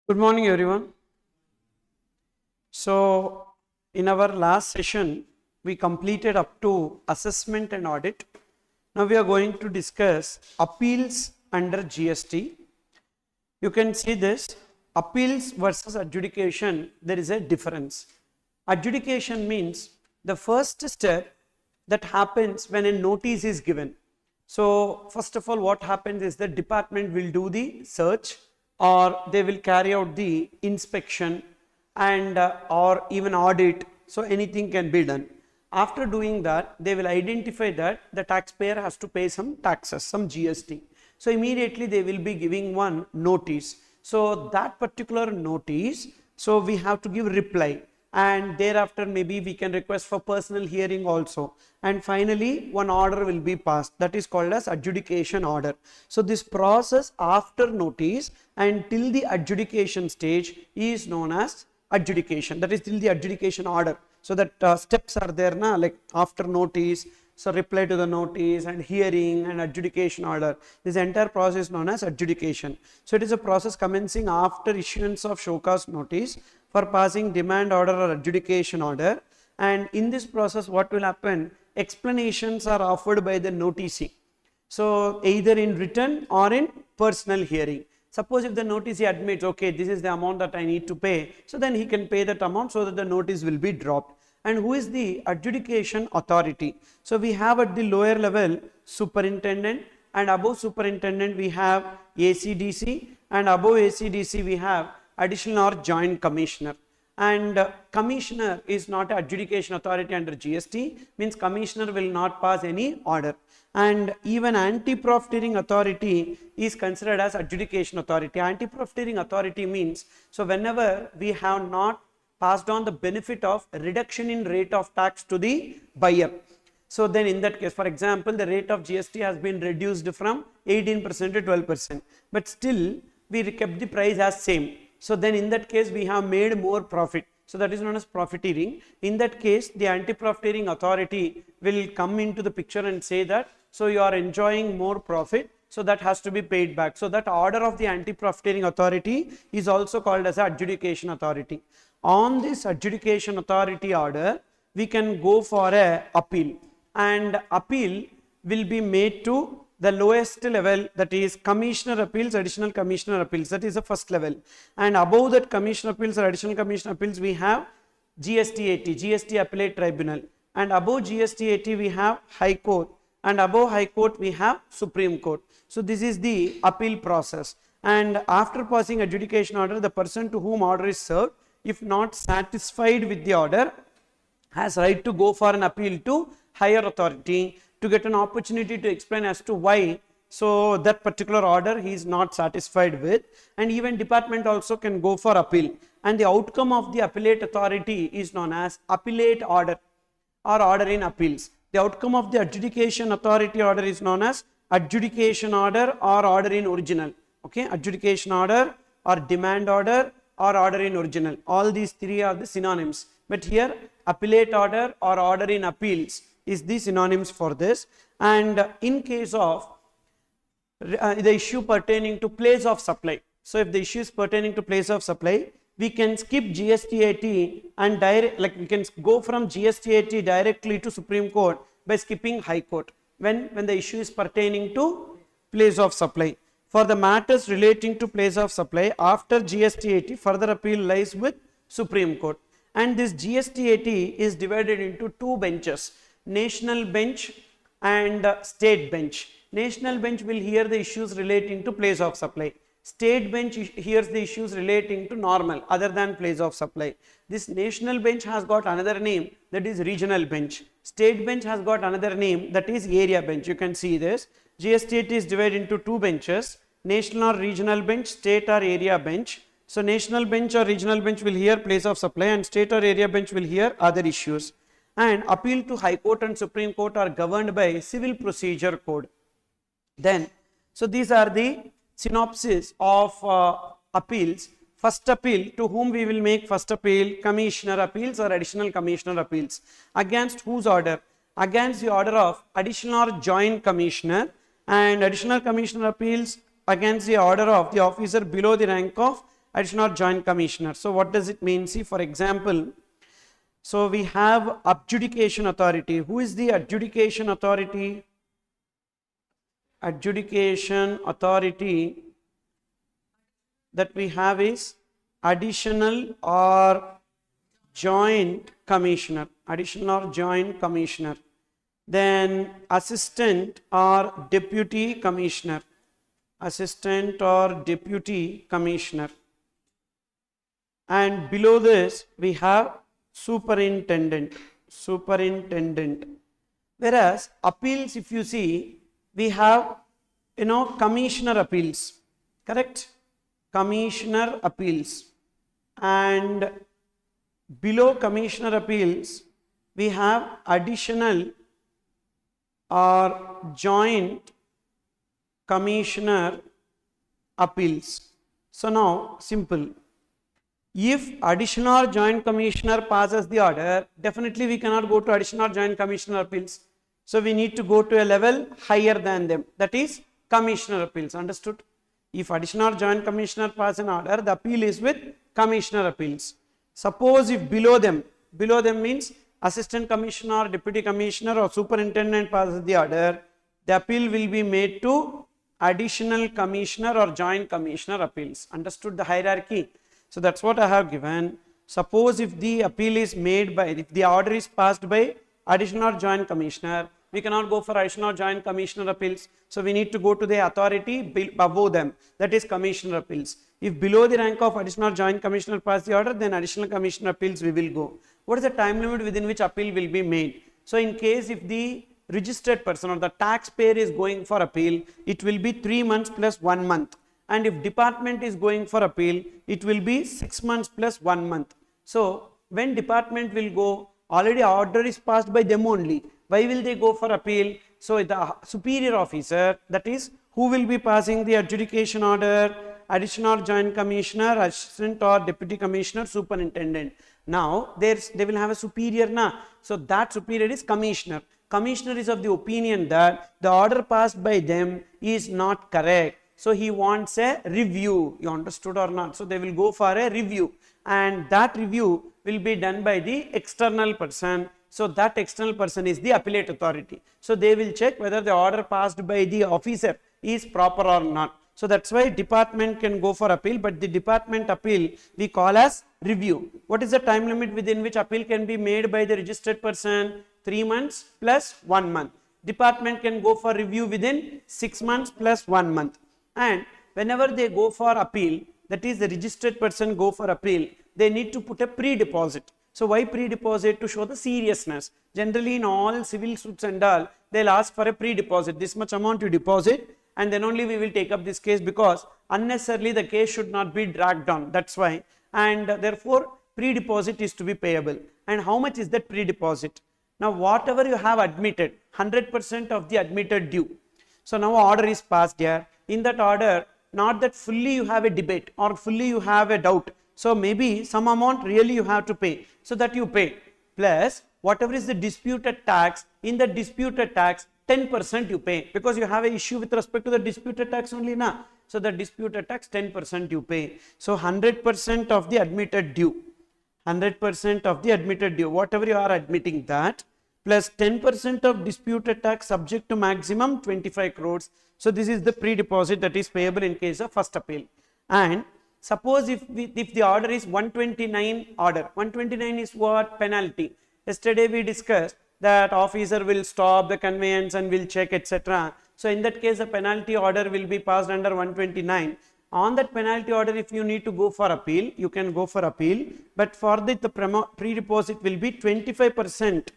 Good morning, everyone. So, in our last session, we completed up to assessment and audit. Now, we are going to discuss appeals under GST. You can see this appeals versus adjudication, there is a difference. Adjudication means the first step that happens when a notice is given. So, first of all, what happens is the department will do the search, or they will carry out the inspection and or even audit. So anything can be done. After doing that, they will identify that the taxpayer has to pay some taxes, some GST. So immediately they will be giving one notice. So that particular notice, so we have to give reply, and thereafter maybe we can request for personal hearing also, and finally one order will be passed, that is called as adjudication order. So this process after notice and till the adjudication stage is known as adjudication, that is till the adjudication order. So that steps are there na, like after notice, so reply to the notice and hearing and adjudication order. This entire process is known as adjudication. So it is a process commencing after issuance of show cause notice for passing demand order or adjudication order. And in this process, what will happen? Explanations are offered by the noticee. So either in written or in personal hearing. Suppose if the noticee admits, okay, this is the amount that I need to pay, so then he can pay that amount so that the notice will be dropped. And who is the adjudication authority? So we have at the lower level superintendent, and above superintendent we have ACDC, and above ACDC we have additional or joint commissioner. And commissioner is not an adjudication authority under GST, means commissioner will not pass any order. And even anti-profiteering authority is considered as adjudication authority. Anti-profiteering authority means, so whenever we have not passed on the benefit of reduction in rate of tax to the buyer, so then in that case, for example, the rate of GST has been reduced from 18% to 12%, but still we kept the price as same. So then in that case we have made more profit. So that is known as profiteering. In that case, the anti-profiteering authority will come into the picture and say that, so you are enjoying more profit, so that has to be paid back. So that order of the anti-profiteering authority is also called as adjudication authority. On this adjudication authority order, we can go for a appeal, and appeal will be made to the lowest level, that is commissioner appeals, additional commissioner appeals, that is the first level. And above that commissioner appeals or additional commissioner appeals, we have GST-AT, GST Appellate Tribunal, and above GST-AT we have High Court, and above High Court we have Supreme Court. So this is the appeal process. And after passing adjudication order, the person to whom order is served, if not satisfied with the order, has right to go for an appeal to higher authority to get an opportunity to explain as to why so that particular order he is not satisfied with. And even department also can go for appeal, and the outcome of the appellate authority is known as appellate order or order in appeals. The outcome of the adjudication authority order is known as adjudication order or order in original. Okay, adjudication order or demand order or order in original, all these three are the synonyms, but here appellate order or order in appeals is the synonyms for this. And in case of the issue pertaining to place of supply, so if the issue is pertaining to place of supply, we can skip GST-AT and we can go from GST-AT directly to Supreme Court by skipping High Court when the issue is pertaining to place of supply. For the matters relating to place of supply, after GST-AT, further appeal lies with Supreme Court. And this GST-AT is divided into two benches, national bench and state bench. National bench will hear the issues relating to place of supply. State bench hears the issues relating to normal other than place of supply. This national bench has got another name, that is regional bench. State bench has got another name, that is area bench. You can see this. GST-AT is divided into two benches, national or regional bench, state or area bench. So national bench or regional bench will hear place of supply, and state or area bench will hear other issues. And appeal to High Court and Supreme Court are governed by Civil Procedure Code. Then, so these are the synopsis of appeals. First appeal, to whom we will make first appeal? Commissioner appeals or additional commissioner appeals. Against whose order? Against the order of additional or joint commissioner, and additional commissioner appeals against the order of the officer below the rank of additional joint commissioner. So what does it mean? See, for example, so we have adjudication authority. Who is the adjudication authority? Adjudication authority that we have is additional or joint commissioner. Additional or joint commissioner. Then assistant or deputy commissioner. Assistant or deputy commissioner. And below this we have superintendent. Superintendent. Whereas appeals, if you see, we have commissioner appeals, correct? Commissioner appeals. And below commissioner appeals we have additional or joint commissioner appeals. So now simple, if additional or joint commissioner passes the order, definitely we cannot go to additional or joint commissioner appeals. So we need to go to a level higher than them, that is commissioner appeals. Understood? If additional or joint commissioner passes an order, the appeal is with commissioner appeals. Suppose if below them means assistant commissioner, deputy commissioner or superintendent passes the order, the appeal will be made to additional commissioner or joint commissioner appeals. Understood the hierarchy? So that's what I have given. Suppose if the appeal is made by, if the order is passed by additional or joint commissioner, we cannot go for additional or joint commissioner appeals. So we need to go to the authority above them, that is commissioner appeals. If below the rank of additional or joint commissioner pass the order, then additional commissioner appeals we will go. What is the time limit within which appeal will be made? So in case if the registered person or the taxpayer is going for appeal, it will be 3 months plus 1 month. And if department is going for appeal, it will be 6 months plus 1 month. So when department will go, already order is passed by them only. Why will they go for appeal? So the superior officer, that is who will be passing the adjudication order, additional or joint commissioner, assistant or deputy commissioner, superintendent. Now they will have a superior na. So that superior is commissioner. Commissioner is of the opinion that the order passed by them is not correct. So he wants a review. You understood or not? So they will go for a review, and that review will be done by the external person. So that external person is the appellate authority. So they will check whether the order passed by the officer is proper or not. So that's why department can go for appeal, but the department appeal we call as review. What is the time limit within which appeal can be made by the registered person? 3 months plus 1 month. Department can go for review within 6 months plus 1 month. And whenever they go for appeal, that is the registered person go for appeal, they need to put a pre-deposit. So why pre-deposit? To show the seriousness. Generally in all civil suits and all, they'll ask for a pre-deposit. This much amount you deposit, and then only we will take up this case, because unnecessarily the case should not be dragged on. That's why. And therefore pre-deposit is to be payable. And how much is that pre-deposit? Now whatever you have admitted, 100% of the admitted due. So now order is passed here. In that order, not that fully you have a debate or fully you have a doubt. So maybe some amount really you have to pay. So that you pay. Plus whatever is the disputed tax, in the disputed tax 10% you pay, because you have an issue with respect to the disputed tax only na. So the disputed tax 10% you pay. So 100% of the admitted due. 100% of the admitted due. Whatever you are admitting that, plus 10% of disputed tax subject to maximum 25 crores. So this is the pre-deposit that is payable in case of first appeal. And suppose if the order is 129 order, 129 is what? Penalty. Yesterday we discussed that officer will stop the conveyance and will check, etc. So in that case the penalty order will be passed under 129. On that penalty order, if you need to go for appeal, you can go for appeal. But for the pre-deposit will be 25%.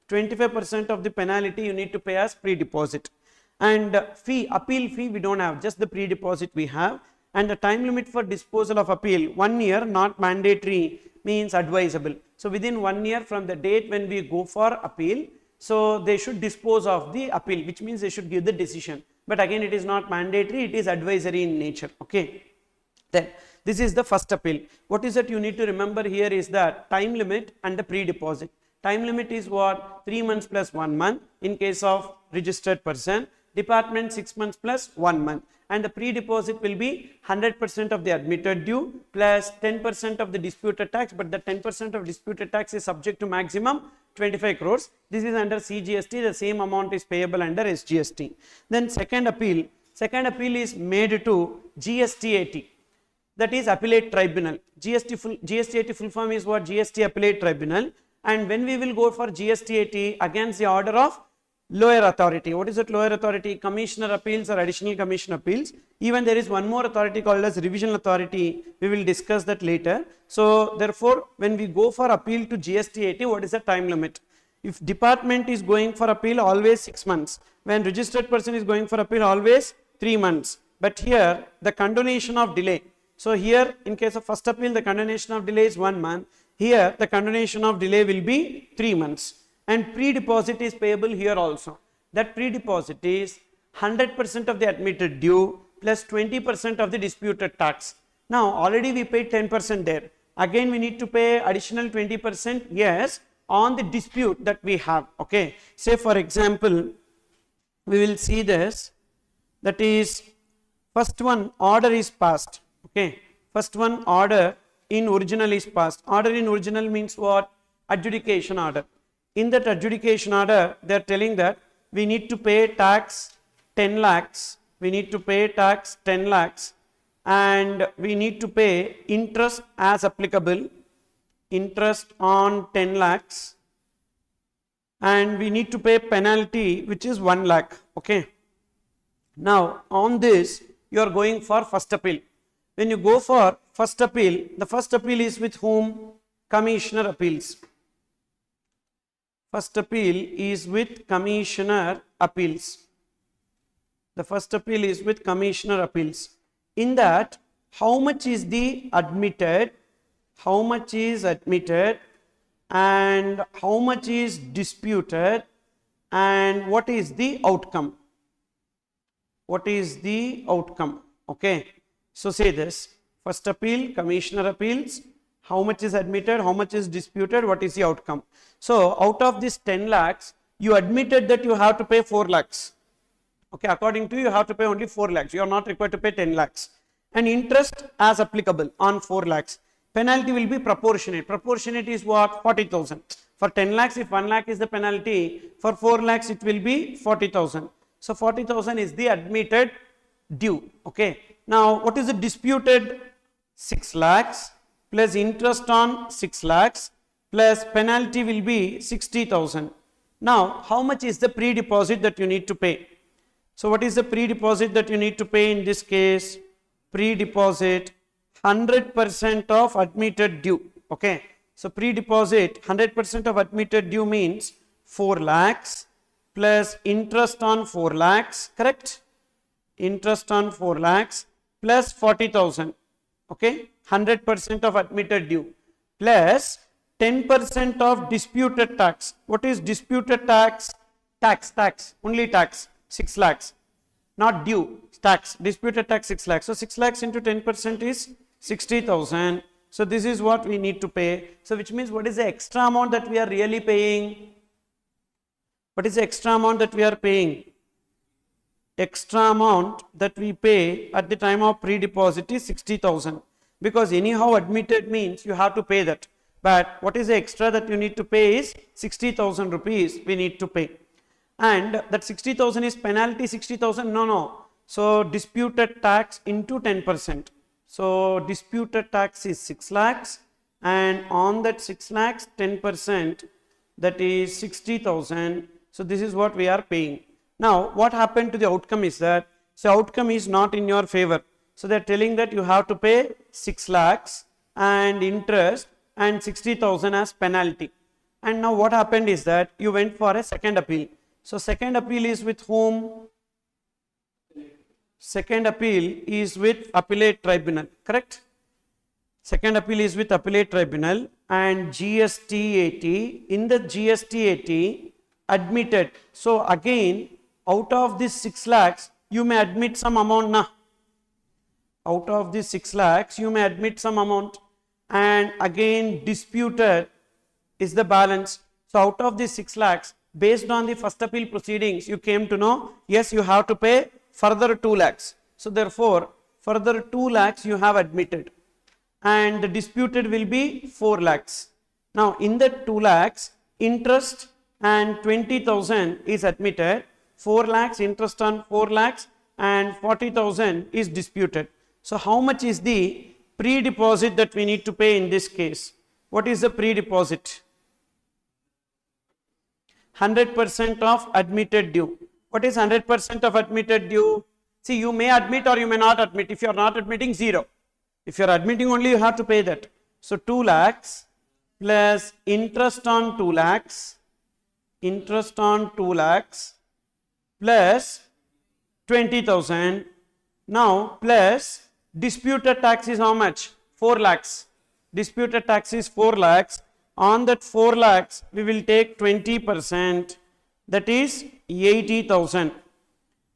25% of the penalty you need to pay as pre-deposit. And fee, appeal fee we don't have, just the pre-deposit we have. And the time limit for disposal of appeal, 1 year, not mandatory, means advisable. So within 1 year from the date when we go for appeal, so they should dispose of the appeal, which means they should give the decision. But again, it is not mandatory, it is advisory in nature. Okay. Then this is the first appeal. What is that you need to remember here is that time limit and the pre-deposit. Time limit is what? 3 months plus 1 month in case of registered person. Department 6 months plus 1 month. and the pre-deposit will be 100% of the admitted due plus 10% of the disputed tax, but the 10% of disputed tax is subject to maximum 25 crores. This is under CGST, the same amount is payable under SGST. Then second appeal is made to GSTAT, that is appellate tribunal. GSTAT full form is what? GST appellate tribunal. And when we will go for GSTAT against the order of lower authority, what is that lower authority? Commissioner appeals or additional commission appeals. Even there is one more authority called as revisional authority. We will discuss that later. So therefore, when we go for appeal to GSTAT, what is the time limit? If department is going for appeal, always 6 months. When registered person is going for appeal, always 3 months. But here the condonation of delay. So here in case of first appeal, the condonation of delay is 1 month. Here the condonation of delay will be 3 months. And pre-deposit is payable here also. That pre-deposit is 100% of the admitted due plus 20% of the disputed tax. Now already we paid 10% there. Again we need to pay additional 20%, yes, on the dispute that we have. Okay. Say for example, we will see this, that is first one order is passed. Okay. First one order in original is passed. Order in original means what? Adjudication order. In that adjudication order, they are telling that we need to pay tax 10 lakhs, we need to pay tax 10 lakhs and we need to pay interest as applicable, interest on 10 lakhs and we need to pay penalty which is 1 lakh. Okay. Now on this you are going for first appeal. When you go for first appeal, the first appeal is with whom? Commissioner appeals. First appeal is with Commissioner appeals. The first appeal is with Commissioner appeals. In that, how much is the admitted, how much is admitted and how much is disputed and what is the outcome? What is the outcome? Okay. So say this, first appeal, Commissioner appeals, how much is admitted, how much is disputed, what is the outcome? So out of this 10 lakhs, you admitted that you have to pay 4 lakhs. Okay, according to you have to pay only 4 lakhs. You are not required to pay 10 lakhs. And interest as applicable on 4 lakhs. Penalty will be proportionate. Proportionate is what? 40,000. For 10 lakhs, if 1 lakh is the penalty, for 4 lakhs it will be 40,000. So 40,000 is the admitted due. Okay. Now what is the disputed? 6 lakhs plus interest on 6 lakhs plus penalty will be 60,000. Now how much is the pre-deposit that you need to pay? So what is the pre-deposit that you need to pay in this case? Pre-deposit 100% of admitted due. Okay. So pre-deposit 100% of admitted due means 4 lakhs plus interest on 4 lakhs, correct? Interest on 4 lakhs plus 40,000. Okay. 100% of admitted due plus 10% of disputed tax. What is disputed tax? Tax, only tax, 6 lakhs, not due, tax, disputed tax 6 lakhs. So 6 lakhs into 10% is 60,000. So this is what we need to pay. So which means what is the extra amount that we are really paying? What is the extra amount that we are paying? Extra amount that we pay at the time of pre-deposit is 60,000. Because anyhow admitted means you have to pay that. But what is the extra that you need to pay is 60,000 rupees we need to pay. And that 60,000 is penalty 60,000? No. So disputed tax into 10%. So disputed tax is 6 lakhs and on that 6 lakhs 10%, that is 60,000. So this is what we are paying. Now what happened to the outcome is that, so outcome is not in your favor. So they are telling that you have to pay 6 lakhs and interest and 60,000 as penalty. And now what happened is that you went for a second appeal. So second appeal is with whom? Second appeal is with appellate tribunal, correct? Second appeal is with appellate tribunal and GSTAT. In the GSTAT admitted. So again out of this 6 lakhs you may admit some amount now. Out of this 6 lakhs you may admit some amount and again disputed is the balance. So out of this 6 lakhs, based on the first appeal proceedings, you came to know, yes, you have to pay further 2 lakhs. So therefore, further 2 lakhs you have admitted and the disputed will be 4 lakhs. Now in that 2 lakhs, interest and 20,000 is admitted, 4 lakhs interest on 4 lakhs and 40,000 is disputed. So how much is the pre-deposit that we need to pay in this case? What is the pre-deposit? 100% of admitted due. What is 100% of admitted due? See, you may admit or you may not admit. If you are not admitting, 0. If you are admitting only, you have to pay that. So 2 lakhs plus interest on 2 lakhs, interest on 2 lakhs plus 20,000. Now plus disputed tax is how much? 4 lakhs. Disputed tax is 4 lakhs. On that 4 lakhs, we will take 20%, that is 80,000.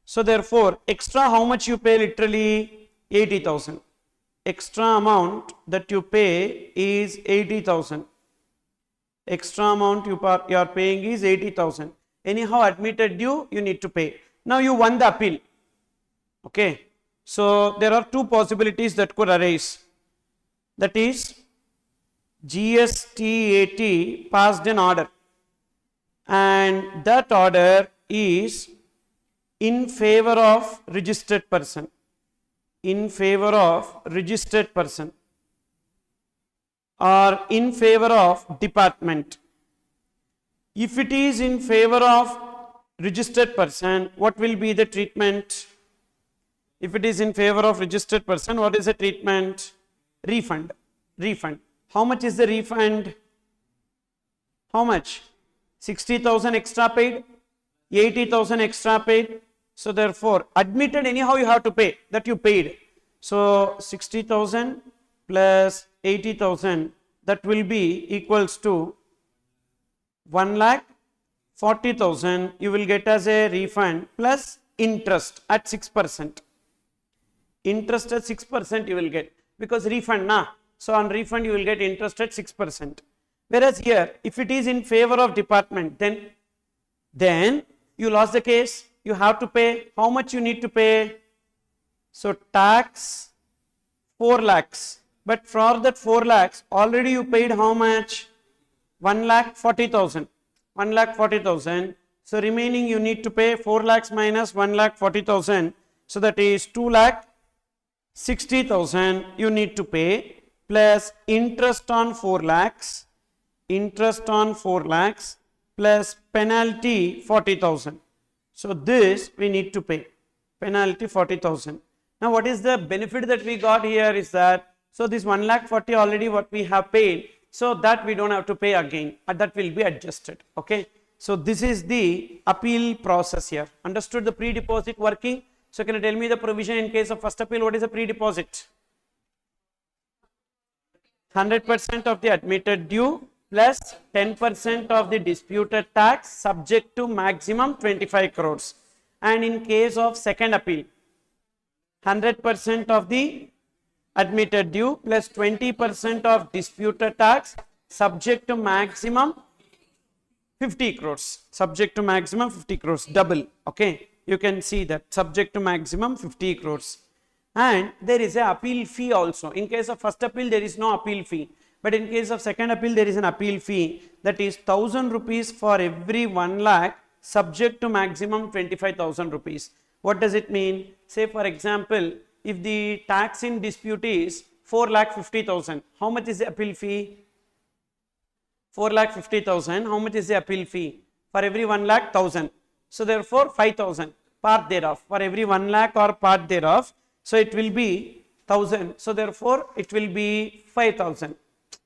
So therefore, extra how much you pay? Literally 80,000. Extra amount that you pay is 80,000. Extra amount you are paying is 80,000. Anyhow, admitted due, you need to pay. Now you won the appeal. Okay. So there are 2 possibilities that could arise. That is, GSTAT passed an order and that order is in favor of registered person, in favor of registered person or in favor of department. If it is in favor of registered person, what will be the treatment? If it is in favor of registered person, what is the treatment? Refund. Refund. How much is the refund? How much? 60,000 extra paid, 80,000 extra paid. So therefore, admitted anyhow you have to pay, that you paid. So 60,000 plus 80,000, that will be equals to 1,40,000 you will get as a refund plus interest at 6%. Interest at 6% you will get, because refund na. So on refund you will get interest at 6%. Whereas here, if it is in favor of department, then you lost the case. You have to pay. How much you need to pay? So tax 4 lakhs. But for that 4 lakhs, already you paid how much? 1,40,000. 1,40,000. So remaining you need to pay 4 lakhs minus 1,40,000. So that is 2,60,000 you need to pay, plus interest on 4 lakhs, interest on 4 lakhs plus penalty 40,000. So this we need to pay, penalty 40,000. Now what is the benefit that we got here is that, so this 1,40,000 already what we have paid, so that we don't have to pay again, and that will be adjusted. Okay. So this is the appeal process here. Understood the pre-deposit working? So can you tell me the provision in case of first appeal? What is the pre-deposit? 100% of the admitted due plus 10% of the disputed tax subject to maximum 25 crores. And in case of second appeal, 100% of the admitted due plus 20% of disputed tax subject to maximum 50 crores. Subject to maximum 50 crores, double. Okay, you can see that subject to maximum 50 crores. And there is a appeal fee also. In case of first appeal, there is no appeal fee. But in case of second appeal, there is an appeal fee, that is 1,000 rupees for every 1 lakh subject to maximum 25,000 rupees. What does it mean? Say for example, if the tax in dispute is 4,50,000, how much is the appeal fee? 4,50,000, how much is the appeal fee? For every 1 lakh, 1,000. So therefore 5,000 part thereof, for every 1 lakh or part thereof. So it will be 1,000. So therefore it will be 5,000.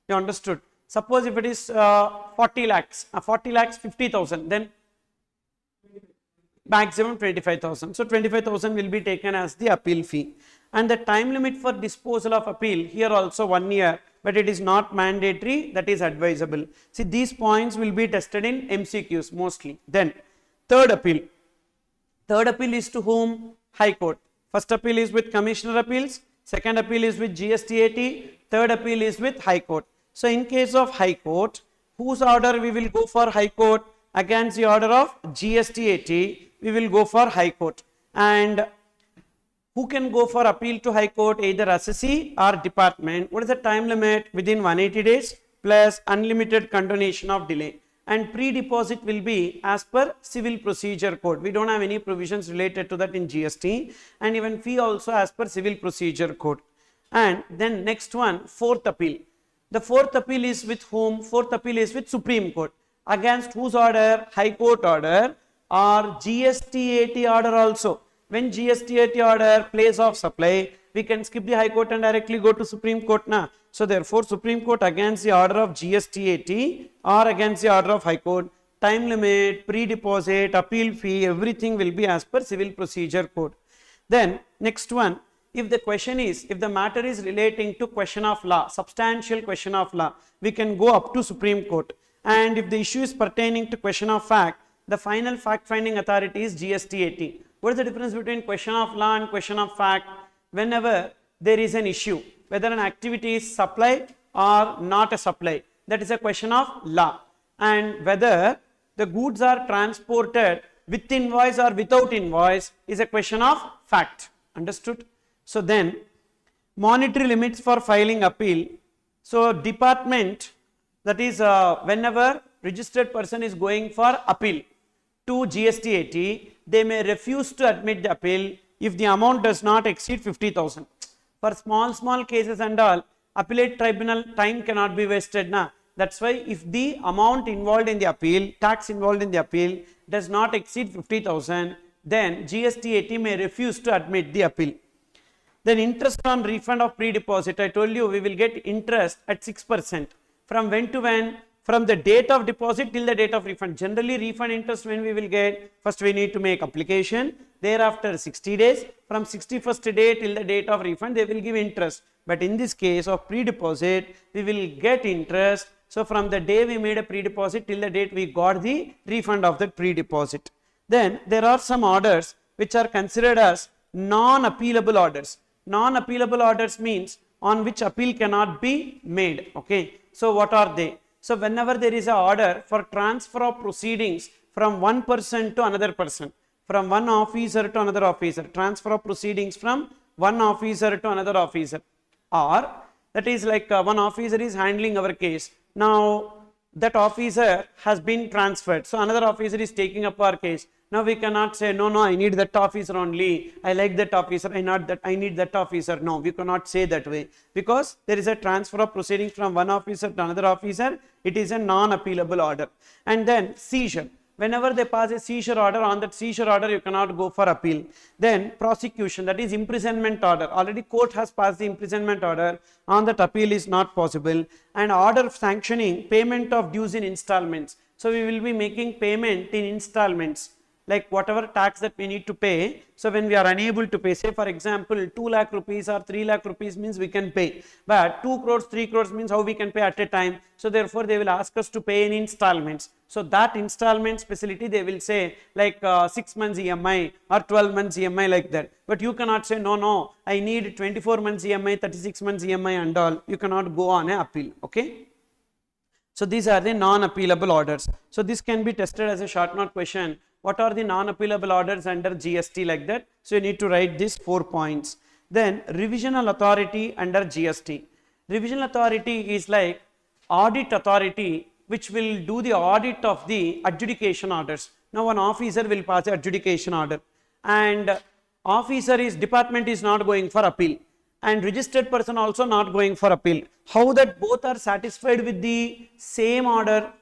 You understood? Suppose if it is 40 lakhs, 50,000, then maximum 25,000. So 25,000 will be taken as the appeal fee. And the time limit for disposal of appeal, here also 1 year, but it is not mandatory, that is advisable. See, these points will be tested in MCQs mostly. Then third appeal. Third appeal is to whom? High Court. First appeal is with Commissioner Appeals, second appeal is with GSTAT, third appeal is with High Court. So in case of High Court, whose order we will go for High Court? Against the order of GSTAT, we will go for High Court. And Who can go for appeal to High Court? Either assessee or department. What is the time limit? Within 180 days plus unlimited continuation of delay. And pre-deposit will be as per civil procedure code. We don't have any provisions related to that in GST, and even fee also as per civil procedure code. And then next one, fourth appeal. The fourth appeal is with whom? Fourth appeal is with Supreme Court. Against whose order? High Court order or GST 80 order also. When GST 80 order, place of supply, we can skip the High Court and directly go to Supreme Court now. So therefore, Supreme Court against the order of GST 80 or against the order of High Court, time limit, pre-deposit, appeal fee, everything will be as per civil procedure code. Then next one, if the question is, if the matter is relating to question of law, substantial question of law, we can go up to Supreme Court. And if the issue is pertaining to question of fact, the final fact finding authority is GST 80. What is the difference between question of law and question of fact? Whenever there is an issue, whether an activity is supply or not a supply, that is a question of law. And whether the goods are transported with invoice or without invoice is a question of fact. Understood? So then, monetary limits for filing appeal. So department, that is whenever registered person is going for appeal to GST 80, they may refuse to admit the appeal if the amount does not exceed 50,000. For small cases and all, appellate tribunal time cannot be wasted now. That's why if the amount involved in the appeal, tax involved in the appeal does not exceed 50,000, then GST 80 may refuse to admit the appeal. Then interest on refund of pre-deposit. I told you we will get interest at 6%. From when to when? From the date of deposit till the date of refund. Generally refund interest when we will get? First we need to make application. Thereafter 60 days. From 61st day till the date of refund they will give interest. But in this case of pre-deposit we will get interest. So from the day we made a pre-deposit till the date we got the refund of that pre-deposit. Then there are some orders which are considered as non-appealable orders. Non-appealable orders means on which appeal cannot be made. Okay. So what are they? So whenever there is an order for transfer of proceedings from one person to another person, from one officer to another officer, transfer of proceedings from one officer to another officer, or that is like one officer is handling our case. Now that officer has been transferred, so another officer is taking up our case. Now we cannot say no, I need that officer only, I like that officer, I need that officer. No, we cannot say that way, because there is a transfer of proceedings from one officer to another officer. It is a non-appealable order. And then seizure. Whenever they pass a seizure order, on that seizure order you cannot go for appeal. Then prosecution, that is imprisonment order. Already court has passed the imprisonment order, on that appeal is not possible. And order sanctioning payment of dues in installments. So we will be making payment in installments, like whatever tax that we need to pay. So when we are unable to pay, say for example 2 lakh rupees or 3 lakh rupees means we can pay, but 2 crores 3 crores means how we can pay at a time. So therefore they will ask us to pay in installments. So that installments facility they will say like 6 months EMI or 12 months EMI, like that. But you cannot say no, I need 24 months EMI, 36 months EMI and all. You cannot go on an appeal. Okay. So these are the non-appealable orders. So this can be tested as a short note question. What are the non-appealable orders under GST, like that? So you need to write these 4 points. Then revisional authority under GST. Revisional authority is like audit authority which will do the audit of the adjudication orders. Now one officer will pass the adjudication order, and department is not going for appeal, and registered person also not going for appeal. How that both are satisfied with the same order?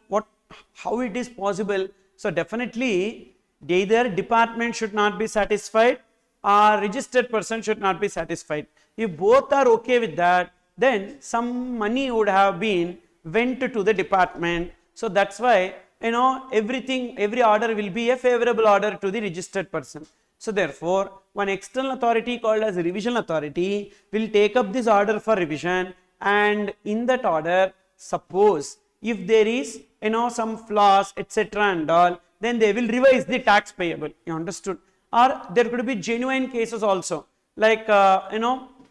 How it is possible? So definitely either department should not be satisfied or registered person should not be satisfied. If both are okay with that, then some money would have been went to the department. So that's why every order will be a favorable order to the registered person. So therefore one external authority called as revisional authority will take up this order for revision, and in that order, suppose if there is some flaws etc and all, then they will revise the tax payable. You understood? Or there could be genuine cases also, like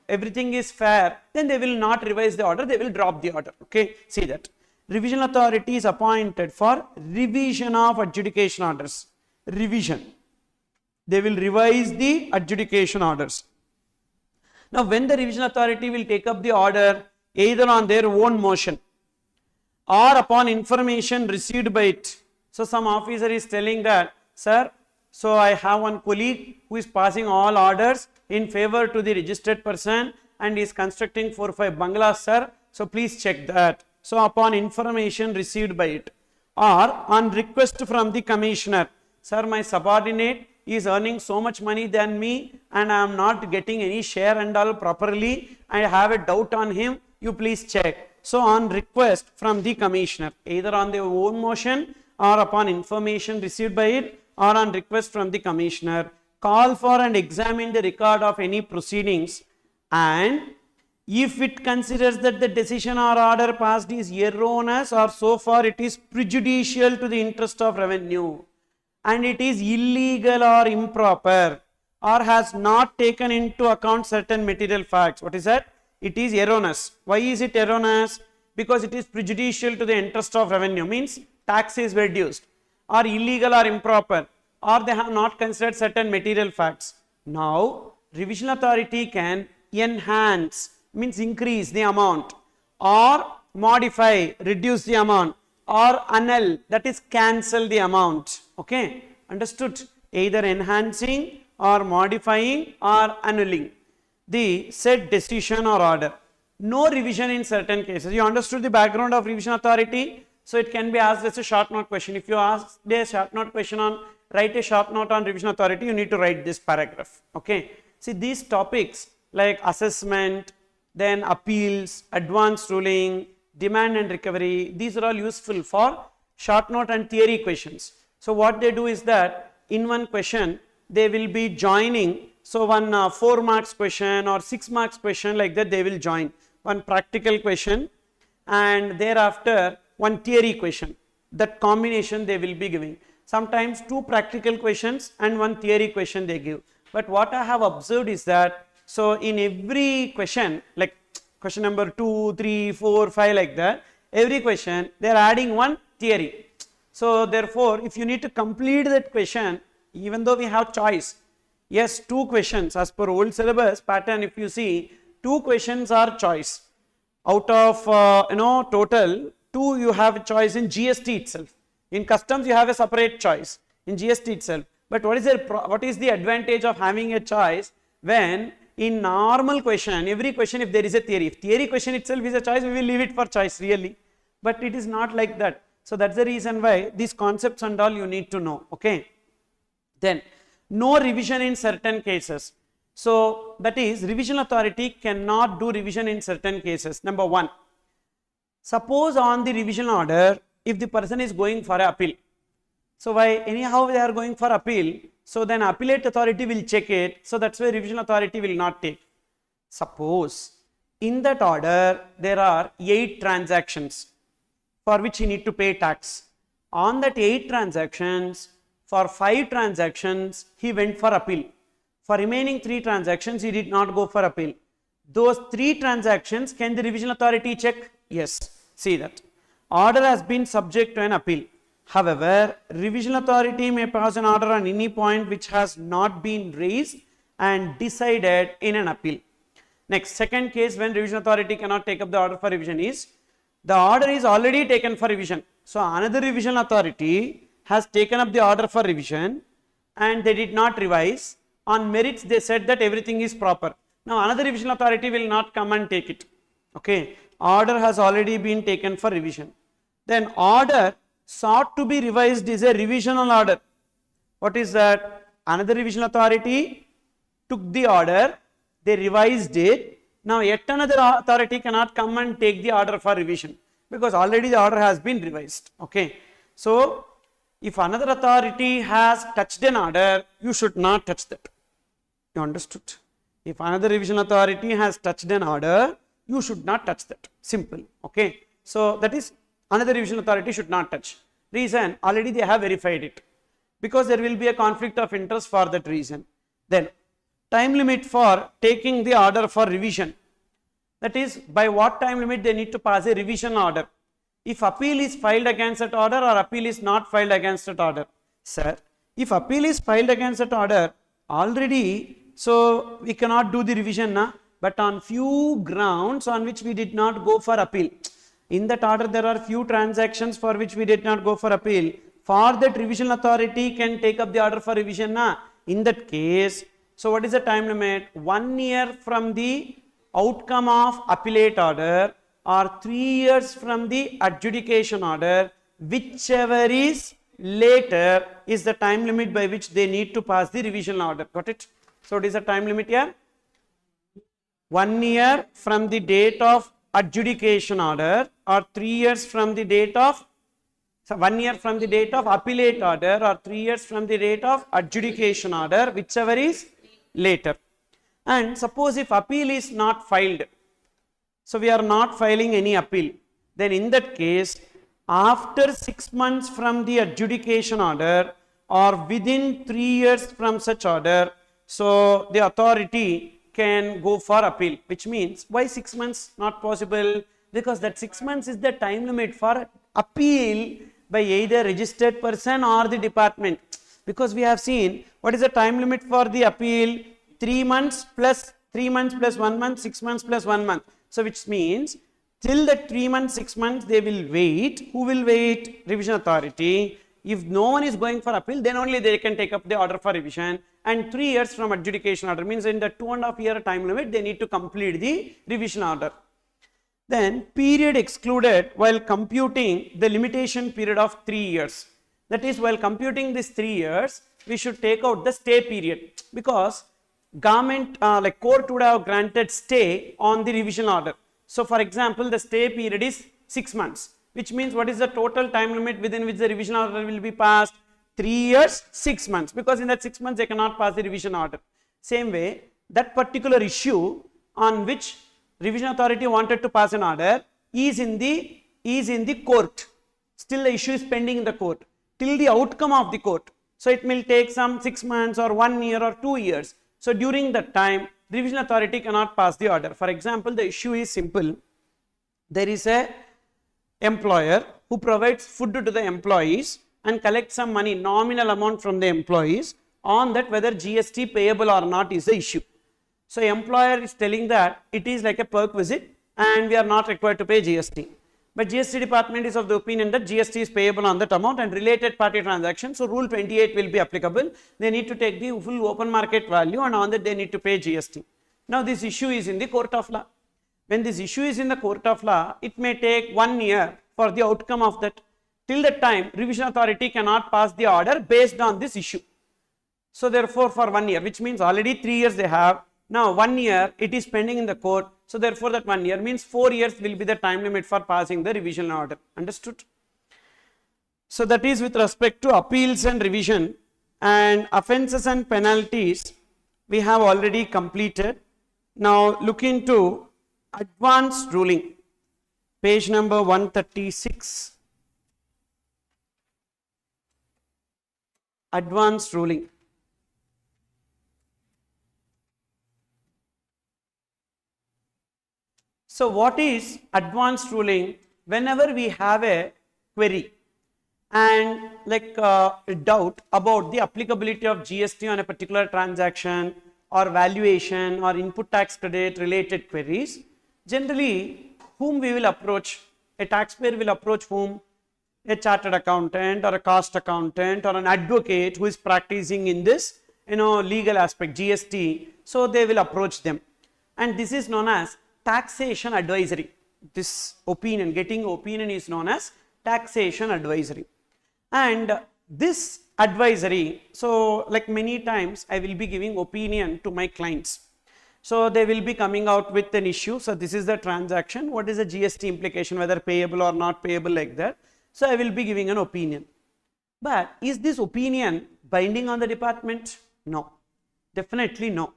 everything is fair, then they will not revise the order, they will drop the order. Okay, see that revision authority is appointed for revision of adjudication orders. Revision, they will revise the adjudication orders. Now when the revision authority will take up the order, either on their own motion or upon information received by it. So some officer is telling that, sir, so I have one colleague who is passing all orders in favor to the registered person and is constructing 4 or 5 bungalows, sir. So please check that. So upon information received by it, or on request from the commissioner, sir, my subordinate is earning so much money than me and I am not getting any share and all properly. I have a doubt on him. You please check. So on request from the commissioner, either on their own motion or upon information received by it, or on request from the commissioner, call for and examine the record of any proceedings, and if it considers that the decision or order passed is erroneous or so far it is prejudicial to the interest of revenue, and it is illegal or improper, or has not taken into account certain material facts. What is that? It is erroneous. Why is it erroneous? Because it is prejudicial to the interest of revenue, means tax is reduced, or illegal or improper, or they have not considered certain material facts. Now, revision authority can enhance, means increase the amount, or modify, reduce the amount, or annul, that is cancel the amount. Okay, understood? Either enhancing or modifying or annulling the said decision or order. No revision in certain cases. You understood the background of revision authority? So it can be asked as a short note question. If you ask a short note question on, write a short note on revision authority, you need to write this paragraph. Okay. See, these topics like assessment, then appeals, advanced ruling, demand and recovery, these are all useful for short note and theory questions. So what they do is that in one question they will be joining. So one 4 marks question or 6 marks question, like that they will join one practical question and thereafter one theory question. That combination they will be giving. Sometimes 2 practical questions and 1 theory question they give. But what I have observed is that, so in every question, like question number 2, 3, 4, 5, like that, every question they are adding 1 theory. So therefore, if you need to complete that question, even though we have choice, yes, 2 questions as per old syllabus pattern, if you see, 2 questions are choice. Out of total 2 you have a choice in GST itself. In customs you have a separate choice in GST itself. But what is the advantage of having a choice when in normal question, every question if there is a theory, if theory question itself is a choice, we will leave it for choice really. But it is not like that. So that's the reason why these concepts and all you need to know. Okay. Then no revision in certain cases. So that is, revision authority cannot do revision in certain cases. Number 1, suppose on the revision order, if the person is going for appeal. So why anyhow they are going for appeal, so then appellate authority will check it. So that's why revision authority will not take. Suppose in that order there are 8 transactions for which he need to pay tax. On that 8 transactions, for 5 transactions he went for appeal. For remaining 3 transactions he did not go for appeal. Those 3 transactions, can the revision authority check? Yes. See that. Order has been subject to an appeal. However, revision authority may pass an order on any point which has not been raised and decided in an appeal. Next, second case when revision authority cannot take up the order for revision is, the order is already taken for revision. So another revision authority has taken up the order for revision and they did not revise. On merits they said that everything is proper. Now another revision authority will not come and take it. Okay. Order has already been taken for revision. Then order sought to be revised is a revisional order. What is that? Another revision authority took the order, they revised it. Now yet another authority cannot come and take the order for revision because already the order has been revised. Okay. So if another authority has touched an order, you should not touch that. You understood? If another revision authority has touched an order, you should not touch that. Simple. Okay. So that is, another revision authority should not touch. Reason, already they have verified it, because there will be a conflict of interest for that reason. Then time limit for taking the order for revision. That is, by what time limit they need to pass a revision order. If appeal is filed against that order or appeal is not filed against that order. Sir, if appeal is filed against that order already, so we cannot do the revision na? but on few grounds on which we did not go for appeal. In that order, there are few transactions for which we did not go for appeal. For that, revision authority can take up the order for revision. In that case, so what is the time limit? 1 year from the outcome of appellate order or 3 years from the adjudication order, whichever is later is the time limit by which they need to pass the revision order. Got it? So, what is the time limit here? 1 year from the date of adjudication order or 3 years from the date of 1 year from the date of appellate order or 3 years from the date of adjudication order, whichever is later. And suppose if appeal is not filed, so we are not filing any appeal, then in that case, after 6 months from the adjudication order or within 3 years from such order, so the authority can go for appeal, which means why 6 months not possible? Because that 6 months is the time limit for appeal by either registered person or the department. Because we have seen what is the time limit for the appeal? 3 months plus 3 months plus 1 month, 6 months plus 1 month. So which means till the 3 months, 6 months they will wait. Who will wait? Revision authority. If no one is going for appeal, then only they can take up the order for revision. And 3 years from adjudication order means in the 2.5 year time limit they need to complete the revision order. Then period excluded while computing the limitation period of 3 years. That is, while computing this 3 years, we should take out the stay period, because government like court would have granted stay on the revision order. So for example, the stay period is 6 months, which means what is the total time limit within which the revision order will be passed? 3 years, 6 months, because in that 6 months they cannot pass the revision order. Same way, that particular issue on which revision authority wanted to pass an order is in the court. Still the issue is pending in the court till the outcome of the court. So it will take some 6 months or 1 year or 2 years. So during that time, revision authority cannot pass the order. For example, the issue is simple. There is a employer who provides food to the employees and collects some money, nominal amount from the employees. On that, whether GST payable or not is the issue. So employer is telling that it is like a perquisite and we are not required to pay GST. But GST department is of the opinion that GST is payable on that amount and related party transaction. So rule 28 will be applicable. They need to take the full open market value and on that they need to pay GST. Now this issue is in the court of law. When this issue is in the court of law, it may take 1 year for the outcome of that. Till that time, revision authority cannot pass the order based on this issue. So therefore for 1 year, which means already 3 years they have. Now 1 year it is pending in the court. So therefore that 1 year means 4 years will be the time limit for passing the revision order. Understood? So that is with respect to appeals and revision. And offences and penalties we have already completed. Now look into advanced ruling, page number 136. Advanced ruling. So what is advanced ruling? Whenever we have a query and like a doubt about the applicability of GST on a particular transaction or valuation or input tax credit related queries, generally whom we will approach? A taxpayer will approach whom? A chartered accountant or a cost accountant or an advocate who is practicing in this legal aspect, GST. So they will approach them, and this is known as taxation advisory. This opinion, getting opinion is known as taxation advisory. And this advisory, so like many times I will be giving opinion to my clients. So they will be coming out with an issue. So this is the transaction. What is the GST implication, whether payable or not payable, like that. So I will be giving an opinion. But is this opinion binding on the department? No, definitely no.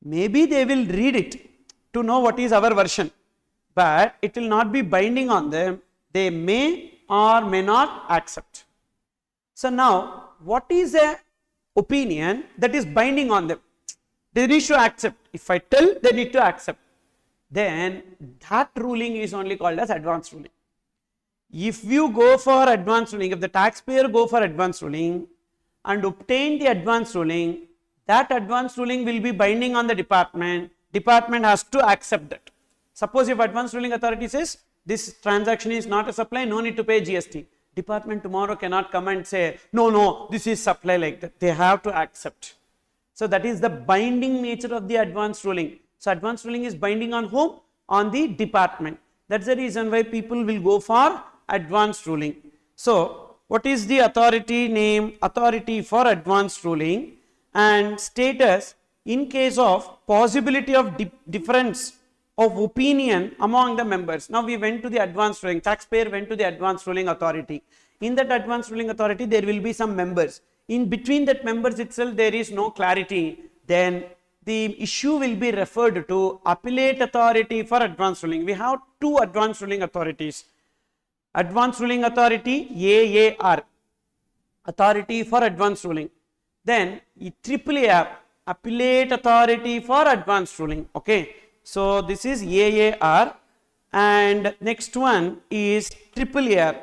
Maybe they will read it to know what is our version, but it will not be binding on them. They may or may not accept. So now, what is a opinion that is binding on them? They need to accept. If I tell, they need to accept. Then that ruling is only called as advanced ruling. If you go for advanced ruling, if the taxpayer go for advanced ruling and obtain the advanced ruling, that advanced ruling will be binding on the department. department has to accept that. Suppose if advanced ruling authority says this transaction is not a supply, no need to pay GST. Department tomorrow cannot come and say, no, this is supply like that. They have to accept. So that is the binding nature of the advanced ruling. So advanced ruling is binding on whom? On the department. That's the reason why people will go for advanced ruling. So what is the authority name? Authority for advanced ruling, and status in case of possibility of difference of opinion among the members. Now we went to the advanced ruling, taxpayer went to the advanced ruling authority. In that advanced ruling authority there will be some members. In between that members itself there is no clarity. Then the issue will be referred to appellate authority for advanced ruling. We have two advanced ruling authorities. Advanced ruling authority AAR, authority for advanced ruling. Then AAR, appellate authority for advanced ruling. Okay. So this is AAR, and next one is AAR,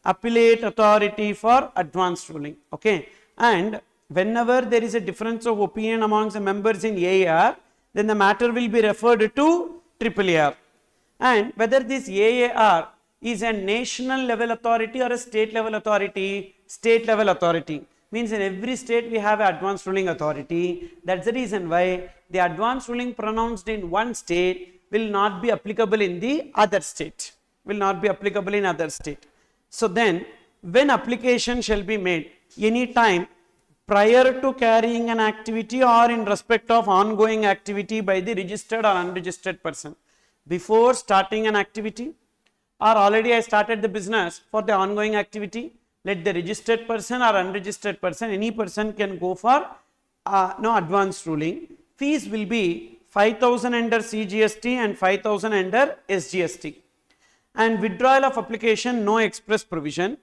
appellate authority for advanced ruling. Okay. And whenever there is a difference of opinion amongst the members in AAR, then the matter will be referred to AAR. And whether this AAR is a national level authority or a state level authority, state level authority. Means in every state we have an advanced ruling authority. That's the reason why the advanced ruling pronounced in one state will not be applicable in the other state. Will not be applicable in other state. So then, when application shall be made, any time prior to carrying an activity or in respect of ongoing activity by the registered or unregistered person. Before starting an activity, or already I started the business for the ongoing activity, let the registered person or unregistered person, any person can go for advanced ruling. Fees will be 5,000 under CGST and 5,000 under SGST. And withdrawal of application, no express provision.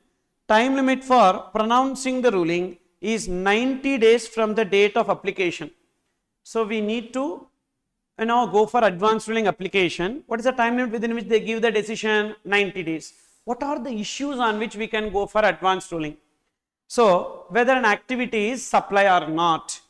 Time limit for pronouncing the ruling is 90 days from the date of application. So we need to go for advanced ruling application. What is the time limit within which they give the decision? 90 days. What are the issues on which we can go for advanced ruling? So whether an activity is supply or not.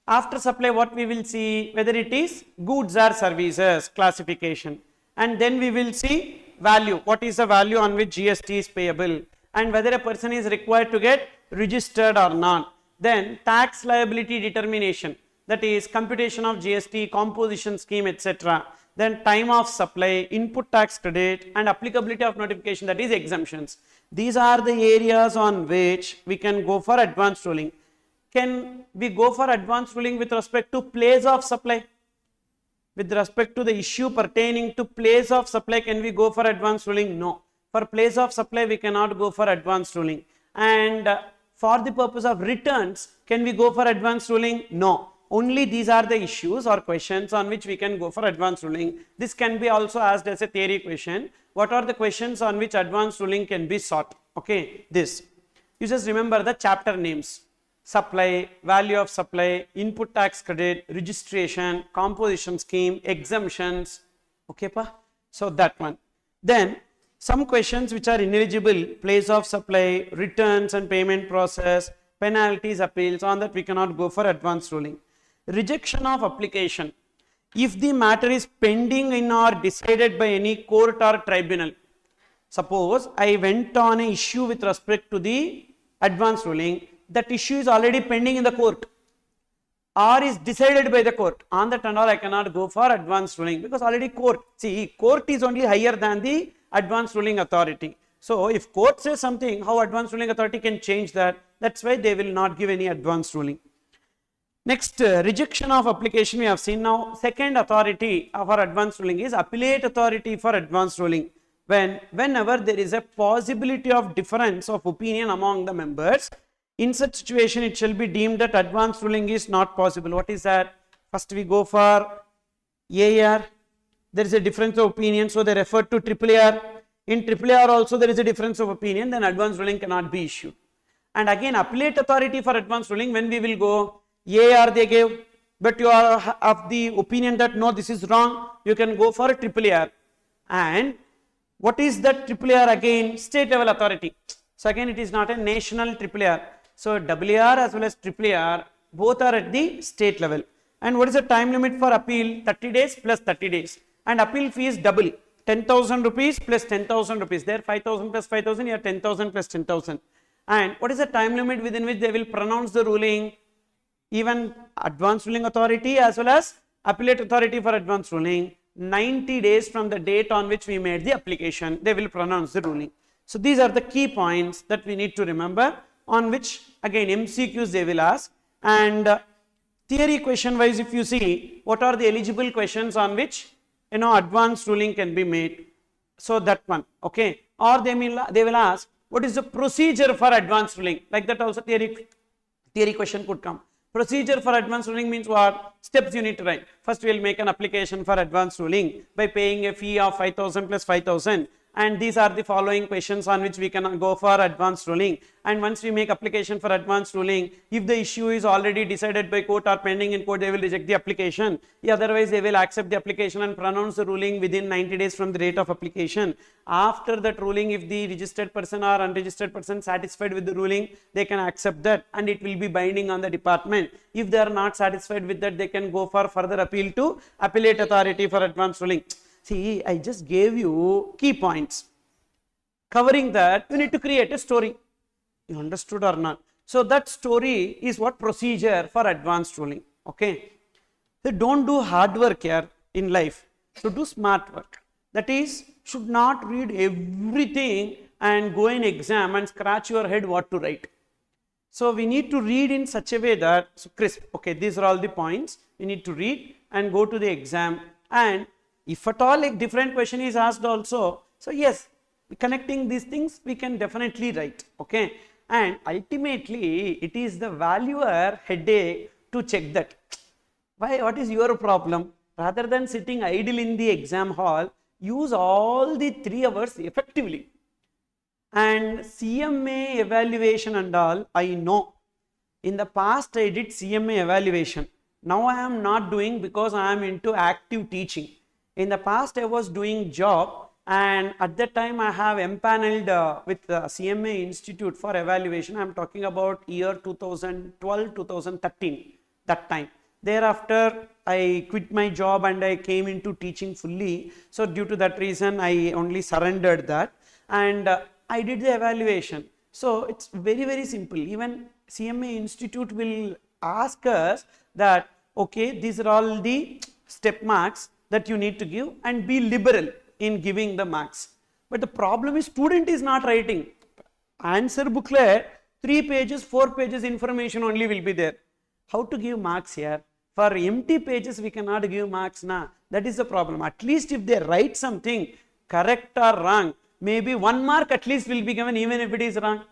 After supply, what we will see, whether it is goods or services classification, and then we will see value. What is the value on which GST is payable, and whether a person is required to get registered or not. Then tax liability determination, that is computation of GST, composition scheme, etc. Then time of supply, input tax credit, and applicability of notification, that is exemptions. These are the areas on which we can go for advanced ruling. Can we go for advanced ruling with respect to place of supply? With respect to the issue pertaining to place of supply, can we go for advanced ruling? No. For place of supply, we cannot go for advanced ruling. And for the purpose of returns, can we go for advanced ruling? No. Only these are the issues or questions on which we can go for advanced ruling. This can be also asked as a theory question. What are the questions on which advanced ruling can be sought? Okay, this. You just remember the chapter names. Supply, value of supply, input tax credit, registration, composition scheme, exemptions. Okay, pa? So that one. Then some questions which are ineligible, place of supply, returns and payment process, penalties, appeals, on that we cannot go for advanced ruling. Rejection of application. If the matter is pending in or decided by any court or tribunal. Suppose I went on an issue with respect to the advanced ruling, that issue is already pending in the court or is decided by the court. On that and all, I cannot go for advanced ruling because already court, see, court is only higher than the advanced ruling authority. So if court says something, how advanced ruling authority can change that? That's why they will not give any advanced ruling. Next, rejection of application we have seen. Now second authority for advanced ruling is appellate authority for advanced ruling. Whenever there is a possibility of difference of opinion among the members, in such situation it shall be deemed that advanced ruling is not possible. What is that? First we go for AAR. There is a difference of opinion, so they refer to AAR. In AAR also there is a difference of opinion, then advanced ruling cannot be issued. And again appellate authority for advanced ruling, when we will go, AAR they gave, but you are of the opinion that no, this is wrong, you can go for AAR. And what is that AAR again? State level authority. So again it is not a national AAR. So WR as well as AAR both are at the state level. And what is the time limit for appeal? 30 days plus 30 days. And appeal fee is double. 10,000 rupees plus 10,000 rupees. There 5,000 plus 5,000, here 10,000 plus 10,000. And what is the time limit within which they will pronounce the ruling? Even advanced ruling authority as well as appellate authority for advanced ruling, 90 days from the date on which we made the application, they will pronounce the ruling. So these are the key points that we need to remember, on which again MCQs they will ask. And theory question wise, if you see what are the eligible questions on which advanced ruling can be made, so that one, okay. Or they will ask what is the procedure for advanced ruling, like that also theory question could come. Procedure for advanced ruling means what? Steps you need to write. First we will make an application for advanced ruling by paying a fee of 5,000 plus 5,000. And these are the following questions on which we can go for advanced ruling. And once we make application for advanced ruling, if the issue is already decided by court or pending in court, they will reject the application. Otherwise, they will accept the application and pronounce the ruling within 90 days from the date of application. After that ruling, if the registered person or unregistered person satisfied with the ruling, they can accept that and it will be binding on the department. If they are not satisfied with that, they can go for further appeal to appellate authority for advanced ruling. See, I just gave you key points. Covering that, you need to create a story. You understood or not? So that story is what? Procedure for advanced ruling. Okay. So don't do hard work here in life. So do smart work. That is, should not read everything and go in exam and scratch your head what to write. So we need to read in such a way that, so crisp. Okay, these are all the points. We need to read and go to the exam, and if at all a different question is asked also, so yes, connecting these things we can definitely write, okay. And ultimately it is the valuer headache to check that. Why? What is your problem? Rather than sitting idle in the exam hall, use all the 3 hours effectively. And CMA evaluation and all, I know. In the past I did CMA evaluation. Now I am not doing because I am into active teaching. In the past I was doing job, and at that time I have empaneled with the CMA Institute for evaluation. I am talking about year 2012-2013, that time. Thereafter I quit my job and I came into teaching fully. So due to that reason I only surrendered that, and I did the evaluation. So it's very, very simple. Even CMA Institute will ask us that, okay, these are all the step marks that you need to give, and be liberal in giving the marks. But the problem is student is not writing. Answer booklet, 3 pages, 4 pages information only will be there. How to give marks here? For empty pages we cannot give marks now. That is the problem. At least if they write something correct or wrong, maybe 1 mark at least will be given even if it is wrong.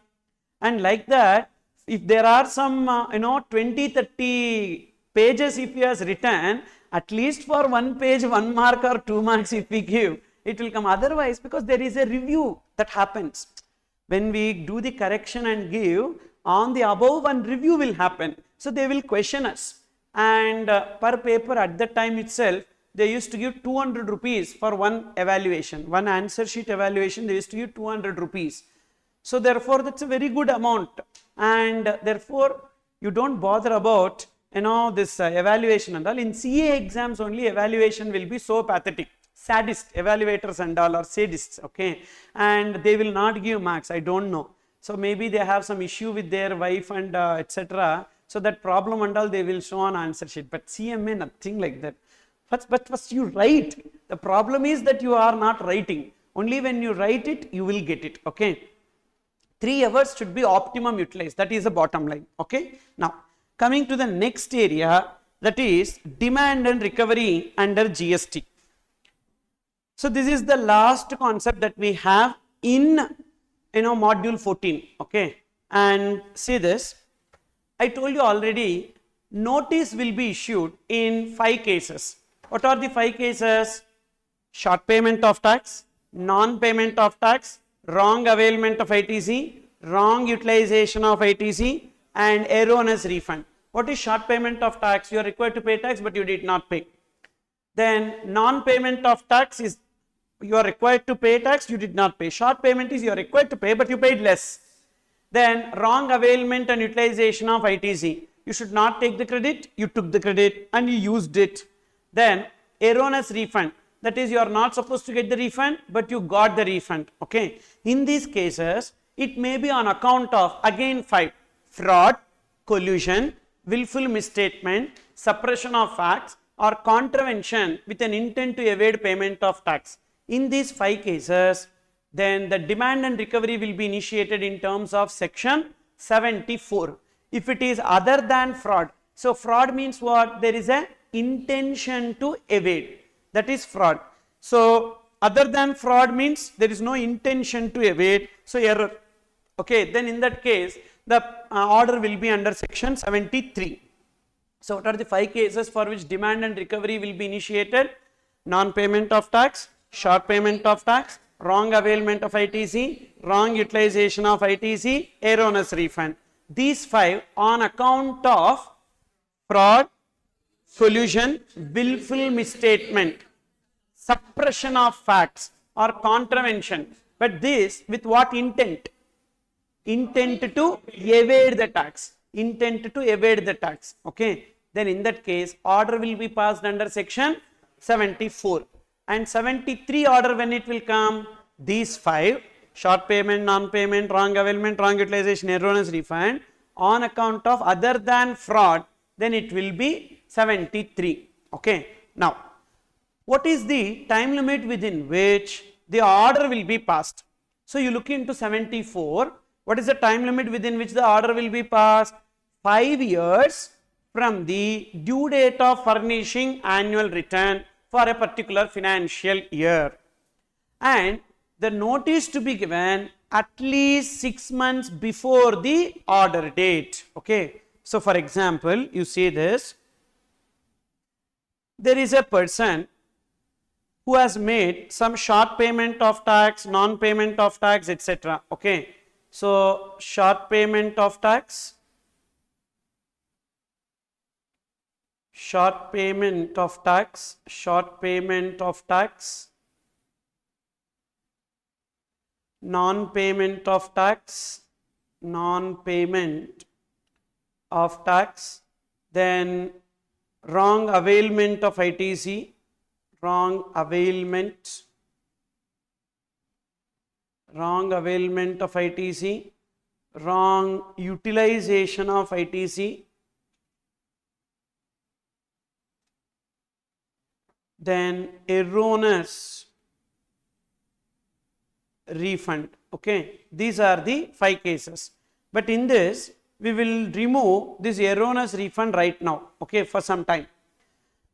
And like that, if there are some 20-30 pages if he has written, at least for 1 page 1 mark or 2 marks if we give, it will come. Otherwise, because there is a review that happens. When we do the correction and give, on the above one review will happen. So they will question us, and per paper at that time itself, they used to give 200 rupees for one evaluation, one answer sheet evaluation, they used to give 200 rupees. So therefore, that's a very good amount, and therefore you don't bother about this evaluation and all. In CA exams only evaluation will be so pathetic. Sadist evaluators and all are sadists, okay, and they will not give marks. I don't know. So maybe they have some issue with their wife and etc. So that problem and all they will show on answer sheet. But CMA, nothing like that. But first you write. The problem is that you are not writing. Only when you write it, you will get it, okay. 3 hours should be optimum utilized. That is the bottom line, okay. Now, coming to the next area, that is demand and recovery under GST. So this is the last concept that we have in module 14, okay. And see this, I told you already, notice will be issued in 5 cases. What are the 5 cases? Short payment of tax, non-payment of tax, wrong availment of ITC, wrong utilization of ITC, and erroneous refund. What is short payment of tax? You are required to pay tax but you did not pay. Then non-payment of tax is you are required to pay tax, you did not pay. Short payment is you are required to pay but you paid less. Then wrong availment and utilization of ITC. You should not take the credit, you took the credit and you used it. Then erroneous refund, that is you are not supposed to get the refund but you got the refund. Okay. In these cases, it may be on account of again 5: fraud, collusion, willful misstatement, suppression of facts, or contravention with an intent to evade payment of tax. In these 5 cases, then the demand and recovery will be initiated in terms of section 74. If it is other than fraud, so fraud means what? There is a intention to evade, that is fraud. So other than fraud means there is no intention to evade, so error. Okay, then in that case the order will be under section 73. So what are the 5 cases for which demand and recovery will be initiated? Non-payment of tax, short payment of tax, wrong availment of ITC, wrong utilization of ITC, erroneous refund. These 5 on account of fraud, collusion, willful misstatement, suppression of facts or contravention, but this with what intent? Intent to evade the tax, intent to evade the tax. Okay, then in that case order will be passed under section 74. And 73 order, when it will come? These 5: short payment, non-payment, wrong availment, wrong utilization, erroneous refund, on account of other than fraud, then it will be 73. Okay. Now, what is the time limit within which the order will be passed? So you look into 74. What is the time limit within which the order will be passed? 5 years from the due date of furnishing annual return for a particular financial year, and the notice to be given at least 6 months before the order date. Okay. So for example, you see this, there is a person who has made some short payment of tax, non-payment of tax, etc. Okay. So short payment of tax, short payment of tax, short payment of tax, non-payment of tax, non-payment of tax, then wrong availment of ITC, wrong availment of ITC, wrong utilization of ITC, then erroneous refund. Okay, these are the 5 cases, but in this we will remove this erroneous refund right now, okay, for some time.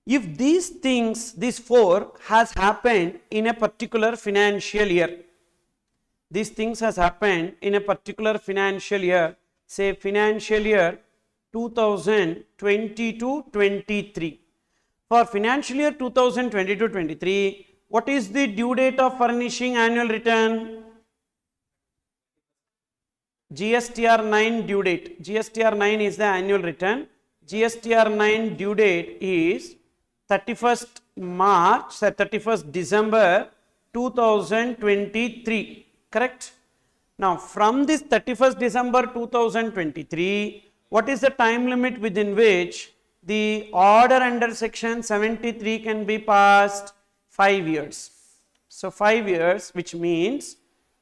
If these things, these 4 has happened in a particular financial year, these things has happened in a particular financial year, say financial year 2022-23. For financial year 2022-23, what is the due date of furnishing annual return? GSTR 9 due date. GSTR 9 is the annual return. GSTR 9 due date is 31st December 2023. Correct? Now, from this 31st December 2023, what is the time limit within which the order under section 73 can be passed? 5 years. So 5 years, which means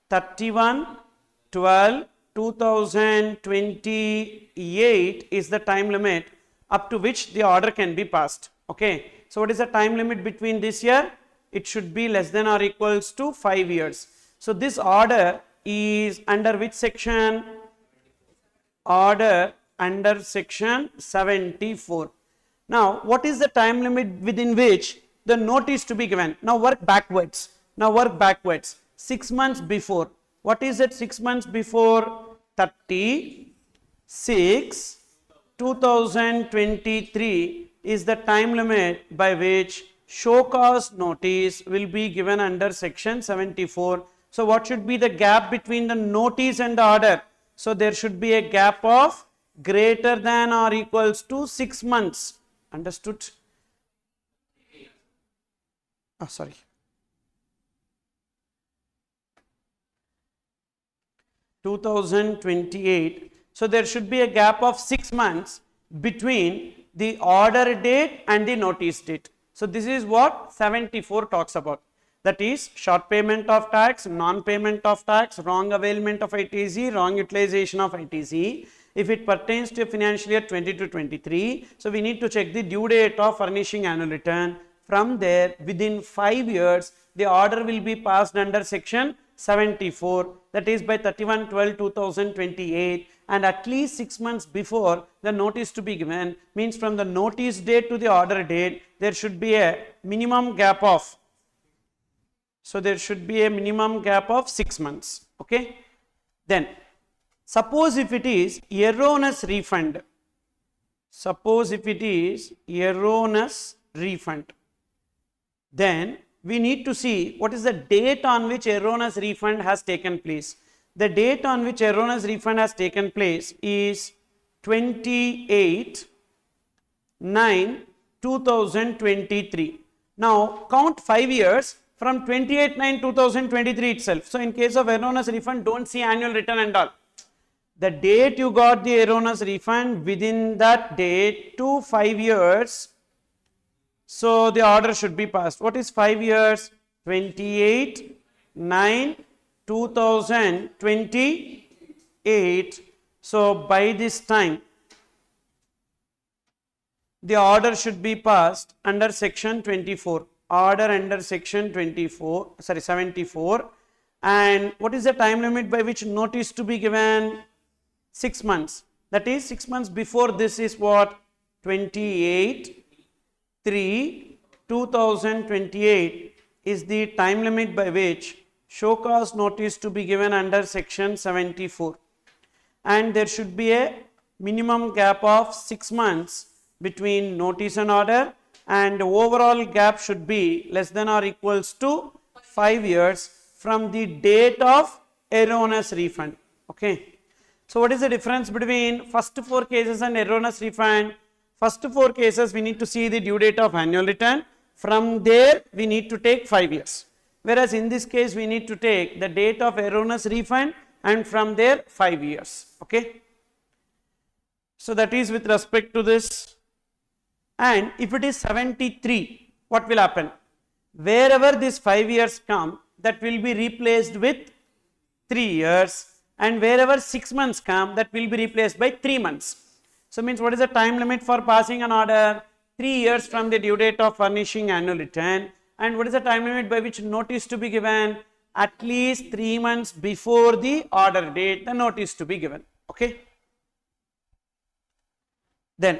31/12/2028 is the time limit up to which the order can be passed. Okay. So what is the time limit between this year? It should be less than or equals to 5 years. So this order is under which section? Order under section 74. Now, what is the time limit within which the notice to be given? Now work backwards. 6 months before. What is it 6 months before? 30/6/2023 is the time limit by which show cause notice will be given under section 74. So what should be the gap between the notice and the order? So there should be a gap of greater than or equals to 6 months. Understood? 2028. So there should be a gap of 6 months between the order date and the notice date. So this is what 74 talks about. That is short payment of tax, non-payment of tax, wrong availment of ITC, wrong utilization of ITC. If it pertains to financial year 2022-23, so we need to check the due date of furnishing annual return. From there, within 5 years, the order will be passed under section 74, that is by 31/12/2028, and at least 6 months before the notice to be given, means from the notice date to the order date, there should be a minimum gap of, so there should be a minimum gap of 6 months. Okay. Then suppose if it is erroneous refund, suppose if it is erroneous refund, then we need to see what is the date on which erroneous refund has taken place. The date on which erroneous refund has taken place is 28/9/2023. Now count 5 years from 28/9/2023 itself. So in case of erroneous refund, don't see annual return and all. The date you got the erroneous refund, within that date to 5 years, so the order should be passed. What is 5 years? 28/9/2028. So by this time, the order should be passed under section 24. Order under section 74. And what is the time limit by which notice to be given? 6 months. That is 6 months before this is what? 28/3/2028 is the time limit by which show cause notice to be given under section 74. And there should be a minimum gap of 6 months between notice and order, and overall gap should be less than or equals to 5 years from the date of erroneous refund. Okay. So what is the difference between first 4 cases and erroneous refund? First 4 cases we need to see the due date of annual return. From there we need to take 5 years. Whereas in this case we need to take the date of erroneous refund and from there 5 years. Okay. So that is with respect to this. And if it is 73, what will happen? Wherever these 5 years come, that will be replaced with 3 years, and wherever 6 months come, that will be replaced by 3 months. So means what is the time limit for passing an order? 3 years from the due date of furnishing annual return. And what is the time limit by which notice to be given? At least 3 months before the order date, the notice to be given. Okay. Then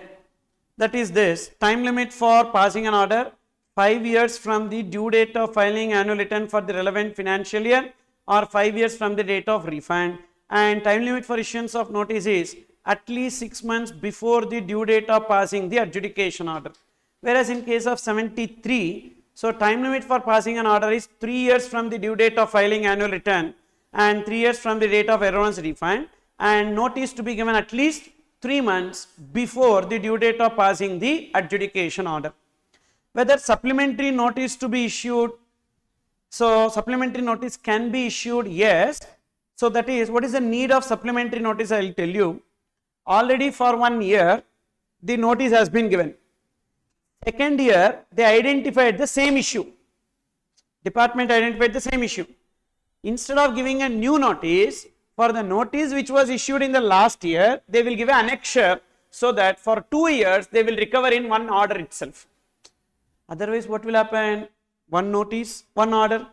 that is this time limit for passing an order, 5 years from the due date of filing annual return for the relevant financial year, or 5 years from the date of refund. And time limit for issuance of notice is at least 6 months before the due date of passing the adjudication order. Whereas in case of 73, so time limit for passing an order is 3 years from the due date of filing annual return and 3 years from the date of erroneous refund, and notice to be given at least 3 months before the due date of passing the adjudication order. Whether supplementary notice to be issued, so supplementary notice can be issued, yes. So that is, what is the need of supplementary notice? I will tell you. Already for 1 year the notice has been given. Second year they identified the same issue. Department identified the same issue. Instead of giving a new notice, for the notice which was issued in the last year, they will give an annexure, so that for 2 years they will recover in one order itself. Otherwise what will happen? One notice, one order,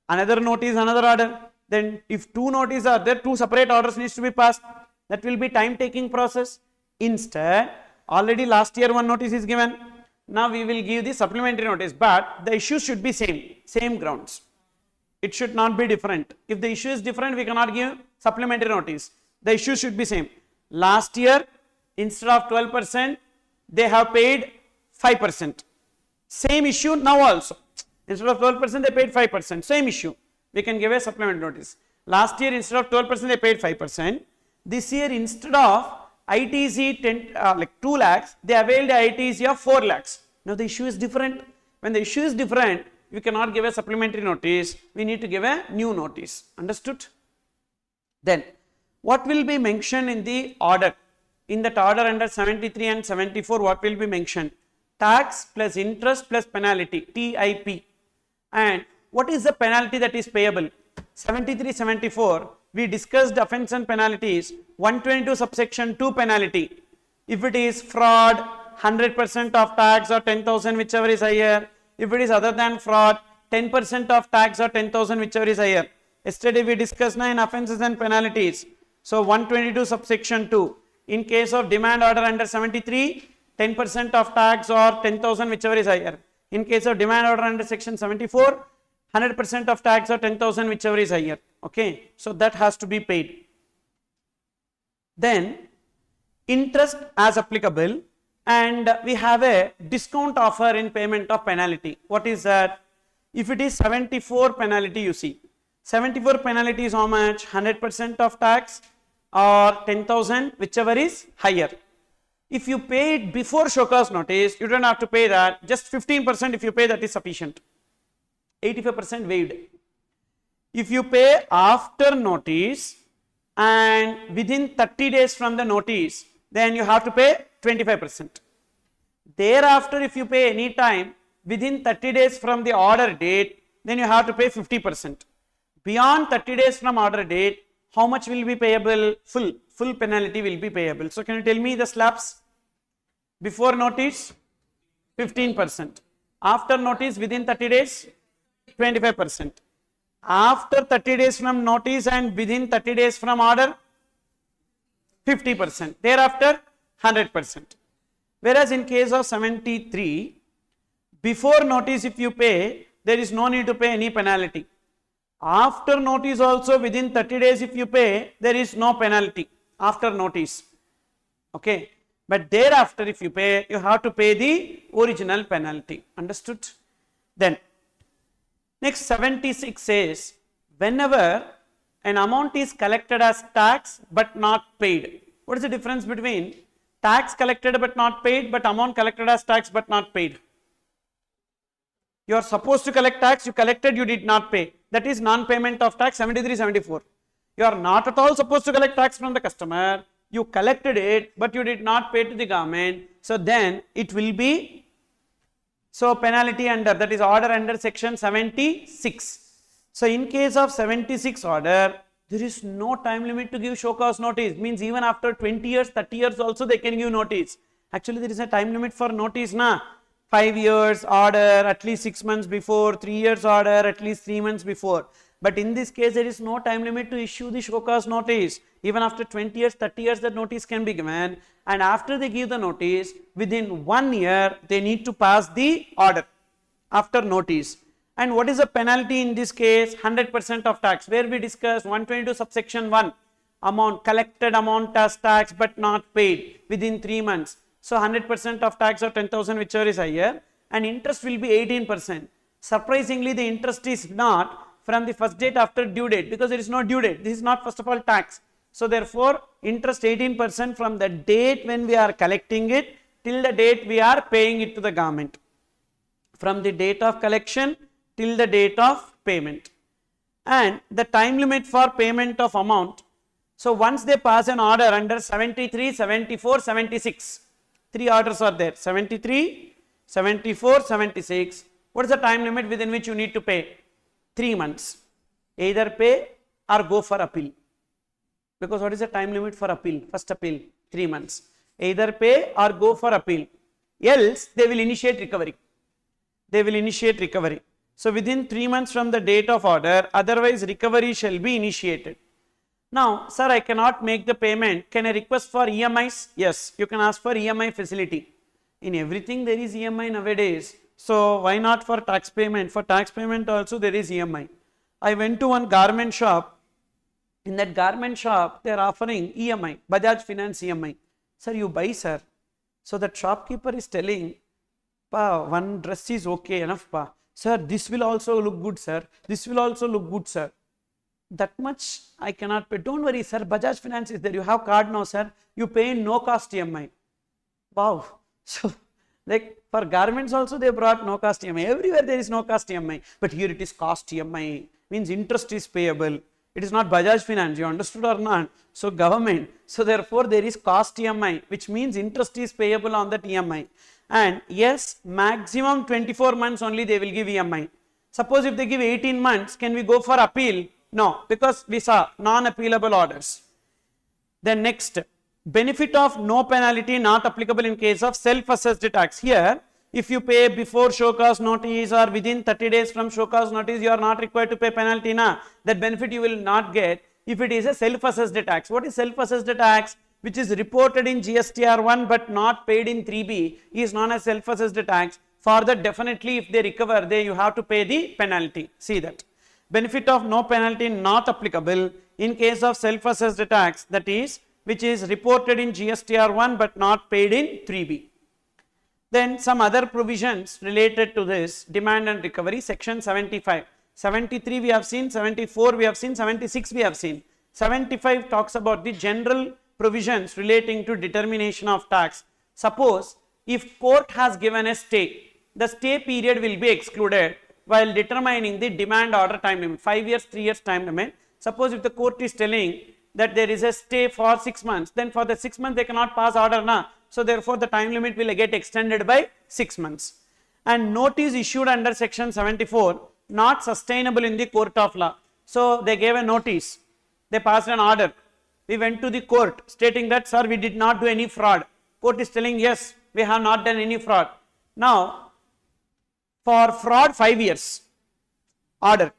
another notice, another order. Then if 2 notices are there, 2 separate orders needs to be passed. That will be time taking process. Instead, already last year 1 notice is given. Now we will give the supplementary notice, but the issue should be same grounds. It should not be different. If the issue is different, we cannot give supplementary notice. The issue should be same. Last year, instead of 12%, they have paid 5%. Same issue now also. Instead of 12%, they paid 5%. Same issue. We can give a supplementary notice. Last year, instead of 12%, they paid 5%. This year, instead of ITC 2 lakhs, they availed the ITC of 4 lakhs. Now the issue is different. When the issue is different, we cannot give a supplementary notice. We need to give a new notice. Understood? Then, what will be mentioned in the order? in that order under 73 and 74, what will be mentioned? Tax plus interest plus penalty, TIP. And what is the penalty that is payable? 73, 74, we discussed offence and penalties. 122 subsection 2 penalty. If it is fraud, 100% of tax or 10,000, whichever is higher. If it is other than fraud, 10% of tax or 10,000, whichever is higher. Yesterday we discussed 9 offences and penalties. So 122 subsection 2. In case of demand order under 73, 10% of tax or 10,000, whichever is higher. In case of demand order under section 74, 100% of tax or 10,000, whichever is higher. Okay, so that has to be paid. Then interest as applicable, and we have a discount offer in payment of penalty. What is that? If it is 74 penalty, you see 74 penalty is how much? 100% of tax or 10,000, whichever is higher. If you pay it before show cause notice, you don't have to pay that. Just 15% if you pay, that is sufficient. 85% waived. If you pay after notice and within 30 days from the notice, then you have to pay 25%. Thereafter, if you pay any time within 30 days from the order date, then you have to pay 50%. Beyond 30 days from order date, how much will be payable? Full penalty will be payable. So can you tell me the slabs? Before notice, 15%. After notice, within 30 days, 25%. After 30 days from notice and within 30 days from order, 50%. Thereafter, 100%. Whereas in case of 73, before notice if you pay, there is no need to pay any penalty. After notice also within 30 days if you pay, there is no penalty after notice. Okay. But thereafter if you pay, you have to pay the original penalty. Understood? Then next 76 says, whenever an amount is collected as tax but not paid. What is the difference between tax collected but not paid, but amount collected as tax but not paid? You are supposed to collect tax, you collected, you did not pay. That is non-payment of tax, 73, 74. You are not at all supposed to collect tax from the customer. You collected it, but you did not pay to the government. So then it will be, so penalty under, that is order under section 76. So in case of 76 order, there is no time limit to give show cause notice. Means even after 20 years, 30 years also they can give notice. Actually there is a time limit for notice, na? 5 years order, at least 6 months before, 3 years order, at least 3 months before. But in this case, there is no time limit to issue the show cause notice. Even after 20 years, 30 years, that notice can be given. And after they give the notice, within 1 year, they need to pass the order after notice. And what is the penalty in this case? 100% of tax, where we discussed 122 subsection 1, amount, collected amount as tax but not paid within 3 months. So 100% of tax or 10,000, whichever is higher, and interest will be 18%. Surprisingly, the interest is not from the first date after due date, because there is no due date. This is not first of all tax. So therefore, interest 18% from the date when we are collecting it till the date we are paying it to the government. From the date of collection till the date of payment. And the time limit for payment of amount. So once they pass an order under 73, 74, 76, 3 orders are there, 73, 74, 76. What is the time limit within which you need to pay? 3 months. Either pay or go for appeal. Because what is the time limit for appeal? First appeal, 3 months. Either pay or go for appeal. Else, they will initiate recovery. They will initiate recovery. So within 3 months from the date of order, otherwise recovery shall be initiated. Now, sir, I cannot make the payment. Can I request for EMIs? Yes, you can ask for EMI facility. In everything there is EMI nowadays. So why not for tax payment? For tax payment also there is EMI. I went to one garment shop. In that garment shop, they are offering EMI, Bajaj Finance EMI. Sir, you buy, sir. So that shopkeeper is telling, pa, one dress is okay enough, pa. Sir, this will also look good, sir. This will also look good, sir. That much I cannot pay. Don't worry, sir. Bajaj Finance is there. You have card now, sir. You pay in no cost EMI. Wow. So, like for garments also they brought no cost EMI. Everywhere there is no cost EMI. But here it is cost EMI. Means interest is payable. It is not Bajaj Finance, you understood or not? So government. So therefore there is cost EMI, which means interest is payable on that EMI. And yes, maximum 24 months only they will give EMI. Suppose if they give 18 months, can we go for appeal? No, because we saw non-appealable orders. Then next, benefit of no penalty not applicable in case of self-assessed tax. Here, if you pay before show cause notice or within 30 days from show cause notice, you are not required to pay penalty. That benefit you will not get if it is a self-assessed tax. What is self-assessed tax? Which is reported in GSTR1 but not paid in 3B is known as self-assessed tax. For that, definitely if they recover, you have to pay the penalty. See that. Benefit of no penalty not applicable in case of self-assessed tax, that is, which is reported in GSTR1 but not paid in 3B. Then some other provisions related to this, demand and recovery, section 75. 73 we have seen, 74 we have seen, 76 we have seen. 75 talks about the general provisions relating to determination of tax. Suppose if court has given a stay, the stay period will be excluded while determining the demand order time limit, 5 years, 3 years time limit. Suppose if the court is telling that there is a stay for 6 months, then for the 6 months they cannot pass order. So therefore the time limit will get extended by 6 months. And notice issued under section 74 not sustainable in the court of law. So they gave a notice, they passed an order. We went to the court stating that, sir, we did not do any fraud. Court is telling, yes, we have not done any fraud. Now, for fraud 5 years order,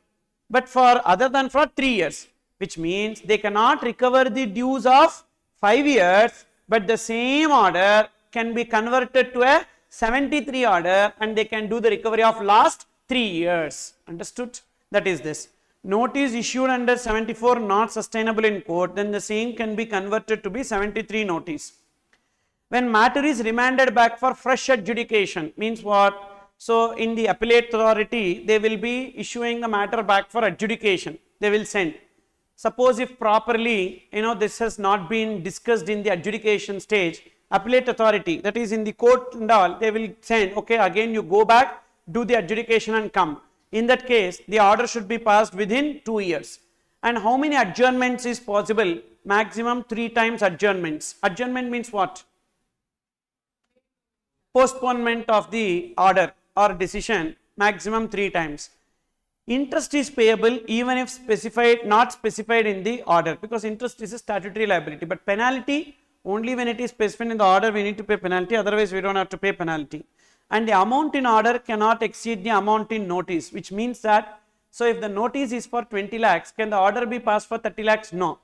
but for other than fraud 3 years, which means they cannot recover the dues of 5 years, but the same order can be converted to a 73 order and they can do the recovery of last 3 years. Understood? That is this. Notice issued under 74 not sustainable in court, then the same can be converted to be 73 notice. When matter is remanded back for fresh adjudication, means what? So in the appellate authority, they will be issuing the matter back for adjudication. They will send. Suppose if properly, this has not been discussed in the adjudication stage, appellate authority, that is in the court and all, they will send, okay, again you go back, do the adjudication and come. In that case, the order should be passed within 2 years. And how many adjournments is possible? Maximum 3 times adjournments. Adjournment means what? Postponement of the order or decision, maximum 3 times. Interest is payable even if not specified in the order, because interest is a statutory liability, but penalty only when it is specified in the order we need to pay penalty, otherwise we don't have to pay penalty. And the amount in order cannot exceed the amount in notice, which means that, so if the notice is for 20 lakhs, can the order be passed for 30 lakhs? No.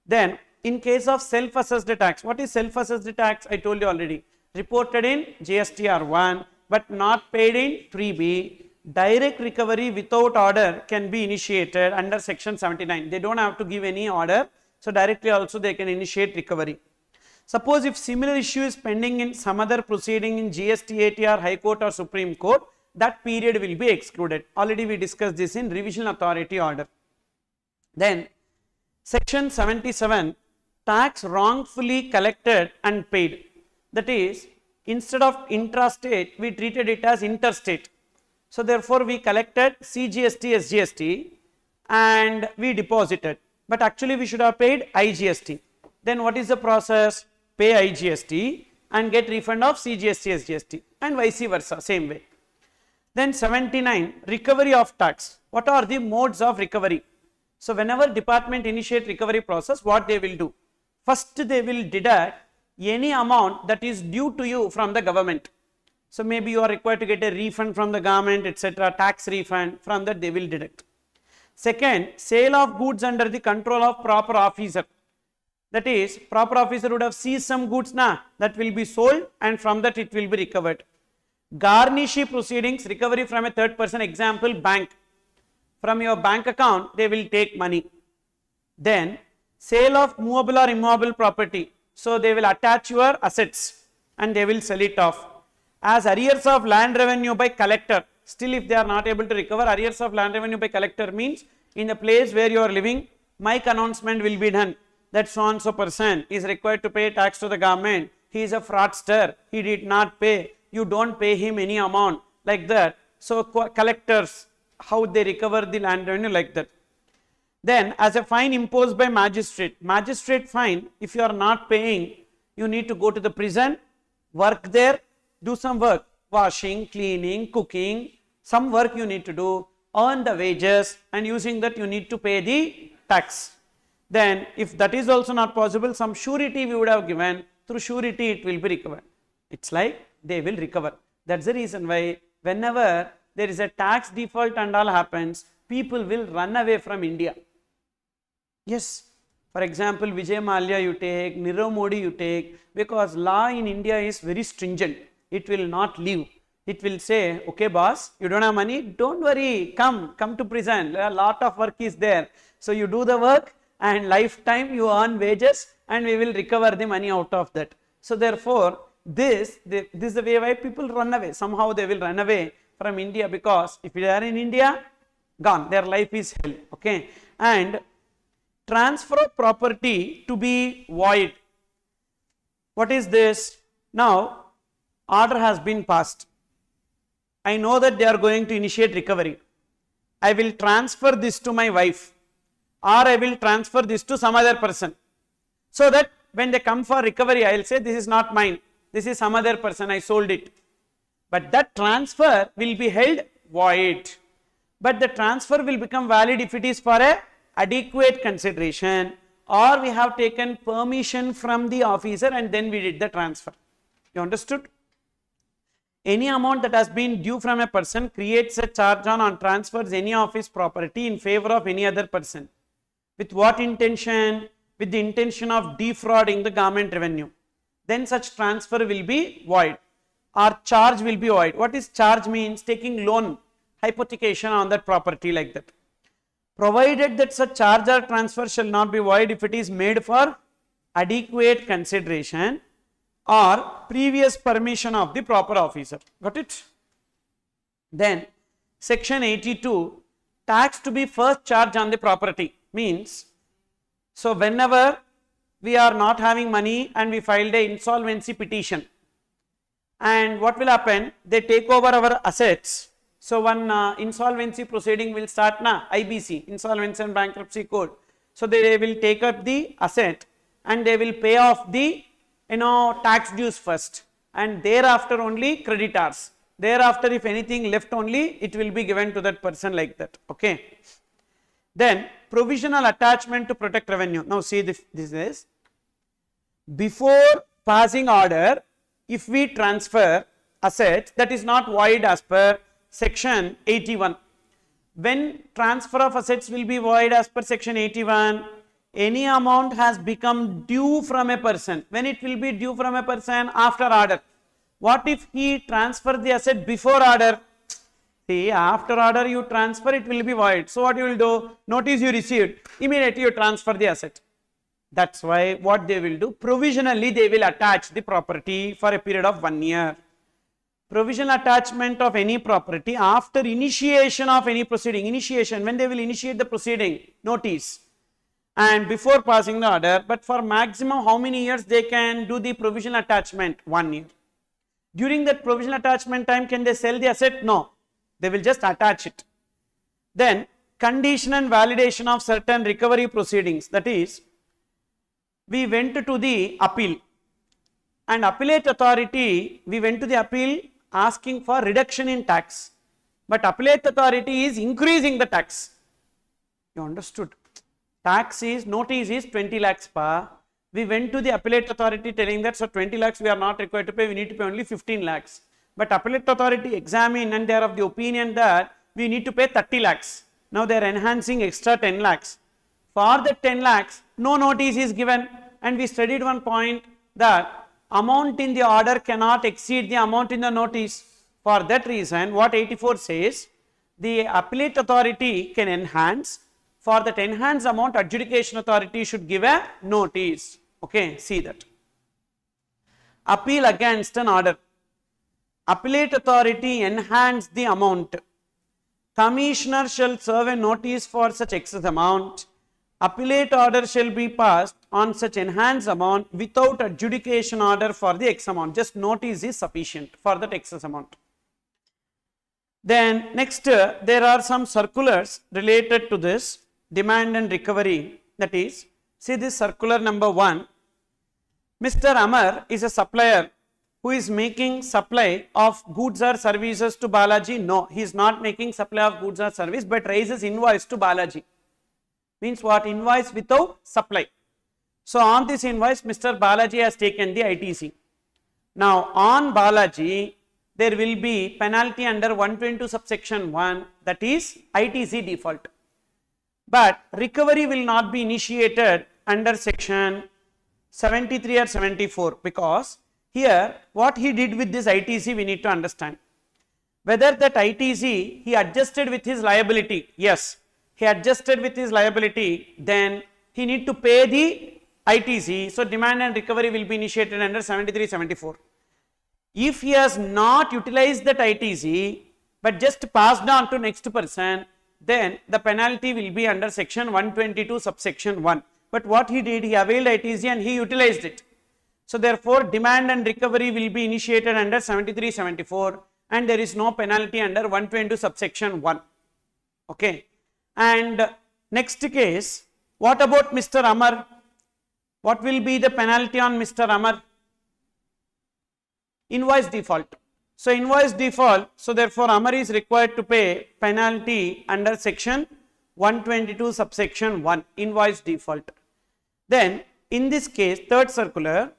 Then in case of self-assessed tax, what is self-assessed tax? I told you already, reported in GSTR1 but not paid in 3B. Direct recovery without order can be initiated under section 79. They don't have to give any order, so directly also they can initiate recovery. Suppose if similar issue is pending in some other proceeding in GST, ATR, High Court or Supreme Court, that period will be excluded. Already we discussed this in revision authority order. Then section 77, tax wrongfully collected and paid. That is, instead of intrastate, we treated it as interstate. So therefore we collected CGST, SGST and we deposited, but actually we should have paid IGST. Then what is the process? Pay IGST and get refund of CGST, SGST and vice versa, same way. Then 79, recovery of tax. What are the modes of recovery? So whenever department initiate recovery process, what they will do? First they will deduct any amount that is due to you from the government. So maybe you are required to get a refund from the government, etc., tax refund, from that they will deduct. Second, sale of goods under the control of proper officer. That is, proper officer would have seized some goods that will be sold and from that it will be recovered. Garnishee proceedings, recovery from a third person, example bank. From your bank account they will take money. Then sale of movable or immovable property. So they will attach your assets and they will sell it off. As arrears of land revenue by collector, still if they are not able to recover, arrears of land revenue by collector means in the place where you are living, mic announcement will be done that so and so person is required to pay tax to the government, he is a fraudster, he did not pay, you don't pay him any amount, like that. So collectors, how they recover the land revenue, like that. Then as a fine imposed by magistrate fine, if you are not paying, you need to go to the prison, work there, do some work, washing, cleaning, cooking, some work you need to do, earn the wages, and using that you need to pay the tax. Then if that is also not possible, some surety we would have given, through surety it will be recovered. It's like they will recover. That's the reason why whenever there is a tax default and all happens, people will run away from India. Yes, for example, Vijay Mallya you take, Nirav Modi you take, because law in India is very stringent. It will not leave. It will say, okay boss, you don't have money, don't worry, come to prison, a lot of work is there. So you do the work and lifetime you earn wages and we will recover the money out of that. So therefore, this is the way why people run away. Somehow they will run away from India, because if they are in India, gone, their life is hell. Okay, and transfer of property to be void. What is this? Now, order has been passed. I know that they are going to initiate recovery. I will transfer this to my wife, or I will transfer this to some other person, so that when they come for recovery, I will say this is not mine, this is some other person, I sold it. But that transfer will be held void. But the transfer will become valid if it is for a adequate consideration, or we have taken permission from the officer and then we did the transfer. You understood? Any amount that has been due from a person creates a charge on transfers any of his property in favor of any other person. With what intention? With the intention of defrauding the government revenue. Then such transfer will be void, or charge will be void. What is charge means? Taking loan, hypothecation on that property, like that. Provided that such charge or transfer shall not be void if it is made for adequate consideration or previous permission of the proper officer. Got it? Then section 82, tax to be first charged on the property means, so whenever we are not having money and we filed a insolvency petition, and what will happen? They take over our assets. So one insolvency proceeding will start na, IBC, Insolvency and Bankruptcy Code. So they will take up the asset and they will pay off the tax dues first, and thereafter only creditors. Thereafter, if anything left only, it will be given to that person, like that. Okay. Then provisional attachment to protect revenue. Now see this is before passing order. If we transfer assets, that is not void as per section 81. When transfer of assets will be void as per section 81? Any amount has become due from a person. When it will be due from a person? After order. What if he transfer the asset before order? See, after order you transfer, it will be void. So what you will do? Notice you received, immediately you transfer the asset. That's why what they will do? Provisionally they will attach the property for a period of 1 year. Provisional attachment of any property after initiation of any proceeding. Initiation, when they will initiate the proceeding, notice, and before passing the order. But for maximum how many years they can do the provisional attachment? 1 year. During that provisional attachment time, can they sell the asset? No, they will just attach it. Then condition and validation of certain recovery proceedings, that is, we went to the appeal, and appellate authority, we went to the appeal asking for reduction in tax, but appellate authority is increasing the tax. You understood? Tax is, notice is 20 lakhs pa. We went to the appellate authority telling that, so 20 lakhs we are not required to pay, we need to pay only 15 lakhs. But appellate authority examine and they are of the opinion that we need to pay 30 lakhs. Now they are enhancing extra 10 lakhs. For the 10 lakhs, no notice is given, and we studied one point that amount in the order cannot exceed the amount in the notice. For that reason, what 84 says, the appellate authority can enhance. For that enhanced amount, adjudication authority should give a notice. Okay, see that. Appeal against an order. Appellate authority enhance the amount. Commissioner shall serve a notice for such excess amount. Appellate order shall be passed on such enhanced amount without adjudication order for the X amount. Just notice is sufficient for that excess amount. Then next, there are some circulars related to this. demand and recovery, that is, see this circular number 1. Mr. Amar is a supplier who is making supply of goods or services to Balaji. No, he is not making supply of goods or service, but raises invoice to Balaji. Means what? Invoice without supply. So on this invoice, Mr. Balaji has taken the ITC. Now on Balaji, there will be penalty under 122 subsection 1, that is ITC default. But recovery will not be initiated under section 73 or 74, because here what he did with this ITC we need to understand. Whether that ITC he adjusted with his liability, yes, he adjusted with his liability, then he need to pay the ITC, so demand and recovery will be initiated under 73, 74. If he has not utilized that ITC but just passed on to next person, then the penalty will be under section 122 subsection 1. But what he did, he availed ITC and he utilized it. So therefore demand and recovery will be initiated under 73, 74, and there is no penalty under 122 subsection 1. Okay. And next case, what about Mr. Amar? What will be the penalty on Mr. Amar? Invoice default. So invoice default, so therefore Amar is required to pay penalty under section 122 subsection 1, invoice default. Then in this case, third circular,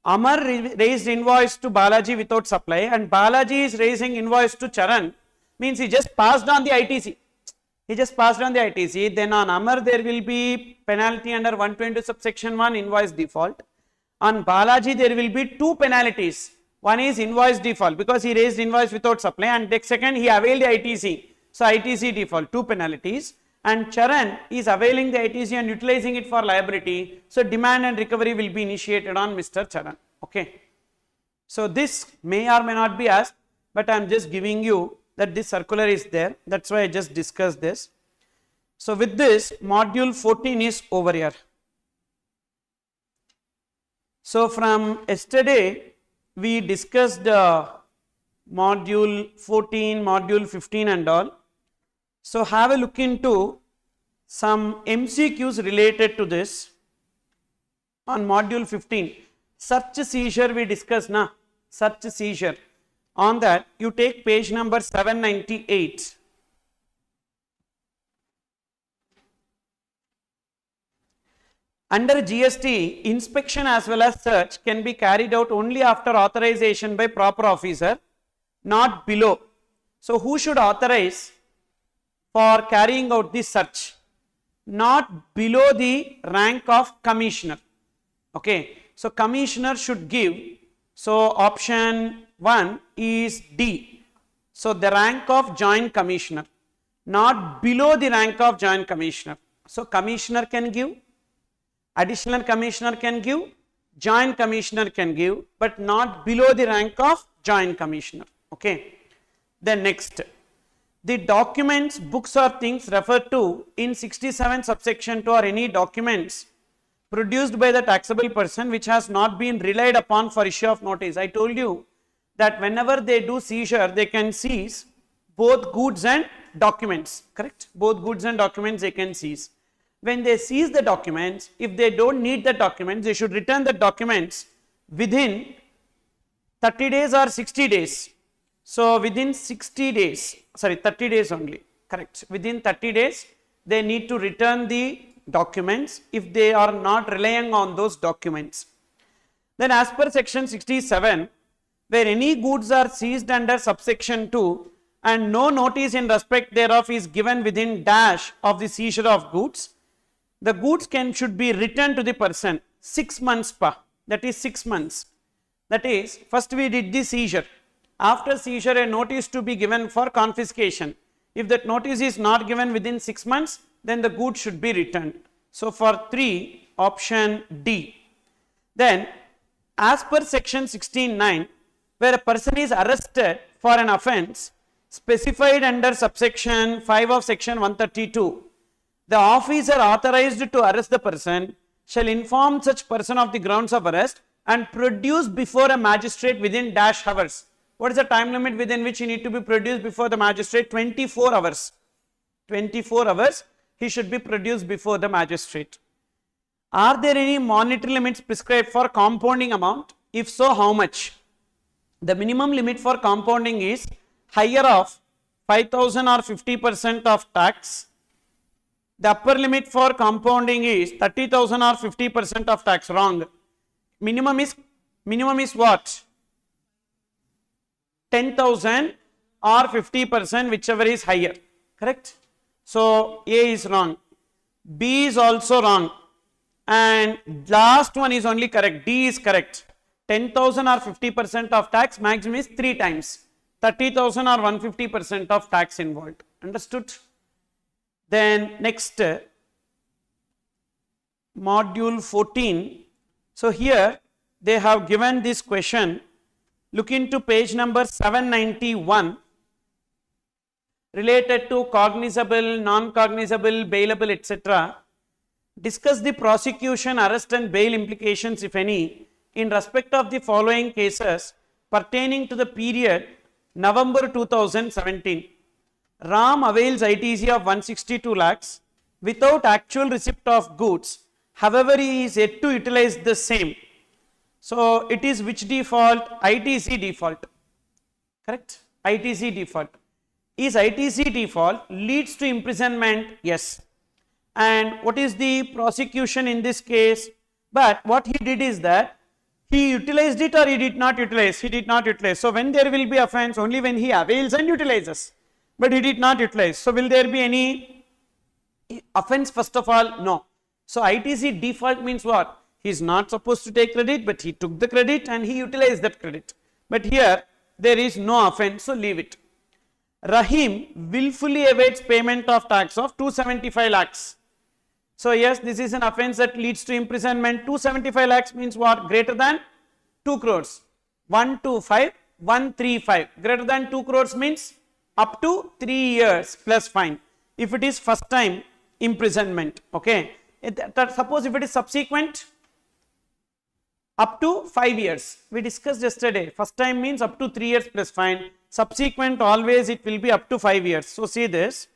Amar raised invoice to Balaji without supply, and Balaji is raising invoice to Charan, means he just passed on the ITC. He just passed on the ITC, then on Amar there will be penalty under 122 subsection 1, invoice default. On Balaji there will be two penalties. One is invoice default because he raised invoice without supply, and next second he availed the ITC. So ITC default, two penalties. And Charan is availing the ITC and utilizing it for liability. So demand and recovery will be initiated on Mr. Charan. Okay. So this may or may not be asked, but I am just giving you that this circular is there. That's why I just discussed this. So with this, module 14 is over here. So from yesterday, we discussed module 14, module 15 and all. So have a look into some MCQs related to this on module 15. Search seizure we discussed na, search seizure. On that you take page number 798. Under GST, inspection as well as search can be carried out only after authorization by proper officer, not below. So who should authorize for carrying out this search? Not below the rank of commissioner. Okay. So commissioner should give. So option 1 is D. So the rank of joint commissioner, not below the rank of joint commissioner. So commissioner can give, additional commissioner can give, joint commissioner can give, but not below the rank of joint commissioner. Okay. Then next, the documents, books or things referred to in 67 subsection 2 are any documents produced by the taxable person which has not been relied upon for issue of notice. I told you that whenever they do seizure, they can seize both goods and documents, correct? Both goods and documents they can seize. When they seize the documents, if they don't need the documents, they should return the documents within 30 days or 60 days. So within 60 days, sorry, 30 days only, correct. Within 30 days, they need to return the documents if they are not relying on those documents. Then as per section 67, where any goods are seized under subsection 2 and no notice in respect thereof is given within dash of the seizure of goods, the goods should be returned to the person 6 months pa, that is 6 months. That is, first we did the seizure. After seizure, a notice to be given for confiscation. If that notice is not given within 6 months, then the goods should be returned. So for 3, option D. Then as per section 16(9), where a person is arrested for an offence specified under subsection 5 of section 132, the officer authorized to arrest the person shall inform such person of the grounds of arrest and produce before a magistrate within dash hours. What is the time limit within which he need to be produced before the magistrate? 24 hours. 24 hours he should be produced before the magistrate. Are there any monetary limits prescribed for compounding amount? If so, how much? The minimum limit for compounding is higher of 5,000 or 50% of tax. The upper limit for compounding is 30,000 or 50% of tax. Wrong. Minimum is what? 10,000 or 50%, whichever is higher. Correct? So A is wrong. B is also wrong. And last one is only correct. D is correct. 10,000 or 50% of tax, maximum is 3 times. 30,000 or 150% of tax involved. Understood? Then next, module 14. So here they have given this question. Look into page number 791. Related to cognizable, non-cognizable, bailable, etc. Discuss the prosecution, arrest and bail implications, if any, in respect of the following cases pertaining to the period November 2017. Ram avails ITC of 162 lakhs without actual receipt of goods. However, he is yet to utilize the same. So it is which default? ITC default. Correct? ITC default. Is ITC default leads to imprisonment? Yes. And what is the prosecution in this case? But what he did is that he utilized it or he did not utilize? He did not utilize. So when there will be offense? Only when he avails and utilizes. But he did not utilize. So will there be any offense? First of all, no. So ITC default means what? He is not supposed to take credit, but he took the credit and he utilized that credit. But here there is no offense, so leave it. Rahim willfully evades payment of tax of 275 lakhs. So yes, this is an offense that leads to imprisonment. 275 lakhs means what? Greater than 2 crores. 125, 135. Greater than 2 crores means up to 3 years plus fine. If it is first time, imprisonment. Okay. Suppose if it is subsequent, up to 5 years. We discussed yesterday. First time means up to 3 years plus fine. Subsequent, always it will be up to 5 years. So see this.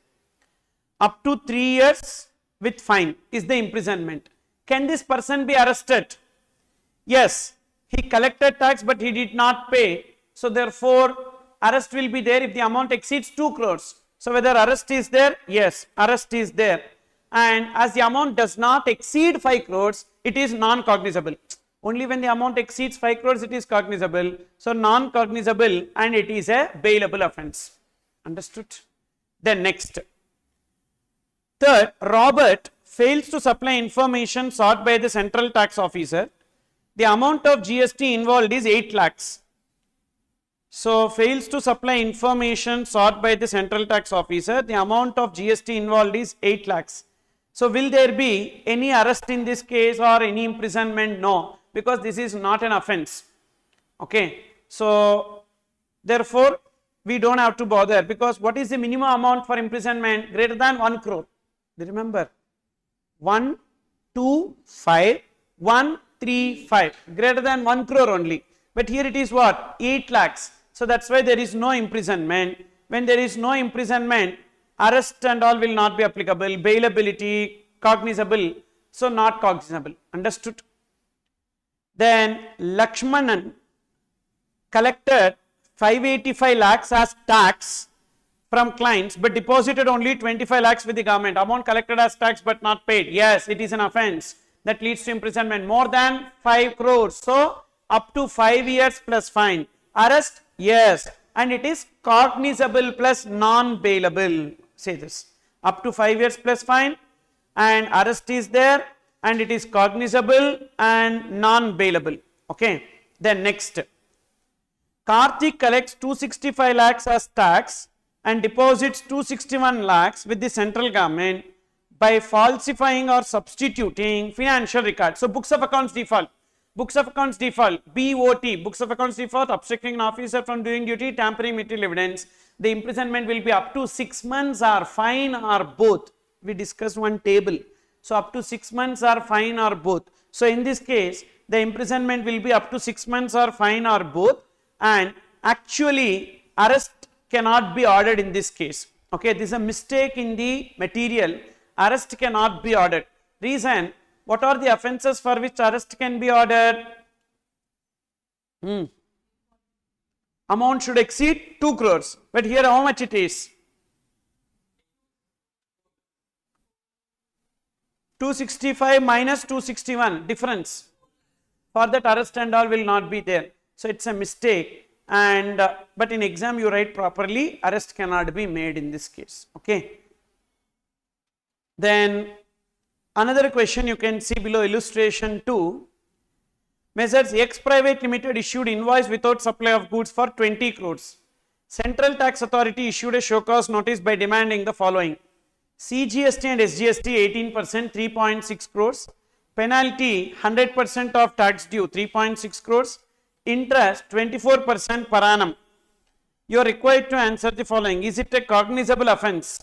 Up to 3 years with fine is the imprisonment. Can this person be arrested? Yes. He collected tax but he did not pay. So therefore, arrest will be there if the amount exceeds 2 crores. So whether arrest is there? Yes, arrest is there. And as the amount does not exceed 5 crores, it is non-cognizable. Only when the amount exceeds 5 crores, it is cognizable. So non-cognizable and it is a bailable offense. Understood? Then next. Third, Robert fails to supply information sought by the central tax officer. The amount of GST involved is 8 lakhs. So fails to supply information sought by the central tax officer. The amount of GST involved is 8 lakhs. So will there be any arrest in this case or any imprisonment? No, because this is not an offense. Okay. So therefore, we don't have to bother, because what is the minimum amount for imprisonment? Greater than 1 crore. Remember, 1, 2, 5, 1, 3, 5. Greater than 1 crore only. But here it is what? 8 lakhs. So that's why there is no imprisonment. When there is no imprisonment, arrest and all will not be applicable. Bailability, cognizable. So not cognizable. Understood? Then Lakshmanan collected 585 lakhs as tax from clients but deposited only 25 lakhs with the government. Amount collected as tax but not paid. Yes, it is an offense that leads to imprisonment. More than 5 crores. So up to 5 years plus fine. Arrest? Yes. And it is cognizable plus non-bailable. Say this. Up to 5 years plus fine and arrest is there and it is cognizable and non-bailable. Okay. Then next. Karthik collects 265 lakhs as tax and deposits 261 lakhs with the central government by falsifying or substituting financial records. So books of accounts default. Books of accounts default, BOT, books of accounts default, obstructing an officer from doing duty, tampering material evidence. The imprisonment will be up to 6 months or fine or both. We discussed one table. So up to 6 months or fine or both. So in this case, the imprisonment will be up to 6 months or fine or both, and actually arrest cannot be ordered in this case. Okay, this is a mistake in the material. arrest cannot be ordered. Reason, what are the offences for which arrest can be ordered? Amount should exceed 2 crores. But here how much it is? 265 minus 261, difference. For that arrest and all will not be there. So it's a mistake, and but in exam you write properly, arrest cannot be made in this case. Okay. Then another question you can see below illustration 2. Messrs X Private Limited issued invoice without supply of goods for 20 crores. Central Tax Authority issued a show cause notice by demanding the following: CGST and SGST 18%, 3.6 crores. Penalty 100% of tax due, 3.6 crores. Interest 24% per annum. You are required to answer the following: is it a cognizable offence?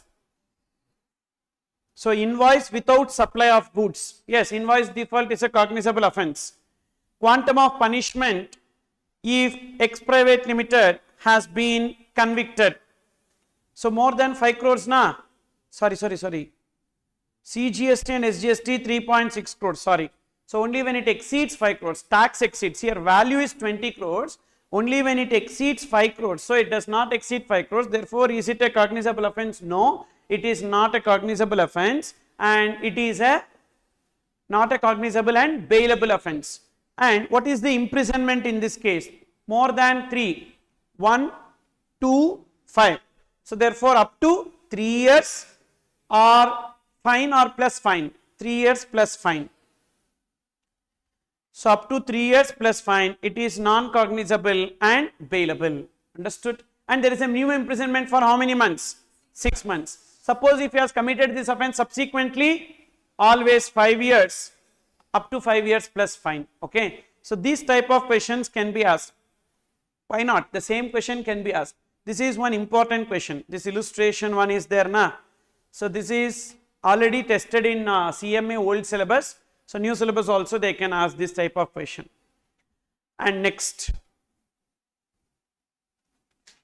So invoice without supply of goods. Yes, invoice default is a cognizable offence. Quantum of punishment if X Private Limited has been convicted. So more than 5 crores na? Sorry. CGST and SGST 3.6 crores, sorry. So only when it exceeds 5 crores, tax exceeds, here value is 20 crores, only when it exceeds 5 crores. So it does not exceed 5 crores, therefore is it a cognizable offence? No, it is not a cognizable offence, and it is not a cognizable and bailable offence. And what is the imprisonment in this case? More than 3, 1, 2, 5. So therefore up to 3 years or fine or plus fine, 3 years plus fine. So up to 3 years plus fine, it is non-cognizable and bailable. Understood? And there is a new imprisonment for how many months? 6 months. Suppose if he has committed this offence subsequently, always 5 years, up to 5 years plus fine. Okay. So these type of questions can be asked. Why not? The same question can be asked. This is one important question. This illustration one is there na. So this is already tested in CMA old syllabus. So new syllabus also they can ask this type of question. And next,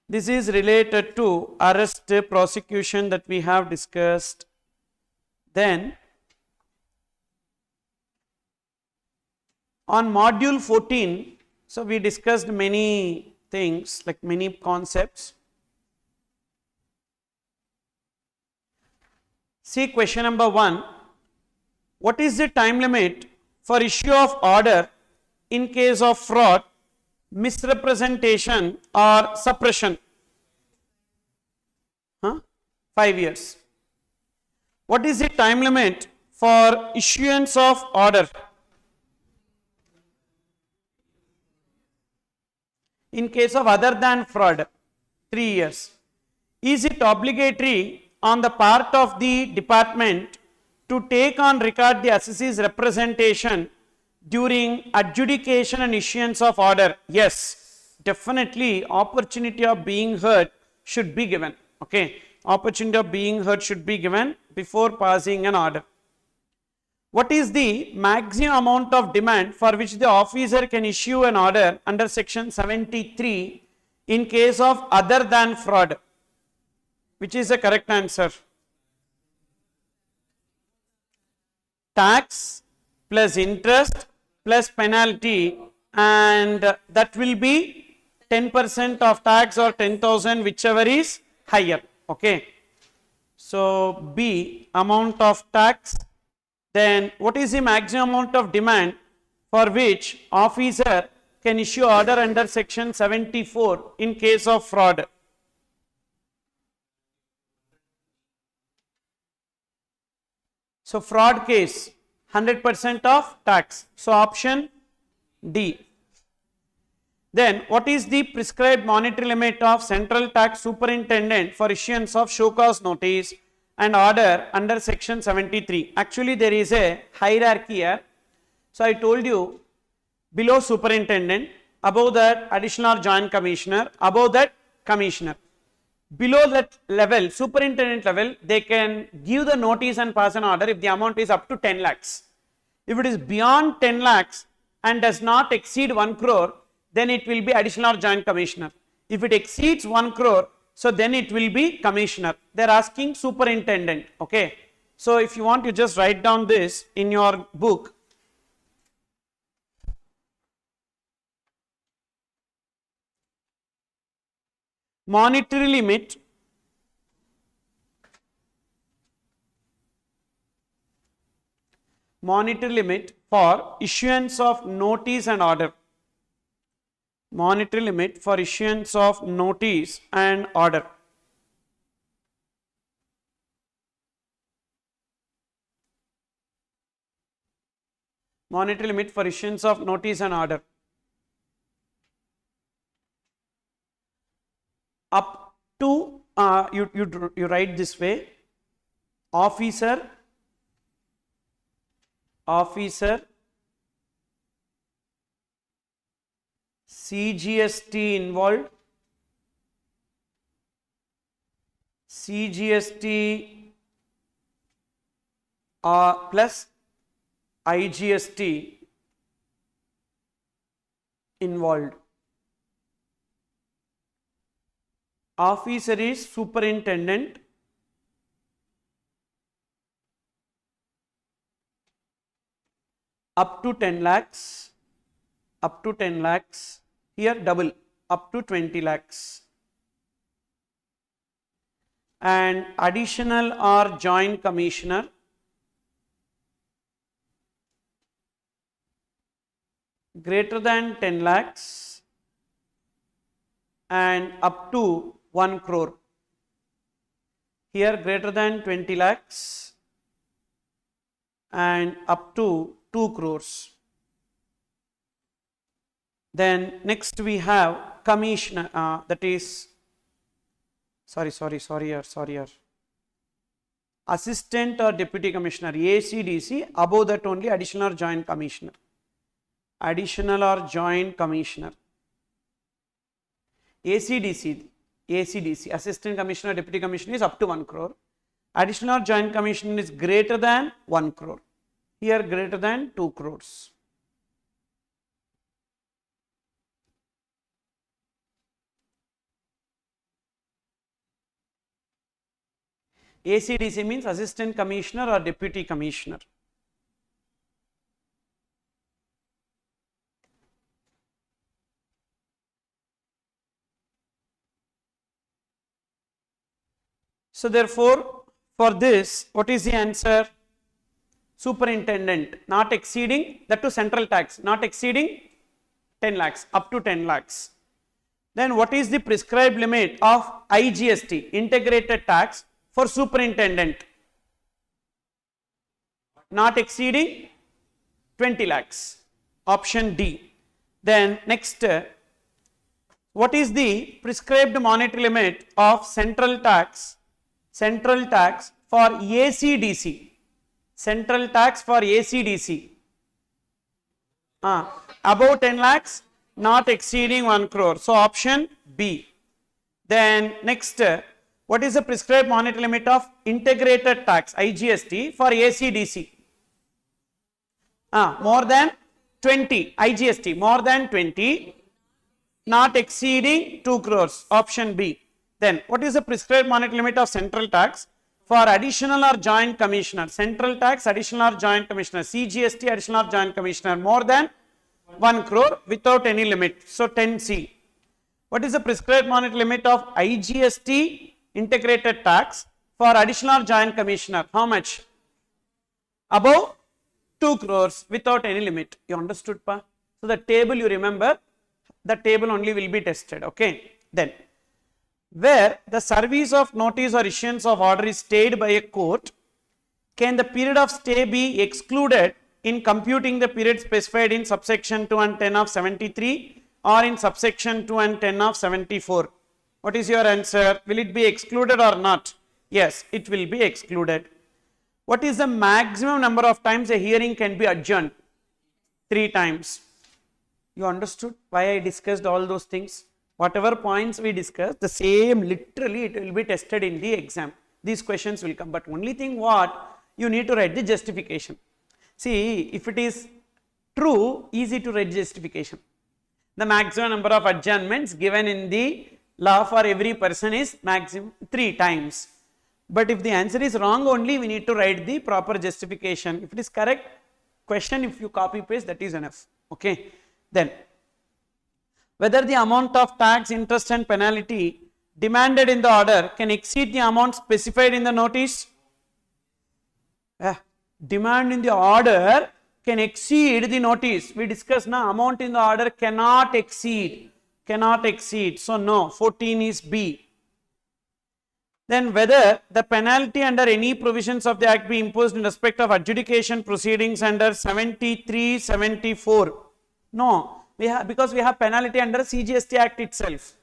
this is related to arrest prosecution that we have discussed. Then on module 14, so we discussed many things, like many concepts. See question number 1. What is the time limit for issue of order in case of fraud, misrepresentation or suppression? 5 years. What is the time limit for issuance of order in case of other than fraud? 3 years. Is it obligatory on the part of the department to take on record the assessee's representation during adjudication and issuance of order? Yes, definitely opportunity of being heard should be given. Okay, opportunity of being heard should be given before passing an order. What is the maximum amount of demand for which the officer can issue an order under section 73 in case of other than fraud? Which is the correct answer? Tax plus interest plus penalty, and that will be 10% of tax or 10,000, whichever is higher. Okay. So B, amount of tax. Then what is the maximum amount of demand for which officer can issue order under section 74 in case of fraud? So fraud case, 100% of tax. So option D. Then what is the prescribed monetary limit of Central Tax Superintendent for issuance of show cause notice and order under section 73? Actually there is a hierarchy here. So I told you, below superintendent, above that additional or joint commissioner, above that commissioner. Below that level, superintendent level, they can give the notice and pass an order if the amount is up to 10 lakhs. If it is beyond 10 lakhs and does not exceed 1 crore, then it will be additional or joint commissioner. If it exceeds 1 crore, so then it will be commissioner. They are asking superintendent. Okay. So if you want, you just write down this in your book. Monetary limit for issuance of notice and order. Monetary limit for issuance of notice and order. Monetary limit for issuance of notice and order. Up to, you write this way, officer CGST involved, CGST plus IGST involved. Officer is superintendent, up to 10 lakhs, here double, up to 20 lakhs. And additional or joint commissioner, greater than 10 lakhs and up to 1 crore. Here greater than 20 lakhs and up to 2 crores. Then next we have commissioner, that is, sorry here. Assistant or deputy commissioner, ACDC, above that only additional or joint commissioner. Additional or joint commissioner. ACDC, assistant commissioner, deputy commissioner is up to 1 crore. Additional or joint commissioner is greater than 1 crore. Here greater than 2 crores. ACDC means assistant commissioner or deputy commissioner. So therefore, for this, what is the answer? Superintendent, not exceeding, that to central tax, not exceeding 10 lakhs, up to 10 lakhs. Then what is the prescribed limit of IGST, integrated tax, for superintendent? Not exceeding 20 lakhs, option D. Then next, what is the prescribed monetary limit of central tax for ACDC? Central tax for ACDC, above 10 lakhs, not exceeding 1 crore. So option B. Then next, what is the prescribed monetary limit of integrated tax, IGST, for ACDC? More than 20, IGST more than 20, not exceeding 2 crores, option B. Then what is the prescribed monetary limit of central tax for additional or joint commissioner? Central tax, additional or joint commissioner, CGST, additional or joint commissioner, more than 1 crore without any limit. So 10C. What is the prescribed monetary limit of IGST, integrated tax, for additional or joint commissioner? How much? Above 2 crores without any limit. You understood, pa? So the table you remember, the table only will be tested. Okay. Then, where the service of notice or issuance of order is stayed by a court, can the period of stay be excluded in computing the period specified in subsection 2 and 10 of 73 or in subsection 2 and 10 of 74? What is your answer? Will it be excluded or not? Yes, it will be excluded. What is the maximum number of times a hearing can be adjourned? 3 times. You understood why I discussed all those things? Whatever points we discussed, the same literally it will be tested in the exam. These questions will come, but only thing what, you need to write the justification. See, if it is true, easy to write justification. The maximum number of adjournments given in the law for every person is maximum 3 times. But if the answer is wrong only, we need to write the proper justification. If it is correct question, if you copy paste, that is enough. Okay. Then, whether the amount of tax, interest and penalty demanded in the order can exceed the amount specified in the notice. Demand in the order can exceed the notice. We discussed now, amount in the order cannot exceed. So no, 14 is B. Then whether the penalty under any provisions of the act be imposed in respect of adjudication proceedings under 73, 74. No, because we have penalty under CGST Act itself.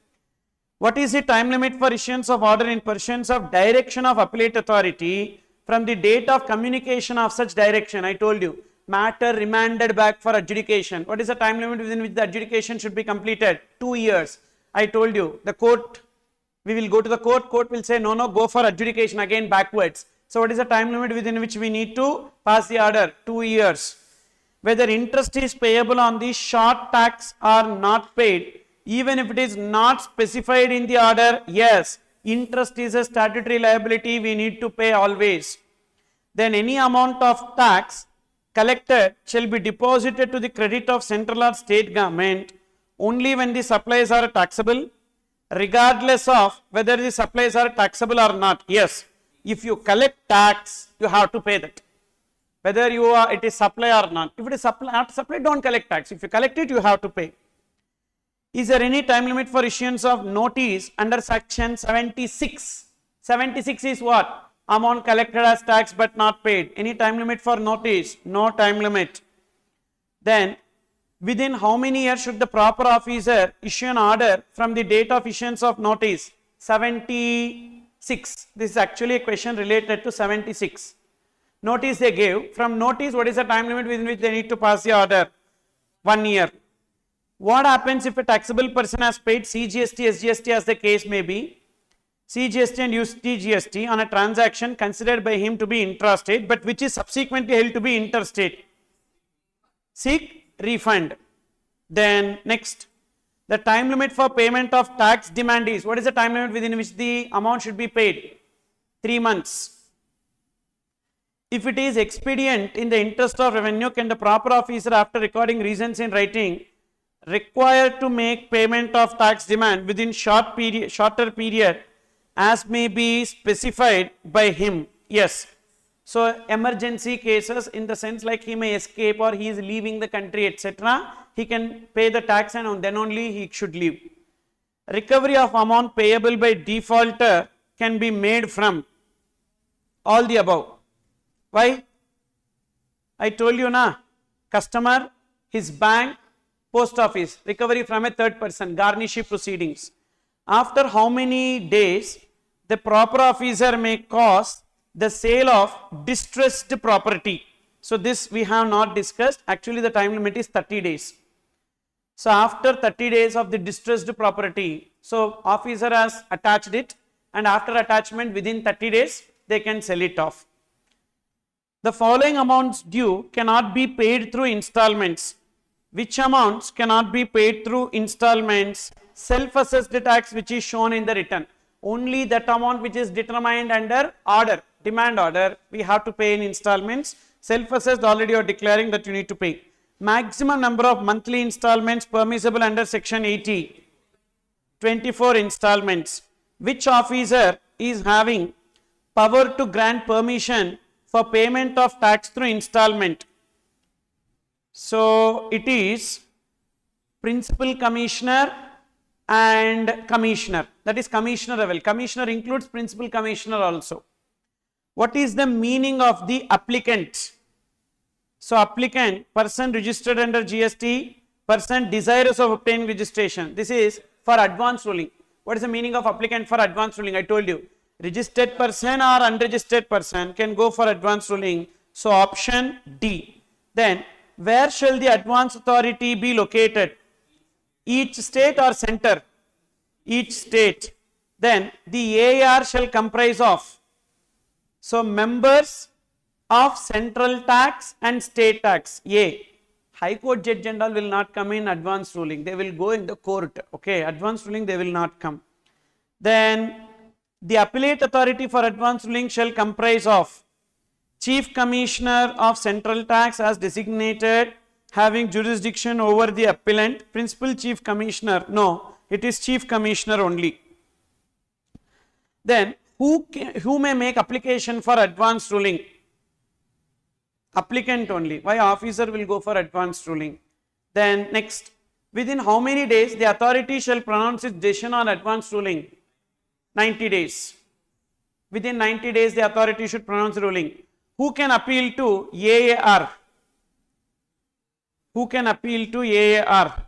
What is the time limit for issuance of order in pursuance of direction of appellate authority from the date of communication of such direction? I told you, matter remanded back for adjudication. What is the time limit within which the adjudication should be completed? 2 years. I told you, the court, we will go to the court will say, no, go for adjudication again backwards. So what is the time limit within which we need to pass the order? 2 years. Whether interest is payable on the short tax or not paid, even if it is not specified in the order, yes, interest is a statutory liability, we need to pay always. Then any amount of tax collected shall be deposited to the credit of central or state government only when the supplies are taxable, regardless of whether the supplies are taxable or not. Yes, if you collect tax, you have to pay that, whether it is supply or not. If it is not supply, don't collect tax. If you collect it, you have to pay. Is there any time limit for issuance of notice under section 76? 76 is what? Amount collected as tax but not paid. Any time limit for notice? No time limit. Then, within how many years should the proper officer issue an order from the date of issuance of notice? 76. This is actually a question related to 76. Notice they gave. From notice, what is the time limit within which they need to pass the order? 1 year. What happens if a taxable person has paid CGST, SGST as the case may be, CGST and UST on a transaction considered by him to be intrastate, but which is subsequently held to be interstate? Seek refund. Then next, the time limit for payment of tax demand is, what is the time limit within which the amount should be paid? 3 months. If it is expedient in the interest of revenue, can the proper officer, after recording reasons in writing, require to make payment of tax demand within shorter period as may be specified by him? Yes. So emergency cases, in the sense like he may escape or he is leaving the country, etc., he can pay the tax and then only he should leave. Recovery of amount payable by defaulter can be made from all the above. Why? I told you na, customer, his bank, post office, recovery from a third person, garnishee proceedings. After how many days the proper officer may cause the sale of distressed property? So this we have not discussed. Actually the time limit is 30 days. So after 30 days of the distressed property, so officer has attached it, and after attachment within 30 days they can sell it off. The following amounts due cannot be paid through installments. Which amounts cannot be paid through installments? Self-assessed tax which is shown in the return. Only that amount which is determined under order, demand order, we have to pay in installments. Self-assessed, already you are declaring that you need to pay. Maximum number of monthly installments permissible under section 80. 24 installments. Which officer is having power to grant permission for payment of tax through installment? So it is principal commissioner and commissioner, that is commissioner level. Commissioner includes principal commissioner also. What is the meaning of the applicant? So applicant, person registered under GST, person desirous of obtaining registration. This is for advance ruling. What is the meaning of applicant for advance ruling? I told you, registered person or unregistered person can go for advance ruling. So option D. Then where shall the advance authority be located? Each state or center? Each state. Then the AR shall comprise of, so members of central tax and state tax. A. High Court judge and all will not come in advance ruling. They will go in the court. Okay, advance ruling they will not come. Then The appellate authority for advance ruling shall comprise of Chief Commissioner of Central Tax as designated, having jurisdiction over the appellant. Principal Chief Commissioner, no, it is Chief Commissioner only. Then who may make application for advance ruling? Applicant only. Why officer will go for advance ruling? Then next, within how many days the authority shall pronounce its decision on advance ruling? 90 days. Within 90 days the authority should pronounce the ruling. Who can appeal to AAR? Who can appeal to AAR?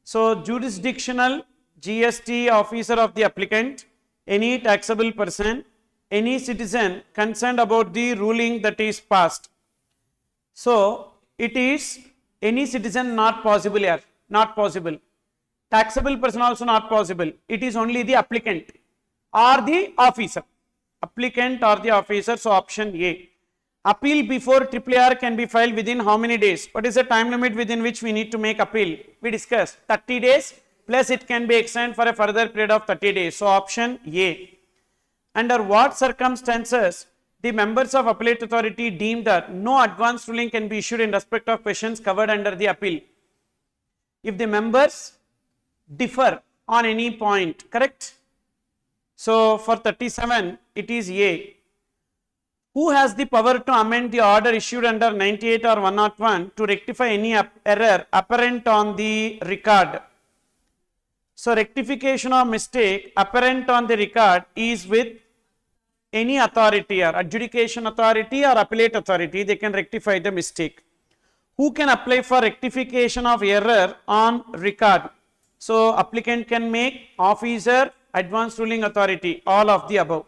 So jurisdictional GST officer of the applicant, any taxable person, any citizen concerned about the ruling that is passed. So it is any citizen not possible here, not possible. Taxable person also not possible. It is only the applicant or the officer. Applicant or the officer, so option A. Appeal before RRR can be filed within how many days? What is the time limit within which we need to make appeal? We discussed 30 days plus it can be extended for a further period of 30 days. So option A. Under what circumstances the members of appellate authority deem that no advance ruling can be issued in respect of questions covered under the appeal? If the members differ on any point, correct? So for 37 it is A. Who has the power to amend the order issued under 98 or 101 to rectify any error apparent on the record? So rectification of mistake apparent on the record is with any authority or adjudication authority or appellate authority, they can rectify the mistake. Who can apply for rectification of error on record? So applicant can make, officer, advance ruling authority, all of the above.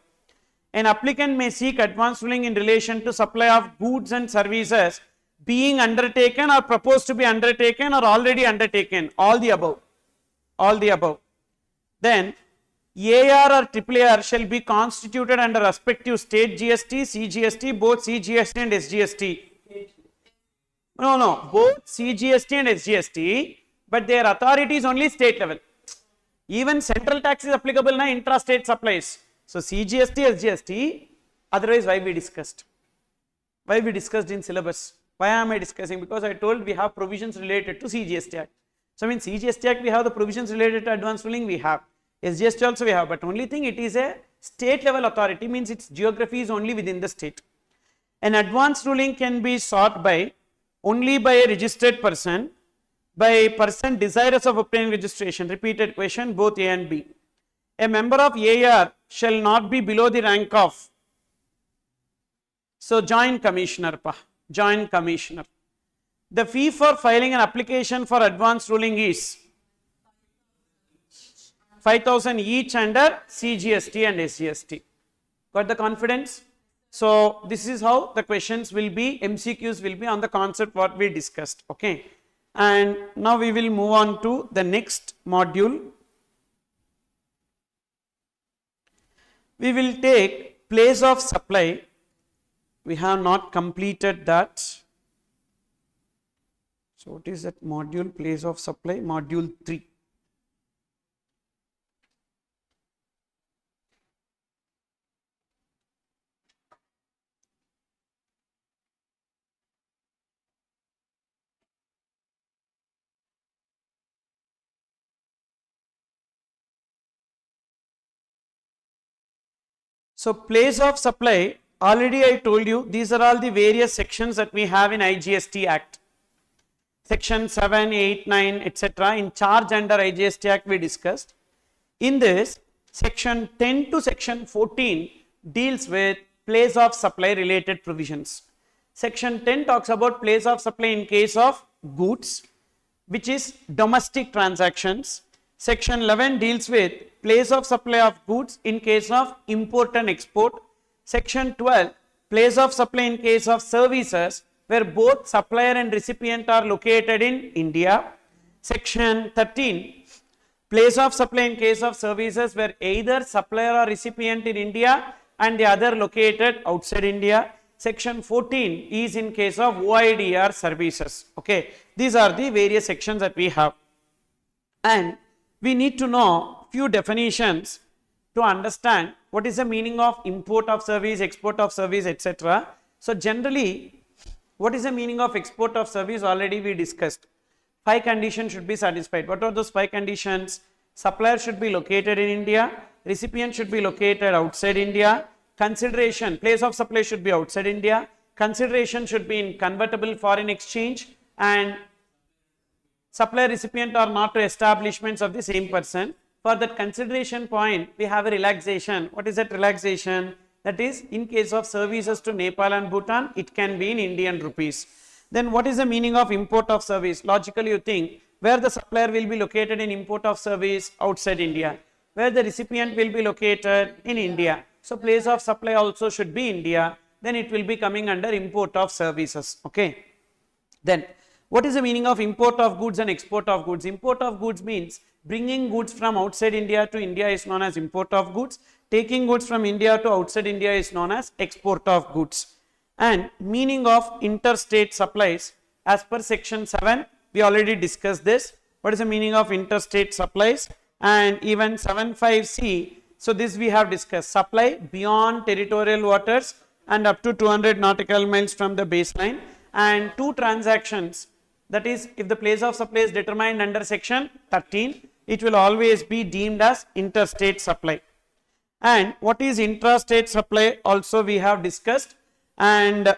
An applicant may seek advance ruling in relation to supply of goods and services being undertaken or proposed to be undertaken or already undertaken, all the above, all the above. Then AR or AAR shall be constituted under respective state GST, CGST, both CGST and SGST. No, both CGST and SGST, but their authority is only state level. Even central tax is applicable na intra-state supplies. So CGST, SGST, otherwise why we discussed? Why we discussed in syllabus? Why am I discussing? Because I told we have provisions related to CGST Act. So in CGST Act we have the provisions related to advance ruling, we have. SGST also we have, but only thing it is a state level authority, means its geography is only within the state. An advance ruling can be sought by only by a registered person, by a person desirous of obtaining registration. Repeated question, both A and B. A member of AR shall not be below the rank of, so joint commissioner, joint commissioner. The fee for filing an application for advance ruling is 5,000 each under CGST and SGST. Got the confidence? So this is how the questions will be, MCQs will be on the concept what we discussed. Okay. And now we will move on to the next module. We will take place of supply. We have not completed that. So what is that module, place of supply? Module 3. So place of supply, already I told you, these are all the various sections that we have in IGST Act. Section 7, 8, 9, etc. In charge under IGST Act we discussed. In this, section 10 to section 14 deals with place of supply related provisions. Section 10 talks about place of supply in case of goods, which is domestic transactions. Section 11 deals with place of supply of goods in case of import and export. Section 12, place of supply in case of services where both supplier and recipient are located in India. Section 13, place of supply in case of services where either supplier or recipient in India and the other located outside India. Section 14 is in case of OIDR services. Okay, these are the various sections that we have. And we need to know few definitions to understand what is the meaning of import of service, export of service, etc. So generally, what is the meaning of export of service? Already we discussed. 5 conditions should be satisfied. What are those 5 conditions? Supplier should be located in India, recipient should be located outside India, consideration, place of supply should be outside India, consideration should be in convertible foreign exchange, and supplier recipient are not two establishments of the same person. For that consideration point, we have a relaxation. What is that relaxation? That is, in case of services to Nepal and Bhutan, it can be in Indian rupees. Then what is the meaning of import of service? Logically you think, where the supplier will be located in import of service? Outside India. Where the recipient will be located? In India. So place of supply also should be India. Then it will be coming under import of services. Okay. Then what is the meaning of import of goods and export of goods? Import of goods means bringing goods from outside India to India is known as import of goods. Taking goods from India to outside India is known as export of goods. And meaning of interstate supplies, as per section 7, we already discussed this. What is the meaning of interstate supplies? And even 7.5c, so this we have discussed. Supply beyond territorial waters and up to 200 nautical miles from the baseline, and 2 transactions, that is, if the place of supply is determined under section 13, it will always be deemed as interstate supply. And what is intrastate supply also we have discussed. And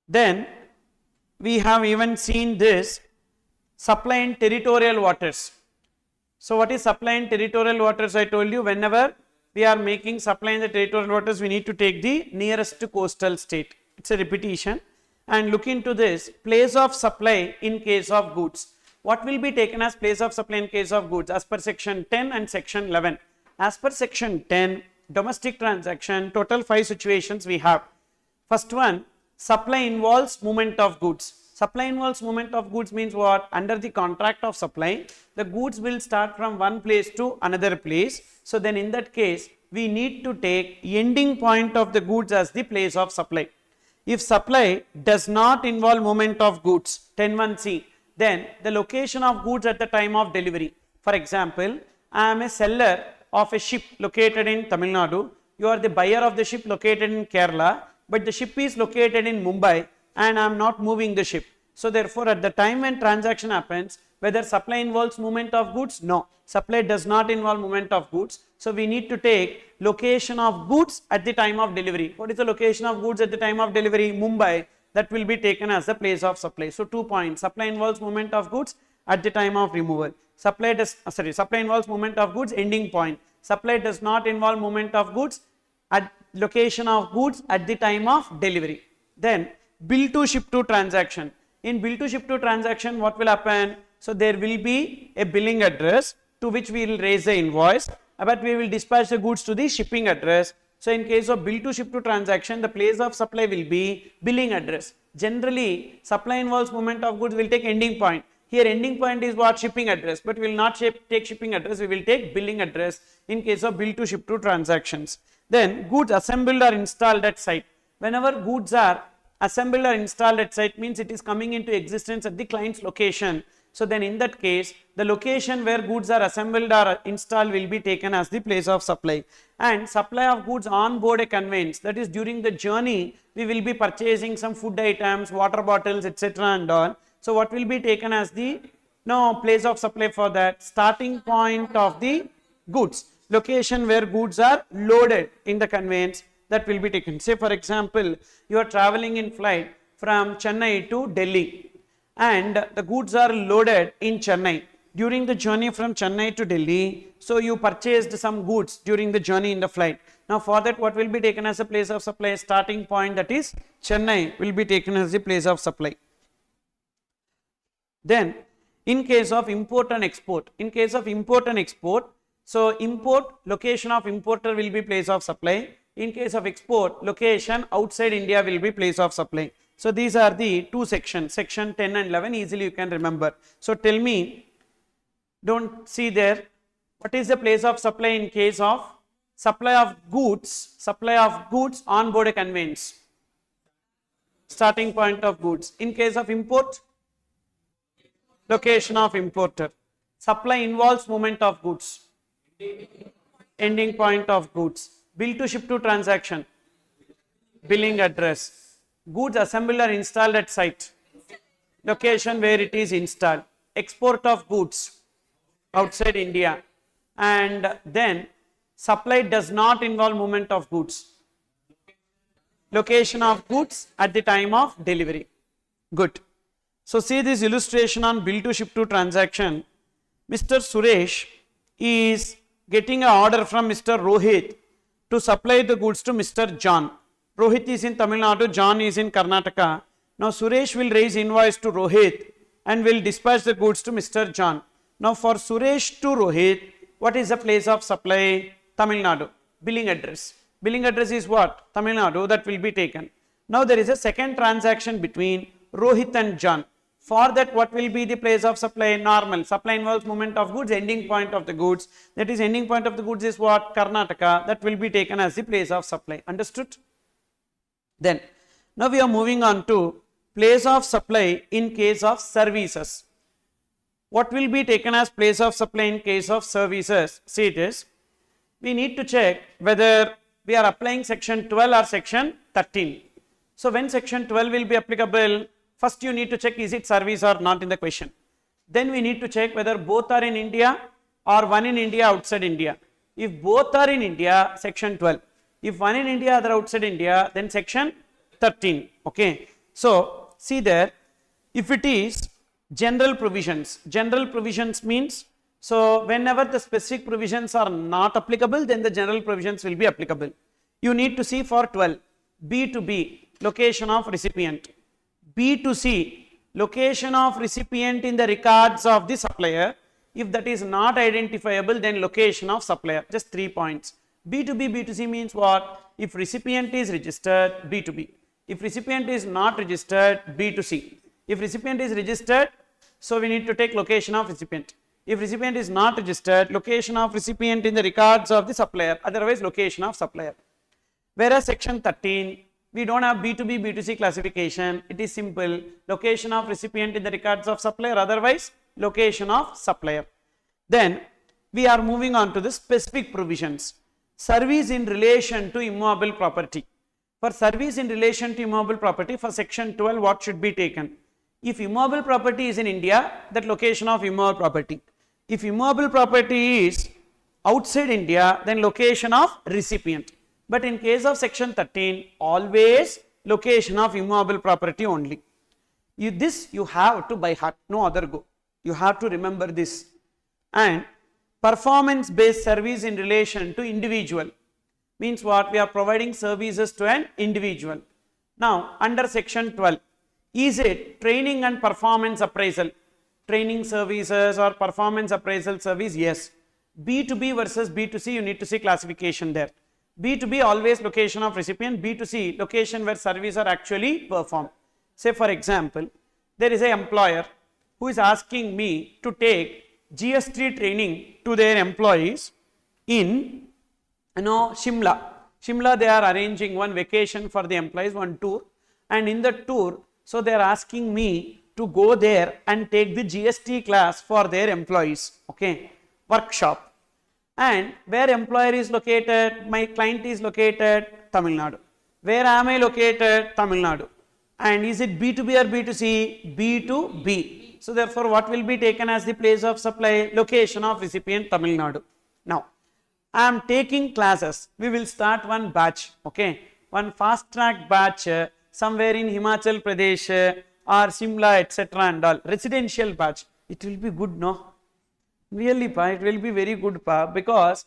then we have even seen this supply in territorial waters. So what is supply in territorial waters? I told you, whenever we are making supply in the territorial waters, we need to take the nearest coastal state. It's a repetition. And look into this, place of supply in case of goods. What will be taken as place of supply in case of goods? As per section 10 and section 11. As per section 10, domestic transaction, total 5 situations we have. First one, supply involves movement of goods. Supply involves movement of goods means what? Under the contract of supply, the goods will start from one place to another place. So then in that case, we need to take ending point of the goods as the place of supply. If supply does not involve movement of goods, 10.1c, then the location of goods at the time of delivery. For example, I am a seller of a ship located in Tamil Nadu. You are the buyer of the ship located in Kerala, but the ship is located in Mumbai and I am not moving the ship. So therefore, at the time when transaction happens, whether supply involves movement of goods? No, supply does not involve movement of goods. So we need to take location of goods at the time of delivery. What is the location of goods at the time of delivery? Mumbai. That will be taken as the place of supply. So 2 points. Supply involves movement of goods at the time of removal. Supply involves movement of goods, ending point. Supply does not involve movement of goods at location of goods at the time of delivery. Then bill to ship to transaction. In bill to ship to transaction, what will happen? So there will be a billing address to which we will raise the invoice, but we will dispatch the goods to the shipping address. So in case of bill to ship to transaction, the place of supply will be billing address. Generally, supply involves movement of goods will take ending point. Here ending point is what? Shipping address, but we will not take shipping address, we will take billing address in case of bill to ship to transactions. Then goods assembled or installed at site. Whenever goods are assembled or installed at site means it is coming into existence at the client's location. So then in that case, the location where goods are assembled or installed will be taken as the place of supply. And supply of goods on board a conveyance, that is during the journey, we will be purchasing some food items, water bottles, etc. and all. So what will be taken as the place of supply for that? Starting point of the goods, location where goods are loaded in the conveyance, that will be taken. Say for example, you are traveling in flight from Chennai to Delhi, and the goods are loaded in Chennai. During the journey from Chennai to Delhi, so you purchased some goods during the journey in the flight. Now for that, what will be taken as a place of supply? Starting point, that is Chennai, will be taken as the place of supply. Then in case of import and export, so import, location of importer will be place of supply. In case of export, location outside India will be place of supply. So these are the 2 sections, section 10 and 11, easily you can remember. So tell me, don't see there, what is the place of supply in case of supply of goods on board a conveyance? Starting point of goods. In case of import, location of importer. Supply involves movement of goods. ending point of goods. Bill to ship to transaction, billing address. Goods assembled or installed at site, location where it is installed. Export of goods outside India, and then supply does not involve movement of goods. Location of goods at the time of delivery. Good. So see this illustration on bill to ship to transaction. Mr. Suresh is getting an order from Mr. Rohit to supply the goods to Mr. John. Rohit is in Tamil Nadu, John is in Karnataka. Now Suresh will raise invoice to Rohit and will dispatch the goods to Mr. John. Now for Suresh to Rohit, what is the place of supply? Tamil Nadu. Billing address. Billing address is what? Tamil Nadu, that will be taken. Now there is a second transaction between Rohit and John. For that, what will be the place of supply? Normal. Supply involves movement of goods, ending point of the goods. That is, ending point of the goods is what? Karnataka. That will be taken as the place of supply. Understood? Then, now we are moving on to place of supply in case of services. What will be taken as place of supply in case of services? See it is, we need to check whether we are applying section 12 or section 13. So when section 12 will be applicable, first you need to check is it service or not in the question. Then we need to check whether both are in India or one in India, outside India. If both are in India, section 12. If one in India, other outside India, then section 13. Okay. So see there, if it is general provisions means, so whenever the specific provisions are not applicable, then the general provisions will be applicable. You need to see for 12, B to B, location of recipient. B to C, location of recipient in the records of the supplier. If that is not identifiable, then location of supplier. Just 3 points. B to B, B to C means what? If recipient is registered, B to B. If recipient is not registered, B to C. If recipient is registered, so we need to take location of recipient. If recipient is not registered, location of recipient in the records of the supplier, otherwise location of supplier. Whereas section 13, we don't have B to B, B to C classification. It is simple. Location of recipient in the records of supplier, otherwise location of supplier. Then we are moving on to the specific provisions. Service in relation to immovable property. For service in relation to immovable property, for section 12, what should be taken? If immovable property is in India, that location of immovable property. If immovable property is outside India, then location of recipient. But in case of section 13, always location of immovable property only. This you have to by heart, no other go. You have to remember this. And performance based service in relation to individual means what? We are providing services to an individual. Now under section 12, is it training and performance appraisal? Training services or performance appraisal service? Yes. B to B versus B to C, you need to see classification there. B to B always location of recipient, B to C location where services are actually performed. Say for example, there is an employer who is asking me to take GST training to their employees in Shimla. Shimla, they are arranging one vacation for the employees, one tour, and in the tour, so they are asking me to go there and take the GST class for their employees. Okay, workshop. And where employer is located, my client is located, Tamil Nadu. Where am I located? Tamil Nadu. And is it B to B or B to C? B to B. So therefore, what will be taken as the place of supply? Location of recipient, Tamil Nadu. Now, I am taking classes. We will start one batch. Okay, one fast track batch somewhere in Himachal Pradesh or Shimla, etc. and all. Residential batch. It will be good, no? Really, it will be very good, because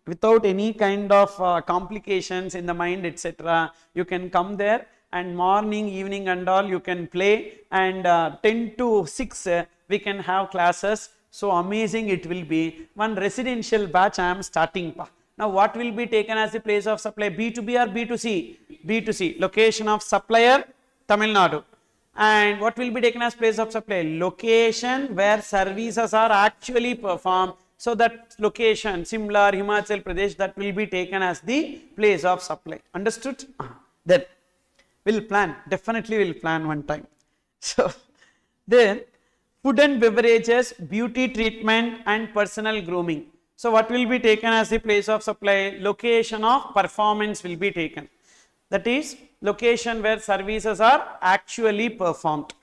without any kind of complications in the mind, etc. You can come there and morning, evening and all you can play, and 10 to 6 we can have classes. So amazing it will be. One residential batch I am starting. Now what will be taken as the place of supply? B to B or B to C? B to C. Location of supplier, Tamil Nadu. And what will be taken as place of supply? Location where services are actually performed. So that location, Shimla, Himachal Pradesh, that will be taken as the place of supply. Understood? Then we'll plan. Definitely we'll plan one time. So then food and beverages, beauty treatment and personal grooming. So what will be taken as the place of supply? Location of performance will be taken. That is location where services are actually performed.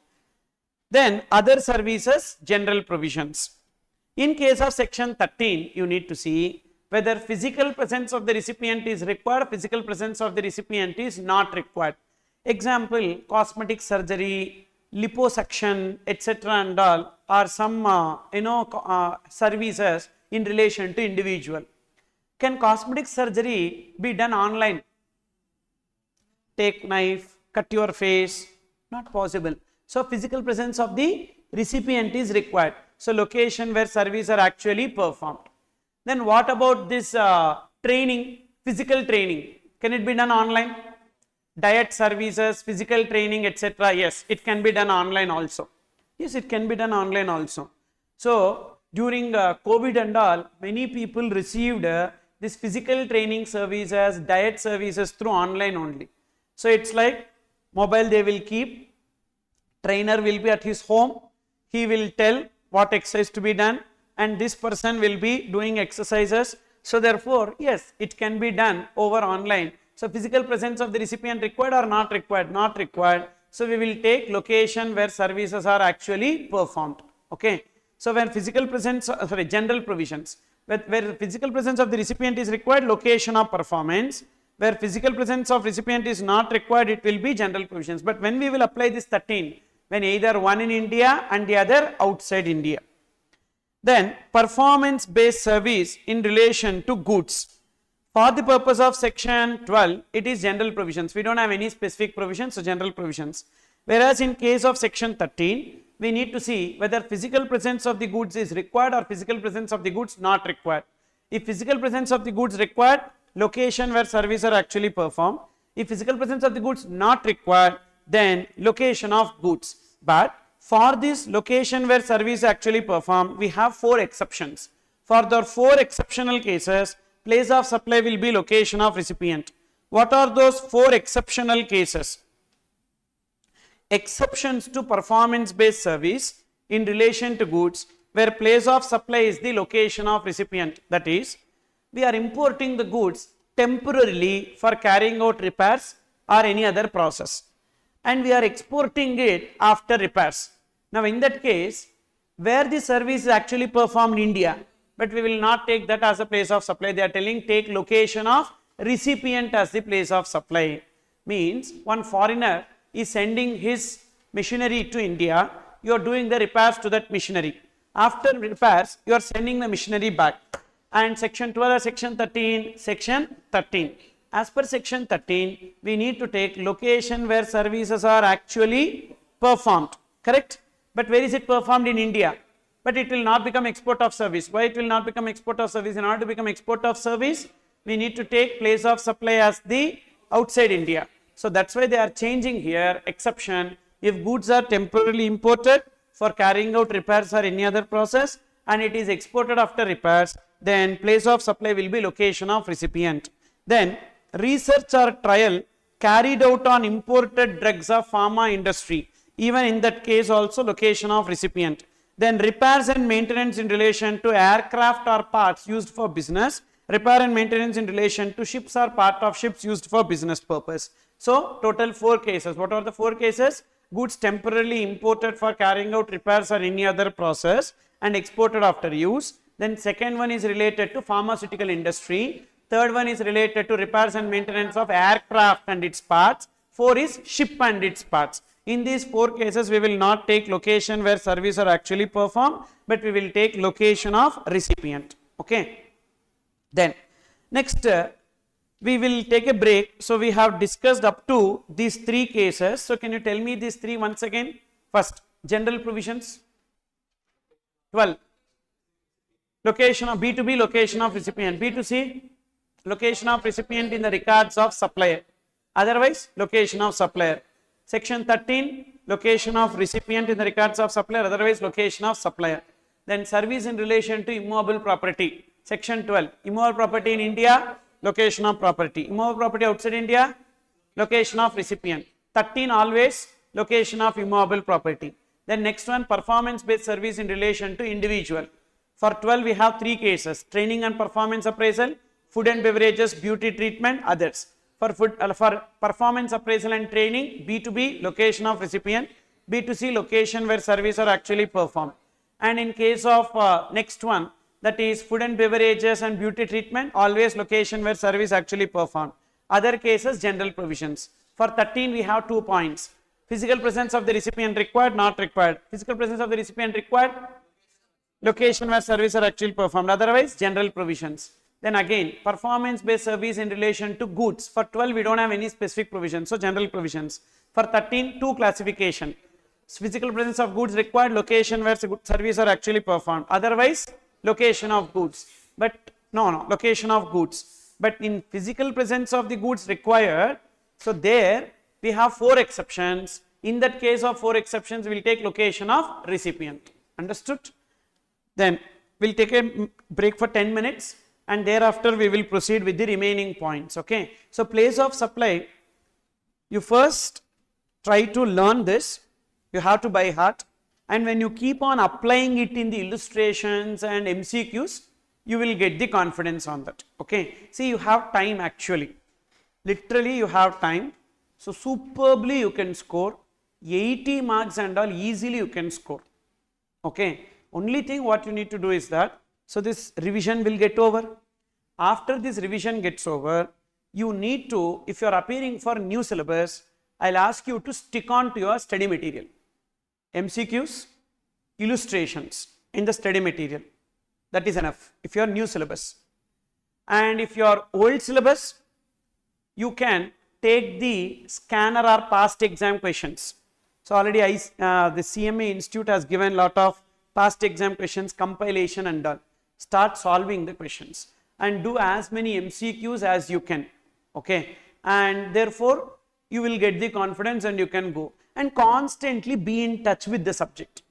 Then other services, general provisions. In case of section 13, you need to see whether physical presence of the recipient is required, physical presence of the recipient is not required. Example, cosmetic surgery, liposuction, etc. and all are some services in relation to individual. Can cosmetic surgery be done online? Take knife, cut your face, not possible. So physical presence of the recipient is required. So location where services are actually performed. Then what about this training, physical training? Can it be done online? Diet services, physical training, etc. Yes, it can be done online also. Yes, it can be done online also. So during COVID and all, many people received this physical training services, diet services through online only. So it's like mobile they will keep, trainer will be at his home, he will tell what exercise to be done and this person will be doing exercises. So therefore, yes, it can be done over online. So physical presence of the recipient required or not required? Not required. So we will take location where services are actually performed. Okay. So when physical presence, general provisions, where physical presence of the recipient is required, location of performance. Where physical presence of recipient is not required, it will be general provisions. But when we will apply this 13, when either one in India and the other outside India. Then performance based service in relation to goods. For the purpose of section 12, it is general provisions. We don't have any specific provisions, so general provisions. Whereas in case of section 13, we need to see whether physical presence of the goods is required or physical presence of the goods not required. If physical presence of the goods required, location where services are actually performed. If physical presence of the goods not required, then location of goods. But for this location where service is actually performed, we have 4 exceptions. For the 4 exceptional cases, place of supply will be location of recipient. What are those 4 exceptional cases? Exceptions to performance based service in relation to goods where place of supply is the location of recipient. That is, we are importing the goods temporarily for carrying out repairs or any other process and we are exporting it after repairs. Now in that case, where the service is actually performed in India, but we will not take that as a place of supply. They are telling take location of recipient as the place of supply. Means one foreigner is sending his machinery to India, you are doing the repairs to that machinery. After repairs, you are sending the machinery back. And section 12 or section 13, section 13. As per section 13, we need to take location where services are actually performed, correct? But where is it performed? In India. But it will not become export of service. Why it will not become export of service? In order to become export of service, we need to take place of supply as the outside India. So that's why they are changing here exception. If goods are temporarily imported for carrying out repairs or any other process and it is exported after repairs, then place of supply will be location of recipient. Then research or trial carried out on imported drugs of pharma industry. Even in that case also location of recipient. Then repairs and maintenance in relation to aircraft or parts used for business. Repair and maintenance in relation to ships or part of ships used for business purpose. So total 4 cases. What are the 4 cases? Goods temporarily imported for carrying out repairs or any other process and exported after use. Then second one is related to pharmaceutical industry. Third one is related to repairs and maintenance of aircraft and its parts. 4 is ship and its parts. In these 4 cases, we will not take location where services are actually performed, but we will take location of recipient. Okay. Then next we will take a break. So we have discussed up to these 3 cases. So can you tell me these 3 once again? First, general provisions. 12. Location of B2B, location of recipient. B2C, location of recipient in the records of supplier. Otherwise, location of supplier. Section 13, location of recipient in the records of supplier. Otherwise, location of supplier. Then service in relation to immovable property. Section 12, immovable property in India, location of property. Immovable property outside India, location of recipient. 13 always location of immovable property. Then next one, performance based service in relation to individual. For 12, we have three cases: training and performance appraisal, food and beverages, beauty treatment, others. For performance appraisal and training, B2B, location of recipient, B2C, location where service are actually performed. And in case of next one, that is food and beverages and beauty treatment, always location where service actually performed. Other cases, general provisions. For 13, we have 2 points. Physical presence of the recipient required, not required. Physical presence of the recipient required, location where service are actually performed, otherwise general provisions. Then again, performance based service in relation to goods. For 12, we don't have any specific provisions, so general provisions. For 13, 2 classification. Physical presence of goods required, location where service are actually performed, otherwise location of goods. But no, location of goods. But in physical presence of the goods required, so there we have 4 exceptions. In that case of 4 exceptions, we will take location of recipient. Understood? Then we'll take a break for 10 minutes and thereafter we will proceed with the remaining points. Okay. So place of supply, you first try to learn this, you have to by heart, and when you keep on applying it in the illustrations and MCQs, you will get the confidence on that. Okay. See, you have time actually, literally you have time, so superbly you can score 80 marks and all, easily you can score. Okay. Only thing what you need to do is that, so this revision will get over. After this revision gets over, you need to, if you are appearing for new syllabus, I'll ask you to stick on to your study material. MCQs, illustrations in the study material. That is enough if you are new syllabus. And if you are old syllabus, you can take the scanner or past exam questions. So already the CMA Institute has given a lot of past exam questions, compilation and all. Start solving the questions and do as many MCQs as you can. Okay. And therefore, you will get the confidence and you can go. And constantly be in touch with the subject.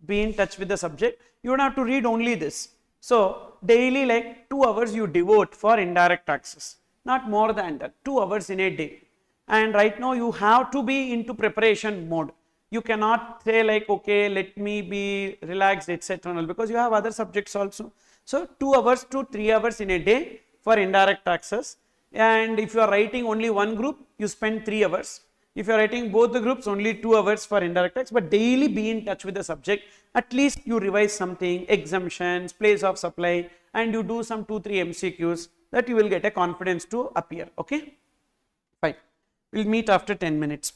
Be in touch with the subject. You don't have to read only this. So, daily like 2 hours you devote for indirect taxes. Not more than that. 2 hours in a day. And right now you have to be into preparation mode. You cannot say like, okay, let me be relaxed, etc. because you have other subjects also. So 2 hours to 3 hours in a day for indirect taxes. And if you are writing only one group, you spend 3 hours. If you are writing both the groups, only 2 hours for indirect tax. But daily be in touch with the subject. At least you revise something, exemptions, place of supply, and you do some 2-3 MCQs, that you will get a confidence to appear. Okay, fine. We'll meet after 10 minutes.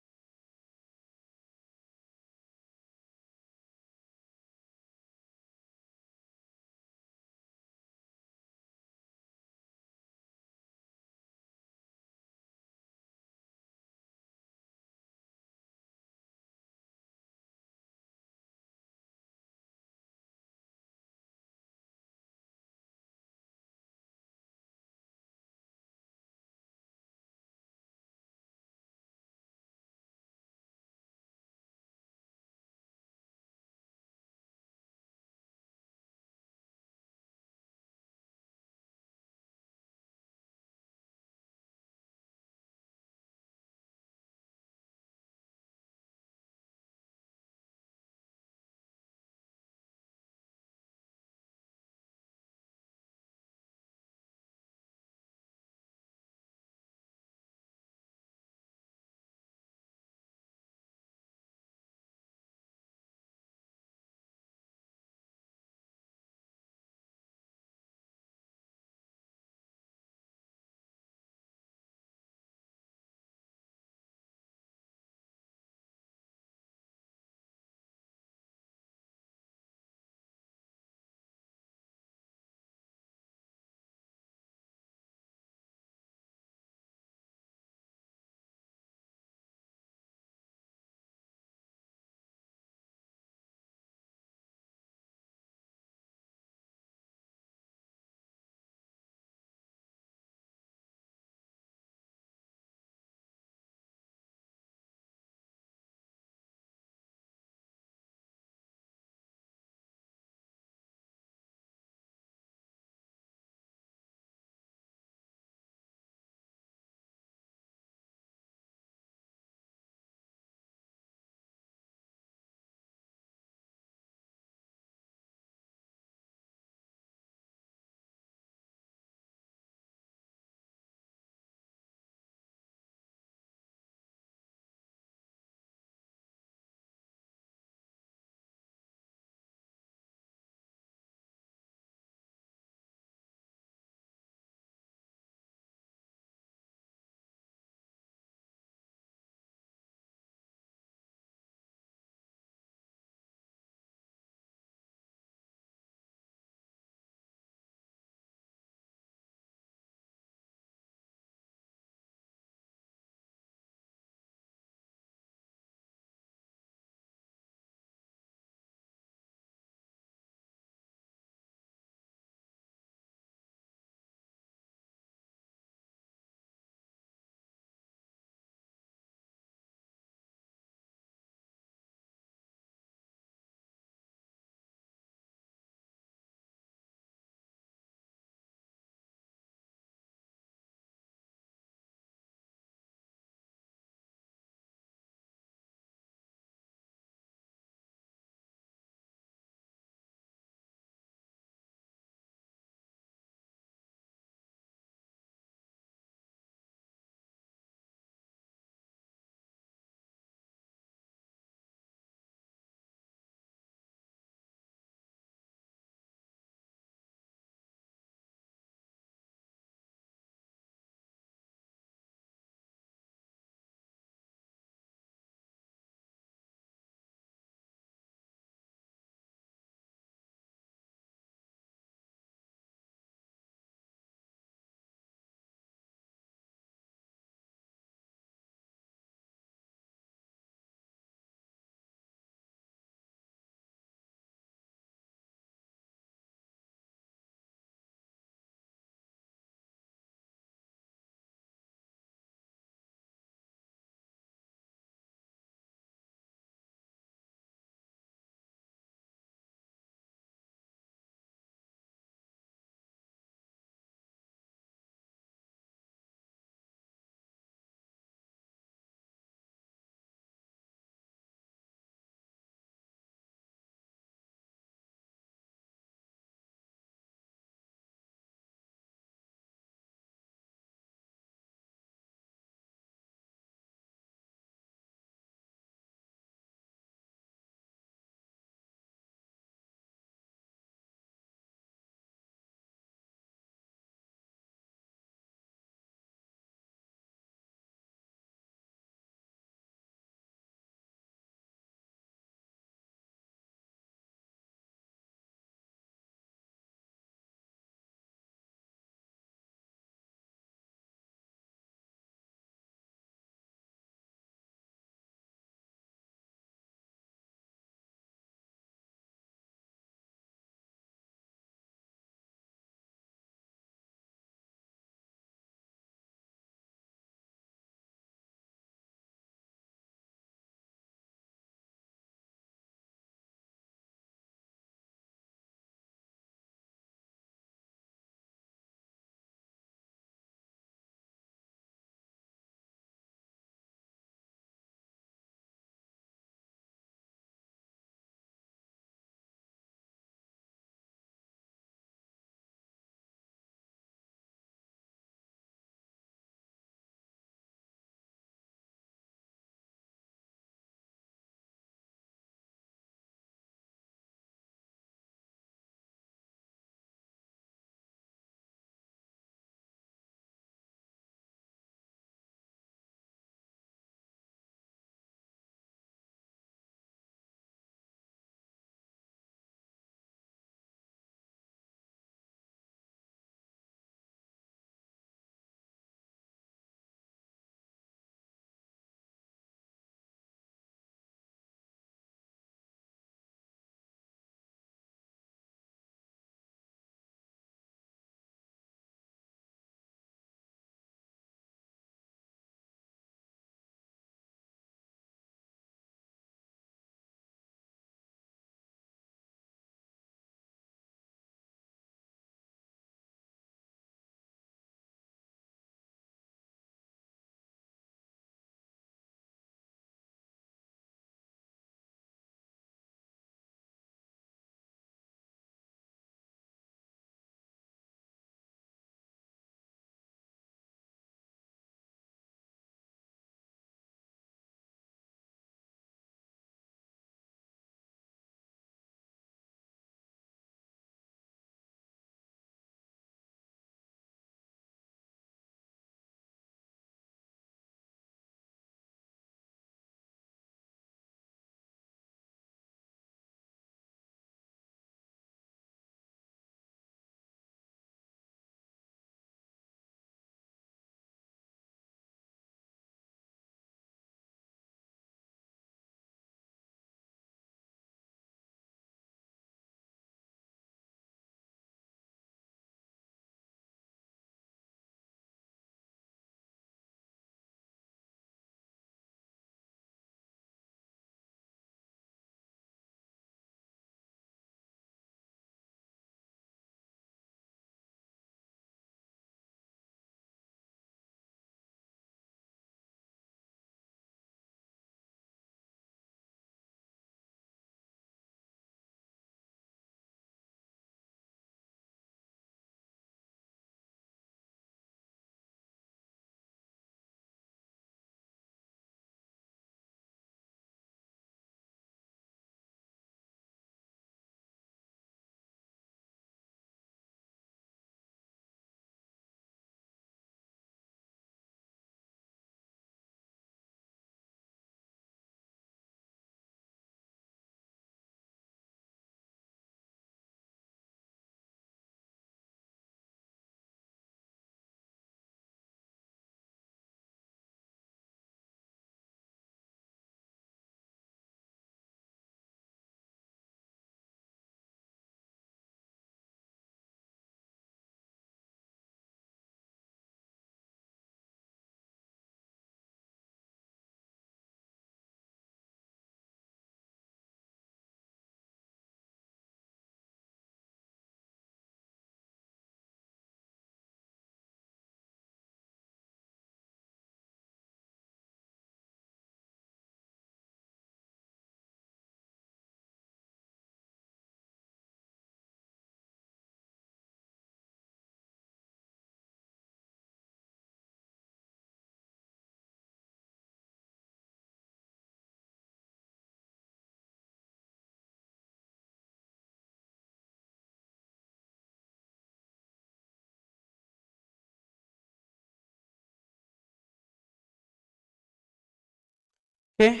Okay.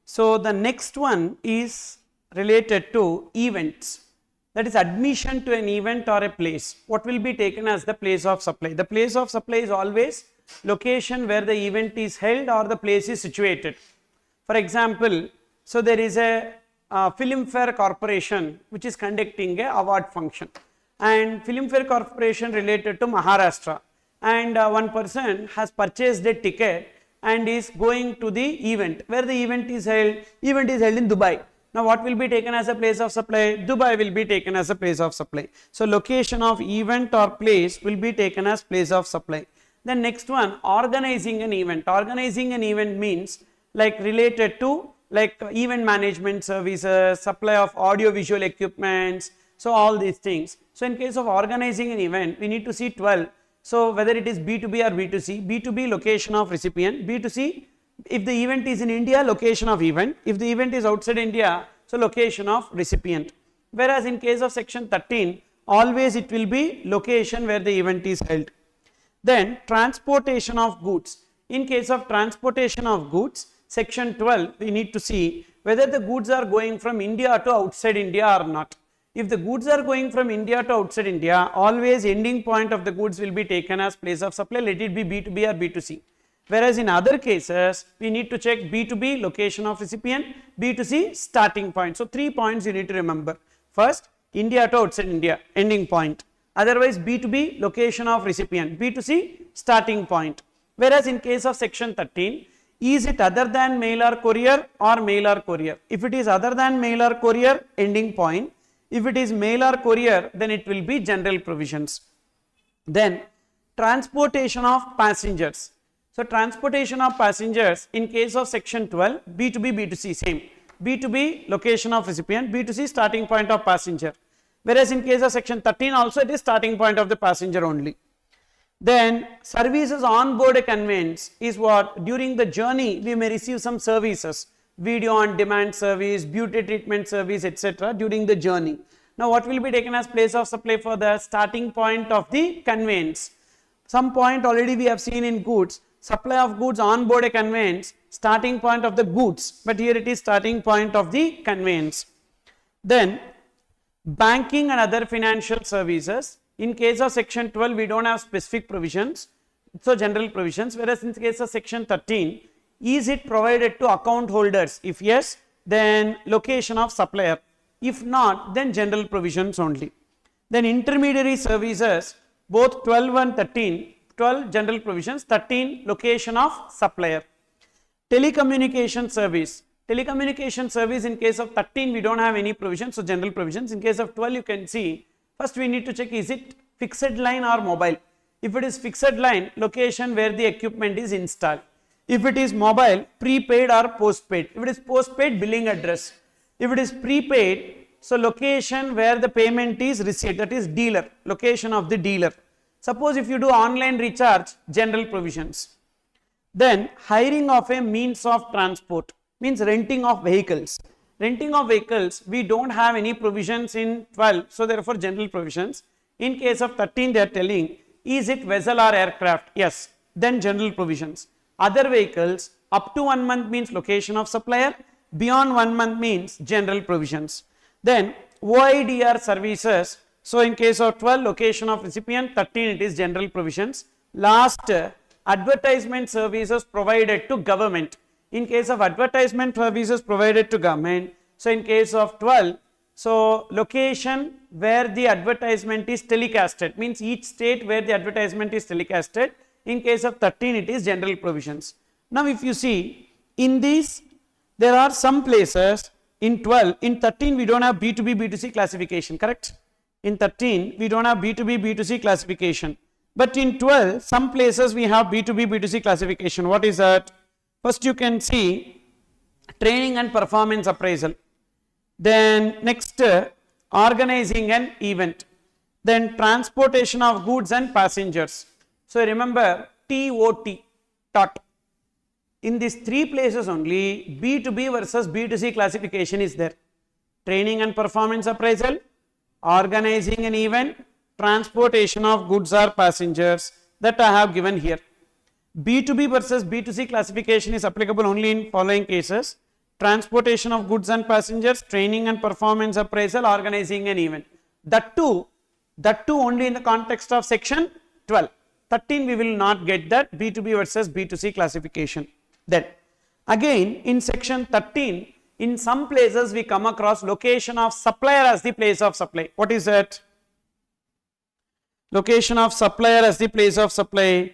So the next one is related to events. That is admission to an event or a place. What will be taken as the place of supply? The place of supply is always location where the event is held or the place is situated. For example, so there is a Filmfare Corporation which is conducting a award function, and Filmfare Corporation related to Maharashtra, and one person has purchased a ticket and is going to the event. Where the event is held? Event is held in Dubai. Now what will be taken as a place of supply? Dubai will be taken as a place of supply. So location of event or place will be taken as place of supply. Then next one, organizing an event. Organizing an event means like related to like event management services, supply of audio visual equipments, so all these things. So in case of organizing an event, we need to see 12. So whether it is B2B or B2C, B2B location of recipient, B2C if the event is in India, location of event, if the event is outside India, so location of recipient. Whereas in case of section 13, always it will be location where the event is held. Then transportation of goods. In case of transportation of goods, section 12, we need to see whether the goods are going from India to outside India or not. If the goods are going from India to outside India, always ending point of the goods will be taken as place of supply, let it be B2B or B2C. Whereas in other cases, we need to check B2B location of recipient, B2C starting point. So 3 points you need to remember. First, India to outside India, ending point. Otherwise, B2B location of recipient, B2C starting point. Whereas in case of section 13, is it other than mail or courier or mail or courier? If it is other than mail or courier, ending point. If it is mail or courier, then it will be general provisions. Then transportation of passengers. So transportation of passengers in case of section 12, B2B, B2C same. B2B location of recipient, B2C starting point of passenger. Whereas in case of section 13 also it is starting point of the passenger only. Then services on board a conveyance is what? During the journey we may receive some services, video on demand service, beauty treatment service, etc. during the journey. Now what will be taken as place of supply for the starting point of the conveyance? Some point already we have seen in goods. Supply of goods on board a conveyance, starting point of the goods, but here it is starting point of the conveyance. Then banking and other financial services. In case of section 12, we don't have specific provisions, so general provisions. Whereas in case of section 13, is it provided to account holders? If yes, then location of supplier. If not, then general provisions only. Then intermediary services, both 12 and 13. 12 general provisions, 13 location of supplier. Telecommunication service. Telecommunication service in case of 13 we don't have any provisions, so general provisions. In case of 12 you can see, first we need to check is it fixed line or mobile. If it is fixed line, location where the equipment is installed. If it is mobile, prepaid or postpaid. If it is postpaid, billing address. If it is prepaid, so location where the payment is received, that is dealer, location of the dealer. Suppose if you do online recharge, general provisions. Then hiring of a means of transport means renting of vehicles. Renting of vehicles, we don't have any provisions in 12, so therefore general provisions. In case of 13 they are telling, is it vessel or aircraft? Yes, then general provisions. Other vehicles up to 1 month means location of supplier, beyond 1 month means general provisions. Then OIDR services. So in case of 12 location of recipient, 13 it is general provisions. Last, advertisement services provided to government. In case of advertisement services provided to government, so in case of 12, so location where the advertisement is telecasted, means each state where the advertisement is telecasted. In case of 13 it is general provisions. Now if you see in these there are some places in 12, in 13 we don't have B2B, B2C classification, correct? In 13, we don't have B2B, B2C classification. But in 12, some places we have B2B, B2C classification. What is that? First you can see training and performance appraisal. Then next, organizing an event. Then transportation of goods and passengers. So remember TOT, TOT. In these 3 places only, B2B versus B2C classification is there. Training and performance appraisal, organizing an event, transportation of goods or passengers, that I have given here. B2B versus B2C classification is applicable only in following cases: transportation of goods and passengers, training and performance appraisal, organizing an event. That too only in the context of section 12. 13 we will not get that B2B versus B2C classification. Then again in section 13, in some places we come across location of supplier as the place of supply. What is that? Location of supplier as the place of supply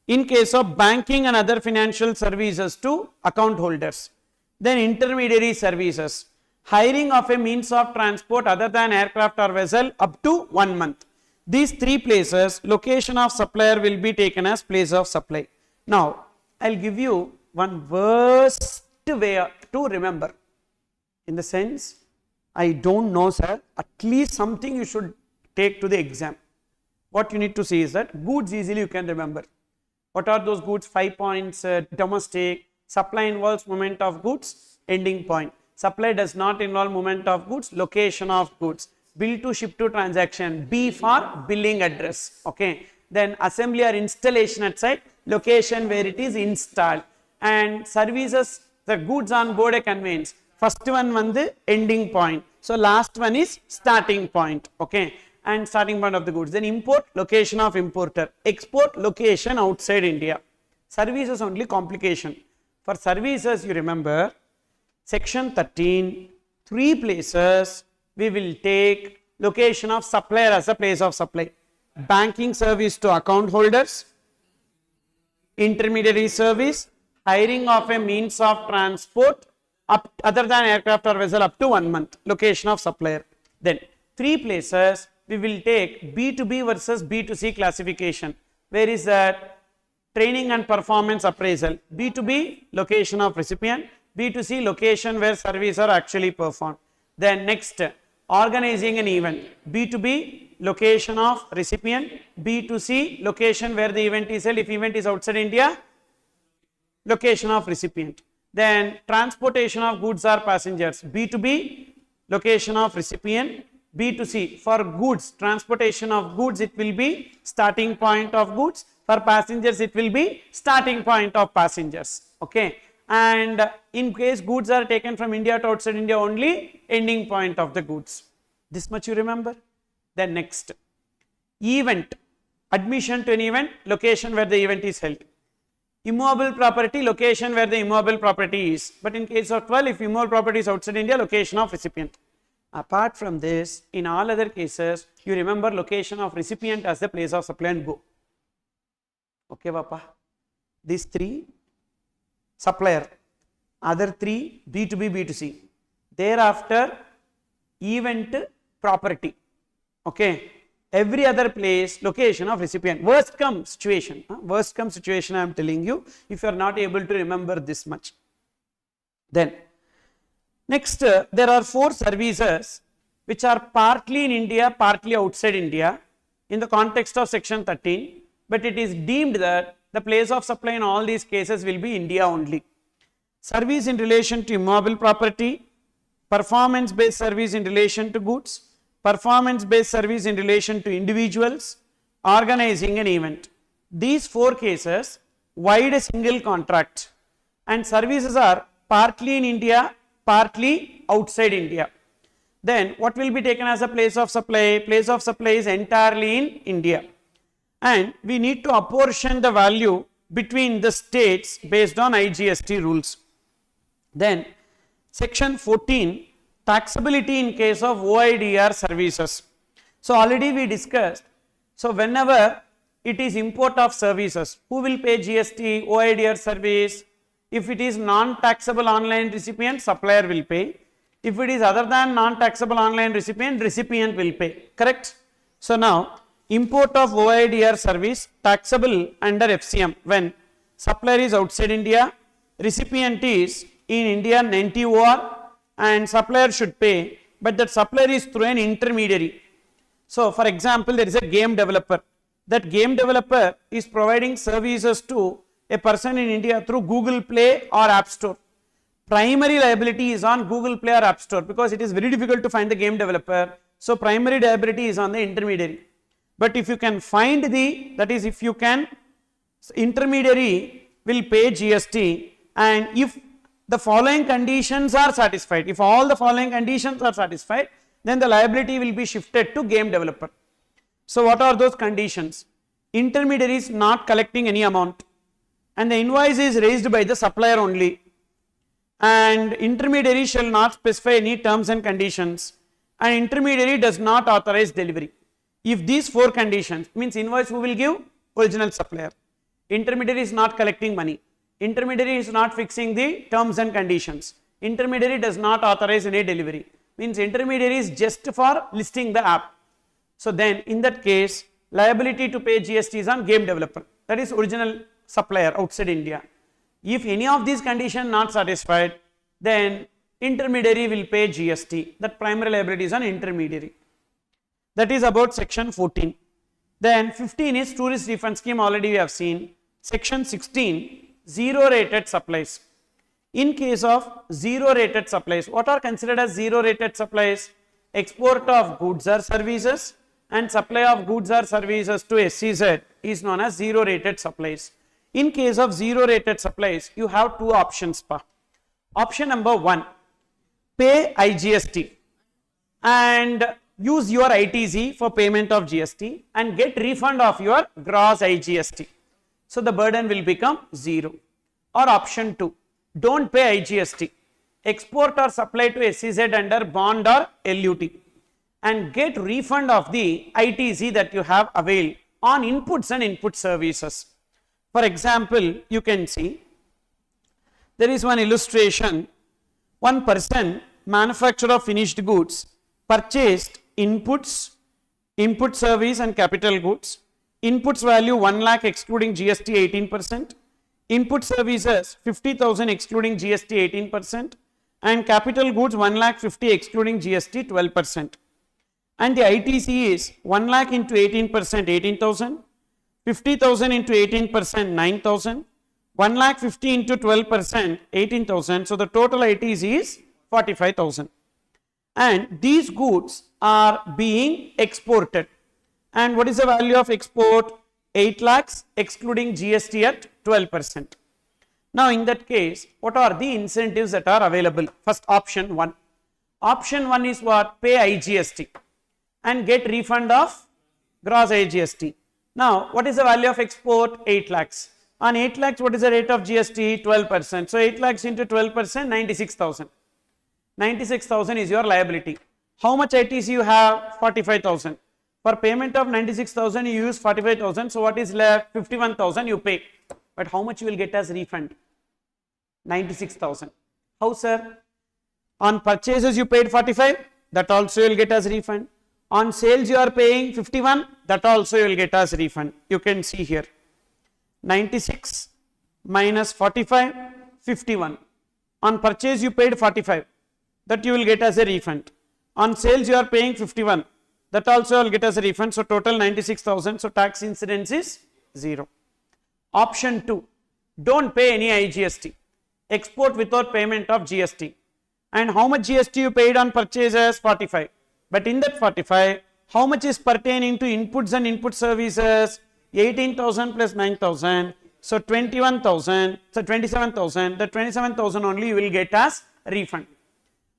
in case of banking and other financial services to account holders. Then intermediary services, hiring of a means of transport other than aircraft or vessel up to 1 month. These three places, location of supplier will be taken as place of supply. Now, I will give you one worst way to remember. In the sense, I don't know, sir, at least something you should take to the exam. What you need to see is that goods easily you can remember. What are those goods? 5 points, domestic. Supply involves movement of goods, ending point. Supply does not involve movement of goods, location of goods. Bill to ship to transaction, B for billing address. Okay. Then assembly or installation at site, location where it is installed. And services, the goods on board a conveyance. First one the ending point. So last one is starting point. Okay. And starting point of the goods. Then import, location of importer. Export, location outside India. Services only complication. For services, you remember section 13, 3 places we will take location of supplier as a place of supply. Banking service to account holders, intermediary service, hiring of a means of transport up other than aircraft or vessel up to 1 month, location of supplier. Then 3 places we will take B2B versus B2C classification. Where is that? Training and performance appraisal. B2B, location of recipient. B2C, location where services are actually performed. Then next, organizing an event. B2B, location of recipient. B2C, location where the event is held. If event is outside India, location of recipient. Then transportation of goods or passengers. B2B, location of recipient. B2C, for goods, transportation of goods, it will be starting point of goods. For passengers, it will be starting point of passengers. Okay. And in case goods are taken from India to outside India, only ending point of the goods. This much you remember. Then next, event, admission to an event, location where the event is held. Immovable property, location where the immovable property is. But in case of 12, if immovable property is outside India, location of recipient. Apart from this, in all other cases, you remember location of recipient as the place of supply and go. Okay, Papa. These 3, supplier. Other 3, B2B, B2C. Thereafter, event, property. Okay. Every other place, location of recipient. Worst come situation. Worst come situation, I am telling you, if you are not able to remember this much. Then, next, there are 4 services which are partly in India, partly outside India in the context of section 13, but it is deemed that the place of supply in all these cases will be India only. Service in relation to immovable property, performance based service in relation to goods, performance based service in relation to individuals, organizing an event. These 4 cases wide a single contract, and services are partly in India, partly outside India. Then what will be taken as a place of supply? Place of supply is entirely in India, and we need to apportion the value between the states based on IGST rules. Then section 14, taxability in case of OIDR services. So already we discussed, so whenever it is import of services, who will pay GST, OIDR service? If it is non-taxable online recipient, supplier will pay. If it is other than non-taxable online recipient, recipient will pay. Correct? So now, import of OIDR service taxable under FCM when supplier is outside India, recipient is in Indian NTOR, and supplier should pay, but that supplier is through an intermediary. So for example, there is a game developer. That game developer is providing services to a person in India through Google Play or App Store. Primary liability is on Google Play or App Store because it is very difficult to find the game developer. So primary liability is on the intermediary. But if you can find that is if you can So intermediary will pay GST, and if the following conditions are satisfied, if all the following conditions are satisfied, then the liability will be shifted to game developer. So what are those conditions? Intermediary is not collecting any amount, and the invoice is raised by the supplier only, and intermediary shall not specify any terms and conditions, and intermediary does not authorize delivery. If these four conditions, means invoice who will give? Original supplier. Intermediary is not collecting money. Intermediary is not fixing the terms and conditions. Intermediary does not authorize any delivery. Means intermediary is just for listing the app. So then in that case, liability to pay GST is on game developer, that is original supplier outside India. If any of these conditions not satisfied, then intermediary will pay GST. That primary liability is on intermediary. That is about section 14. Then 15 is tourist refund scheme, already we have seen. Section 16, zero rated supplies. In case of zero rated supplies, what are considered as zero rated supplies? Export of goods or services and supply of goods or services to SEZ is known as zero rated supplies. In case of zero rated supplies, you have two options. Option number 1, pay IGST and use your ITZ for payment of GST and get refund of your gross IGST. So the burden will become 0. Or option 2, don't pay IGST, export or supply to SEZ under bond or LUT and get refund of the ITZ that you have availed on inputs and input services. For example, you can see there is one illustration. One person, manufacturer of finished goods, purchased inputs, input service and capital goods. Inputs value 1 lakh excluding GST 18%. Input services 50,000 excluding GST 18%, and capital goods 1 lakh 50 excluding GST 12%. And the ITC is 1 lakh into 18% 18,000, 50,000 into 18% 9,000, 1 lakh 50 into 12% 18,000. So the total ITC is 45,000. And these goods are being exported. And what is the value of export? 8 lakhs excluding GST at 12%. Now in that case, what are the incentives that are available? First, option 1. Option 1 is what? Pay IGST and get refund of gross IGST. Now what is the value of export? 8 lakhs. On 8 lakhs, what is the rate of GST? 12%. So 8 lakhs into 12%, 96,000. 96,000 is your liability. How much ITC you have? 45,000. For payment of 96,000, you use 45,000. So what is left? 51,000 you pay. But how much you will get as refund? 96,000. How, sir? On purchases you paid 45, that also you will get as refund. On sales you are paying 51, that also you will get as refund. You can see here 96 minus 45, 51. On purchase you paid 45, that you will get as a refund. On sales you are paying 51, that also you will get as a refund. So total 96,000. So tax incidence is 0. Option 2, don't pay any IGST, export without payment of GST. And how much GST you paid on purchases? 45. But in that 45, how much is pertaining to inputs and input services? 18,000 plus 9,000. So 21,000. So 27,000. The 27,000 only you will get as refund.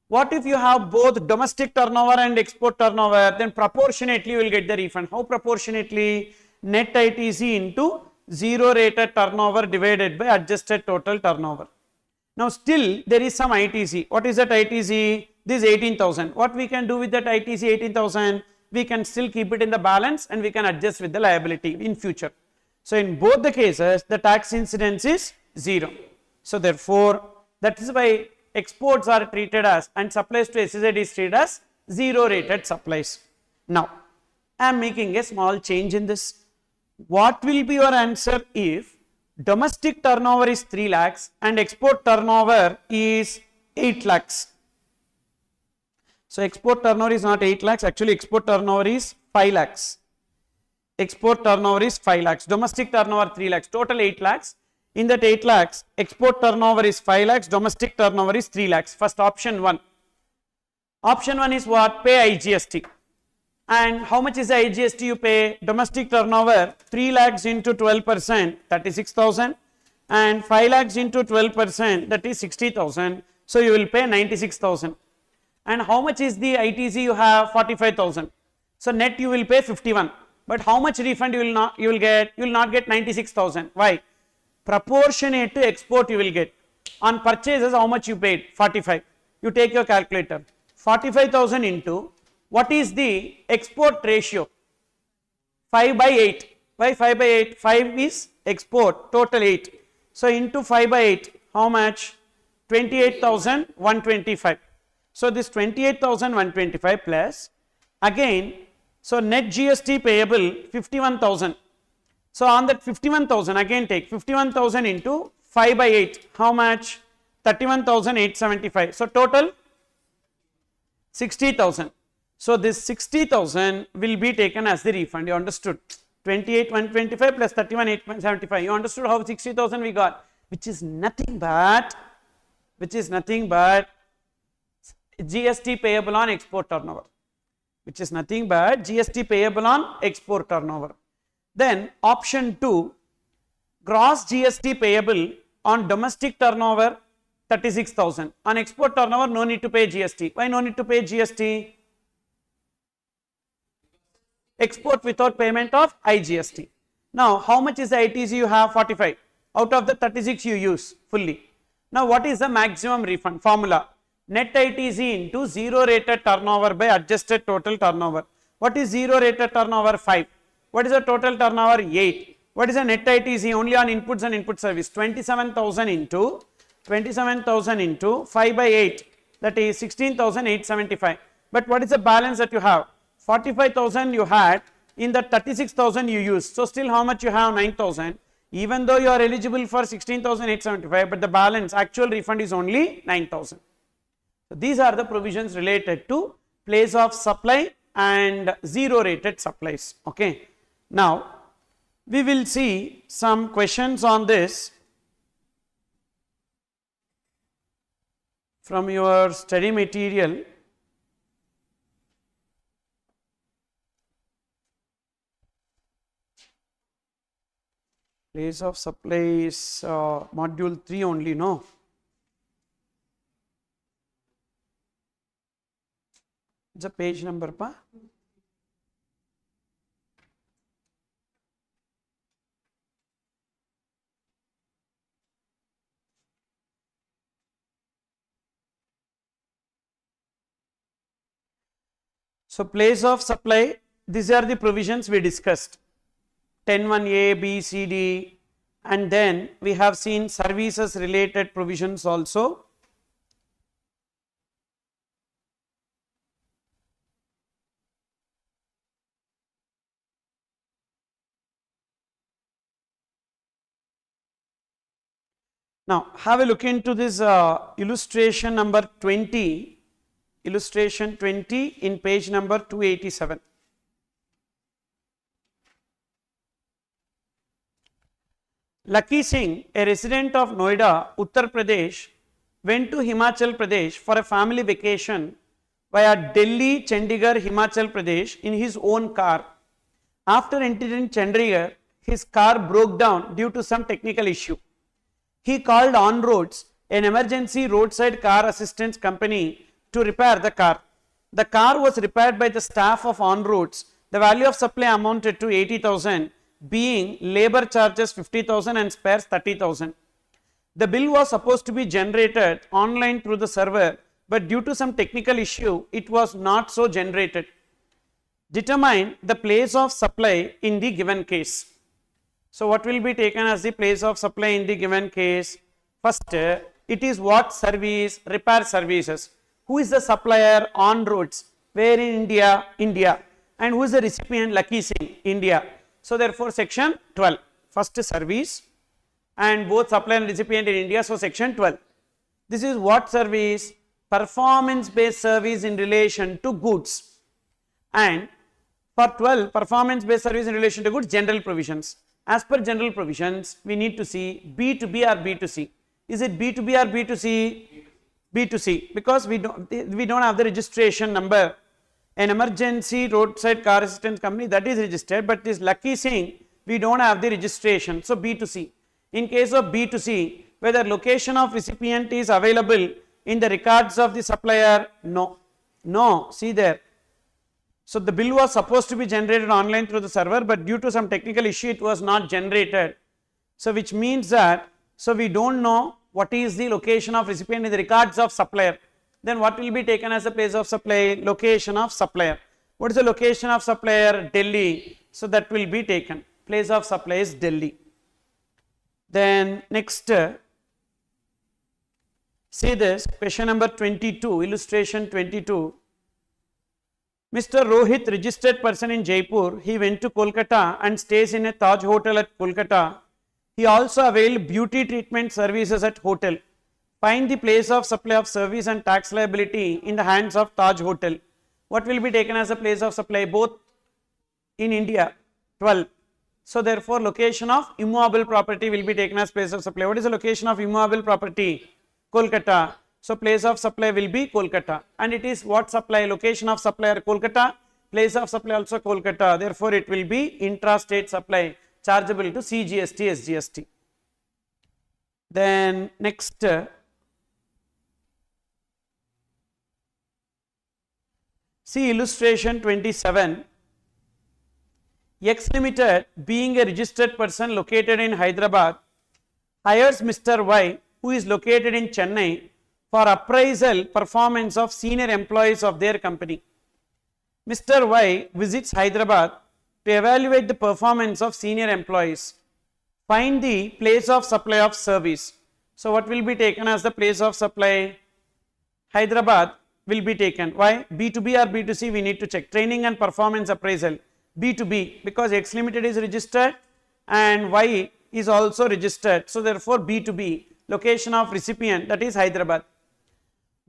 What if you have both domestic turnover and export turnover? Then proportionately you will get the refund. How proportionately? Net ITC into zero rated turnover divided by adjusted total turnover. Now still there is some ITC. What is that ITC? This 18,000. What we can do with that ITC 18,000? We can still keep it in the balance and we can adjust with the liability in future. So in both the cases, the tax incidence is 0. So therefore, that is why exports are treated as and supplies to SEZ is treated as zero rated supplies. Now, I am making a small change in this. What will be your answer if domestic turnover is 3 lakhs and export turnover is 8 lakhs? So export turnover is not 8 lakhs, actually export turnover is 5 lakhs. Export turnover is 5 lakhs, domestic turnover 3 lakhs, total 8 lakhs. In that 8 lakhs, export turnover is 5 lakhs, domestic turnover is 3 lakhs. First, option 1. Option 1 is what? Pay IGST. And how much is the IGST you pay? Domestic turnover 3 lakhs into 12%, 36,000, and 5 lakhs into 12%, that is 60,000. So you will pay 96,000. And how much is the ITC you have? 45,000. So net you will pay 51. But how much refund you will get? You will not get 96,000. Why? Proportionate to export you will get. On purchases, how much you paid? 45. You take your calculator. 45,000 into what is the export ratio? 5 by 8. Why 5 by 8? 5 is export, total 8. So into 5 by 8, how much? 28,125. So this 28,125 plus again, so net GST payable 51,000. So on that 51,000 again take 51,000 into 5 by 8, how much? 31,875. So total 60,000. So this 60,000 will be taken as the refund. You understood? 28,125 plus 31,875. You understood how 60,000 we got, which is nothing but GST payable on export turnover. Which is nothing but GST payable on export turnover. Then option 2, gross GST payable on domestic turnover 36,000. On export turnover no need to pay GST. Why no need to pay GST? Export without payment of IGST. Now how much is the ITC you have? 45. Out of the 36 you use fully. Now what is the maximum refund? Formula. Net ITC into 0 rated turnover by adjusted total turnover. What is 0 rated turnover? 5. What is the total turnover? 8. What is the net ITC only on inputs and input service? 27,000 into 5 by 8, that is 16,875. But what is the balance that you have? 45,000 you had, in the 36,000 you used. So still how much you have? 9,000. Even though you are eligible for 16,875, but the balance actual refund is only 9,000. So these are the provisions related to place of supply and 0 rated supplies. Okay. Now we will see some questions on this from your study material. Place of supply is module 3 only, no? It's a page number, pa? So place of supply, these are the provisions we discussed. 10(1)(a), B, C, D, and then we have seen services related provisions also. Now have a look into this illustration number 20, illustration 20 in page number 287. Lucky Singh, a resident of Noida, Uttar Pradesh, went to Himachal Pradesh for a family vacation via Delhi, Chandigarh, Himachal Pradesh in his own car. After entering Chandigarh, his car broke down due to some technical issue. He called On Roads, an emergency roadside car assistance company, to repair the car. The car was repaired by the staff of On Roads. The value of supply amounted to 80,000. Being labor charges 50,000 and spares 30,000. The bill was supposed to be generated online through the server, but due to some technical issue, it was not so generated. Determine the place of supply in the given case. So what will be taken as the place of supply in the given case? First, it is what service? Repair services. Who is the supplier? On Roads. Where in India? India. And who is the recipient? Lucky Singh, India. So therefore section 12, first service, and both supplier and recipient in India, so section 12. This is what service? Performance based service in relation to goods. And for 12, performance based service in relation to goods, general provisions. As per general provisions, we need to see B2B or B2C. Is it B2B or B2C? B2C, because we don't have the registration number. an emergency roadside car assistance company, that is registered, but this lucky saying we don't have the registration. So B2C. In case of B2C, whether location of recipient is available in the records of the supplier? No. No, see there. So the bill was supposed to be generated online through the server, but due to some technical issue it was not generated. So which means that, so we don't know what is the location of recipient in the records of supplier. Then what will be taken as the place of supply? Location of supplier. What is the location of supplier? Delhi. So that will be taken. Place of supply is Delhi. Then next, see this question number 22, illustration 22. Mr. Rohit, registered person in Jaipur, he went to Kolkata and stays in a Taj hotel at Kolkata. He also availed beauty treatment services at hotel. Find the place of supply of service and tax liability in the hands of Taj hotel. What will be taken as a place of supply? Both in India, 12. So therefore location of immovable property will be taken as place of supply. What is the location of immovable property? Kolkata. So place of supply will be Kolkata, and it is what supply? Location of supplier Kolkata, place of supply also Kolkata. Therefore it will be intrastate supply, chargeable to CGST, SGST. Then next, see illustration 27. X Limited, being a registered person located in Hyderabad, hires Mr. Y, who is located in Chennai, for appraisal performance of senior employees of their company. Mr. Y visits Hyderabad to evaluate the performance of senior employees. Find the place of supply of service. So what will be taken as the place of supply? Hyderabad will be taken. Why? B2B or B2C, we need to check. Training and performance appraisal. B2B, because X Limited is registered and Y is also registered. So therefore B2B, location of recipient, that is Hyderabad.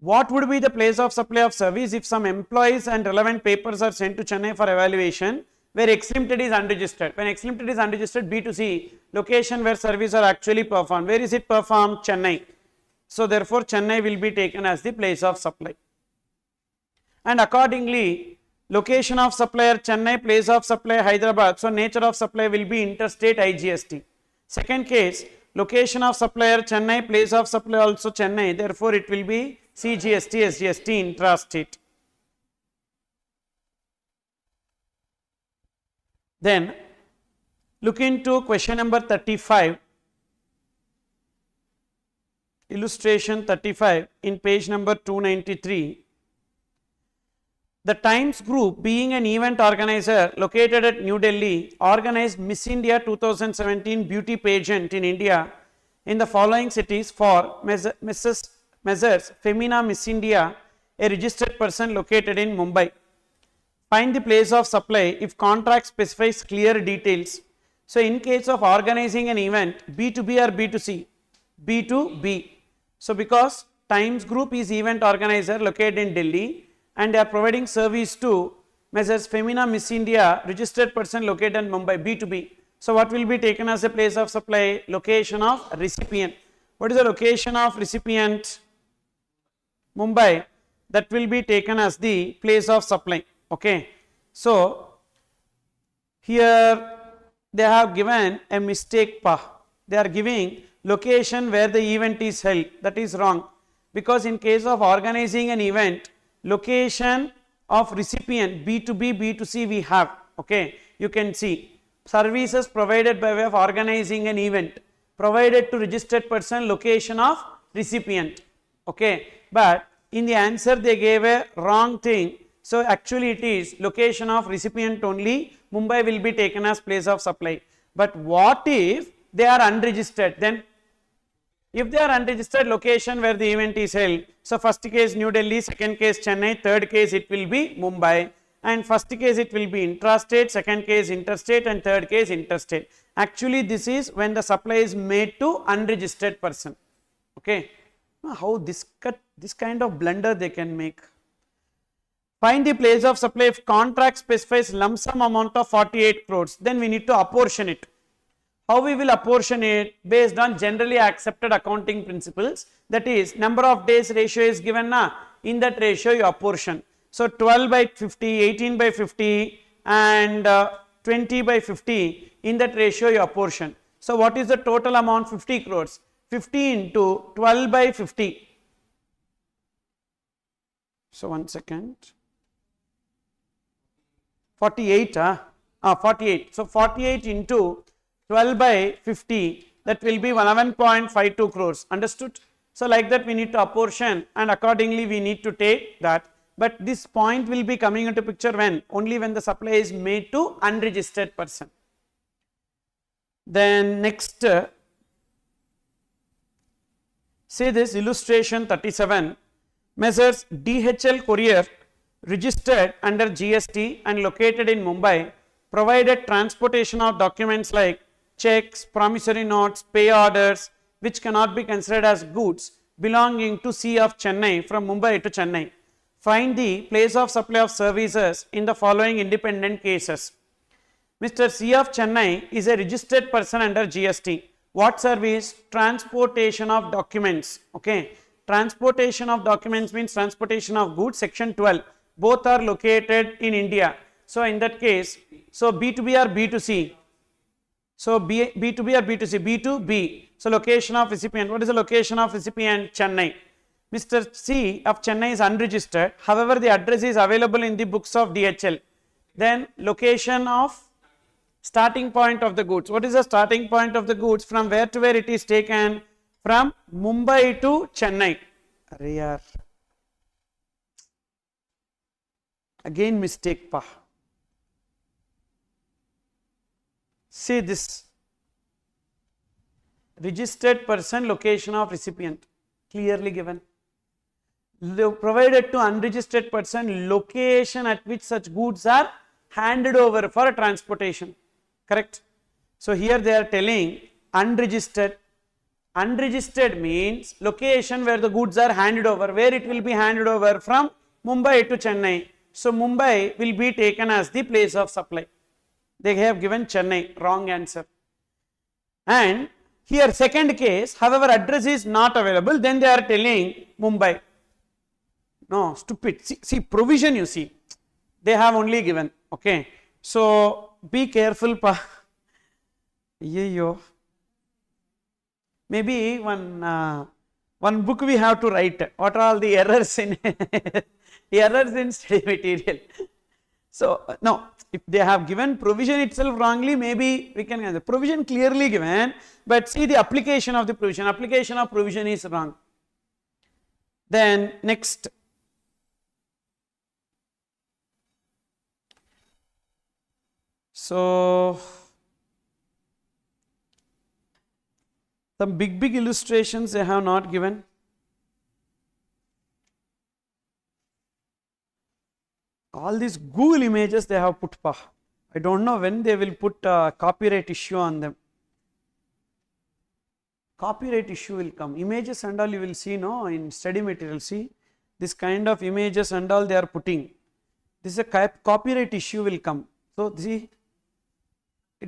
What would be the place of supply of service if some employees and relevant papers are sent to Chennai for evaluation, where X Limited is unregistered? When X Limited is unregistered, B2C, location where service are actually performed. Where is it performed? Chennai. So therefore Chennai will be taken as the place of supply. And accordingly, location of supplier Chennai, place of supply Hyderabad. So nature of supply will be interstate IGST. Second case, location of supplier Chennai, place of supply also Chennai. Therefore it will be CGST, SGST, intrastate. Then look into question number 35. Illustration 35 in page number 293. The Times Group, being an event organizer located at New Delhi, organized Miss India 2017 beauty pageant in India in the following cities for Messrs. Femina Miss India, a registered person located in Mumbai. Find the place of supply if contract specifies clear details. So in case of organizing an event, B2B or B2C? B2B. So because Times Group is event organizer located in Delhi, and they are providing service to Messrs. Femina Miss India, registered person located in Mumbai, B2B. So what will be taken as a place of supply? Location of recipient. What is the location of recipient? Mumbai. That will be taken as the place of supply. Okay. So here they have given a mistake. They are giving location where the event is held. That is wrong, because in case of organizing an event, location of recipient B2B, B2C we have. Okay, you can see services provided by way of organizing an event, provided to registered person, location of recipient. Okay, but in the answer they gave a wrong thing. So actually it is location of recipient only. Mumbai will be taken as place of supply. But what if they are unregistered? Then if they are unregistered, location where the event is held. So first case New Delhi, second case Chennai, third case it will be Mumbai, and first case it will be intrastate, second case interstate, and third case interstate. Actually this is when the supply is made to unregistered person. Okay, how this kind of blunder they can make. Find the place of supply if contract specifies lump sum amount of 48 crores, then we need to apportion it. How we will apportion it? Based on generally accepted accounting principles, that is number of days ratio is given na, in that ratio you apportion. So 12 by 50, 18 by 50 and 20 by 50, in that ratio you apportion. So what is the total amount? 50 crores. 50 into 12 by 50. So 1 second. 48, 48. So 48 into 12 by 50, that will be 11.52 crores. Understood? So like that we need to apportion and accordingly we need to take that. But this point will be coming into picture when? Only when the supply is made to unregistered person. Then next, say this illustration 37, Messrs. DHL Courier registered under GST and located in Mumbai provided transportation of documents like checks, promissory notes, pay orders, which cannot be considered as goods belonging to C of Chennai from Mumbai to Chennai. Find the place of supply of services in the following independent cases. Mr. C of Chennai is a registered person under GST. What service? Transportation of documents. Okay. Transportation of documents means transportation of goods, section 12. Both are located in India. So in that case, so B2B or B2C? So B2B or B2C? B2B. So location of recipient. What is the location of recipient? Chennai. Mr. C of Chennai is unregistered. However, the address is available in the books of DHL. Then location of starting point of the goods. What is the starting point of the goods? From where to where it is taken? From Mumbai to Chennai. Arey yaar. Again mistake pa. See this. Registered person, location of recipient. Clearly given. Provided to unregistered person location at which such goods are handed over for transportation. Correct? So here they are telling unregistered. Unregistered means location where the goods are handed over. Where it will be handed over? From Mumbai to Chennai. So Mumbai will be taken as the place of supply. They have given Chennai. Wrong answer. And here second case, however address is not available, then they are telling Mumbai. No, stupid. See provision you see. They have only given. Okay. So be careful pa. Maybe one book we have to write. What are all the errors in errors in study material? So no, if they have given provision itself wrongly, maybe we can answer. Provision clearly given, but see the application of the provision. Application of provision is wrong. Then next. So some big illustrations they have not given. All these Google images they have put pa. I don't know when they will put a copyright issue on them. Copyright issue will come. Images and all you will see no in study material. See this kind of images and all they are putting. This is a copyright issue will come. So see.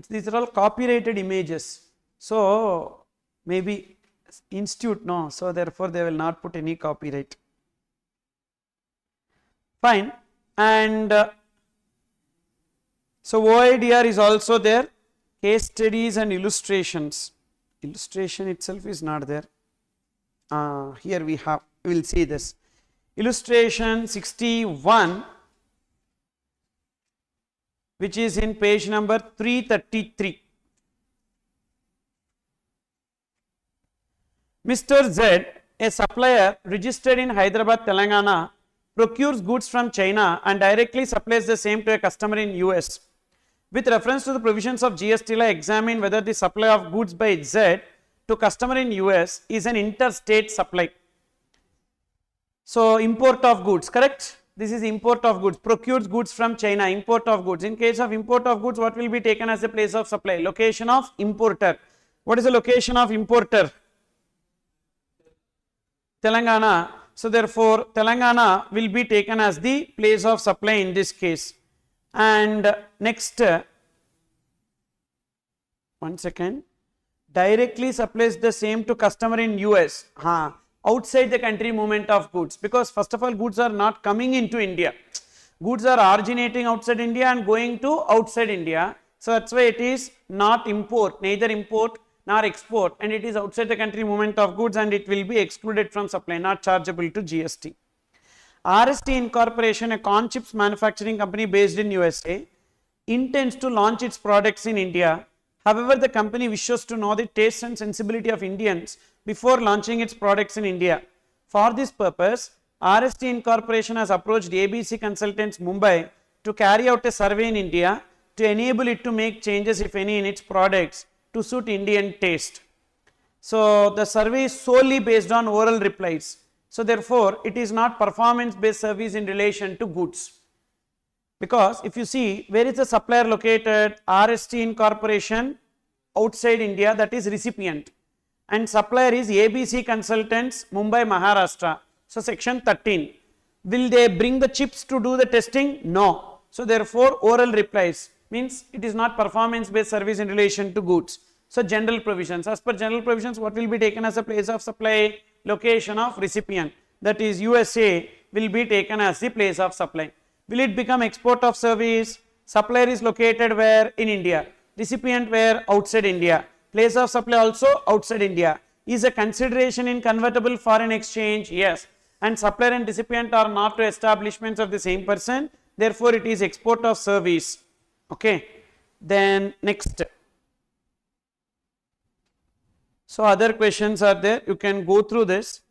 These are all copyrighted images. So maybe institute no. So therefore they will not put any copyright. Fine. And so OIDR is also there. Case studies and illustrations. Illustration itself is not there. Here we will see this. Illustration 61. Which is in page number 333. Mr. Z, a supplier registered in Hyderabad, Telangana, procures goods from China and directly supplies the same to a customer in US. With reference to the provisions of GST law, examine whether the supply of goods by Z to customer in US is an interstate supply. So import of goods, correct? This is import of goods, procures goods from China, import of goods. In case of import of goods, what will be taken as the place of supply? Location of importer. What is the location of importer? Telangana. So therefore, Telangana will be taken as the place of supply in this case. And next, one second, directly supplies the same to customer in US. Outside the country movement of goods, because first of all goods are not coming into India. Goods are originating outside India and going to outside India. So that's why it is not import, neither import nor export, and it is outside the country movement of goods, and it will be excluded from supply, not chargeable to GST. RST Incorporation, a corn chips manufacturing company based in USA, intends to launch its products in India. However, the company wishes to know the taste and sensibility of Indians before launching its products in India. For this purpose, RST Incorporation has approached ABC Consultants Mumbai to carry out a survey in India to enable it to make changes, if any, in its products to suit Indian taste. So the survey is solely based on oral replies. So therefore, it is not performance based service in relation to goods. Because if you see, where is the supplier located? RST Incorporation outside India, that is recipient. And supplier is ABC Consultants, Mumbai, Maharashtra. So section 13. Will they bring the chips to do the testing? No. So therefore, oral replies means it is not performance based service in relation to goods. So general provisions. As per general provisions, what will be taken as a place of supply? Location of recipient. That is USA will be taken as the place of supply. Will it become export of service? Supplier is located where? In India. Recipient where? Outside India. Place of supply also outside India. Is a consideration in convertible foreign exchange? Yes. And supplier and recipient are not two establishments of the same person. Therefore, it is export of service. Okay. Then next. So other questions are there. You can go through this.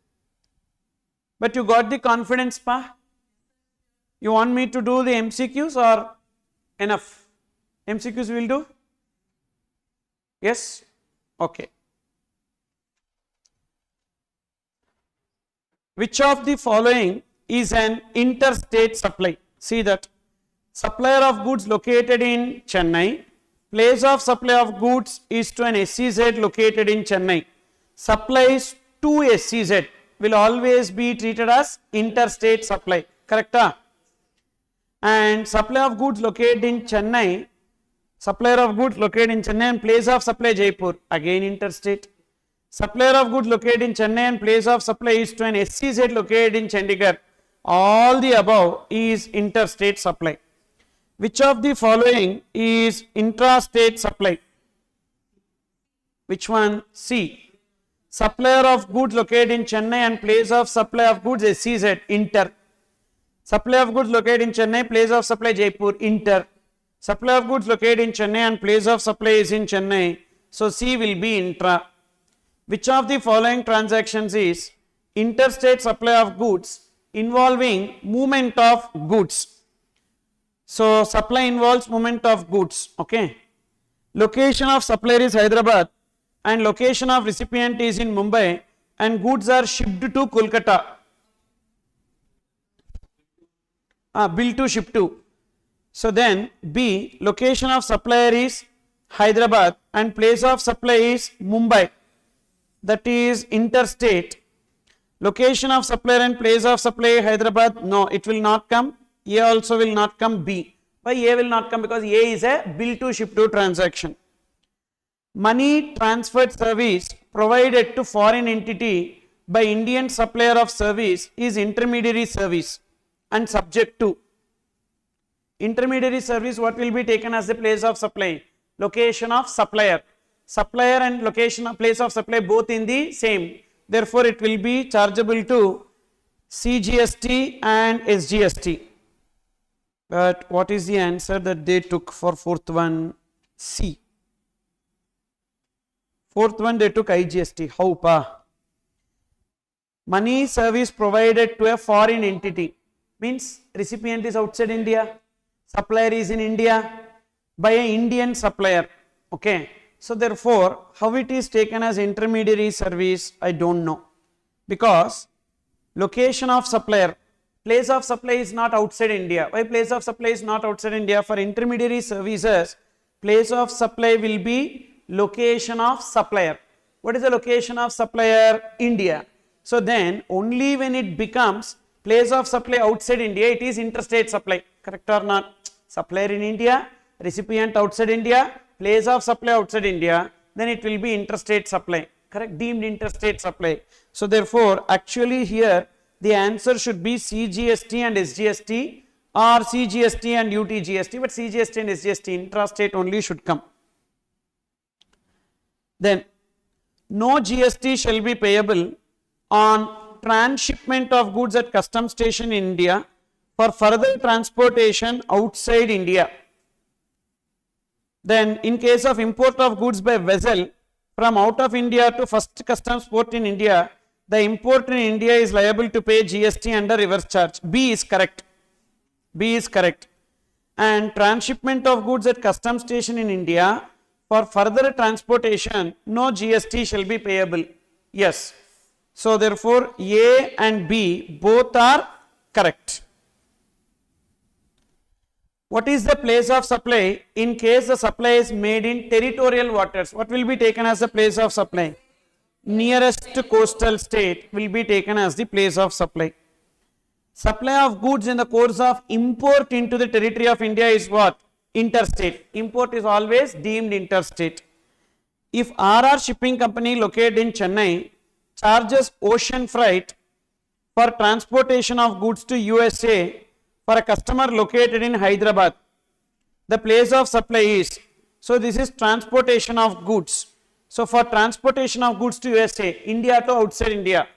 But you got the confidence, pa? You want me to do the MCQs or enough? MCQs will do? Yes? Okay. Which of the following is an interstate supply? See that. Supplier of goods located in Chennai. Place of supply of goods is to an SEZ located in Chennai. Supplies to SEZ will always be treated as interstate supply. Correct? And supply of goods located in Chennai, supplier of goods located in Chennai and place of supply Jaipur, again interstate. Supplier of goods located in Chennai and place of supply is to an SEZ located in Chandigarh. All the above is interstate supply. Which of the following is intrastate supply? Which one? C. Supplier of goods located in Chennai and place of supply of goods SEZ, inter. Supply of goods located in Chennai, place of supply Jaipur, inter. Supply of goods located in Chennai and place of supply is in Chennai. So C will be intra. Which of the following transactions is interstate supply of goods involving movement of goods? So supply involves movement of goods. Okay. Location of supplier is Hyderabad and location of recipient is in Mumbai and goods are shipped to Kolkata. Bill to ship to. So then B, location of supplier is Hyderabad and place of supply is Mumbai. That is interstate. Location of supplier and place of supply Hyderabad, no, it will not come. A also will not come. B. Why A will not come? Because A is a bill to ship to transaction. Money transferred service provided to foreign entity by Indian supplier of service is intermediary service and subject to. Intermediary service, what will be taken as the place of supply? Location of supplier. Supplier and location of place of supply both in the same. Therefore, it will be chargeable to CGST and SGST. But what is the answer that they took for fourth one? C. Fourth one they took IGST. How pa? Money service provided to a foreign entity. Means recipient is outside India. Supplier is in India by an Indian supplier. Okay. So therefore, how it is taken as intermediary service, I don't know. Because location of supplier, place of supply is not outside India. Why place of supply is not outside India? For intermediary services, place of supply will be location of supplier. What is the location of supplier? India. So then only when it becomes place of supply outside India, it is interstate supply. Correct or not? Supplier in India, recipient outside India, place of supply outside India, then it will be interstate supply. Correct? Deemed interstate supply. So therefore, actually here the answer should be CGST and SGST or CGST and UTGST, but CGST and SGST intrastate only should come. Then no GST shall be payable on transshipment of goods at custom station in India for further transportation outside India. Then in case of import of goods by vessel from out of India to first customs port in India, the importer in India is liable to pay GST under reverse charge. B is correct. B is correct. And transshipment of goods at custom station in India for further transportation, no GST shall be payable. Yes. So therefore A and B both are correct. What is the place of supply in case the supply is made in territorial waters? What will be taken as the place of supply? Nearest coastal state will be taken as the place of supply. Supply of goods in the course of import into the territory of India is what? Interstate. Import is always deemed interstate. If RR Shipping Company located in Chennai charges ocean freight for transportation of goods to USA for a customer located in Hyderabad, the place of supply is, so this is transportation of goods. So for transportation of goods to USA, India to outside India,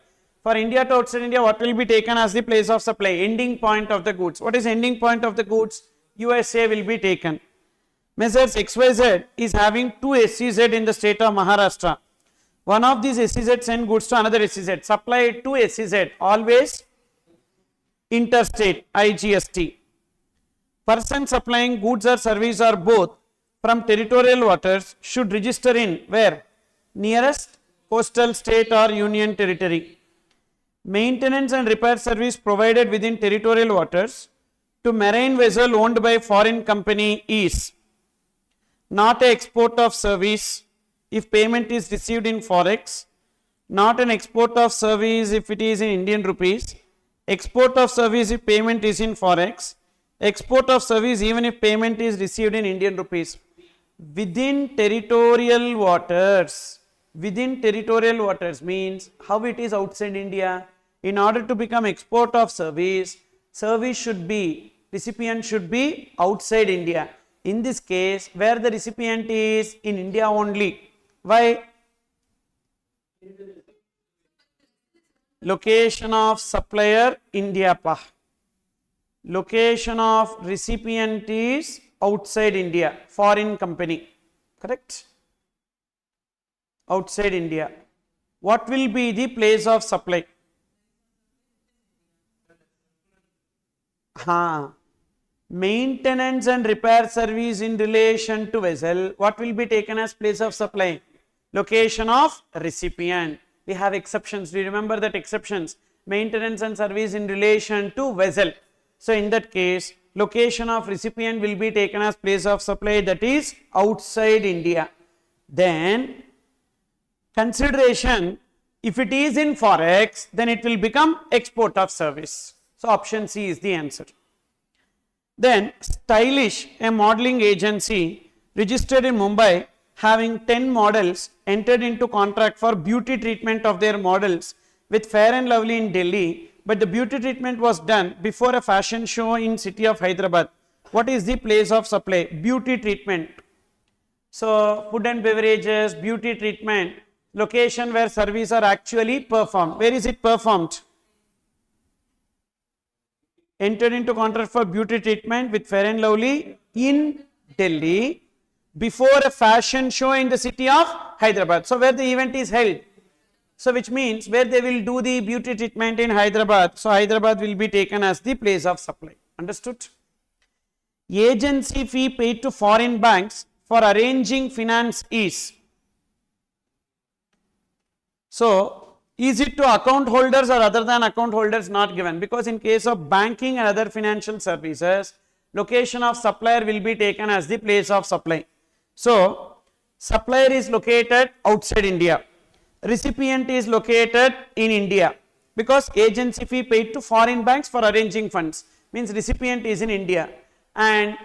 for India to outside India, what will be taken as the place of supply? Ending point of the goods. What is ending point of the goods? USA will be taken. Messrs XYZ is having two SEZ in the state of Maharashtra. One of these SEZ send goods to another SEZ. Supply to SEZ, always interstate, IGST. Person supplying goods or service or both from territorial waters should register in where? Nearest coastal state or union territory. Maintenance and repair service provided within territorial waters to marine vessel owned by foreign company is not an export of service if payment is received in forex, not an export of service if it is in Indian rupees, export of service if payment is in forex, export of service even if payment is received in Indian rupees. Within territorial waters means how it is outside India. In order to become export of service, service should be, recipient should be outside India. In this case, where the recipient is in India only. Why? Location of supplier India pa. Location of recipient is outside India, foreign company. Correct? Outside India. What will be the place of supply? Maintenance and repair service in relation to vessel. What will be taken as place of supply? Location of recipient. We have exceptions. Do you remember that exceptions? Maintenance and service in relation to vessel. So in that case, location of recipient will be taken as place of supply, that is outside India. Then consideration, if it is in forex, then it will become export of service. So option C is the answer. Then Stylish, a modeling agency registered in Mumbai, having 10 models, entered into contract for beauty treatment of their models with Fair and Lovely in Delhi, but the beauty treatment was done before a fashion show in city of Hyderabad. What is the place of supply? Beauty treatment. So food and beverages, beauty treatment, location where services are actually performed. Where is it performed? Entered into contract for beauty treatment with Fair and Lovely in Delhi before a fashion show in the city of Hyderabad. So where the event is held. So which means where they will do the beauty treatment in Hyderabad. So Hyderabad will be taken as the place of supply. Understood? Agency fee paid to foreign banks for arranging finance is. So is it to account holders or other than account holders? Not given, because in case of banking and other financial services, location of supplier will be taken as the place of supply. So supplier is located outside India, recipient is located in India, because agency fee paid to foreign banks for arranging funds means recipient is in India, and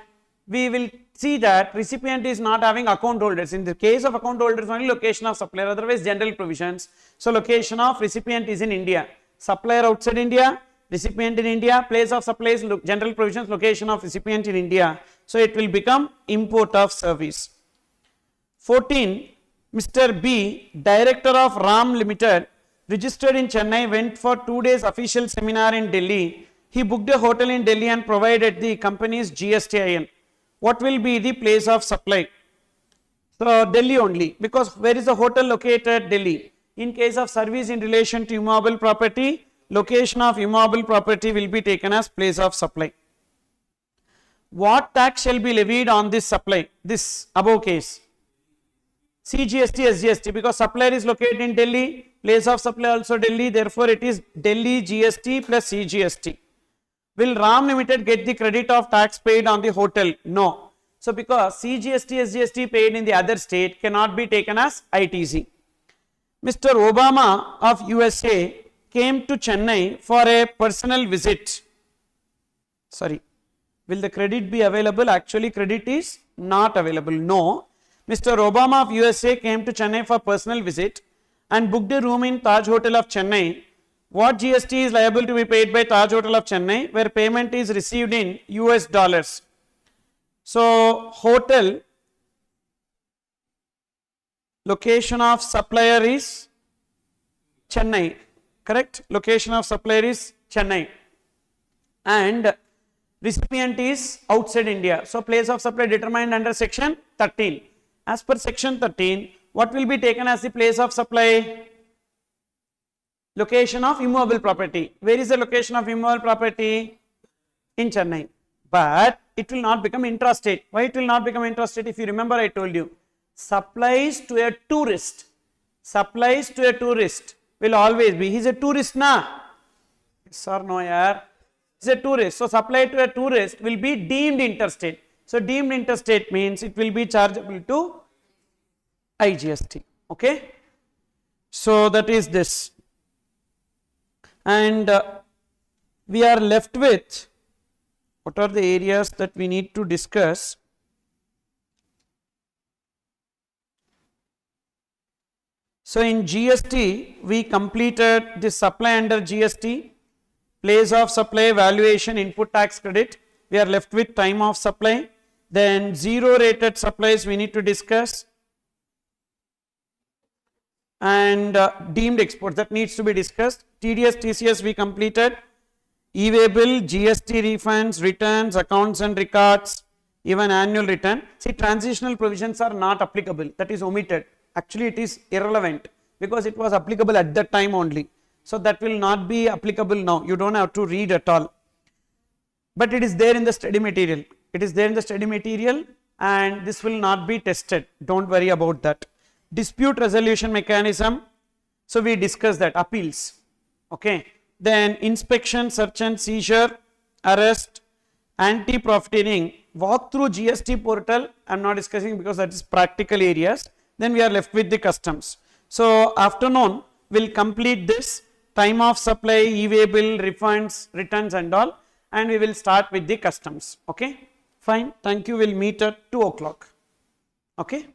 we will see that recipient is not having account holders. In the case of account holders only location of supplier, otherwise general provisions. So location of recipient is in India, supplier outside India, recipient in India, place of supplies, general provisions, location of recipient in India. So it will become import of service. 14. Mr. B, director of RAM Limited, registered in Chennai, went for 2 days official seminar in Delhi. He booked a hotel in Delhi and provided the company's GSTIN. What will be the place of supply? So Delhi only, because where is the hotel located? Delhi. In case of service in relation to immobile property, location of immobile property will be taken as place of supply. What tax shall be levied on this supply? This above case. CGST, SGST, because supplier is located in Delhi, place of supply also Delhi, therefore it is Delhi GST plus CGST. Will RAM Limited get the credit of tax paid on the hotel? No. So because CGST, SGST paid in the other state cannot be taken as ITC. Mr. Obama of USA came to Chennai for a personal visit. Sorry, will the credit be available? Actually, credit is not available. No. Mr. Obama of USA came to Chennai for personal visit and booked a room in Taj Hotel of Chennai. What GST is liable to be paid by Taj Hotel of Chennai, where payment is received in US dollars? So, hotel, location of supplier is Chennai, correct? Location of supplier is Chennai and recipient is outside India. So, place of supply determined under section 13. As per section 13, what will be taken as the place of supply? Location of immobile property. Where is the location of immobile property? In Chennai. But it will not become intrastate. Why it will not become intrastate? If you remember, I told you, supplies to a tourist. Supplies to a tourist will always be, he is a tourist na? Yes or no, yaar? He is a tourist. So, supply to a tourist will be deemed interstate. So, deemed interstate means it will be chargeable to IGST. Okay. So, that is this. And we are left with what are the areas that we need to discuss. So, in GST, we completed the supply under GST, place of supply, valuation, input tax credit. We are left with time of supply. Then zero rated supplies we need to discuss, and deemed exports that needs to be discussed. TDS, TCS we completed, e-way bill, GST refunds, returns, accounts and records, even annual return. See, transitional provisions are not applicable, that is omitted. Actually it is irrelevant because it was applicable at that time only. So that will not be applicable now, you don't have to read at all. But it is there in the study material. It is there in the study material and this will not be tested. Don't worry about that. Dispute resolution mechanism. So we discussed that. Appeals. Okay. Then inspection, search and seizure, arrest, anti-profiteering. Walk through GST portal. I am not discussing because that is practical areas. Then we are left with the customs. So afternoon will complete this. Time of supply, e-way bill, refunds, returns and all. And we will start with the customs. Okay. Fine. Thank you. We'll meet at 2 o'clock. Okay.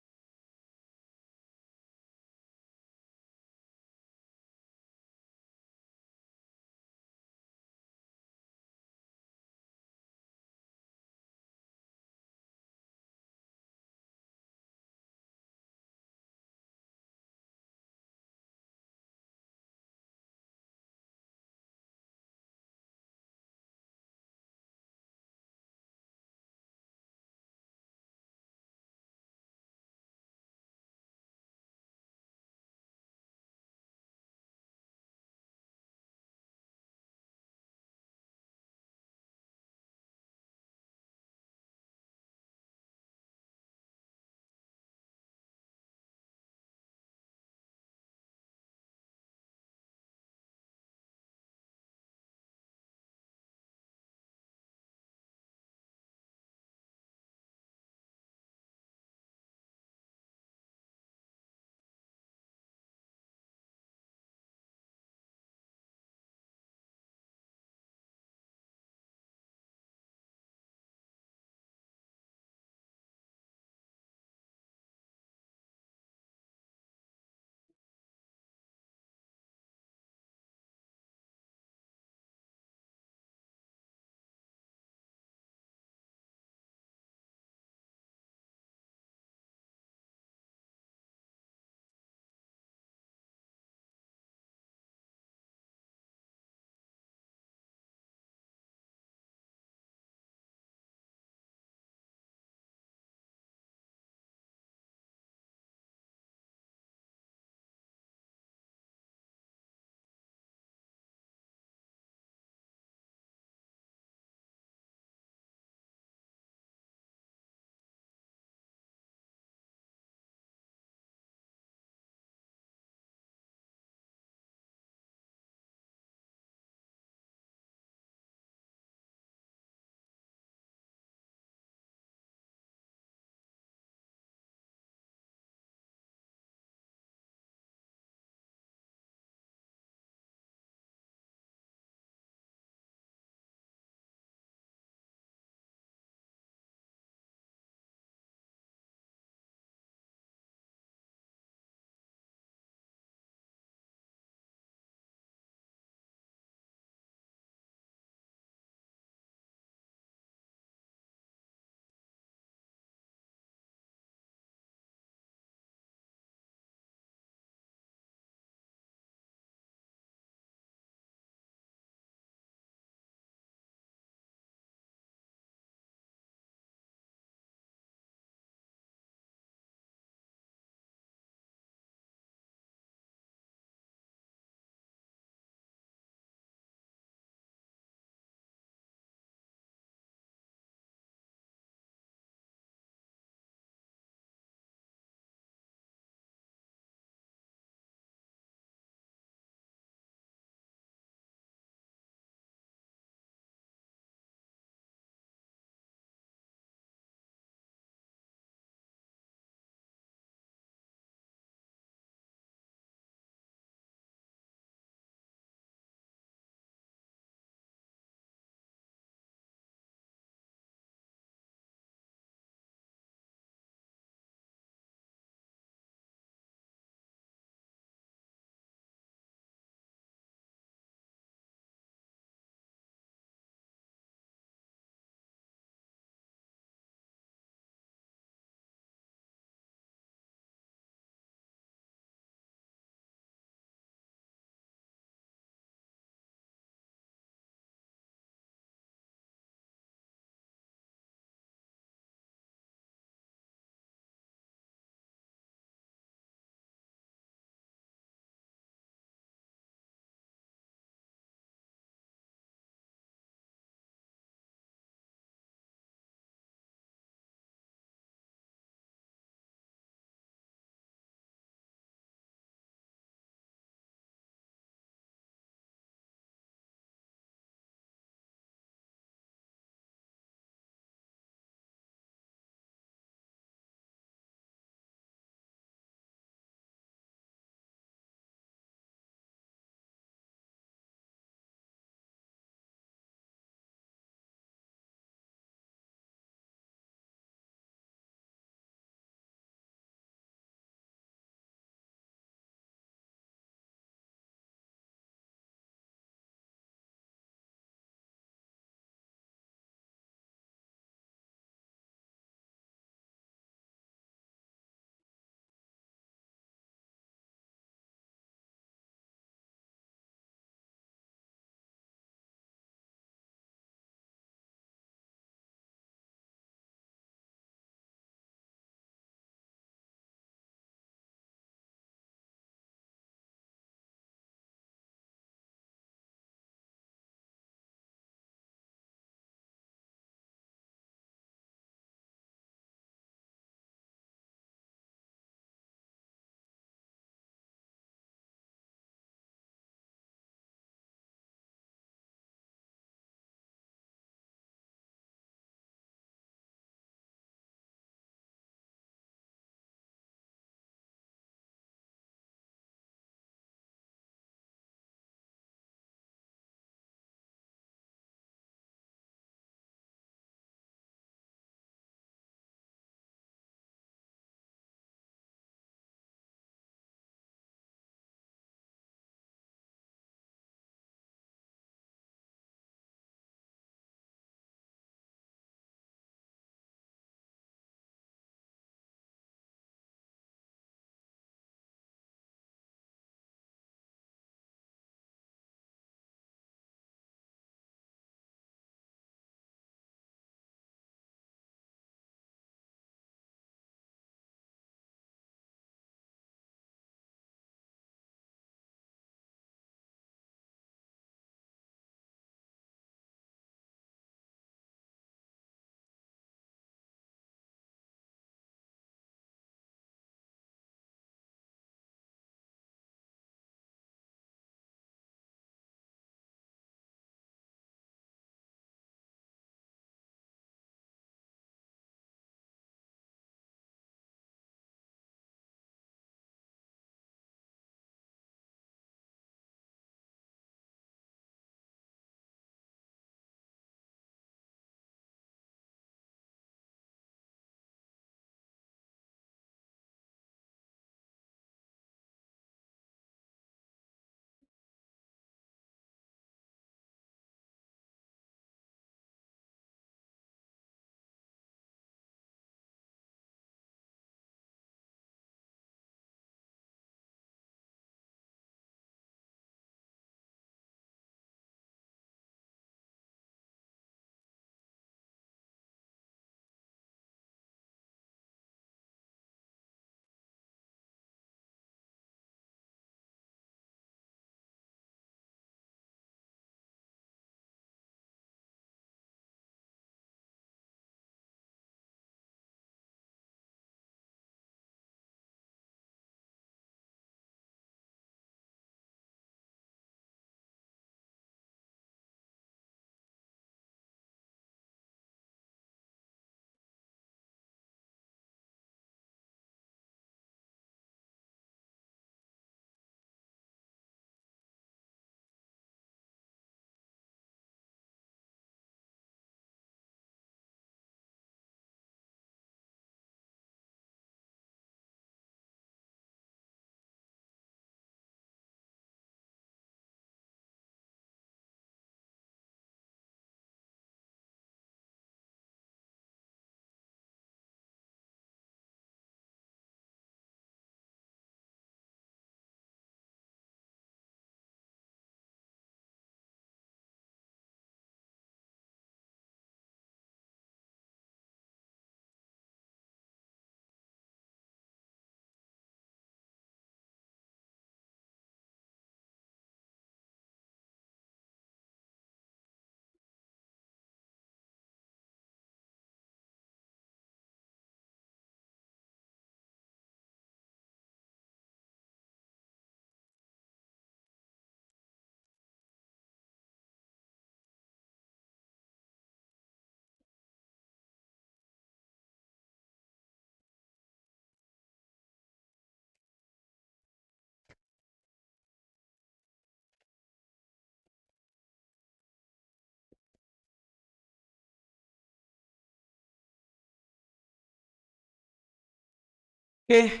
Okay.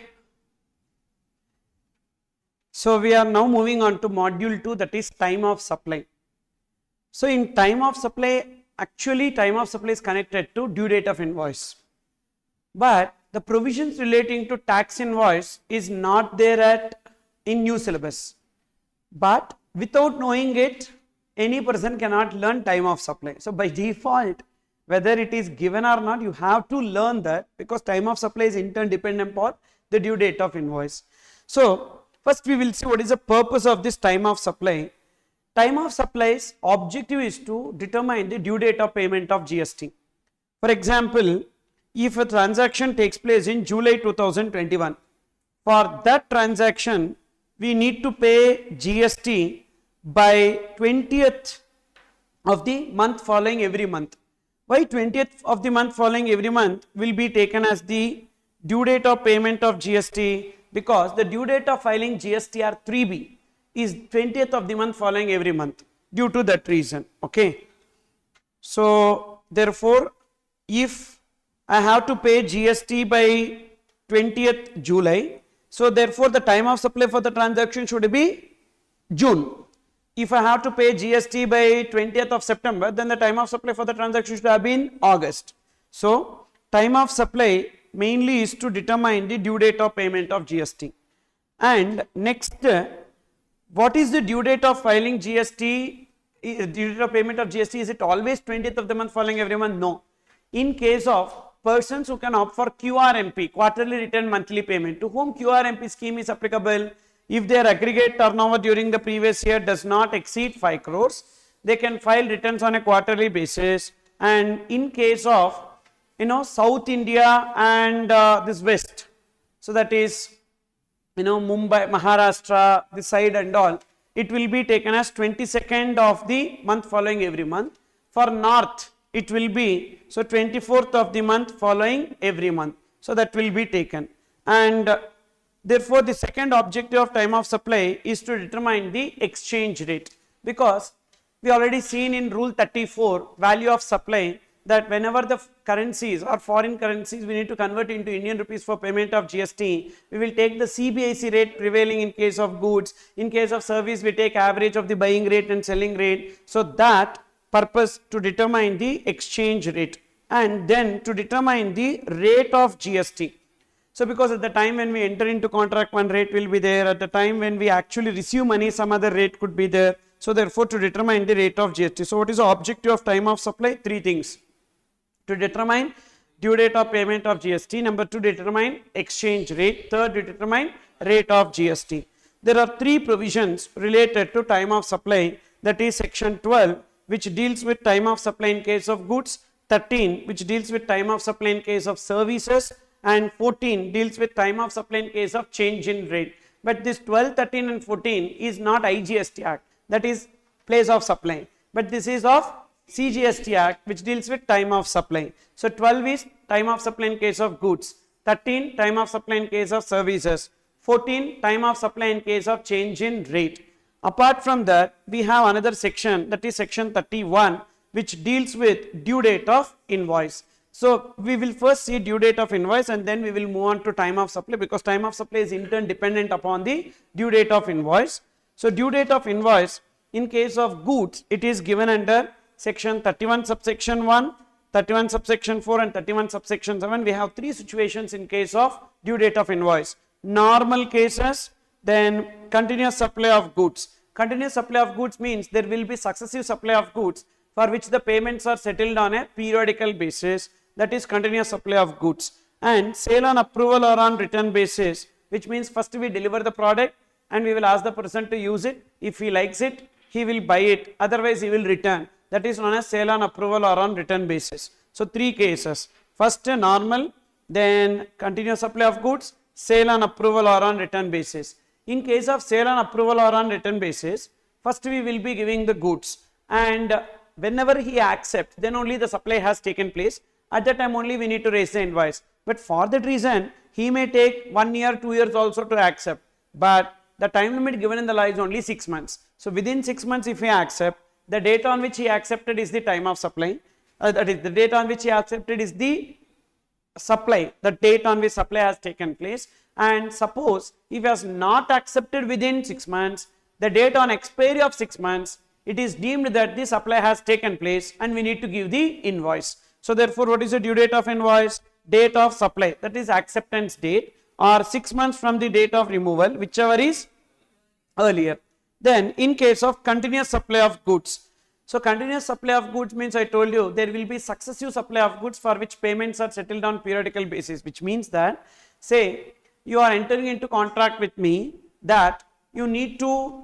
So we are now moving on to module 2, that is time of supply. So in time of supply, actually time of supply is connected to due date of invoice. But the provisions relating to tax invoice is not there in new syllabus. But without knowing it, any person cannot learn time of supply. So by default, whether it is given or not, you have to learn that, because time of supply is interdependent upon the due date of invoice. So first we will see what is the purpose of this time of supply. Time of supply's objective is to determine the due date of payment of GST. For example, if a transaction takes place in July 2021, for that transaction we need to pay GST by 20th of the month following every month. Why 20th of the month following every month will be taken as the due date of payment of GST? Because the due date of filing GSTR 3B is 20th of the month following every month, due to that reason. Okay. So therefore, if I have to pay GST by 20th July, so therefore the time of supply for the transaction should be June. If I have to pay GST by 20th of September, then the time of supply for the transaction should have been August. So time of supply mainly is to determine the due date of payment of GST. And next, what is the due date of filing GST? Due date of payment of GST, is it always 20th of the month following every month? No. In case of persons who can opt for QRMP, quarterly return monthly payment, to whom QRMP scheme is applicable, if their aggregate turnover during the previous year does not exceed 5 crores, they can file returns on a quarterly basis. And in case of South India and this West, so that is Mumbai, Maharashtra, this side and all, it will be taken as 22nd of the month following every month. For North, it will be 24th of the month following every month. So that will be taken. And therefore, the second objective of time of supply is to determine the exchange rate, because we already seen in rule 34 value of supply that whenever the currencies or foreign currencies we need to convert into Indian rupees for payment of GST, we will take the CBIC rate prevailing in case of goods. In case of service, we take average of the buying rate and selling rate. So that purpose to determine the exchange rate, and then to determine the rate of GST. So because at the time when we enter into contract, one rate will be there. At the time when we actually receive money, some other rate could be there. So therefore, to determine the rate of GST. So what is the objective of time of supply? Three things. To determine due date of payment of GST. Number two, determine exchange rate. Third, to determine rate of GST. There are three provisions related to time of supply, that is section 12, which deals with time of supply in case of goods, 13 which deals with time of supply in case of services, and 14 deals with time of supply in case of change in rate. But this 12, 13 and 14 is not IGST Act, that is place of supply, but this is of CGST Act, which deals with time of supply. So 12 is time of supply in case of goods, 13 time of supply in case of services, 14 time of supply in case of change in rate. Apart from that, we have another section, that is section 31, which deals with due date of invoice. So we will first see due date of invoice, and then we will move on to time of supply, because time of supply is interdependent upon the due date of invoice. So due date of invoice in case of goods, it is given under section 31 subsection 1, 31 subsection 4 and 31 subsection 7. We have three situations in case of due date of invoice. Normal cases, then continuous supply of goods. Continuous supply of goods means there will be successive supply of goods for which the payments are settled on a periodical basis, that is continuous supply of goods. And sale on approval or on return basis, which means first we deliver the product and we will ask the person to use it. If he likes it, he will buy it, otherwise he will return. That is known as sale on approval or on return basis. So three cases: first normal, then continuous supply of goods, sale on approval or on return basis. In case of sale on approval or on return basis, first we will be giving the goods, and whenever he accepts, then only the supply has taken place. At that time only we need to raise the invoice. But for that reason, he may take 1 year, 2 years also to accept. But the time limit given in the law is only 6 months. So within 6 months, if he accept, the date on which he accepted is the time of supply. That is, the date on which he accepted is the supply, the date on which supply has taken place, and suppose if he has not accepted within 6 months, the date on expiry of 6 months, it is deemed that the supply has taken place and we need to give the invoice. So therefore, what is the due date of invoice? Date of supply, that is acceptance date, or 6 months from the date of removal, whichever is earlier. Then in case of continuous supply of goods, so continuous supply of goods means, I told you, there will be successive supply of goods for which payments are settled on periodical basis, which means that, say you are entering into contract with me that you need to,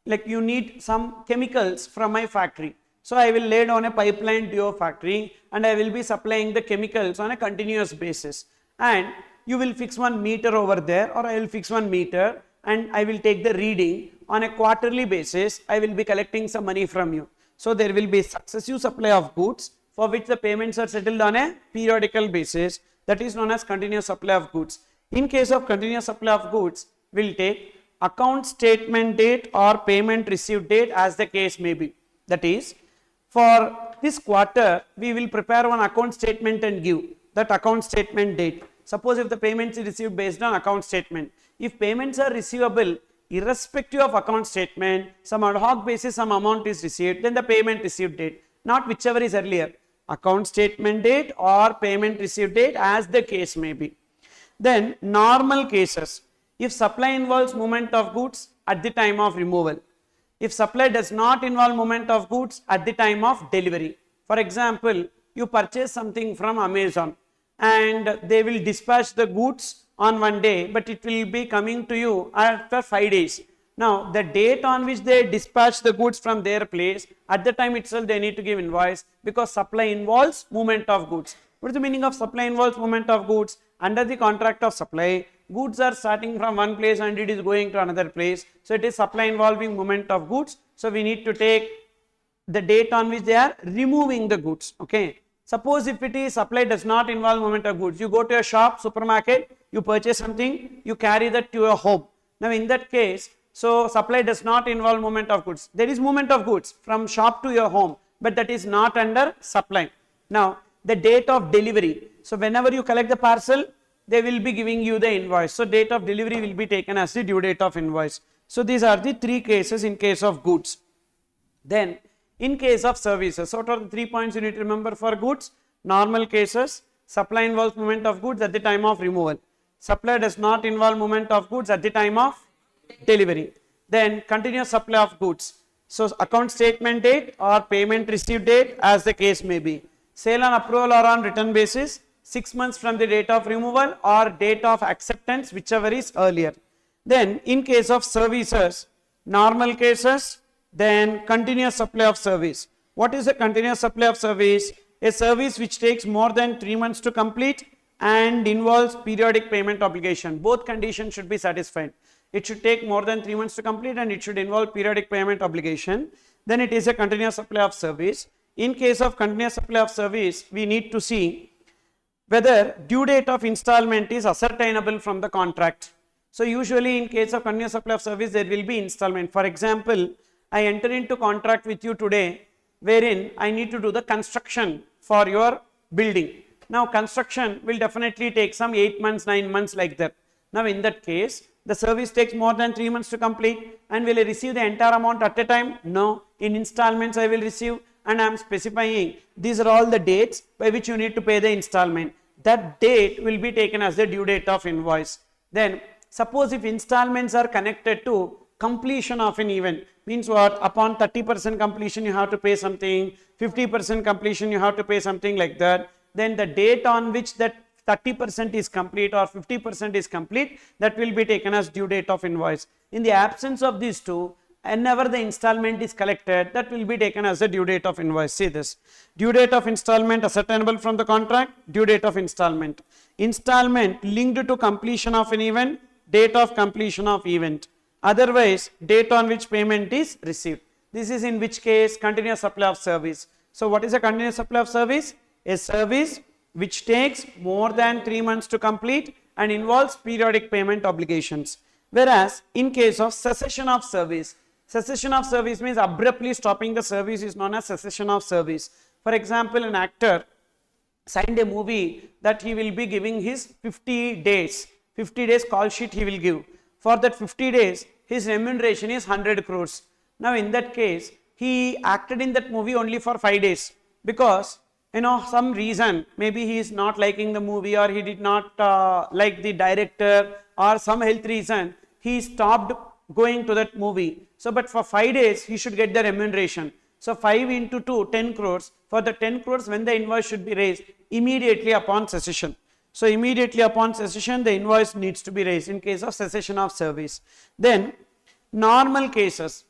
like you need some chemicals from my factory. So I will lay down a pipeline to your factory and I will be supplying the chemicals on a continuous basis, and you will fix one meter over there, or I will fix one meter and I will take the reading on a quarterly basis. I will be collecting some money from you. So there will be successive supply of goods for which the payments are settled on a periodical basis, that is known as continuous supply of goods. In case of continuous supply of goods, we will take account statement date or payment received date as the case may be. That is, for this quarter we will prepare one account statement and give that account statement date. Suppose if the payments is received based on account statement, if payments are receivable irrespective of account statement, some ad hoc basis some amount is received, then the payment received date, not whichever is earlier, account statement date or payment received date as the case may be. Then normal cases, if supply involves movement of goods at the time of removal, if supply does not involve movement of goods at the time of delivery. For example, you purchase something from Amazon and they will dispatch the goods on one day, but it will be coming to you after 5 days. Now the date on which they dispatch the goods from their place, at the time itself they need to give invoice, because supply involves movement of goods. What is the meaning of supply involves movement of goods? Under the contract of supply, goods are starting from one place and it is going to another place. So it is supply involving movement of goods. So we need to take the date on which they are removing the goods. Okay. Suppose if it is supply does not involve movement of goods, you go to a shop, supermarket, you purchase something, you carry that to your home. Now in that case, so supply does not involve movement of goods. There is movement of goods from shop to your home, but that is not under supply. Now the date of delivery. So whenever you collect the parcel, they will be giving you the invoice. So date of delivery will be taken as the due date of invoice. So these are the 3 cases in case of goods. Then in case of services, so what are the 3 points you need to remember for goods? Normal cases, supply involves movement of goods at the time of removal. Supply does not involve movement of goods at the time of delivery. Then continuous supply of goods. So account statement date or payment received date as the case may be. Sale on approval or on return basis, 6 months from the date of removal or date of acceptance, whichever is earlier. Then in case of services, normal cases, then continuous supply of service. What is a continuous supply of service? A service which takes more than 3 months to complete and involves periodic payment obligation. Both conditions should be satisfied. It should take more than 3 months to complete and it should involve periodic payment obligation. Then it is a continuous supply of service. In case of continuous supply of service, we need to see whether due date of installment is ascertainable from the contract. So usually in case of continuous supply of service, there will be installment. For example, I enter into contract with you today wherein I need to do the construction for your building. Now construction will definitely take some 8 months, 9 months like that. Now in that case, the service takes more than 3 months to complete, and will I receive the entire amount at a time? No, in installments I will receive, and I am specifying these are all the dates by which you need to pay the installment. That date will be taken as the due date of invoice. Then suppose if installments are connected to completion of an event, means what? Upon 30% completion you have to pay something, 50% completion you have to pay something like that. Then the date on which that 30% is complete or 50% is complete, that will be taken as due date of invoice. In the absence of these two, whenever the installment is collected, that will be taken as the due date of invoice. See this: due date of installment ascertainable from the contract, due date of installment. Installment linked to completion of an event, date of completion of event. Otherwise, date on which payment is received. This is in which case continuous supply of service. So what is a continuous supply of service? A service which takes more than 3 months to complete and involves periodic payment obligations. Whereas in case of cessation of service means abruptly stopping the service is known as cessation of service. For example, an actor signed a movie that he will be giving his 50 days call sheet he will give. For that 50 days, his remuneration is 100 crores. Now in that case, he acted in that movie only for 5 days because some reason, maybe he is not liking the movie or he did not like the director or some health reason, he stopped going to that movie. So but for 5 days, he should get the remuneration. So 5 into 2, 10 crores. For the 10 crores, when the invoice should be raised? Immediately upon cessation. So immediately upon cessation, the invoice needs to be raised in case of cessation of service. Then normal cases,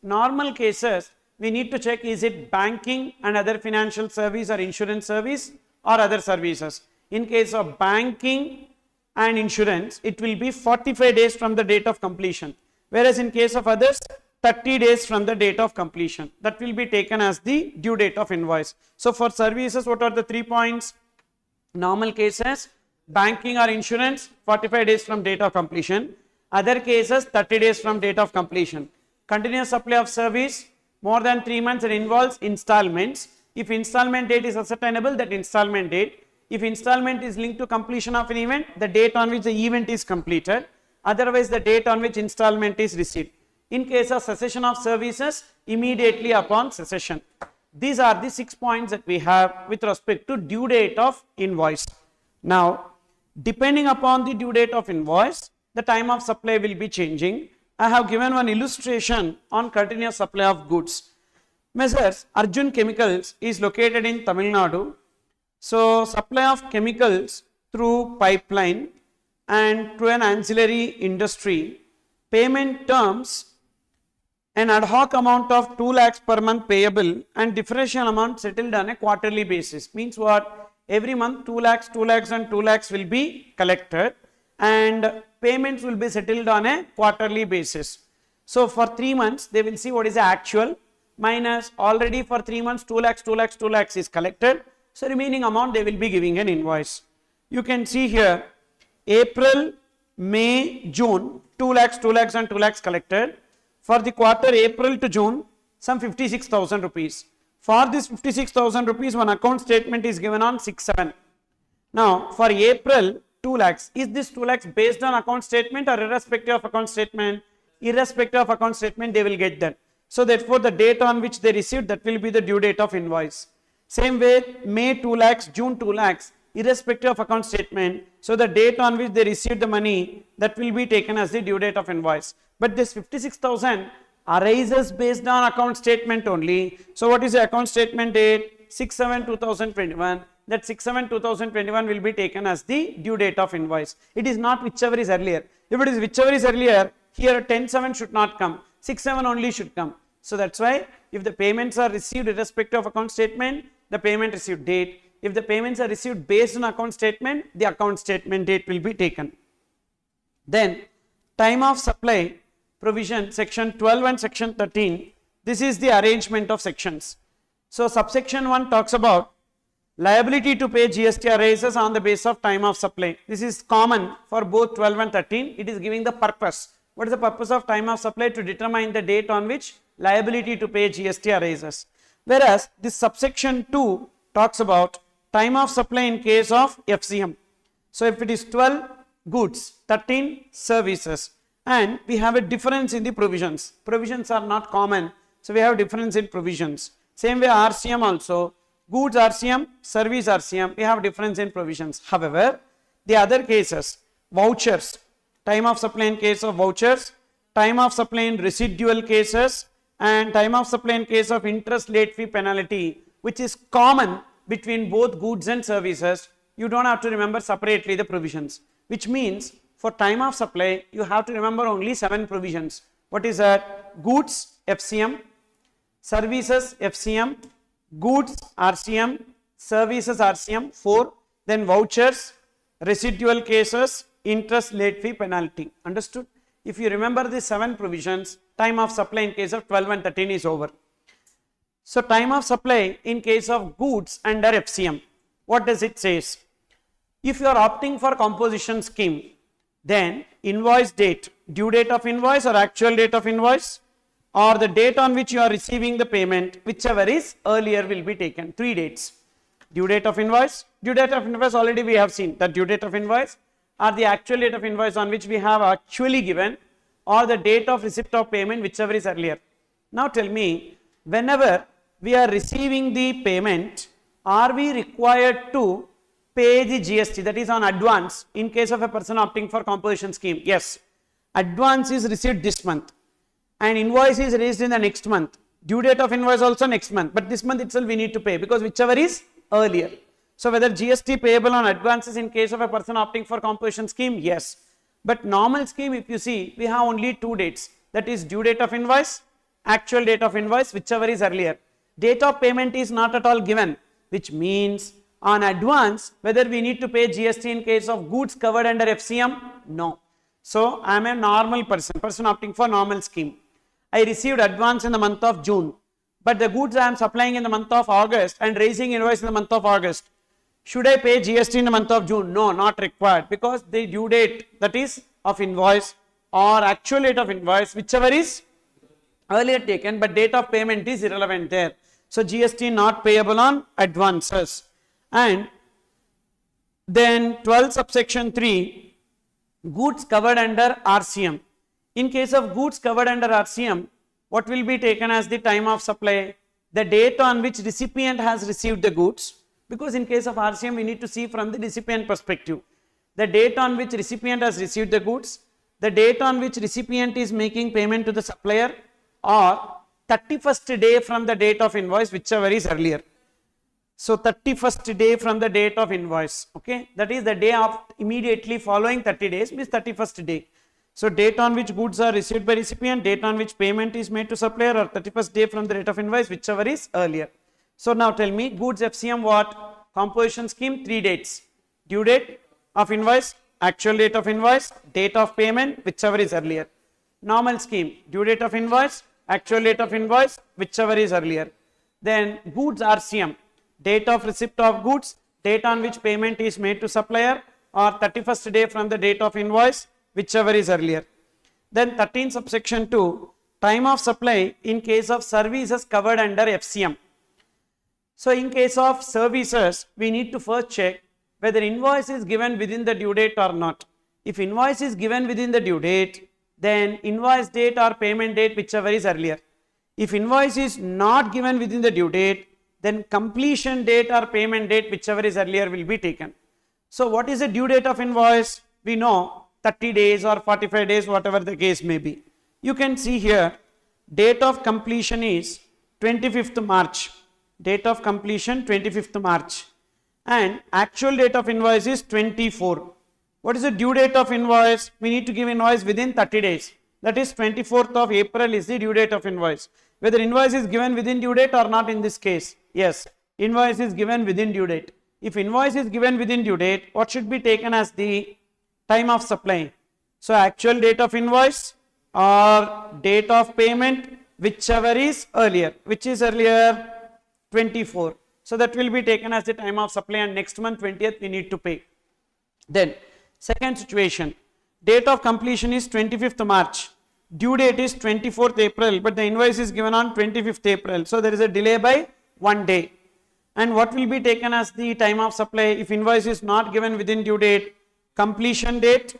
we need to check, is it banking and other financial service or insurance service or other services. In case of banking and insurance, it will be 45 days from the date of completion. Whereas in case of others, 30 days from the date of completion. That will be taken as the due date of invoice. So for services, what are the 3 points? Normal cases, banking or insurance, 45 days from date of completion. Other cases, 30 days from date of completion. Continuous supply of service, more than 3 months, it involves installments. If installment date is ascertainable, that installment date. If installment is linked to completion of an event, the date on which the event is completed. Otherwise, the date on which installment is received. In case of cessation of services, immediately upon cessation. These are the 6 points that we have with respect to due date of invoice. Now, depending upon the due date of invoice, the time of supply will be changing. I have given one illustration on continuous supply of goods. Messrs. Arjun Chemicals is located in Tamil Nadu. So, supply of chemicals through pipeline and through an ancillary industry, payment terms, an ad hoc amount of 2 lakhs per month payable and differential amount settled on a quarterly basis. Means what? Every month 2 lakhs and 2 lakhs will be collected and payments will be settled on a quarterly basis. So for 3 months, they will see what is the actual minus already for 3 months 2 lakhs is collected. So remaining amount they will be giving an invoice. You can see here April, May, June 2 lakhs and 2 lakhs collected. For the quarter April to June, some 56,000 rupees. For this 56,000 rupees, one account statement is given on 6/7. Now, for April, 2 lakhs. Is this 2 lakhs based on account statement or irrespective of account statement? Irrespective of account statement, they will get that. So, therefore, the date on which they received, that will be the due date of invoice. Same way, May 2 lakhs, June 2 lakhs, irrespective of account statement. So, the date on which they received the money, that will be taken as the due date of invoice. But this 56,000 arises based on account statement only. So what is the account statement date? 6/7/2021. That 6/7/2021 will be taken as the due date of invoice. It is not whichever is earlier. If it is whichever is earlier, here 10/7 should not come. 6/7 only should come. So that's why if the payments are received irrespective of account statement, the payment received date. If the payments are received based on account statement, the account statement date will be taken. Then time of supply provision, section 12 and section 13, this is the arrangement of sections. So subsection 1 talks about liability to pay GST arises on the basis of time of supply. This is common for both 12 and 13. It is giving the purpose. What is the purpose of time of supply? To determine the date on which liability to pay GST arises. Whereas this subsection 2 talks about time of supply in case of FCM. So if it is 12 goods, 13 services, and we have a difference in the provisions. Provisions are not common, so we have difference in provisions. Same way RCM also, goods RCM, service RCM, we have difference in provisions. However, the other cases, vouchers, time of supply in case of vouchers, time of supply in residual cases, and time of supply in case of interest late fee penalty, which is common between both goods and services. You don't have to remember separately the provisions, which means for time of supply, you have to remember only 7 provisions. What is that? Goods, FCM, services, FCM, goods, RCM, services, RCM, 4, then vouchers, residual cases, interest, late fee, penalty. Understood? If you remember the 7 provisions, time of supply in case of 12 and 13 is over. So, time of supply in case of goods under FCM, what does it say? If you are opting for composition scheme, then invoice date, due date of invoice or actual date of invoice, or the date on which you are receiving the payment, whichever is earlier will be taken. 3 dates. Due date of invoice. Due date of invoice already we have seen that due date of invoice or the actual date of invoice on which we have actually given, or the date of receipt of payment, whichever is earlier. Now tell me, whenever we are receiving the payment, are we required to pay the GST, that is on advance, in case of a person opting for composition scheme? Yes. Advance is received this month and invoice is raised in the next month. Due date of invoice also next month, but this month itself we need to pay because whichever is earlier. So whether GST payable on advances in case of a person opting for composition scheme? Yes. But normal scheme, if you see, we have only two dates, that is due date of invoice, actual date of invoice, whichever is earlier. Date of payment is not at all given, which means on advance whether we need to pay GST in case of goods covered under FCM? No. So I am a normal person opting for normal scheme. I received advance in the month of June, but the goods I am supplying in the month of August and raising invoice in the month of August. Should I pay GST in the month of June? No, not required, because the due date, that is of invoice or actual date of invoice, whichever is earlier taken, but date of payment is irrelevant there. So GST not payable on advances. And then 12 subsection 3, goods covered under RCM. In case of goods covered under RCM, what will be taken as the time of supply? The date on which recipient has received the goods, because in case of RCM we need to see from the recipient perspective. The date on which recipient has received the goods, the date on which recipient is making payment to the supplier, or 31st day from the date of invoice, whichever is earlier. So 31st day from the date of invoice, okay, that is the day of immediately following 30 days means 31st day. So date on which goods are received by recipient, date on which payment is made to supplier, or 31st day from the date of invoice, whichever is earlier. So now tell me, goods FCM what? Composition scheme, 3 dates. Due date of invoice, actual date of invoice, date of payment, whichever is earlier. Normal scheme, due date of invoice, actual date of invoice, whichever is earlier. Then goods RCM, date of receipt of goods, date on which payment is made to supplier, or 31st day from the date of invoice, whichever is earlier. Then 13 subsection 2, time of supply in case of services covered under FCM. So in case of services, we need to first check whether invoice is given within the due date or not. If invoice is given within the due date, then invoice date or payment date, whichever is earlier. If invoice is not given within the due date, then completion date or payment date, whichever is earlier, will be taken. So what is the due date of invoice? We know 30 days or 45 days, whatever the case may be. You can see here, date of completion is 25th March. Date of completion 25th March. And actual date of invoice is 24. What is the due date of invoice? We need to give invoice within 30 days. That is 24th of April is the due date of invoice. Whether invoice is given within due date or not in this case? Yes, invoice is given within due date. If invoice is given within due date, what should be taken as the time of supply? So actual date of invoice or date of payment, whichever is earlier. Which is earlier? 24. So that will be taken as the time of supply, and next month 20th we need to pay. Then second situation, date of completion is 25th March. Due date is 24th April, but the invoice is given on 25th April. So there is a delay by 1 day. And what will be taken as the time of supply if invoice is not given within due date? Completion date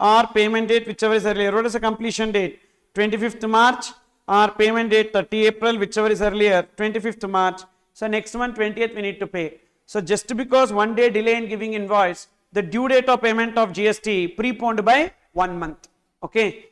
or payment date, whichever is earlier. What is the completion date? 25th March or payment date 30 April, whichever is earlier, 25th March. So next month 20th we need to pay. So just because 1 day delay in giving invoice, the due date of payment of GST preponed by 1 month. Okay.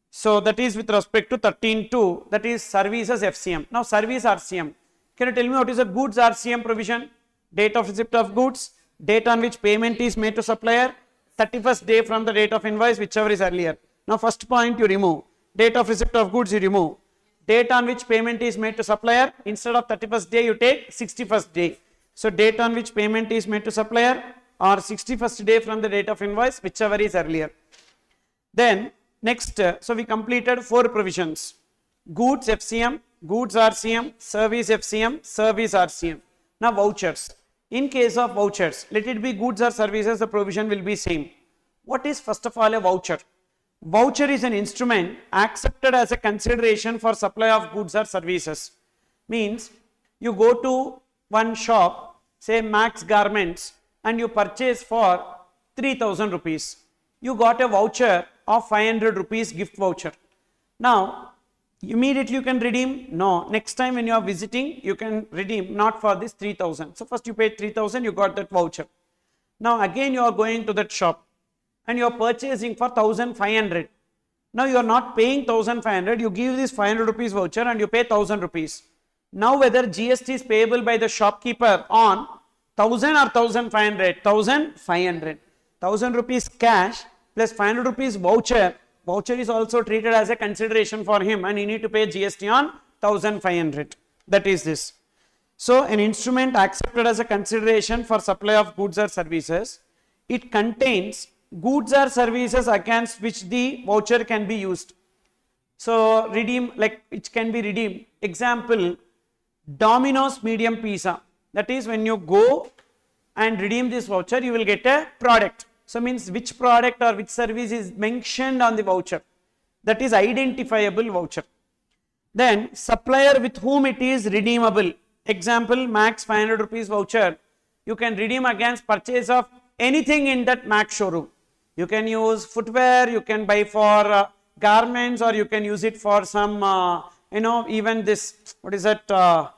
So that is with respect to 13.2, that is services FCM. Now service RCM. Can you tell me what is a goods RCM provision? Date of receipt of goods, date on which payment is made to supplier, 31st day from the date of invoice, whichever is earlier. Now first point you remove. Date of receipt of goods you remove. Date on which payment is made to supplier, instead of 31st day you take 61st day. So date on which payment is made to supplier or 61st day from the date of invoice, whichever is earlier. Then next, so we completed 4 provisions. Goods FCM, goods RCM, service FCM, service RCM. Now vouchers. In case of vouchers, let it be goods or services, the provision will be same. What is first of all a voucher? Voucher is an instrument accepted as a consideration for supply of goods or services. Means you go to one shop, say Max Garments, and you purchase for 3000 rupees. You got a voucher of 500 rupees gift voucher. Now, immediately you can redeem? No. Next time when you are visiting, you can redeem, not for this 3000. So first you paid 3000, you got that voucher. Now again you are going to that shop and you are purchasing for 1500. Now you are not paying 1500, you give this 500 rupees voucher and you pay 1000 rupees. Now whether GST is payable by the shopkeeper on 1000 or 1500? 1500. 1000 rupees cash plus 500 rupees voucher. Voucher is also treated as a consideration for him and he need to pay GST on 1500. That is this. So an instrument accepted as a consideration for supply of goods or services, it contains goods or services against which the voucher can be used. So redeem, like it can be redeemed. Example, Domino's medium pizza. That is, when you go and redeem this voucher, you will get a product. So means which product or which service is mentioned on the voucher. That is identifiable voucher. Then supplier with whom it is redeemable. Example, Max 500 rupees voucher. You can redeem against purchase of anything in that Max showroom. You can use footwear, you can buy for garments, or you can use it for some, even this, what is that,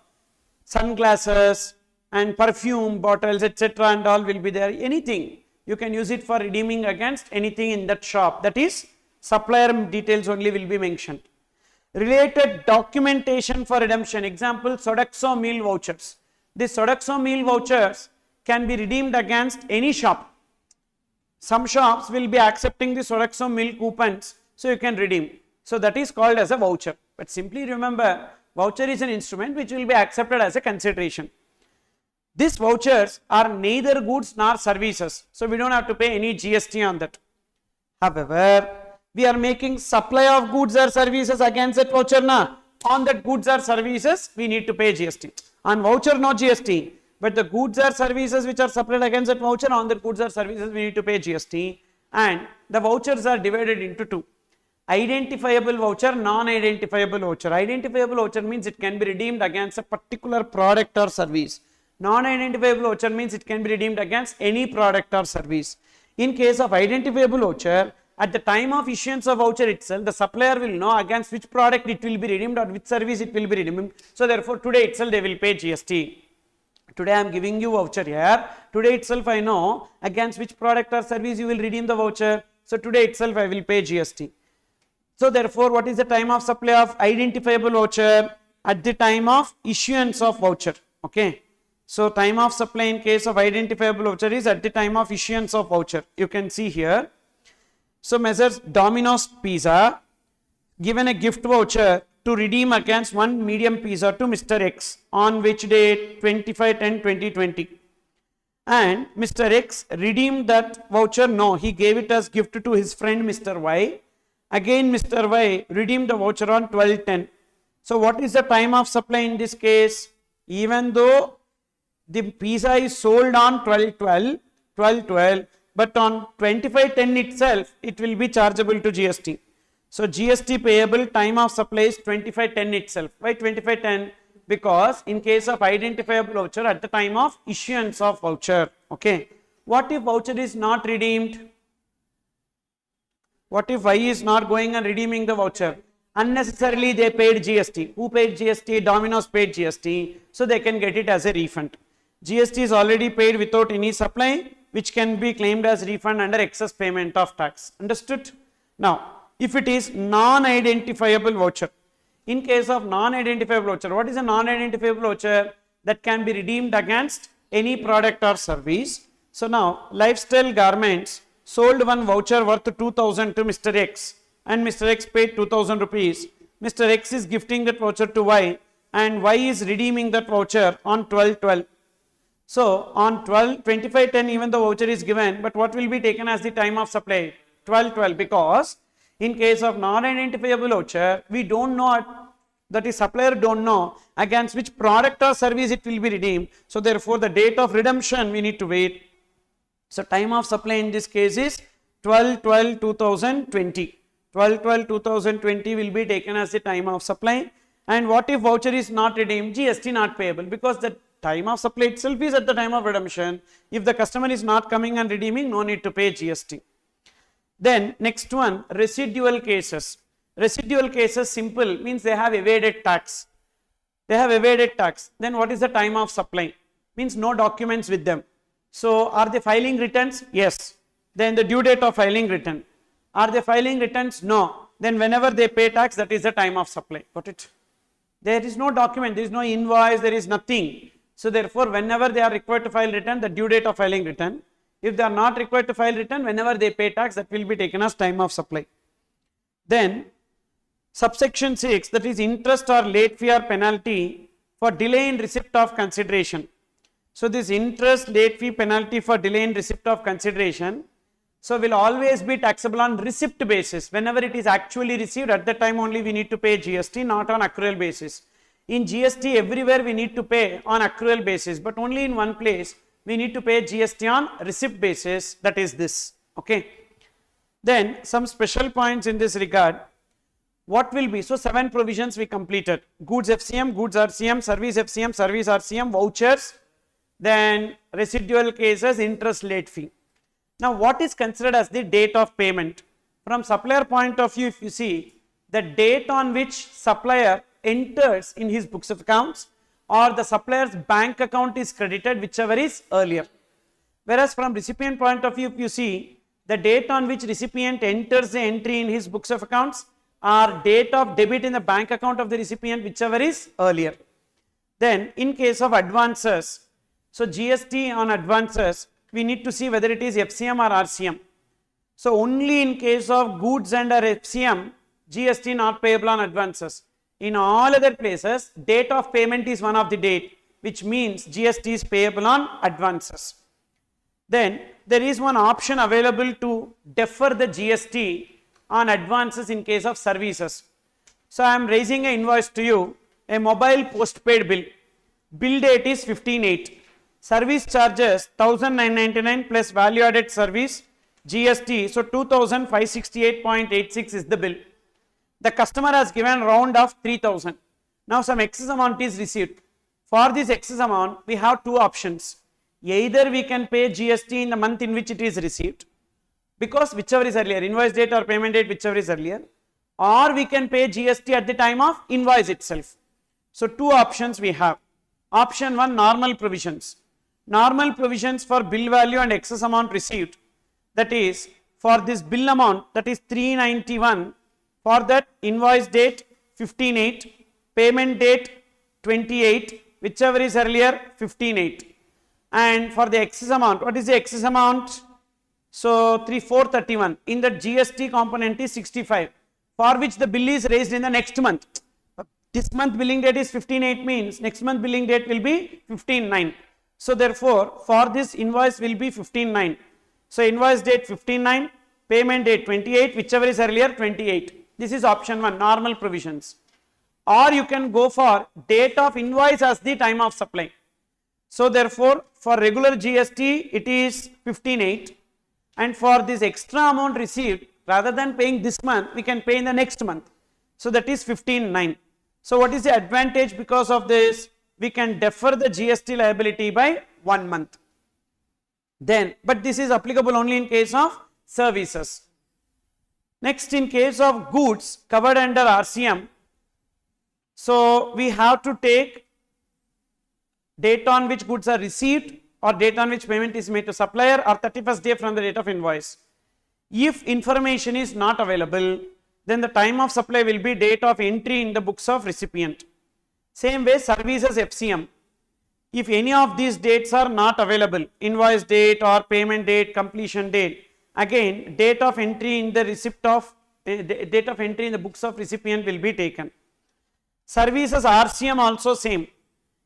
sunglasses and perfume bottles, etc. and all will be there. Anything. You can use it for redeeming against anything in that shop. That is, supplier details only will be mentioned. Related documentation for redemption. Example, Sodexo meal vouchers. These Sodexo meal vouchers can be redeemed against any shop. Some shops will be accepting the Sodexo meal coupons, so you can redeem. So that is called as a voucher. But simply remember, voucher is an instrument which will be accepted as a consideration. These vouchers are neither goods nor services, so we don't have to pay any GST on that. However, we are making supply of goods or services against that voucher. On that goods or services, we need to pay GST. On voucher, no GST. But the goods or services which are supplied against that voucher, on that goods or services, we need to pay GST. And the vouchers are divided into two. Identifiable voucher, non-identifiable voucher. Identifiable voucher means it can be redeemed against a particular product or service. Non-identifiable voucher means it can be redeemed against any product or service. In case of identifiable voucher, at the time of issuance of voucher itself, the supplier will know against which product it will be redeemed or which service it will be redeemed. So therefore, today itself they will pay GST. Today I am giving you voucher here. Today itself I know against which product or service you will redeem the voucher. So today itself I will pay GST. So therefore, what is the time of supply of identifiable voucher? At the time of issuance of voucher. Okay. So time of supply in case of identifiable voucher is at the time of issuance of voucher. You can see here. So Messrs. Domino's Pizza given a gift voucher to redeem against one medium pizza to Mr. X on which date? 25/10/2020. And Mr. X redeemed that voucher? No, he gave it as gift to his friend Mr. Y. Again Mr. Y redeemed the voucher on 12/10. So what is the time of supply in this case? Even though the pizza is sold on 12/12, but on 25/10 itself, it will be chargeable to GST. So GST payable time of supply is 25/10 itself. Why 25/10? Because in case of identifiable voucher, at the time of issuance of voucher. Okay. What if voucher is not redeemed? What if Y is not going and redeeming the voucher? Unnecessarily they paid GST. Who paid GST? Domino's paid GST. So they can get it as a refund. GST is already paid without any supply, which can be claimed as refund under excess payment of tax. Understood? Now, if it is non-identifiable voucher, in case of non-identifiable voucher, what is a non-identifiable voucher? That can be redeemed against any product or service. So now, Lifestyle Garments sold one voucher worth 2000 to Mr. X and Mr. X paid 2000 rupees. Mr. X is gifting that voucher to Y and Y is redeeming that voucher on 12/12. So on 25/10 even the voucher is given, but what will be taken as the time of supply? 12/12, because in case of non-identifiable voucher, we don't know, that is supplier don't know against which product or service it will be redeemed. So therefore the date of redemption we need to wait. So time of supply in this case is 12/12/2020. 12/12/2020 will be taken as the time of supply. And what if voucher is not redeemed? GST not payable, because the time of supply itself is at the time of redemption. If the customer is not coming and redeeming, no need to pay GST. Then next one, residual cases. Residual cases, simple, means they have evaded tax. They have evaded tax. Then what is the time of supply? Means no documents with them. So are they filing returns? Yes. Then the due date of filing return. Are they filing returns? No. Then whenever they pay tax, that is the time of supply. Got it? There is no document, there is no invoice, there is nothing. So therefore, whenever they are required to file return, the due date of filing return. If they are not required to file return, whenever they pay tax, that will be taken as time of supply. Then subsection 6, that is interest or late fee or penalty for delay in receipt of consideration. So this interest, late fee, penalty for delay in receipt of consideration, so will always be taxable on receipt basis. Whenever it is actually received, at that time only we need to pay GST, not on accrual basis. In GST, everywhere we need to pay on accrual basis, but only in one place we need to pay GST on receipt basis, that is this. Okay. Then some special points in this regard. What will be? So 7 provisions we completed. Goods FCM, goods RCM, service FCM, service RCM, vouchers, then residual cases, interest, late fee. Now what is considered as the date of payment? From supplier point of view, if you see, the date on which supplier enters in his books of accounts or the supplier's bank account is credited, whichever is earlier. Whereas from recipient point of view, if you see, the date on which recipient enters the entry in his books of accounts or date of debit in the bank account of the recipient, whichever is earlier. Then in case of advances, so GST on advances, we need to see whether it is FCM or RCM. So only in case of goods under FCM, GST not payable on advances. In all other places, date of payment is one of the date, which means GST is payable on advances. Then there is one option available to defer the GST on advances in case of services. So I am raising an invoice to you, a mobile postpaid bill. Bill date is 15/8. Service charges 1999 plus value added service GST, so 2568.86 is the bill. The customer has given round of 3000. Now some excess amount is received. For this excess amount, we have two options. Either we can pay GST in the month in which it is received, because whichever is earlier, invoice date or payment date, whichever is earlier, or we can pay GST at the time of invoice itself. So two options we have. Option 1, normal provisions. Normal provisions for bill value and excess amount received, that is for this bill amount, that is 391, for that invoice date 15/8, payment date 28, whichever is earlier 15/8. And for the excess amount, what is the excess amount? So 3431, in the GST component is 65, for which the bill is raised in the next month. This month billing date is 15/8, means next month billing date will be 15/9. So therefore, for this invoice will be 15/9. So invoice date 15/9, payment date 28, whichever is earlier 28. This is option 1, normal provisions. Or you can go for date of invoice as the time of supply. So therefore, for regular GST it is 15/8, and for this extra amount received, rather than paying this month, we can pay in the next month. So that is 15/9. So what is the advantage because of this? We can defer the GST liability by 1 month. Then, but this is applicable only in case of services. Next, in case of goods covered under RCM, so we have to take date on which goods are received or date on which payment is made to supplier or 31st day from the date of invoice. If information is not available, then the time of supply will be date of entry in the books of recipient. Same way, services FCM. If any of these dates are not available, invoice date or payment date, completion date, again date of entry in the date of entry in the books of recipient will be taken. Services RCM also same.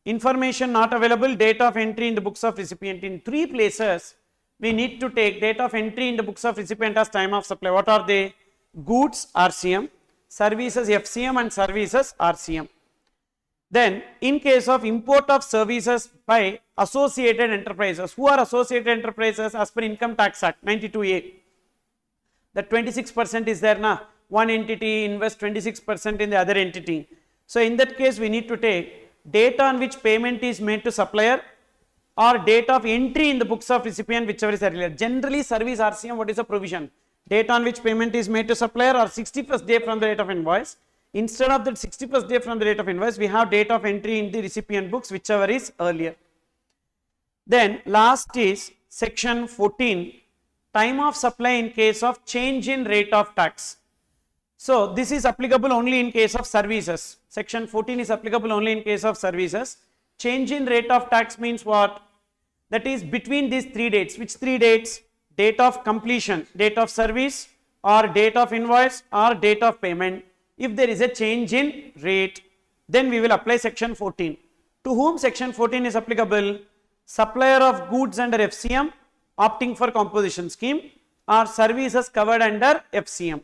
Information not available, date of entry in the books of recipient. In 3 places, we need to take date of entry in the books of recipient as time of supply. What are they? Goods RCM, services FCM and services RCM. Then in case of import of services by associated enterprises, who are associated enterprises as per Income Tax Act 92A? The 26% is there now. One entity invests 26% in the other entity. So in that case we need to take date on which payment is made to supplier, or date of entry in the books of recipient, whichever is earlier. Generally, service RCM, what is the provision? Date on which payment is made to supplier or 61st day from the date of invoice. Instead of that 61st day from the date of invoice, we have date of entry in the recipient books, whichever is earlier. Then last is section 14, time of supply in case of change in rate of tax. So this is applicable only in case of services. Section 14 is applicable only in case of services. Change in rate of tax means what? That is between these three dates. Which three dates? Date of completion, date of service, or date of invoice, or date of payment. If there is a change in rate, then we will apply section 14. To whom section 14 is applicable? Supplier of goods under FCM opting for composition scheme, or services covered under FCM.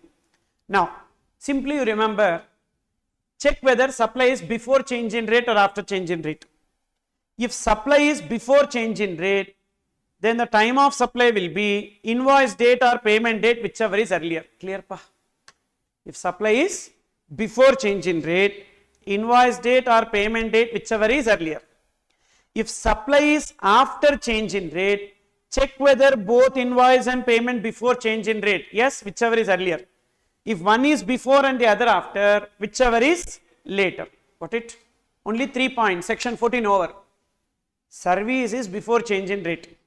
Now, simply you remember, check whether supply is before change in rate or after change in rate. If supply is before change in rate, then the time of supply will be invoice date or payment date, whichever is earlier. Clear pa? If supply is before change in rate, invoice date or payment date, whichever is earlier. If supply is after change in rate, check whether both invoice and payment before change in rate. Yes, whichever is earlier. If one is before and the other after, whichever is later. Got it? Only 3 points. Section 14 over. Service is before change in rate.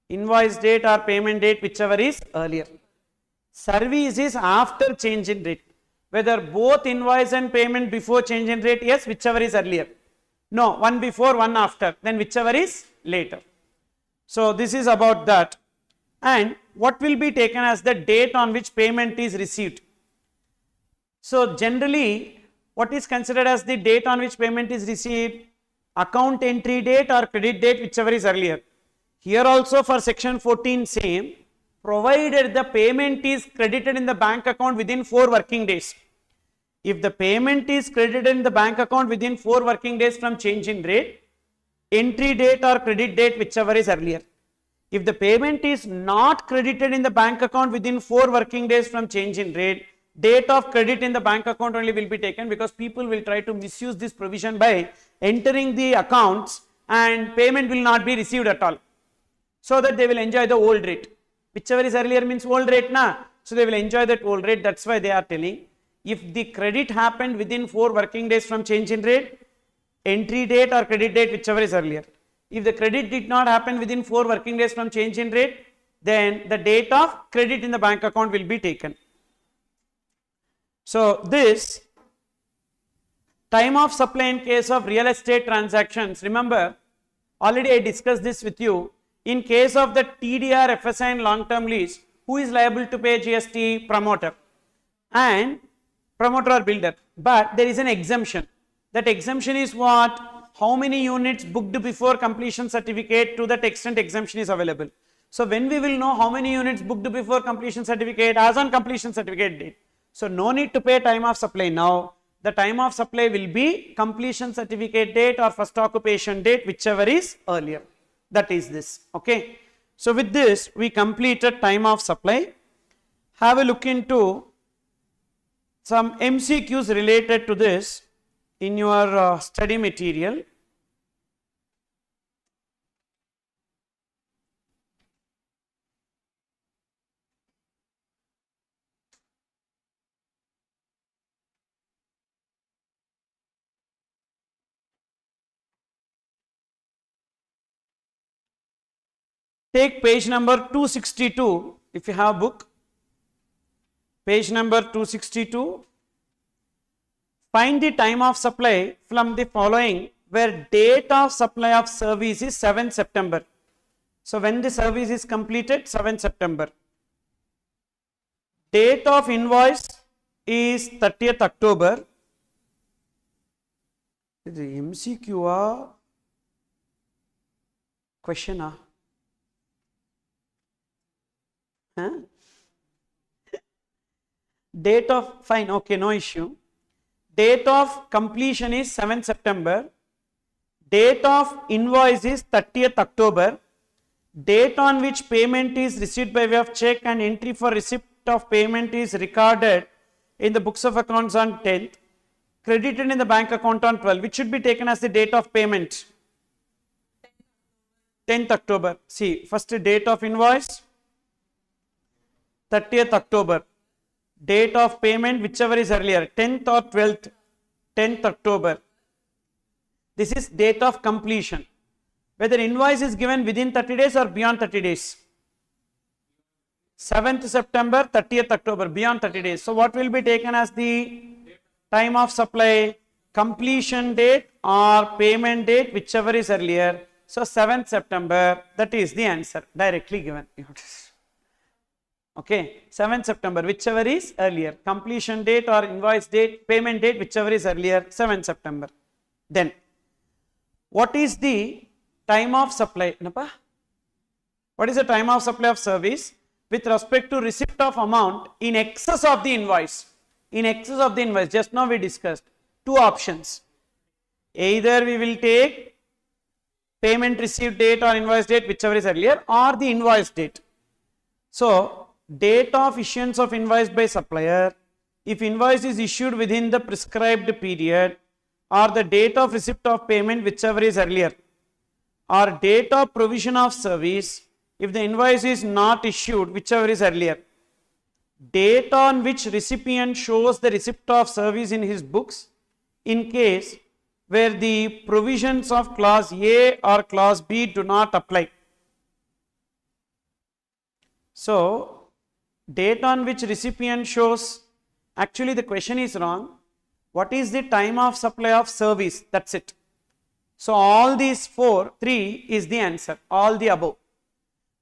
Invoice date or payment date, whichever is earlier. Service is after change in rate. Whether both invoice and payment before change in rate, yes, whichever is earlier. No, one before, one after, then whichever is later. So this is about that. And what will be taken as the date on which payment is received? So generally, what is considered as the date on which payment is received? Account entry date or credit date, whichever is earlier. Here also for section 14 same, provided the payment is credited in the bank account within 4 working days. If the payment is credited in the bank account within 4 working days from change in rate, entry date or credit date, whichever is earlier. If the payment is not credited in the bank account within 4 working days from change in rate, date of credit in the bank account only will be taken, because people will try to misuse this provision by entering the accounts and payment will not be received at all, so that they will enjoy the old rate. Whichever is earlier means old rate na, so they will enjoy that old rate. That's why they are telling, if the credit happened within 4 working days from change in rate, entry date or credit date, whichever is earlier. If the credit did not happen within 4 working days from change in rate, then the date of credit in the bank account will be taken. So this time of supply in case of real estate transactions, remember already I discussed this with you. In case of the TDR, FSI and long term lease, who is liable to pay GST? Promoter and promoter or builder. But there is an exemption. That exemption is what? How many units booked before completion certificate, to that extent exemption is available. So when we will know how many units booked before completion certificate? As on completion certificate date. So no need to pay time of supply now. The time of supply will be completion certificate date or first occupation date, whichever is earlier. That is this. Okay. So with this we completed time of supply. Have a look into some MCQs related to this in your study material. Take page number 262 if you have a book. Page number 262. Find the time of supply from the following, where date of supply of service is 7 September. So when the service is completed, 7 September. Date of invoice is 30th October. Is it MCQ question? Date of, fine, okay, no issue. Date of completion is 7 September. Date of invoice is 30th October. Date on which payment is received by way of check and entry for receipt of payment is recorded in the books of accounts on 10th. credited in the bank account on 12, which should be taken as the date of payment? 10th October. See, first date of invoice, 30th October. Date of payment, whichever is earlier, 10th or 12th, 10th October. This is date of completion. Whether invoice is given within 30 days or beyond 30 days. 7th September, 30th October, beyond 30 days. So what will be taken as the time of supply? Completion date or payment date, whichever is earlier. So 7th September, that is the answer, directly given. Okay, 7th September, whichever is earlier. Completion date or invoice date, payment date, whichever is earlier, 7th September. Then, what is the time of supply? What is the time of supply of service with respect to receipt of amount in excess of the invoice? In excess of the invoice, just now we discussed two options. Either we will take payment received date or invoice date, whichever is earlier, or the invoice date. So, date of issuance of invoice by supplier, if invoice is issued within the prescribed period, or the date of receipt of payment, whichever is earlier, or date of provision of service, if the invoice is not issued, whichever is earlier. Date on which recipient shows the receipt of service in his books, in case where the provisions of clause A or clause B do not apply. So, date on which recipient shows, actually the question is wrong. What is the time of supply of service? That's it. So, all these three is the answer, all the above.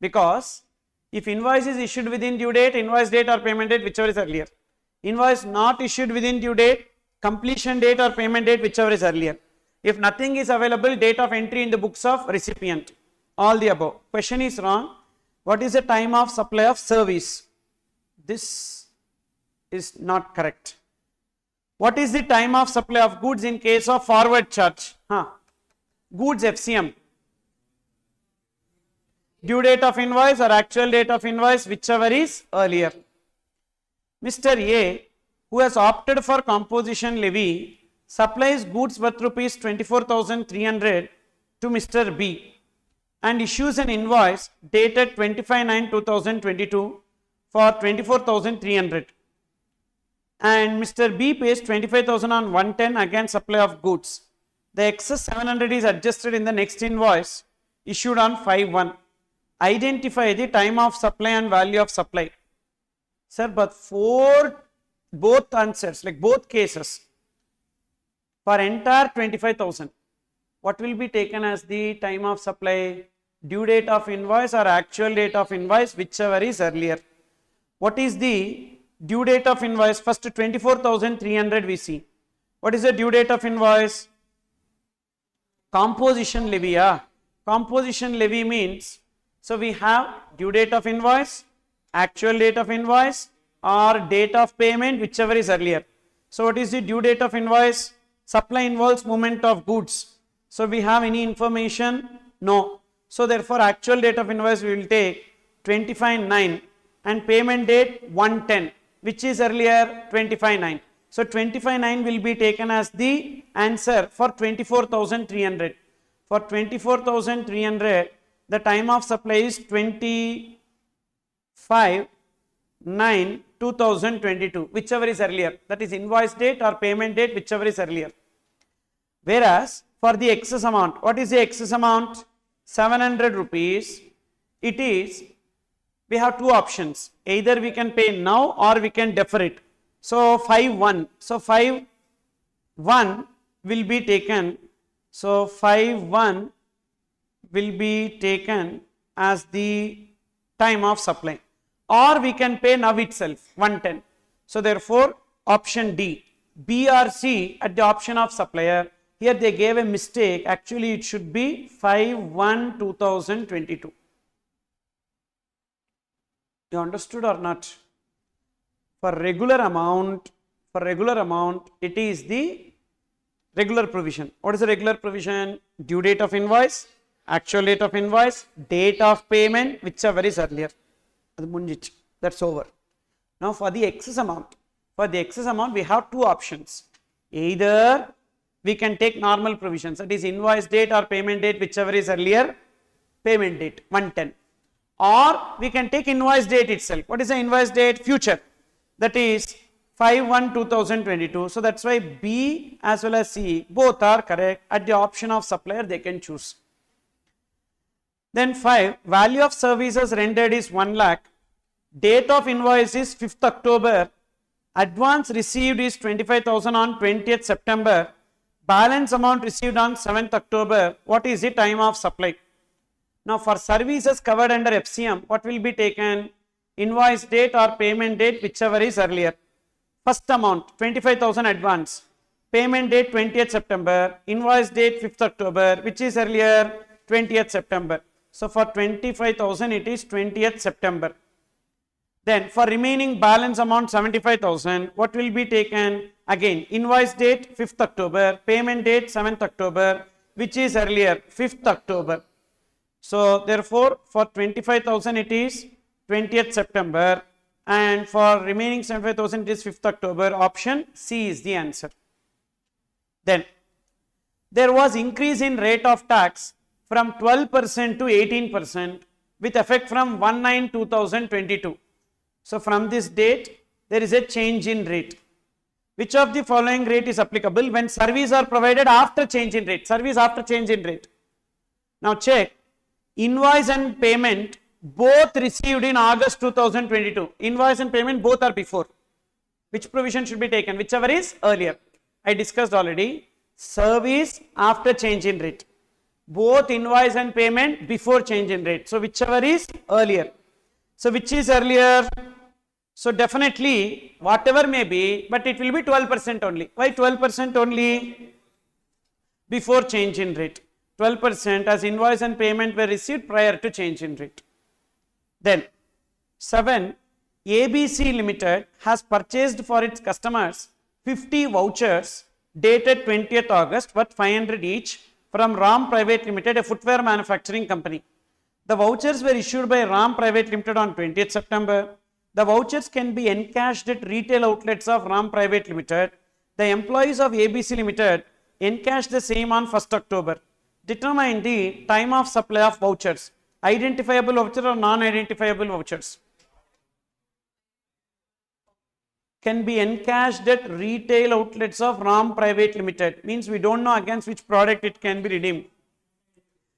Because if invoice is issued within due date, invoice date or payment date, whichever is earlier. Invoice not issued within due date, completion date or payment date, whichever is earlier. If nothing is available, date of entry in the books of recipient. All the above. Question is wrong. What is the time of supply of service? This is not correct. What is the time of supply of goods in case of forward charge? Goods FCM. Due date of invoice or actual date of invoice, whichever is earlier. Mr. A, who has opted for composition levy, supplies goods worth rupees 24,300 to Mr. B and issues an invoice dated 25/9/2022 for 24,300. And Mr. B pays 25,000 on 110 against supply of goods. The excess 700 is adjusted in the next invoice issued on 5/1. Identify the time of supply and value of supply. Sir, but both answers, like both cases, for entire 25,000, what will be taken as the time of supply? Due date of invoice or actual date of invoice, whichever is earlier. What is the due date of invoice? First 24,300 we see. What is the due date of invoice? Composition levy. Composition levy means, so we have due date of invoice, actual date of invoice, or date of payment, whichever is earlier. So what is the due date of invoice? Supply involves movement of goods. So we have any information? No. So therefore actual date of invoice we will take 25/9 and payment date 110, which is earlier 25/9. So 25/9 will be taken as the answer for 24,300. For 24,300, the time of supply is 25/9/2022, whichever is earlier. That is invoice date or payment date, whichever is earlier. Whereas for the excess amount, what is the excess amount? 700 rupees. It is, we have two options. Either we can pay now or we can defer it. So 5/1. So 5/1 will be taken. So 5/1 will be taken as the time of supply. Or we can pay now itself, 110. So therefore, option D, B or C at the option of supplier. Here they gave a mistake. Actually, it should be 5/1/2022. You understood or not? For regular amount, it is the regular provision. What is the regular provision? Due date of invoice, actual date of invoice, date of payment, whichever is earlier. That's over. Now for the excess amount, we have two options. Either we can take normal provisions, that is invoice date or payment date, whichever is earlier, payment date 110, or we can take invoice date itself. What is the invoice date? Future, that is 5/1/2022. So that's why B as well as C both are correct. At the option of supplier they can choose. Then 5, value of services rendered is 1 lakh, date of invoice is 5th October, advance received is 25,000 on 20th September, balance amount received on 7th October. What is the time of supply? Now for services covered under FCM, what will be taken? Invoice date or payment date, whichever is earlier. First amount 25,000 advance, payment date 20th September, invoice date 5th October, which is earlier 20th September. So for 25,000 it is 20th September. Then for remaining balance amount 75,000, what will be taken? Again invoice date 5th October, payment date 7th October, which is earlier 5th October. So therefore for 25,000 it is 20th September, and for remaining 75,000 it is 5th October. Option C is the answer. Then there was increase in rate of tax from 12% to 18% with effect from 1/9/2022. So from this date there is a change in rate. Which of the following rate is applicable when services are provided after change in rate? Service after change in rate. Now check, invoice and payment both received in August 2022. Invoice and payment both are before. Which provision should be taken? Whichever is earlier. I discussed already. Service after change in rate. Both invoice and payment before change in rate. So whichever is earlier. So which is earlier? So definitely whatever may be, but it will be 12% only. Why 12% only? Before change in rate. 12% as invoice and payment were received prior to change in rate. Then 7, ABC Limited has purchased for its customers 50 vouchers dated 20th August worth 500 each from RAM Private Limited, a footwear manufacturing company. The vouchers were issued by RAM Private Limited on 20th September. The vouchers can be encashed at retail outlets of RAM Private Limited. The employees of ABC Limited encashed the same on 1st October. Determine the time of supply of vouchers. Identifiable voucher or non-identifiable vouchers? Can be encashed at retail outlets of RAM Private Limited. Means we don't know against which product it can be redeemed.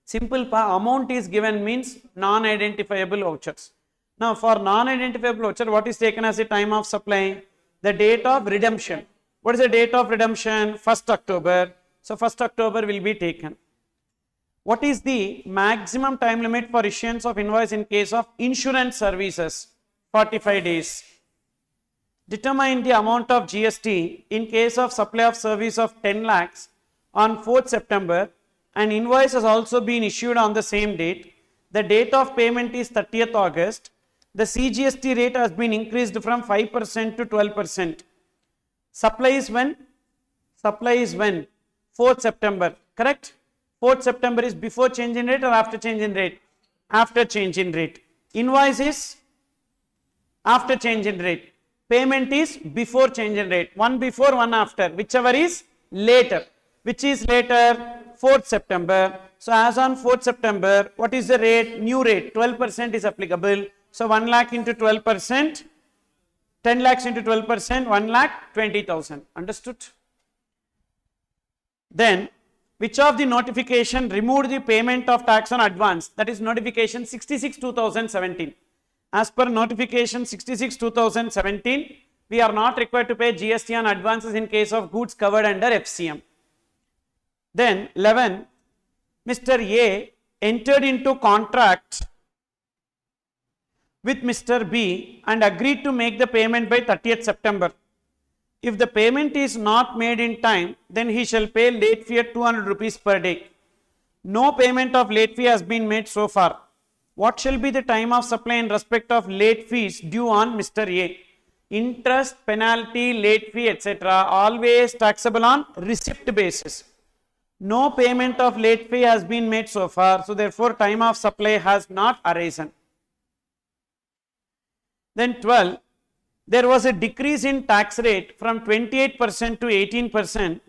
Simple amount is given means non-identifiable vouchers. Now for non-identifiable voucher, what is taken as the time of supply? The date of redemption. What is the date of redemption? 1st October. So 1st October will be taken. What is the maximum time limit for issuance of invoice in case of insurance services? 45 days. Determine the amount of GST in case of supply of service of 10 lakhs on 4th September. An invoice has also been issued on the same date. The date of payment is 30th August. The CGST rate has been increased from 5% to 12%. Supply is when? Supply is when? 4th September. Correct? 4th September is before change in rate or after change in rate? After change in rate. Invoice is after change in rate. Payment is before change in rate. One before, one after. Whichever is later. Which is later? 4th September. So as on 4th September, what is the rate? New rate. 12% is applicable. So 1 lakh into 12%. 10 lakhs into 12%. 1 lakh 20,000. Understood? Then which of the notification removed the payment of tax on advance? That is notification 66/2017. As per notification 66/2017, we are not required to pay GST on advances in case of goods covered under FCM. Then 11, Mr. A entered into contract with Mr. B and agreed to make the payment by 30th September. If the payment is not made in time, then he shall pay late fee at 200 rupees per day. No payment of late fee has been made so far. What shall be the time of supply in respect of late fees due on Mr. A? Interest, penalty, late fee, etc. always taxable on receipt basis. No payment of late fee has been made so far, so therefore time of supply has not arisen. Then 12. there was a decrease in tax rate from 28% to 18%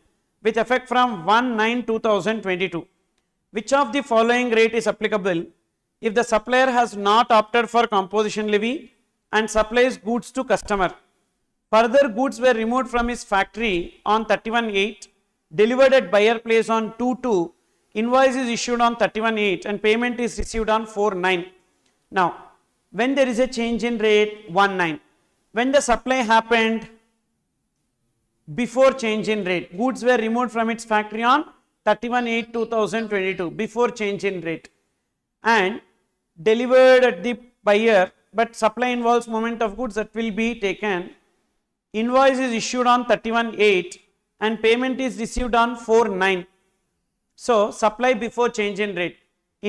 with effect from 1/9/2022. Which of the following rate is applicable if the supplier has not opted for composition levy and supplies goods to customer? Further goods were removed from his factory on 31/8, delivered at buyer place on 2/2, invoice is issued on 31/8 and payment is received on 4/9. Now, when there is a change in rate 1/9, when the supply happened before change in rate, goods were removed from its factory on 31/8/2022 before change in rate and delivered at the buyer, but supply involves movement of goods, that will be taken. Invoice is issued on 31/8 and payment is received on 4/9. So, supply before change in rate.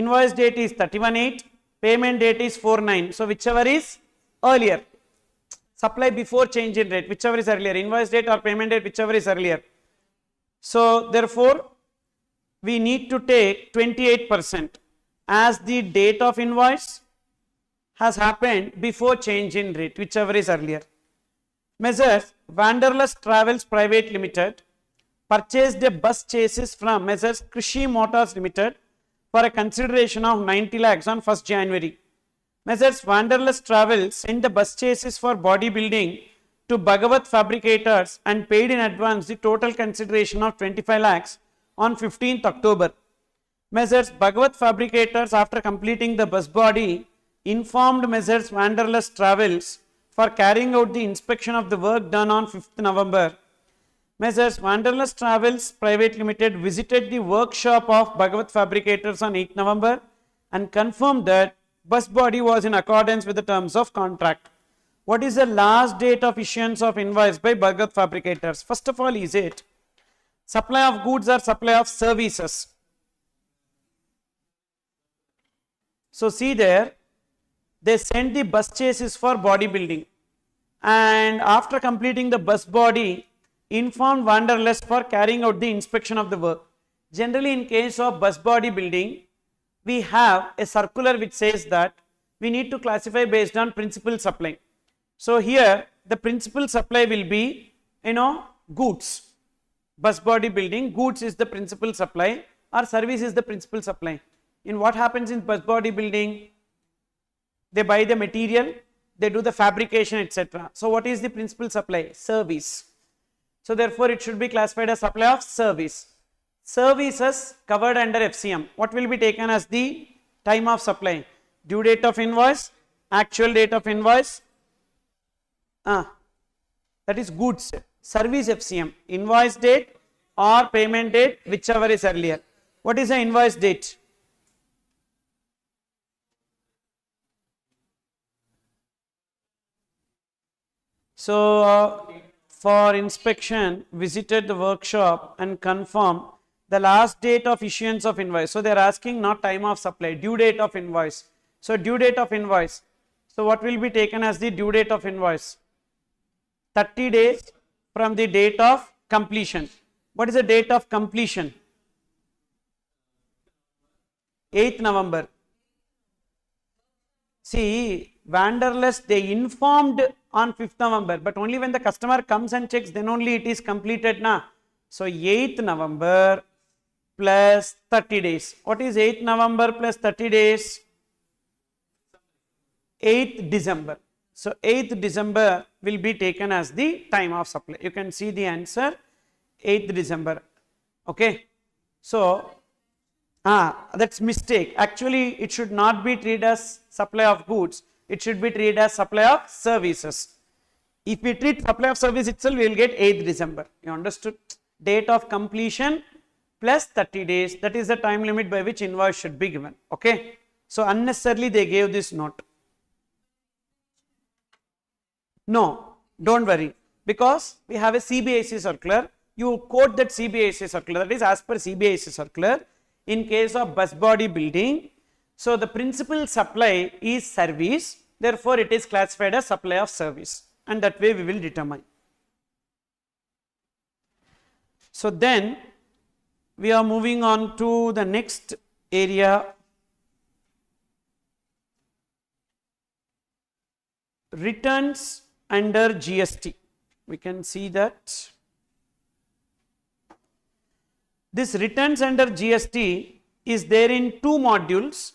Invoice date is 31/8, payment date is 4/9. So, whichever is earlier. Supply before change in rate, whichever is earlier. Invoice date or payment date, whichever is earlier. So, therefore, we need to take 28% as the date of invoice has happened before change in rate, whichever is earlier. Messrs. Wanderlust Travels Private Limited purchased a bus chassis from Messrs. Krishi Motors Limited for a consideration of 90 lakhs on 1st January. Messrs. Wanderlust Travels sent the bus chassis for bodybuilding to Bhagavat Fabricators and paid in advance the total consideration of 25 lakhs on 15th October. Messrs. Bhagavat Fabricators, after completing the bus body, informed Messrs. Wanderlust Travels for carrying out the inspection of the work done on 5th November. Messrs. Wanderlust Travels Private Limited visited the workshop of Bhagavat Fabricators on 8th November and confirmed that bus body was in accordance with the terms of contract. What is the last date of issuance of invoice by Bhagavat Fabricators? First of all, is it supply of goods or supply of services? So, see there, they sent the bus chassis for bodybuilding and after completing the bus body, informed Wanderlust for carrying out the inspection of the work. Generally, in case of bus body building, we have a circular which says that we need to classify based on principal supply. So, here the principal supply will be, goods. Bus body building, goods is the principal supply or service is the principal supply. In what happens in bus body building? They buy the material, they do the fabrication, etc. So, what is the principal supply? Service. So, therefore, it should be classified as supply of service. Services covered under FCM. What will be taken as the time of supply? Due date of invoice, actual date of invoice, that is goods. Service FCM, invoice date or payment date, whichever is earlier. What is the invoice date? So, for inspection, visited the workshop and confirmed the last date of issuance of invoice. So, they are asking not time of supply, due date of invoice. So, due date of invoice. So, what will be taken as the due date of invoice? 30 days from the date of completion. What is the date of completion? 8th November. See, Wanderlust, they informed on 5th November, but only when the customer comes and checks, then only it is completed. So, 8th November plus 30 days. What is 8th November plus 30 days? 8th December. So, 8th December will be taken as the time of supply. You can see the answer, 8th December. Okay. So, that's mistake. Actually, it should not be treated as supply of goods. It should be treated as supply of services. If we treat supply of service itself, we will get 8th December. You understood? Date of completion plus 30 days. That is the time limit by which invoice should be given. Okay. So, unnecessarily they gave this note. No, don't worry. Because we have a CBIC circular. You quote that CBIC circular. That is as per CBIC circular. In case of bus body building, so the principal supply is service, therefore it is classified as supply of service, and that way we will determine. So, then we are moving on to the next area, returns under GST. We can see that this returns under GST is there in two modules,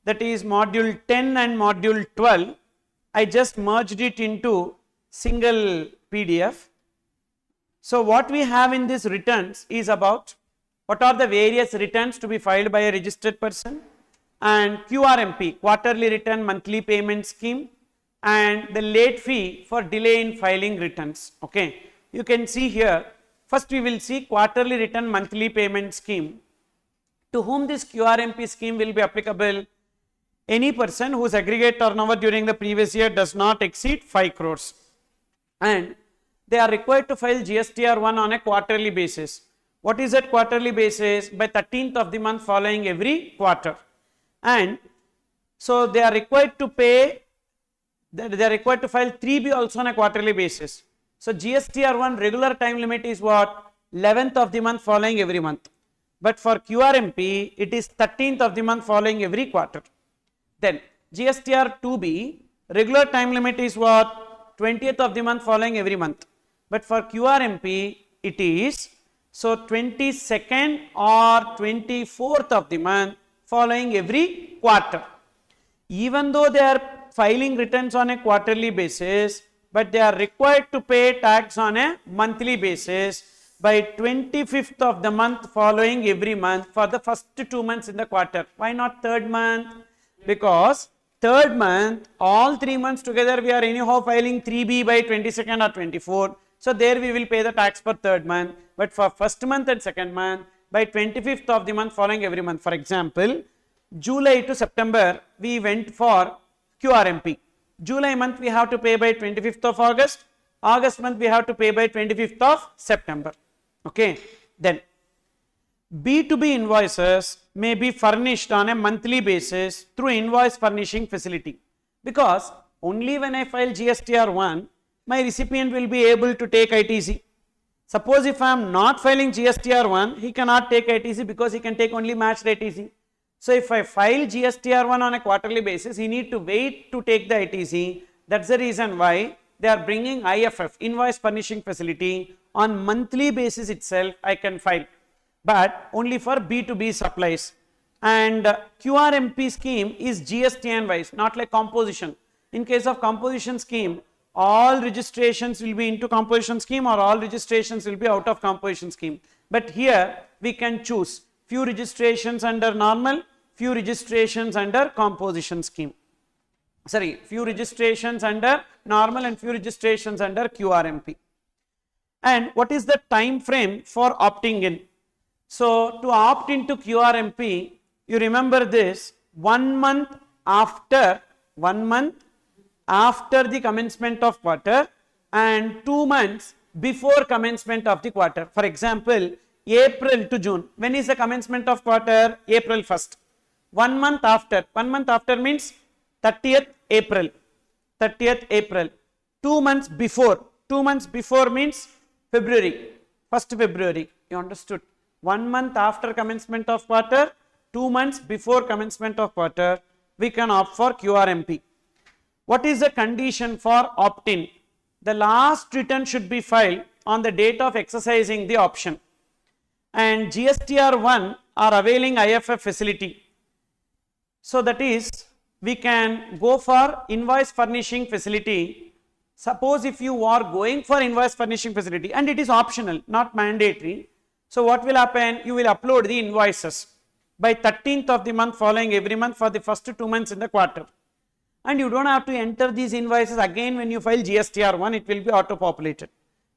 that is module 10 and module 12. I just merged it into single PDF. So what we have in this returns is about what are the various returns to be filed by a registered person, and QRMP, quarterly return monthly payment scheme, and the late fee for delay in filing returns. Okay, you can see here, first we will see quarterly return monthly payment scheme. To whom this QRMP scheme will be applicable? Any person whose aggregate turnover during the previous year does not exceed 5 crores, and they are required to file GSTR1 on a quarterly basis. What is that quarterly basis? By 13th of the month following every quarter. And so they are required to pay, they are required to file 3B also on a quarterly basis. So GSTR1 regular time limit is what? 11th of the month following every month. But for QRMP, it is 13th of the month following every quarter. Then GSTR2B, regular time limit is what? 20th of the month following every month. But for QRMP, it is so 22nd or 24th of the month following every quarter. Even though they are filing returns on a quarterly basis, but they are required to pay tax on a monthly basis by 25th of the month following every month for the first 2 months in the quarter. Why not third month? Because third month, all 3 months together, we are anyhow filing 3B by 22nd or 24th. So there we will pay the tax for third month, but for first month and second month, by 25th of the month following every month. For example, July to September, we went for QRMP. July month we have to pay by 25th of August. August month we have to pay by 25th of September. Okay. Then B2B invoices may be furnished on a monthly basis through invoice furnishing facility, because only when I file GSTR1, my recipient will be able to take ITC. Suppose if I am not filing GSTR1, he cannot take ITC because he can take only matched ITC. So if I file GSTR1 on a quarterly basis, he need to wait to take the ITC. That's the reason why they are bringing IFF, invoice furnishing facility, on monthly basis itself I can file, but only for B2B supplies. And QRMP scheme is GSTN wise, not like composition. In case of composition scheme, all registrations will be into composition scheme or all registrations will be out of composition scheme. But here we can choose few registrations under normal, few registrations under composition scheme. Sorry, few registrations under normal and few registrations under QRMP. And what is the time frame for opting in? So to opt into QRMP, you remember this, 1 month after the commencement of quarter and 2 months before commencement of the quarter. For example, April to June. When is the commencement of quarter? April 1st. 1 month after. 1 month after means 30th April. 30th April. 2 months before. 2 months before means February. 1st February. You understood? 1 month after commencement of quarter, 2 months before commencement of quarter, we can opt for QRMP. What is the condition for opt-in? The last return should be filed on the date of exercising the option. And GSTR1 are availing IFF facility. So that is, we can go for invoice furnishing facility. Suppose if you are going for invoice furnishing facility and it is optional, not mandatory. So what will happen? You will upload the invoices by 13th of the month following every month for the first 2 months in the quarter. And you don't have to enter these invoices again when you file GSTR1, it will be auto-populated.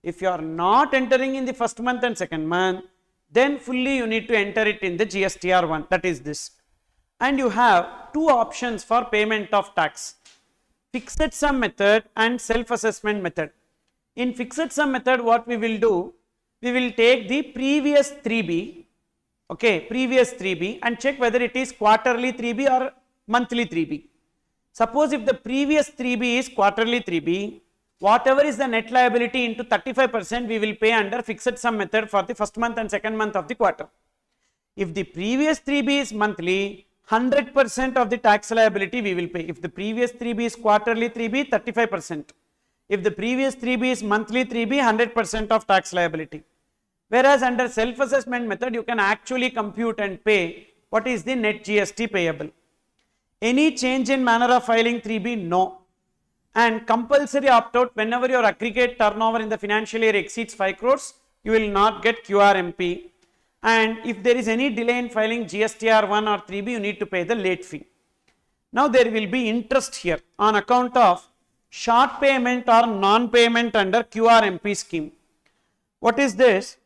If you are not entering in the first month and second month, then fully you need to enter it in the GSTR1, that is this. And you have two options for payment of tax, fixed sum method and self-assessment method. In fixed sum method, what we will do, we will take the previous 3B, okay, previous 3B and check whether it is quarterly 3B or monthly 3B. Suppose if the previous 3B is quarterly 3B, whatever is the net liability into 35% we will pay under fixed sum method for the first month and second month of the quarter. If the previous 3B is monthly, 100% of the tax liability we will pay. If the previous 3B is quarterly 3B, 35%. If the previous 3B is monthly 3B, 100% of tax liability. Whereas under self-assessment method, you can actually compute and pay what is the net GST payable. Any change in manner of filing 3B? No. And compulsory opt-out whenever your aggregate turnover in the financial year exceeds 5 crores, you will not get QRMP. And if there is any delay in filing GSTR 1 or 3B, you need to pay the late fee. Now there will be interest here on account of short payment or non-payment under QRMP scheme. What is this?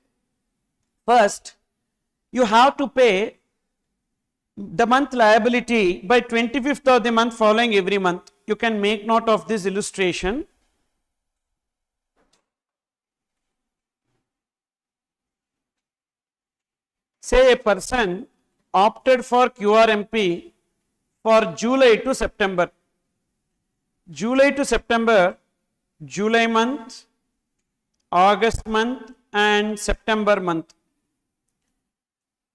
First, you have to pay the month liability by 25th of the month following every month. You can make note of this illustration. Say a person opted for QRMP for July to September. July to September, July month, August month and September month.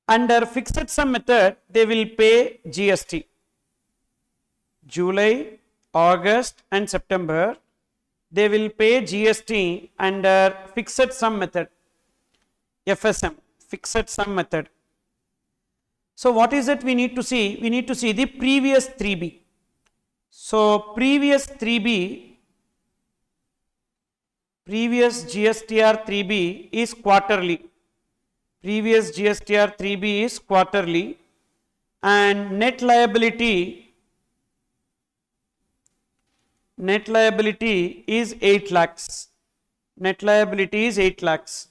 Under fixed sum method, they will pay GST. July, August and September, they will pay GST under fixed sum method, FSM, fixed sum method. So what is it we need to see? We need to see the previous 3B. So previous 3B, previous GSTR 3B is quarterly. Previous GSTR 3B is quarterly, and net liability is 8 lakhs. Net liability is 8 lakhs.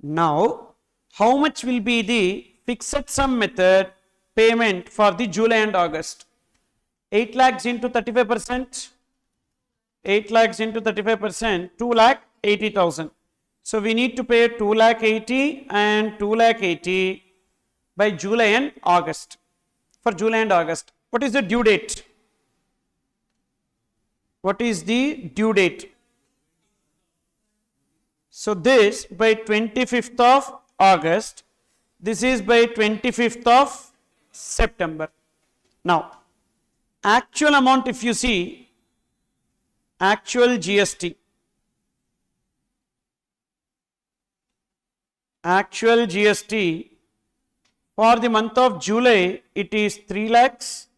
Now, how much will be the fixed sum method payment for the July and August? 8 lakhs into 35%, 8 lakhs into 35%, 2,80,000. So we need to pay 2,80,000 and 2,80,000 by July and August. For July and August, what is the due date? What is the due date? So this by 25th of August, this is by 25th of September. Now, actual amount, if you see, actual GST. Actual GST for the month of July, it is 3 lakhs.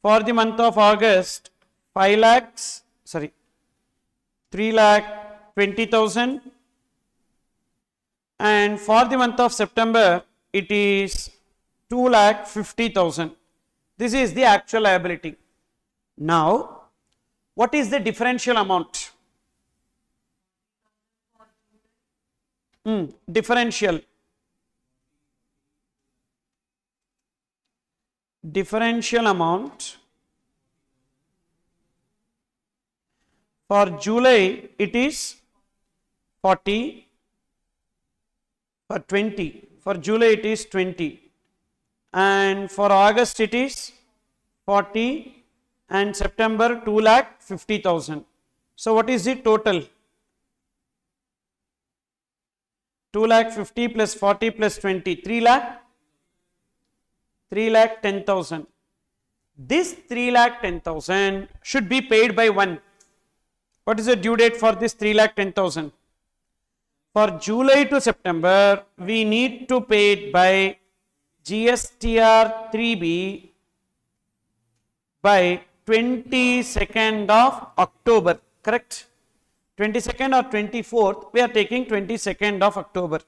For the month of August, 5 lakhs, 3,20,000. And for the month of September, it is 2,50,000. This is the actual liability. Now, what is the differential amount? Differential amount for July it is 40, for 20, for July it is 20, and for August it is 40, and September 2,50,000. So what is the total? 2,50,000 plus 40 plus 20, 3,10,000. This 3,10,000 should be paid by 1. What is the due date for this 3,10,000? For July to September, we need to pay it by GSTR 3B by 22nd of October, correct? 22nd or 24th, we are taking 22nd of October.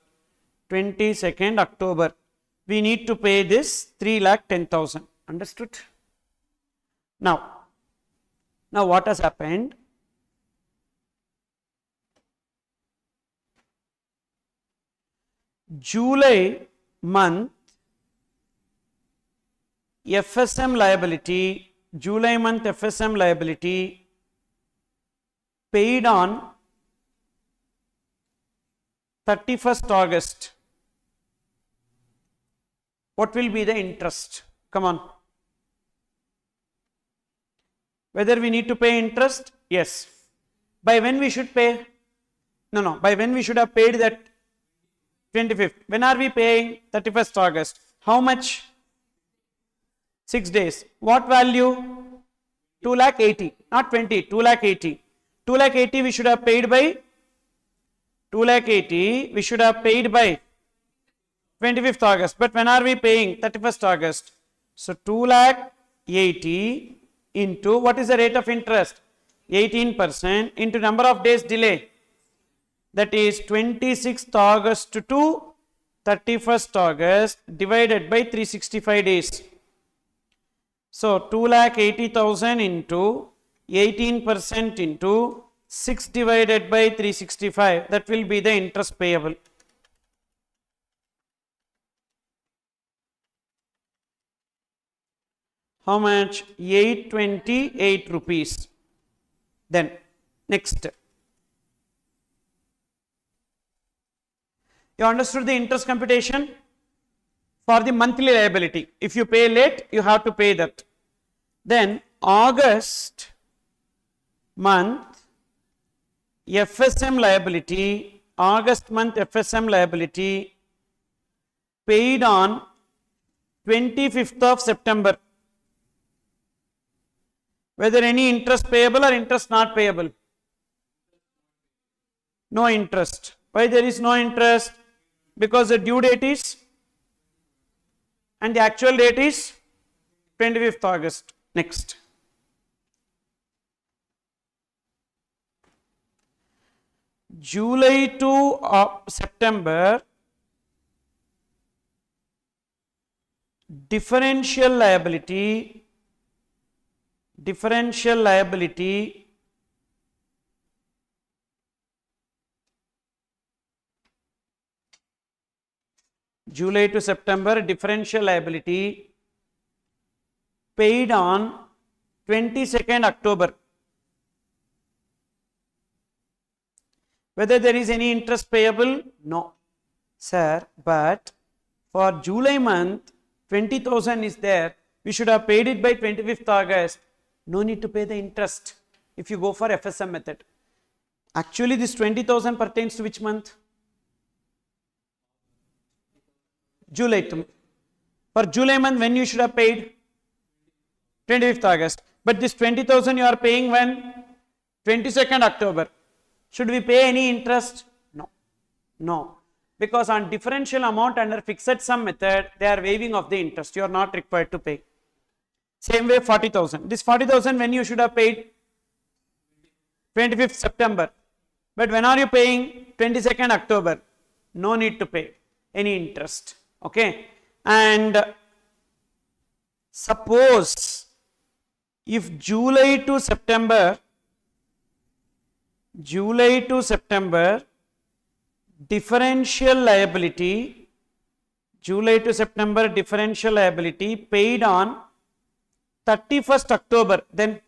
22nd October, we need to pay this 3,10,000. Understood? Now what has happened? July month FSM liability, July month FSM liability paid on 31st August. What will be the interest? Come on. Whether we need to pay interest? Yes. By when we should pay? No. By when we should have paid that 25th. When are we paying? 31st August. How much? 6 days. What value? 2,80,000. Not 20. 2,80,000. 2 lakh 80 we should have paid by 2 lakh 80 we should have paid by 25th August. But when are we paying? 31st August. So 2 lakh 80 into what is the rate of interest? 18% into number of days delay. That is 26th August to 31st August divided by 365 days. So 2,80,000 into 18% into 6 divided by 365, that will be the interest payable. How much? 828 rupees. Then next. You understood the interest computation for the monthly liability. If you pay late, you have to pay that. Then August month FSM liability, August month FSM liability paid on 25th of September. Whether any interest payable or interest not payable? No interest. Why there is no interest? Because the due date is and the actual date is 25th August. Next. July to September differential liability July to September differential liability paid on 22nd October. Whether there is any interest payable? No. Sir, but for July month 20,000 is there, we should have paid it by 25th August. No need to pay the interest if you go for FSM method. Actually this 20,000 pertains to which month? July. For July month, when you should have paid? 25th August. But this 20,000 you are paying when? 22nd October. Should we pay any interest? No. No. Because on differential amount under fixed sum method, they are waiving of the interest. You are not required to pay. Same way 40,000. This 40,000 when you should have paid? 25th September. But when are you paying? 22nd October. No need to pay any interest. Okay. And suppose if July to September differential liability paid on 31st October, then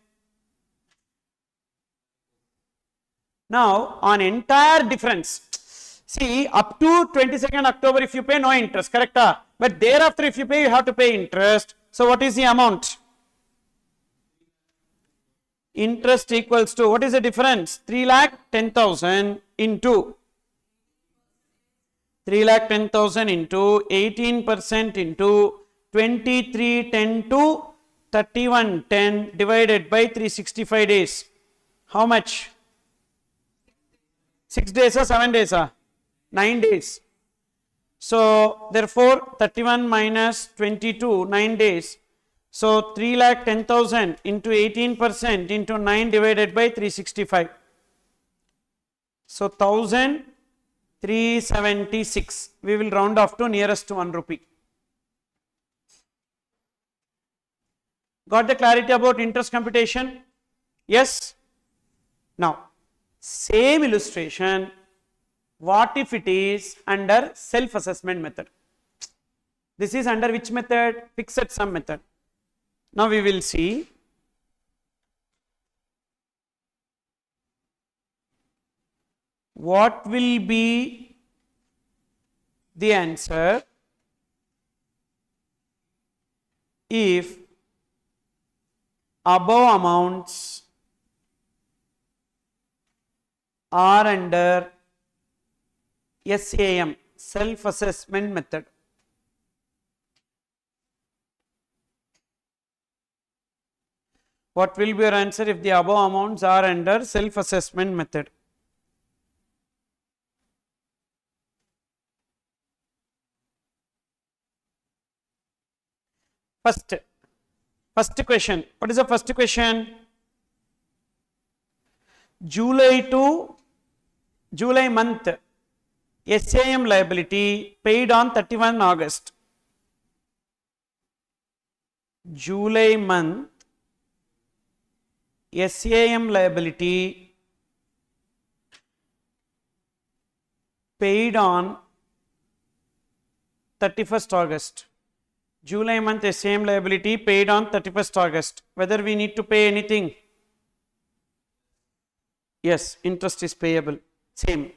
now on entire difference, see up to 22nd October if you pay no interest, correct? But thereafter if you pay, you have to pay interest. So what is the amount? Interest equals to, what is the difference? 3,10,000 into 3,10,000 into 18% into 2310 to 3110 divided by 365 days. How much? 6 days or 7 days? 9 days. So therefore 31 minus 22, 9 days. So 3,10,000 into 18% into 9 divided by 365. So 1,376. We will round off to nearest to 1 rupee. Got the clarity about interest computation? Yes? Now, same illustration, what if it is under self-assessment method? This is under which method? Fixed sum method. Now we will see what will be the answer if above amounts are under SAM, self-assessment method. What will be your answer if the above amounts are under self-assessment method? First question. What is the first question? July month SAM liability paid on 31 August. July month SAM liability paid on 31st August. July month SAM liability paid on 31st August. Whether we need to pay anything? Yes, interest is payable. Same.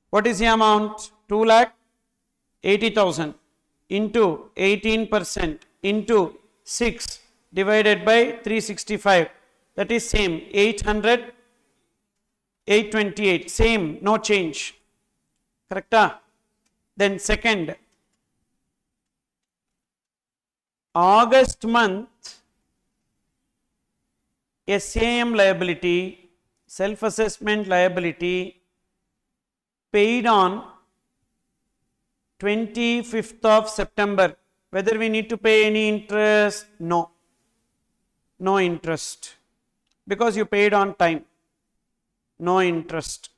What is the amount? 2,80,000 into 18% into 6 divided by 365. That is same. 800, 828. Same, no change. Correct? Then second, August month SAM liability, self-assessment liability paid on 25th of September. Whether we need to pay any interest? No. No interest. Because you paid on time. No interest.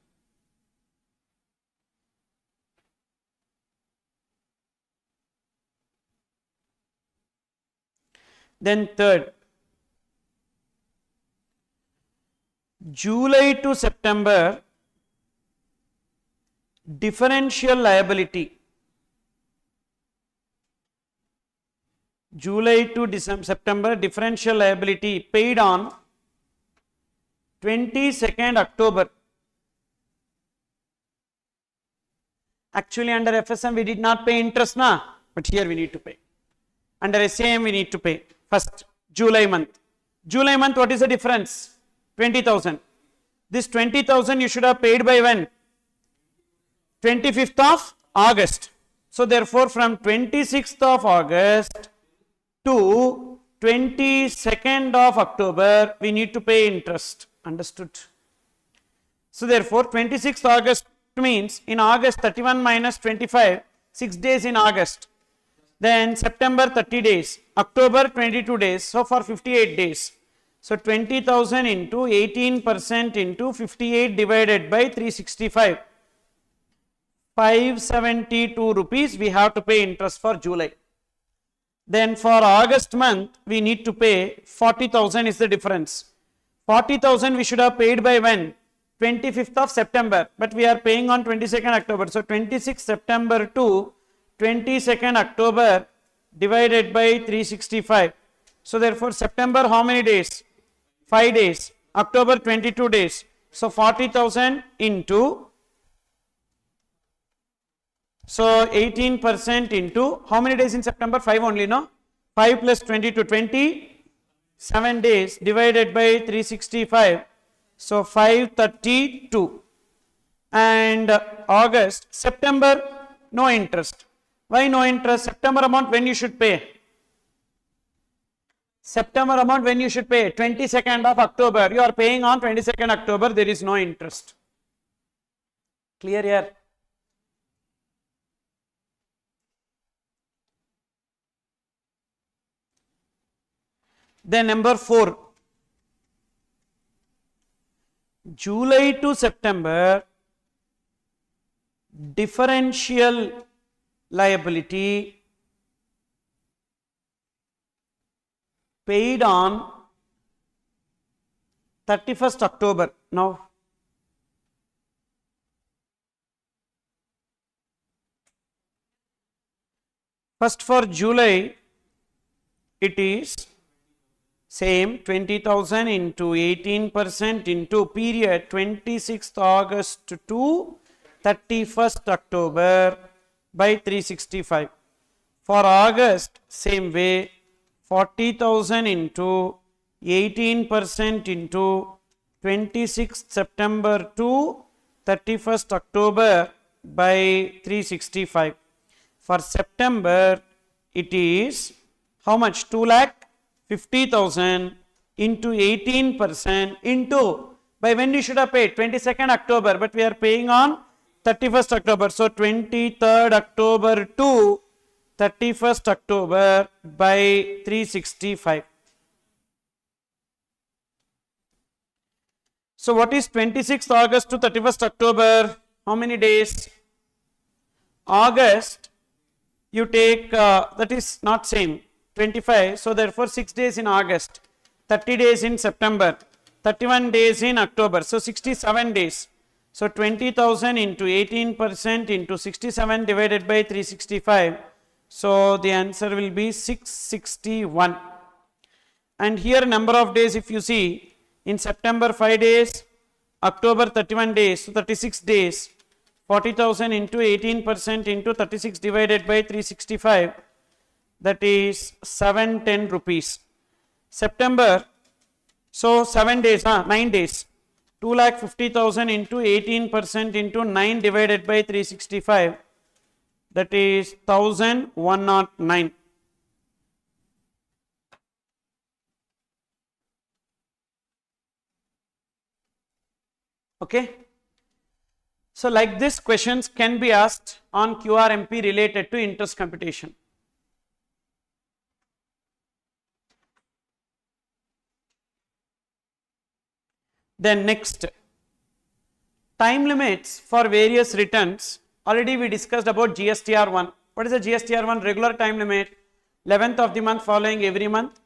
Then third, July to September differential liability. July to September differential liability paid on 22nd October. Actually under FSM we did not pay interest na, but here we need to pay. Under SAM we need to pay. First, July month. July month, what is the difference? 20,000. This 20,000 you should have paid by when? 25th of August. So therefore from 26th of August to 22nd of October we need to pay interest. Understood? So therefore 26th August means in August 31 minus 25, 6 days in August. Then September 30 days, October 22 days, so for 58 days. So 20,000 into 18% into 58 divided by 365. 572 rupees we have to pay interest for July. Then for August month we need to pay 40,000 is the difference. 40,000 we should have paid by when? 25th of September, but we are paying on 22nd October. So 26th September to 22nd October divided by 365. So therefore September how many days? 5 days. October 22 days. So 40,000 into, so 18% into, how many days in September? 5 only, no? 5 plus 22, 27 days divided by 365. So 532. And August, September, no interest. Why no interest? September amount when you should pay? September amount when you should pay? 22nd of October. You are paying on 22nd October. There is no interest. Clear here? Then number 4. July to September differential liability paid on 31st October. Now, first for July, it is same 20,000 into 18% into period 26th August to 31st October by 365. For August, same way, 40,000 into 18% into 26th September to 31st October by 365. For September, it is how much? 2,50,000 into 18% into, by when you should have paid? 22nd October, but we are paying on 31st October. So 23rd October to 31st October by 365. So what is 26th August to 31st October? How many days? August, you take, that is not same, 25. So therefore 6 days in August, 30 days in September, 31 days in October. So 67 days. So 20,000 into 18% into 67 divided by 365. So the answer will be 661. And here number of days, if you see, in September 5 days, October 31 days, so 36 days, 40,000 into 18% into 36 divided by 365, that is 710 rupees. September, so 7 days, 9 days, 2,50,000 into 18% into 9 divided by 365, that is 1,109. Okay. So like this, questions can be asked on QRMP related to interest computation. Then next, time limits for various returns. Already we discussed about GSTR1. What is the GSTR1? Regular time limit, 11th of the month following every month.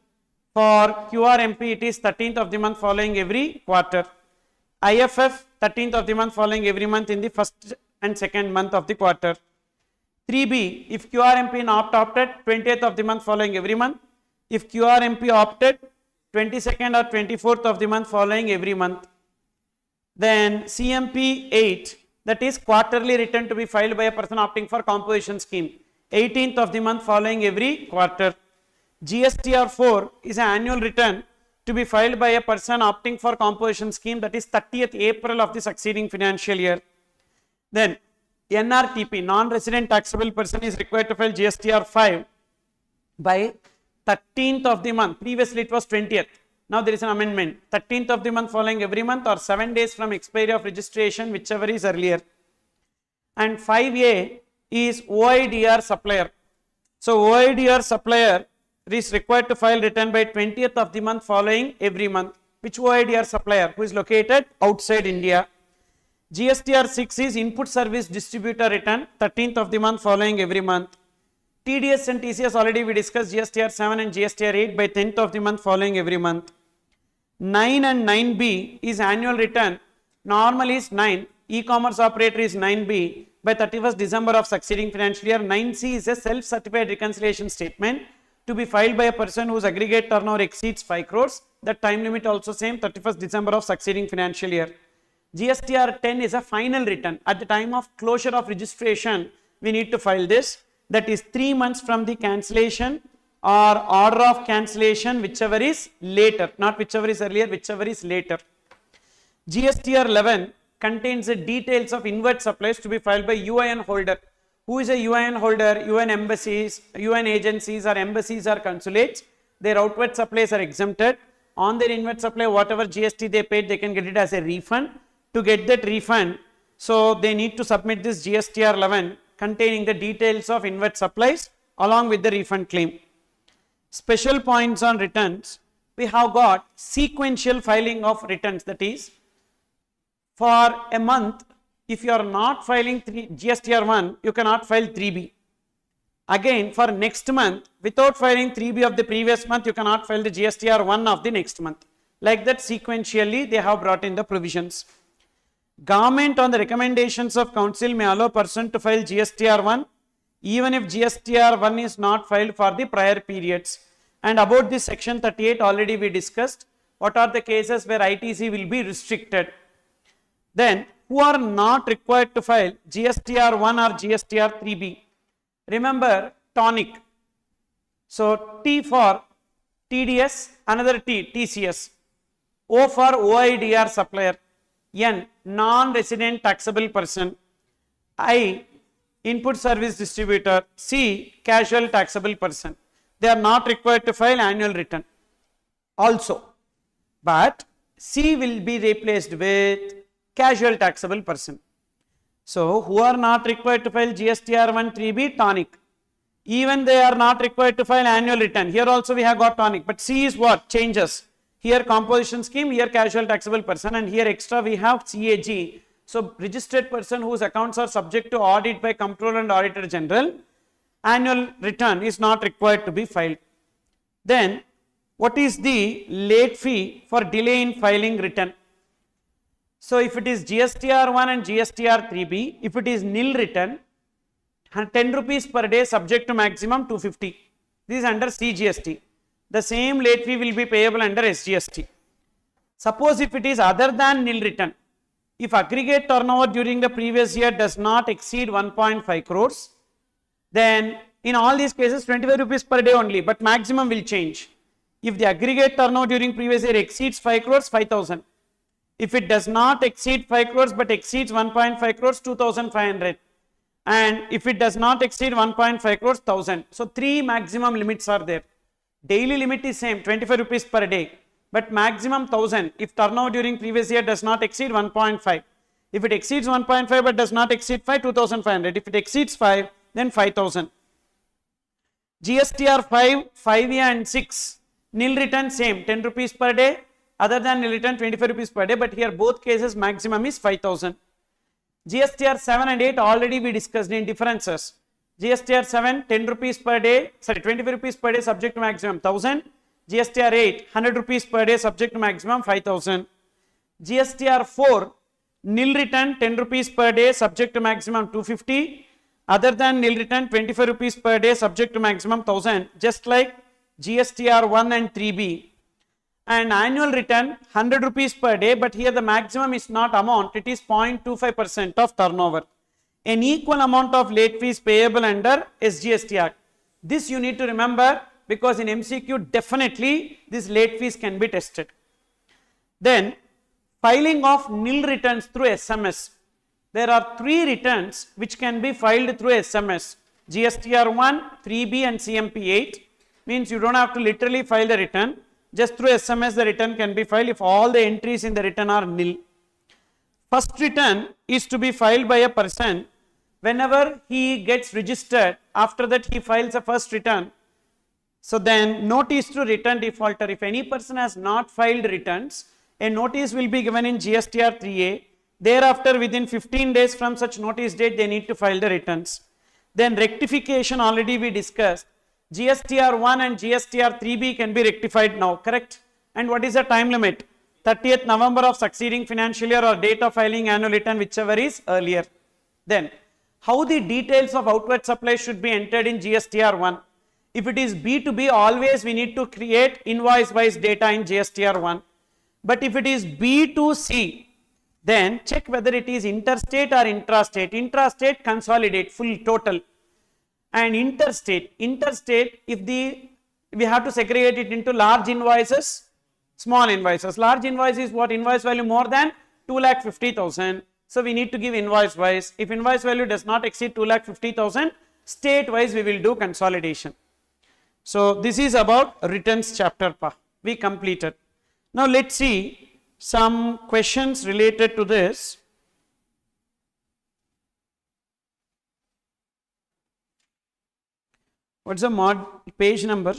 For QRMP, it is 13th of the month following every quarter. IFF, 13th of the month following every month in the first and second month of the quarter. 3B, if QRMP not opted, 20th of the month following every month. If QRMP opted, 22nd or 24th of the month following every month. Then CMP 8, that is quarterly return to be filed by a person opting for composition scheme, 18th of the month following every quarter. GSTR 4 is an annual return to be filed by a person opting for composition scheme, that is 30th April of the succeeding financial year. Then NRTP, non-resident taxable person, is required to file GSTR 5 by 13th of the month. Previously it was 20th. Now there is an amendment. 13th of the month following every month or 7 days from expiry of registration, whichever is earlier. And 5A is OIDR supplier. So OIDR supplier is required to file return by 20th of the month following every month. Which OIDR supplier? Who is located outside India. GSTR 6 is input service distributor return, 13th of the month following every month. TDS and TCS, already we discussed GSTR 7 and GSTR 8 by 10th of the month following every month. 9 and 9B is annual return. Normal is 9. E-commerce operator is 9B by 31st December of succeeding financial year. 9C is a self-certified reconciliation statement to be filed by a person whose aggregate turnover exceeds 5 crores. The time limit also same, 31st December of succeeding financial year. GSTR 10 is a final return. At the time of closure of registration, we need to file this. That is 3 months from the cancellation or order of cancellation, whichever is later, not whichever is earlier, whichever is later. GSTR 11 contains the details of inward supplies to be filed by UIN holder. Who is a UIN holder? UN embassies, UN agencies or embassies or consulates. Their outward supplies are exempted. On their inward supply, whatever GST they paid, they can get it as a refund. To get that refund, so they need to submit this GSTR 11 containing the details of inward supplies along with the refund claim. Special points on returns. We have got sequential filing of returns, that is, for a month, if you are not filing GSTR 1, you cannot file 3B. Again, for next month, without filing 3B of the previous month, you cannot file the GSTR 1 of the next month. Like that, sequentially, they have brought in the provisions. Government, on the recommendations of council, may allow person to file GSTR 1 even if GSTR 1 is not filed for the prior periods. And about this section 38 already we discussed. What are the cases where ITC will be restricted? Then who are not required to file GSTR 1 or GSTR 3B? Remember tonic. So T for TDS, another T, TCS. O for OIDR supplier. N, non-resident taxable person. I, input service distributor. C, casual taxable person. They are not required to file annual return. Also, but C will be replaced with casual taxable person. So who are not required to file GSTR1 3B? Tonic. Even they are not required to file annual return. Here also we have got tonic, but C is what? Changes. Here composition scheme, here casual taxable person, and here extra we have CAG. So registered person whose accounts are subject to audit by Comptroller and Auditor General, annual return is not required to be filed. Then what is the late fee for delay in filing return? So if it is GSTR1 and GSTR3B, if it is nil return, 10 rupees per day subject to maximum 250. This is under CGST. The same late fee will be payable under SGST. Suppose if it is other than nil return, if aggregate turnover during the previous year does not exceed 1.5 crores, then in all these cases 25 rupees per day only, but maximum will change. If the aggregate turnover during previous year exceeds 5 crores, 5,000. If it does not exceed 5 crores but exceeds 1.5 crores, 2,500. And if it does not exceed 1.5 crores, 1,000. So 3 maximum limits are there. Daily limit is same, 25 rupees per day, but maximum 1,000 if turnover during previous year does not exceed 1.5. If it exceeds 1.5 but does not exceed 5, 2,500. If it exceeds 5, then 5,000. GSTR 5, 5A and 6, nil return same, 10 rupees per day, other than nil return 25 rupees per day, but here both cases maximum is 5,000. GSTR 7 and 8 already we discussed in differences. GSTR 7, 10 rupees per day, 25 rupees per day subject to maximum 1,000. GSTR 8, 100 rupees per day subject to maximum 5,000. GSTR 4, nil return 10 rupees per day subject to maximum 250. Other than nil return 25 rupees per day subject to maximum 1,000, just like GSTR 1 and 3B. And annual return 100 rupees per day, but here the maximum is not amount, it is 0.25% of turnover. An equal amount of late fees payable under SGST Act. This you need to remember because in MCQ definitely these late fees can be tested. Then filing of nil returns through SMS. There are 3 returns which can be filed through SMS. GSTR 1, 3B and CMP 8 means you don't have to literally file the return. Just through SMS the return can be filed if all the entries in the return are nil. First return is to be filed by a person whenever he gets registered. After that he files a first return. So then notice to return defaulter. If any person has not filed returns, a notice will be given in GSTR 3A. Thereafter within 15 days from such notice date they need to file the returns. Then rectification already we discussed. GSTR 1 and GSTR 3B can be rectified now, correct? And what is the time limit? 30th November of succeeding financial year or date of filing annual return, whichever is earlier. Then how the details of outward supply should be entered in GSTR 1. If it is B2B, always we need to create invoice wise data in GSTR 1. But if it is B2C, then check whether it is interstate or intrastate. Intrastate, consolidate full total. And interstate, if we have to segregate it into large invoices, small invoices. Large invoice is what? Invoice value more than 2,50,000. So we need to give invoice wise. If invoice value does not exceed 2,50,000, state wise we will do consolidation. So this is about returns chapter we completed. Now let's see some questions related to this. What's the page number?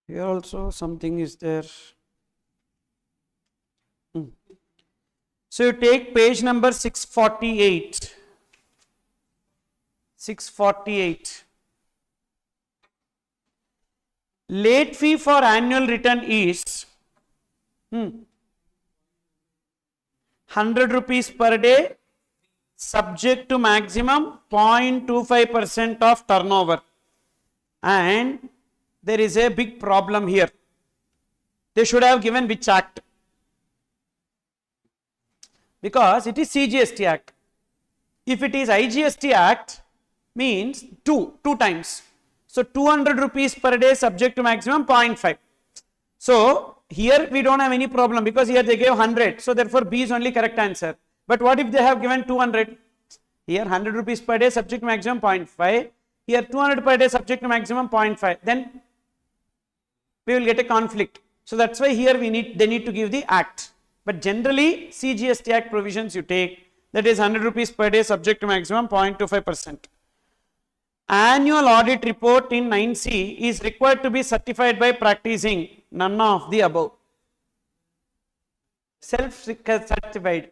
Here also something is there. So you take page number 648. 648. Late fee for annual return is 100 rupees per day subject to maximum 0.25% of turnover. And there is a big problem here. They should have given which act? Because it is CGST Act. If it is IGST Act, means two times. So 200 rupees per day subject to maximum 0.5. So here we don't have any problem because here they gave 100. So therefore B is only correct answer. But what if they have given 200? Here 100 rupees per day subject to maximum 0.5. Here 200 per day subject to maximum 0.5. Then we will get a conflict. So that's why here they need to give the act. But generally CGST Act provisions you take, that is 100 rupees per day subject to maximum 0.25%. Annual audit report in 9C is required to be certified by practicing none of the above. Self-certified.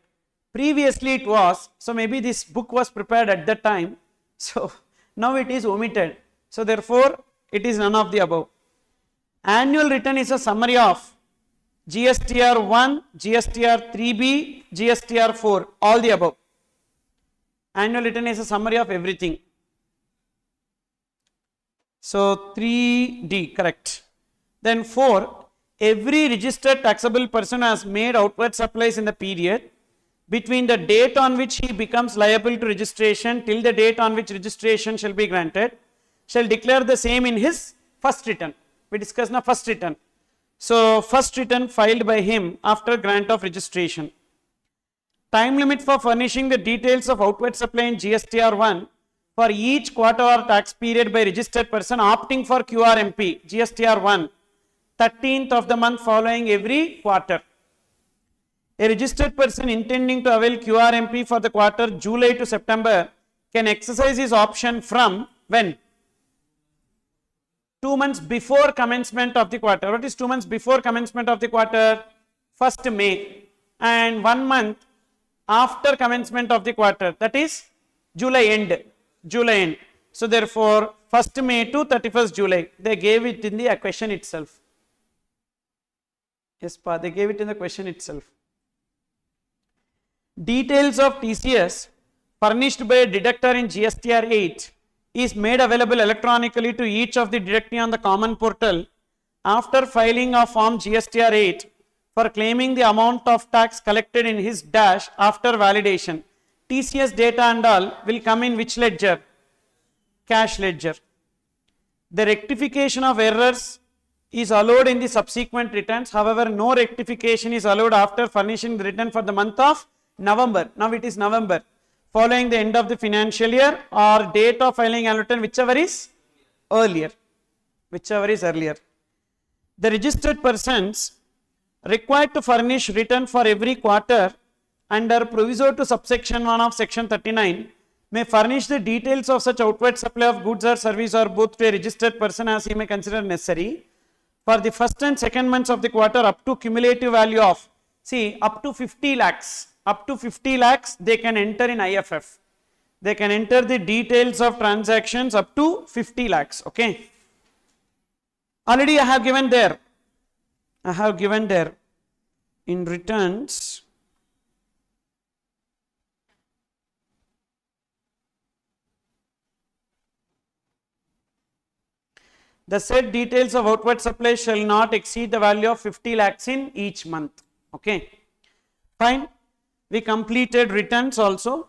Previously it was, so maybe this book was prepared at that time, so now it is omitted. So therefore it is none of the above. Annual return is a summary of GSTR 1, GSTR 3B, GSTR 4, all the above. Annual return is a summary of everything. So 3D, correct. Then 4, every registered taxable person has made outward supplies in the period between the date on which he becomes liable to registration till the date on which registration shall be granted, shall declare the same in his first return. We discussed now first return. So first return filed by him after grant of registration. Time limit for furnishing the details of outward supply in GSTR 1 for each quarter or tax period by registered person opting for QRMP, GSTR 1, 13th of the month following every quarter. A registered person intending to avail QRMP for the quarter July to September can exercise his option from when? 2 months before commencement of the quarter. What is 2 months before commencement of the quarter? 1st May. And 1 month after commencement of the quarter, that is July end. July end. So therefore 1st May to 31st July. They gave it in the question itself. Yes, Pa, they gave it in the question itself. Details of TCS furnished by a deductor in GSTR 8 is made available electronically to each of the deductee on the common portal after filing of form GSTR 8 for claiming the amount of tax collected in his dash after validation. TCS data and all will come in which ledger? Cash ledger. The rectification of errors is allowed in the subsequent returns. However, no rectification is allowed after furnishing the return for the month of November. Now it is November. Following the end of the financial year or date of filing annual return, whichever is earlier. Whichever is earlier. The registered persons required to furnish return for every quarter under proviso to subsection 1 of section 39 may furnish the details of such outward supply of goods or service or both to a registered person as he may consider necessary for the first and second months of the quarter up to cumulative value of, see, up to 50 lakhs. Up to 50 lakhs they can enter in IFF. They can enter the details of transactions up to 50 lakhs. Okay. Already I have given there. I have given there in returns. The said details of outward supply shall not exceed the value of 50 lakhs in each month. Okay. Fine. We completed returns also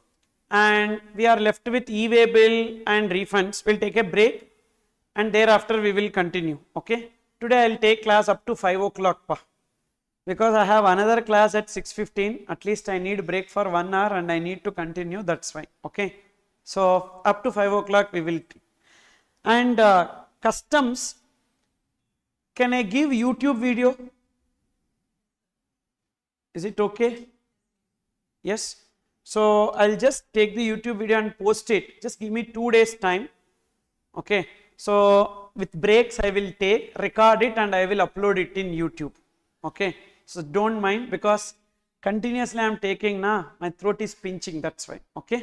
and we are left with e-way bill and refunds. We'll take a break and thereafter we will continue. Okay. Today I'll take class up to 5 o'clock because I have another class at 6:15. At least I need break for 1 hour and I need to continue. That's why. Okay. So up to 5 o'clock we will. And customs, can I give YouTube video? Is it okay? Yes. So I'll just take the YouTube video and post it. Just give me 2 days time. Okay. So with breaks I will take, record it and I will upload it in YouTube. Okay. So don't mind because continuously I am taking my throat is pinching, that's why. Okay.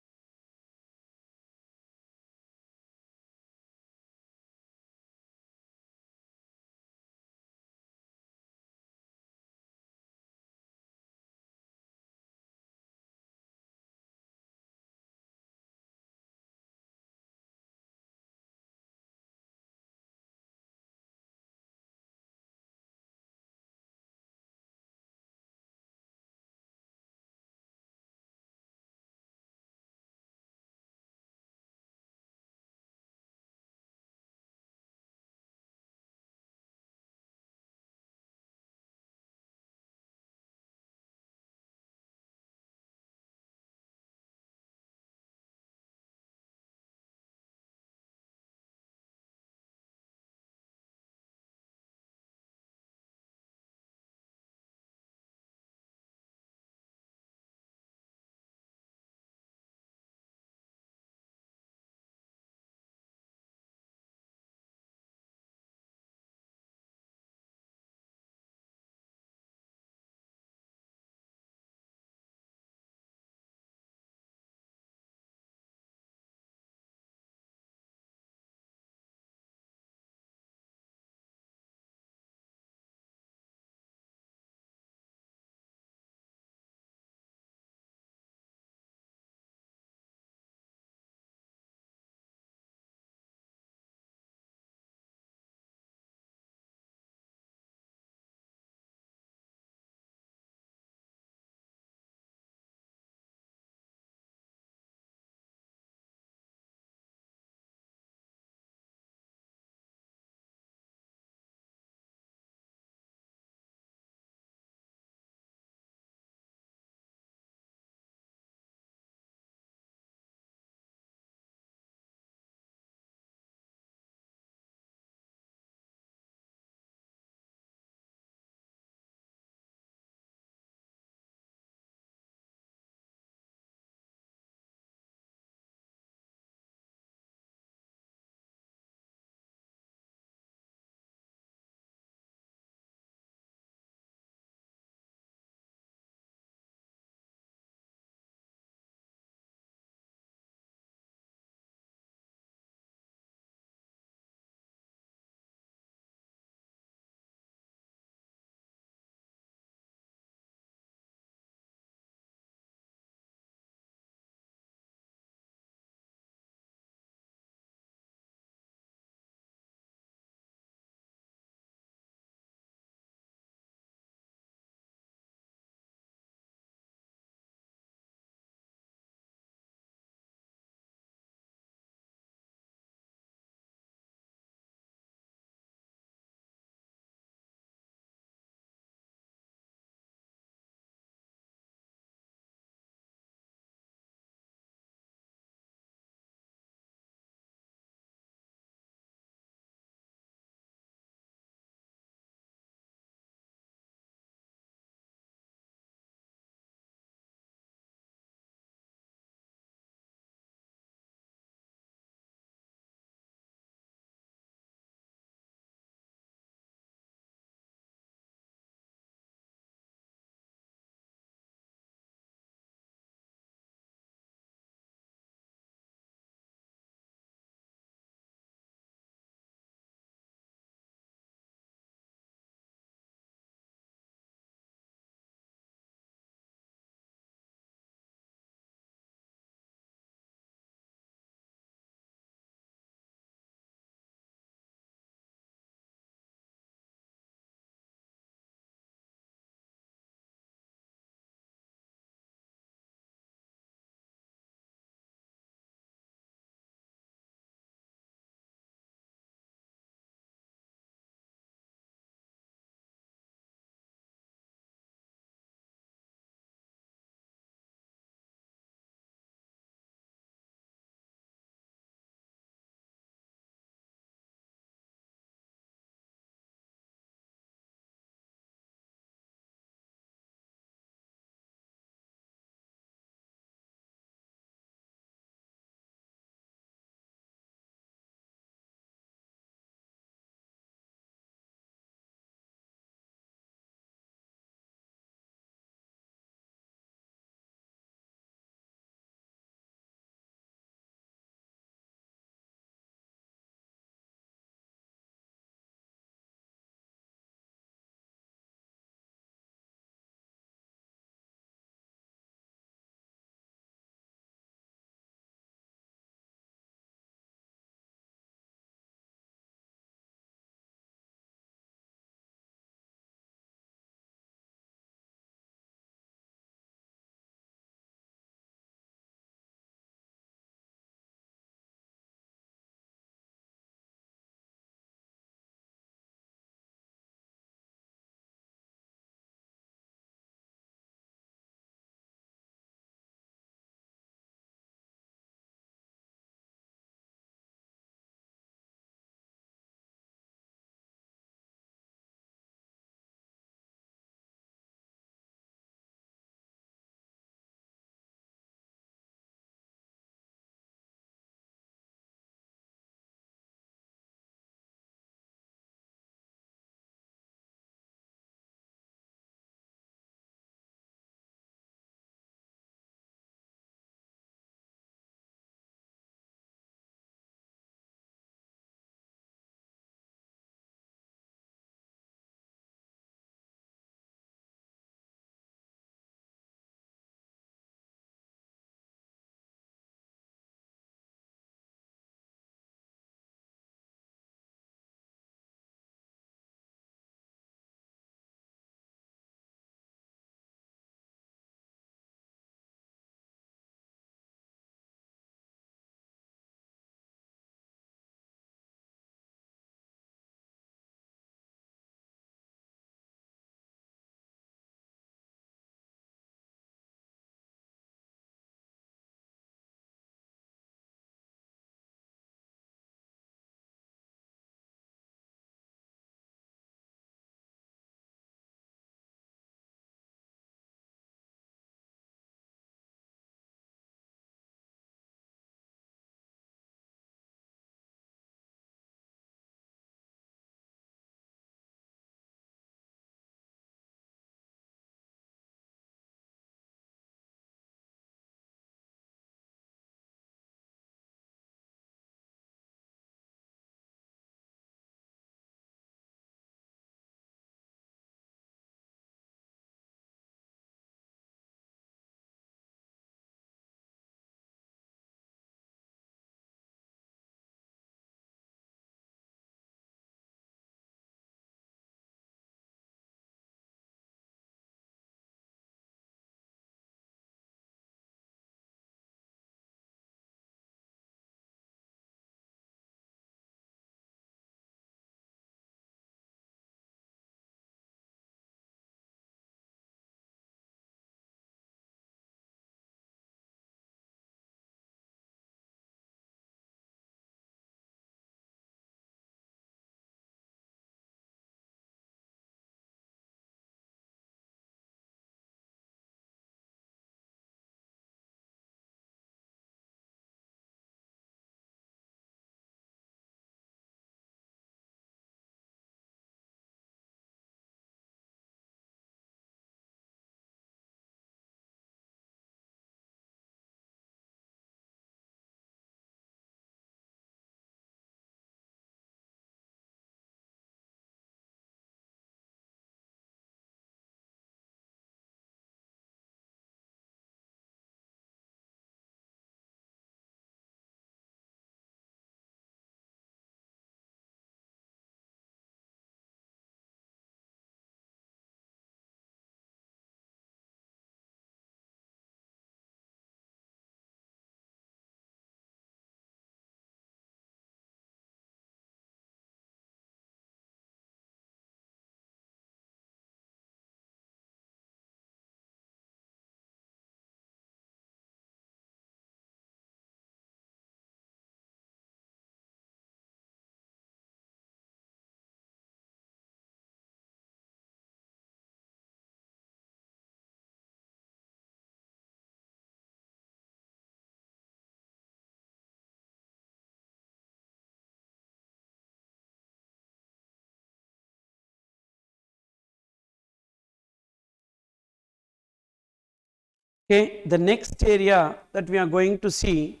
Okay, the next area that we are going to see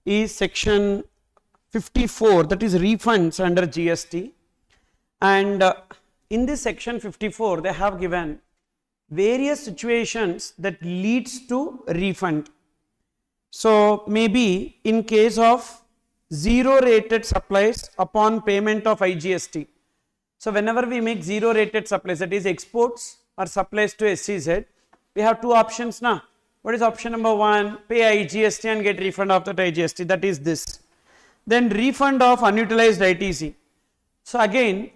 is section 54, that is refunds under GST. And in this section 54, they have given various situations that leads to refund. So maybe in case of zero rated supplies upon payment of IGST. So whenever we make zero rated supplies, that is exports or supplies to SCZ, we have two options now. What is option number 1? Pay IGST and get refund of that IGST, that is this. Then refund of unutilized ITC. So again,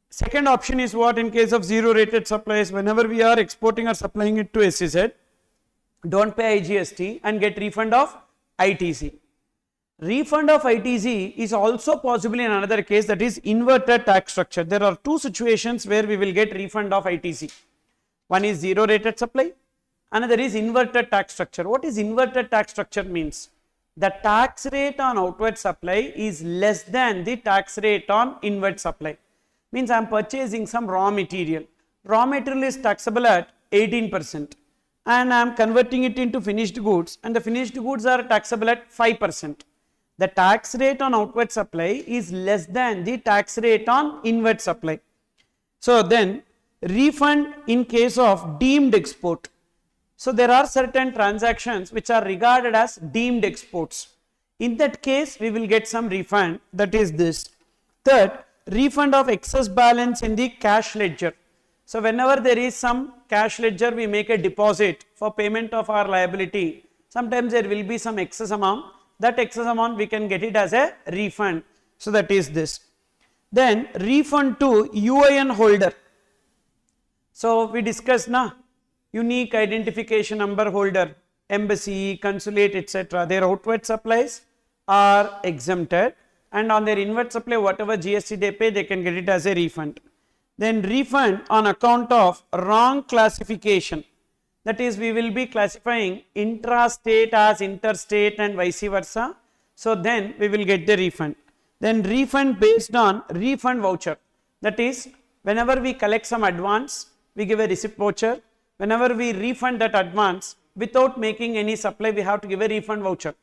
second option is what? In case of zero rated supplies, whenever we are exporting or supplying it to SCZ, don't pay IGST and get refund of ITC. Refund of ITC is also possible in another case, that is inverted tax structure. There are two situations where we will get refund of ITC. One is zero rated supply, another is inverted tax structure. What is inverted tax structure means? The tax rate on outward supply is less than the tax rate on inward supply. Means I am purchasing some raw material. Raw material is taxable at 18% and I am converting it into finished goods, and the finished goods are taxable at 5%. The tax rate on outward supply is less than the tax rate on inward supply. So then refund in case of deemed export. So there are certain transactions which are regarded as deemed exports. In that case, we will get some refund, that is this. Third, refund of excess balance in the cash ledger. So whenever there is some cash ledger, we make a deposit for payment of our liability. Sometimes there will be some excess amount. That excess amount we can get it as a refund. So that is this. Then refund to UIN holder. So we discussed now, unique identification number holder, embassy, consulate, etc. Their outward supplies are exempted, and on their inward supply, whatever GST they pay, they can get it as a refund. Then refund on account of wrong classification. That is, we will be classifying intra-state as interstate and vice versa. So then we will get the refund. Then refund based on refund voucher. That is, whenever we collect some advance, we give a receipt voucher. Whenever we refund that advance without making any supply, we have to give a refund voucher.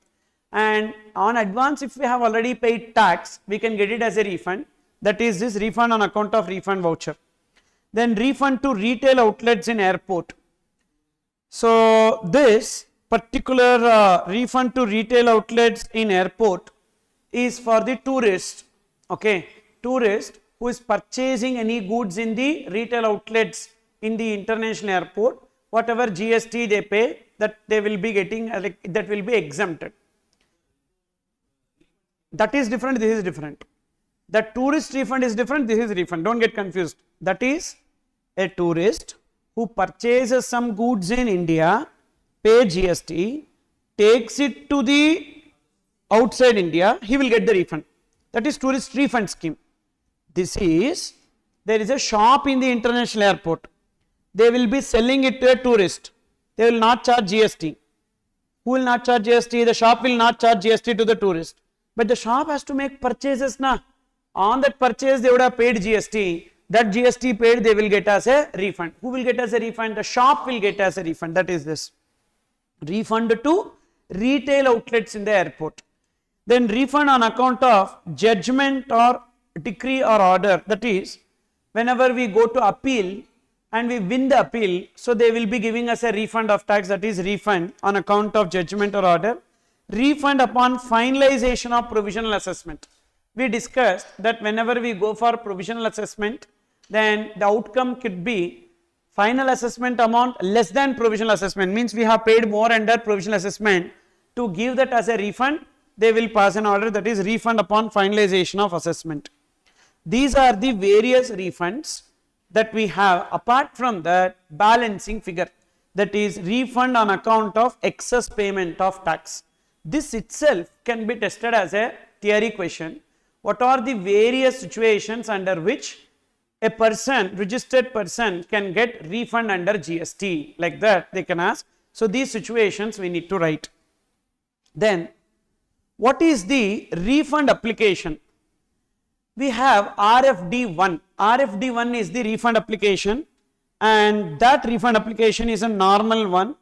And on advance, if we have already paid tax, we can get it as a refund. That is this refund on account of refund voucher. Then refund to retail outlets in airport. So this particular refund to retail outlets in airport is for the tourist. Okay, tourist who is purchasing any goods in the retail outlets in the international airport, whatever GST they pay, that they will be getting, that will be exempted. That is different, this is different. The tourist refund is different, this is refund, don't get confused. That is a tourist who purchases some goods in India, pay GST, takes it to the outside India, he will get the refund. That is tourist refund scheme. This is, there is a shop in the international airport. They will be selling it to a tourist. They will not charge GST. Who will not charge GST? The shop will not charge GST to the tourist. But the shop has to make purchases now. On that purchase, they would have paid GST. That GST paid, they will get as a refund. Who will get as a refund? The shop will get as a refund. That is this. Refund to retail outlets in the airport. Then refund on account of judgment or decree or order. That is, whenever we go to appeal and we win the appeal, so they will be giving us a refund of tax, that is refund on account of judgment or order. Refund upon finalization of provisional assessment. We discussed that whenever we go for provisional assessment, then the outcome could be final assessment amount less than provisional assessment, means we have paid more under provisional assessment. To give that as a refund, they will pass an order, that is refund upon finalization of assessment. These are the various refunds that we have. Apart from that, balancing figure, that is refund on account of excess payment of tax. This itself can be tested as a theory question. What are the various situations under which a person, registered person, can get refund under GST? Like that they can ask. So these situations we need to write. Then what is the refund application? We have RFD1. RFD1 is the refund application, and that refund application is a normal one.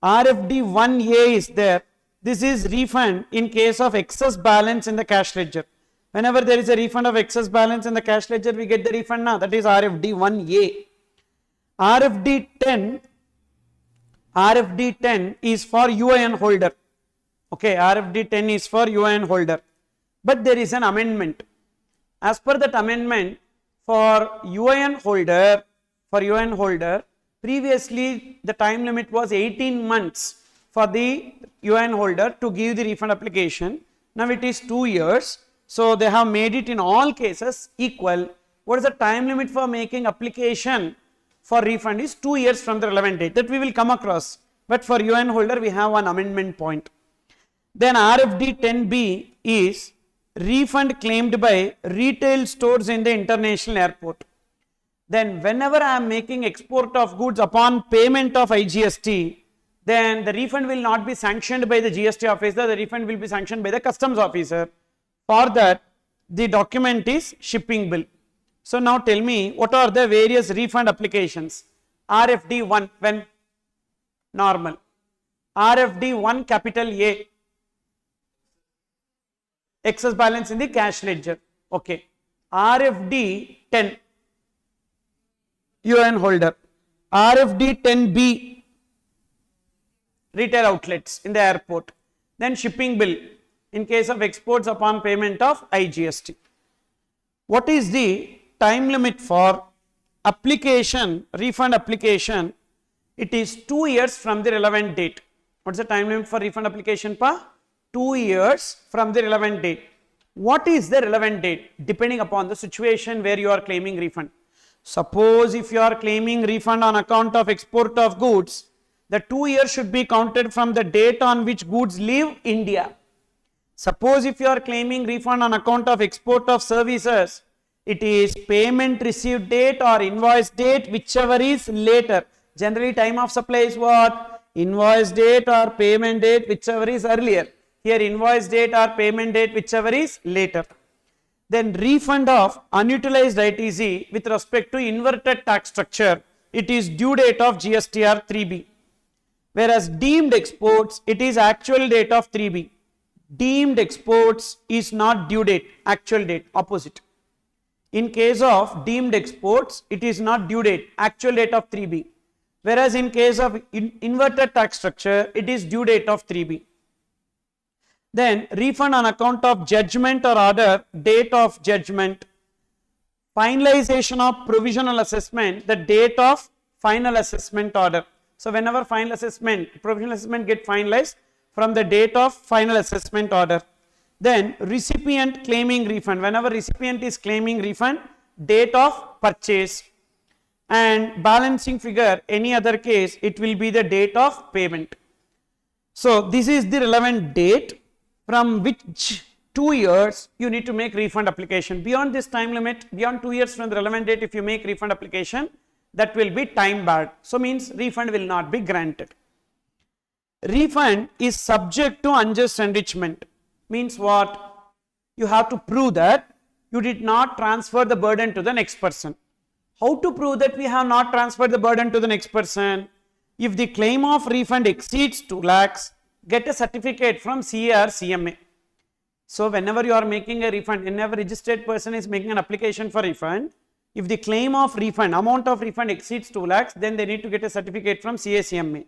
RFD 1A is there. This is refund in case of excess balance in the cash ledger. Whenever there is a refund of excess balance in the cash ledger, we get the refund now. That is RFD 1A. RFD 10 is for UIN holder. Okay, RFD 10 is for UIN holder. But there is an amendment. As per that amendment, for UIN holder, previously the time limit was 18 months for the UIN holder to give the refund application. Now it is 2 years. So they have made it in all cases equal. What is the time limit for making application for refund is 2 years from the relevant date. That we will come across. But for UIN holder, we have one amendment point. Then RFD 10B is refund claimed by retail stores in the international airport. Then whenever I am making export of goods upon payment of IGST, then the refund will not be sanctioned by the GST officer, the refund will be sanctioned by the customs officer. For that, the document is shipping bill. So now tell me, what are the various refund applications? RFD 1 when normal, RFD 1 capital A, excess balance in the cash ledger. Okay. RFD 10, UIN holder. RFD 10B, retail outlets in the airport. Then shipping bill in case of exports upon payment of IGST. What is the time limit for application, refund application? It is 2 years from the relevant date. What is the time limit for refund application pa? 2 years from the relevant date. What is the relevant date? Depending upon the situation where you are claiming refund. Suppose if you are claiming refund on account of export of goods, the 2 years should be counted from the date on which goods leave India. Suppose if you are claiming refund on account of export of services, it is payment received date or invoice date, whichever is later. Generally time of supply is what? Invoice date or payment date, whichever is earlier. Here invoice date or payment date, whichever is later. Then refund of unutilized ITC with respect to inverted tax structure, it is due date of GSTR 3B. Whereas deemed exports, it is actual date of 3B. Deemed exports is not due date, actual date, opposite. In case of deemed exports, it is not due date, actual date of 3B. Whereas in case of inverted tax structure, it is due date of 3B. Then refund on account of judgment or order, date of judgment. Finalization of provisional assessment, the date of final assessment order. So whenever final assessment, provisional assessment get finalized from the date of final assessment order. Then recipient claiming refund, whenever recipient is claiming refund, date of purchase. And balancing figure, any other case, it will be the date of payment. So this is the relevant date from which 2 years you need to make refund application. Beyond this time limit, beyond 2 years from the relevant date, if you make refund application, that will be time barred. So means refund will not be granted. Refund is subject to unjust enrichment. Means what? You have to prove that you did not transfer the burden to the next person. How to prove that we have not transferred the burden to the next person? If the claim of refund exceeds 2 lakhs, get a certificate from CA or CMA. So whenever you are making a refund, whenever registered person is making an application for refund, if the claim of refund, amount of refund exceeds 2 lakhs, then they need to get a certificate from CA, CMA.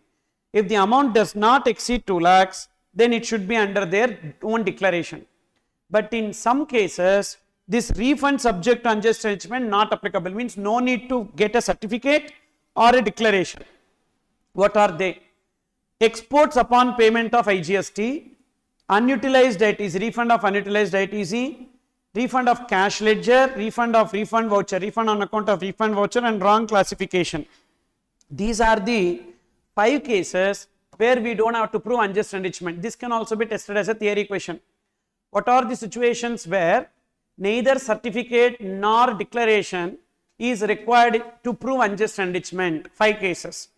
If the amount does not exceed 2 lakhs, then it should be under their own declaration. But in some cases, this refund subject to unjust enrichment not applicable, means no need to get a certificate or a declaration. What are they? Exports upon payment of IGST, unutilized ITC, refund of unutilized ITC, refund of cash ledger, refund of refund voucher, refund on account of refund voucher, and wrong classification. These are the 5 cases where we don't have to prove unjust enrichment. This can also be tested as a theory question. What are the situations where neither certificate nor declaration is required to prove unjust enrichment? 5 cases.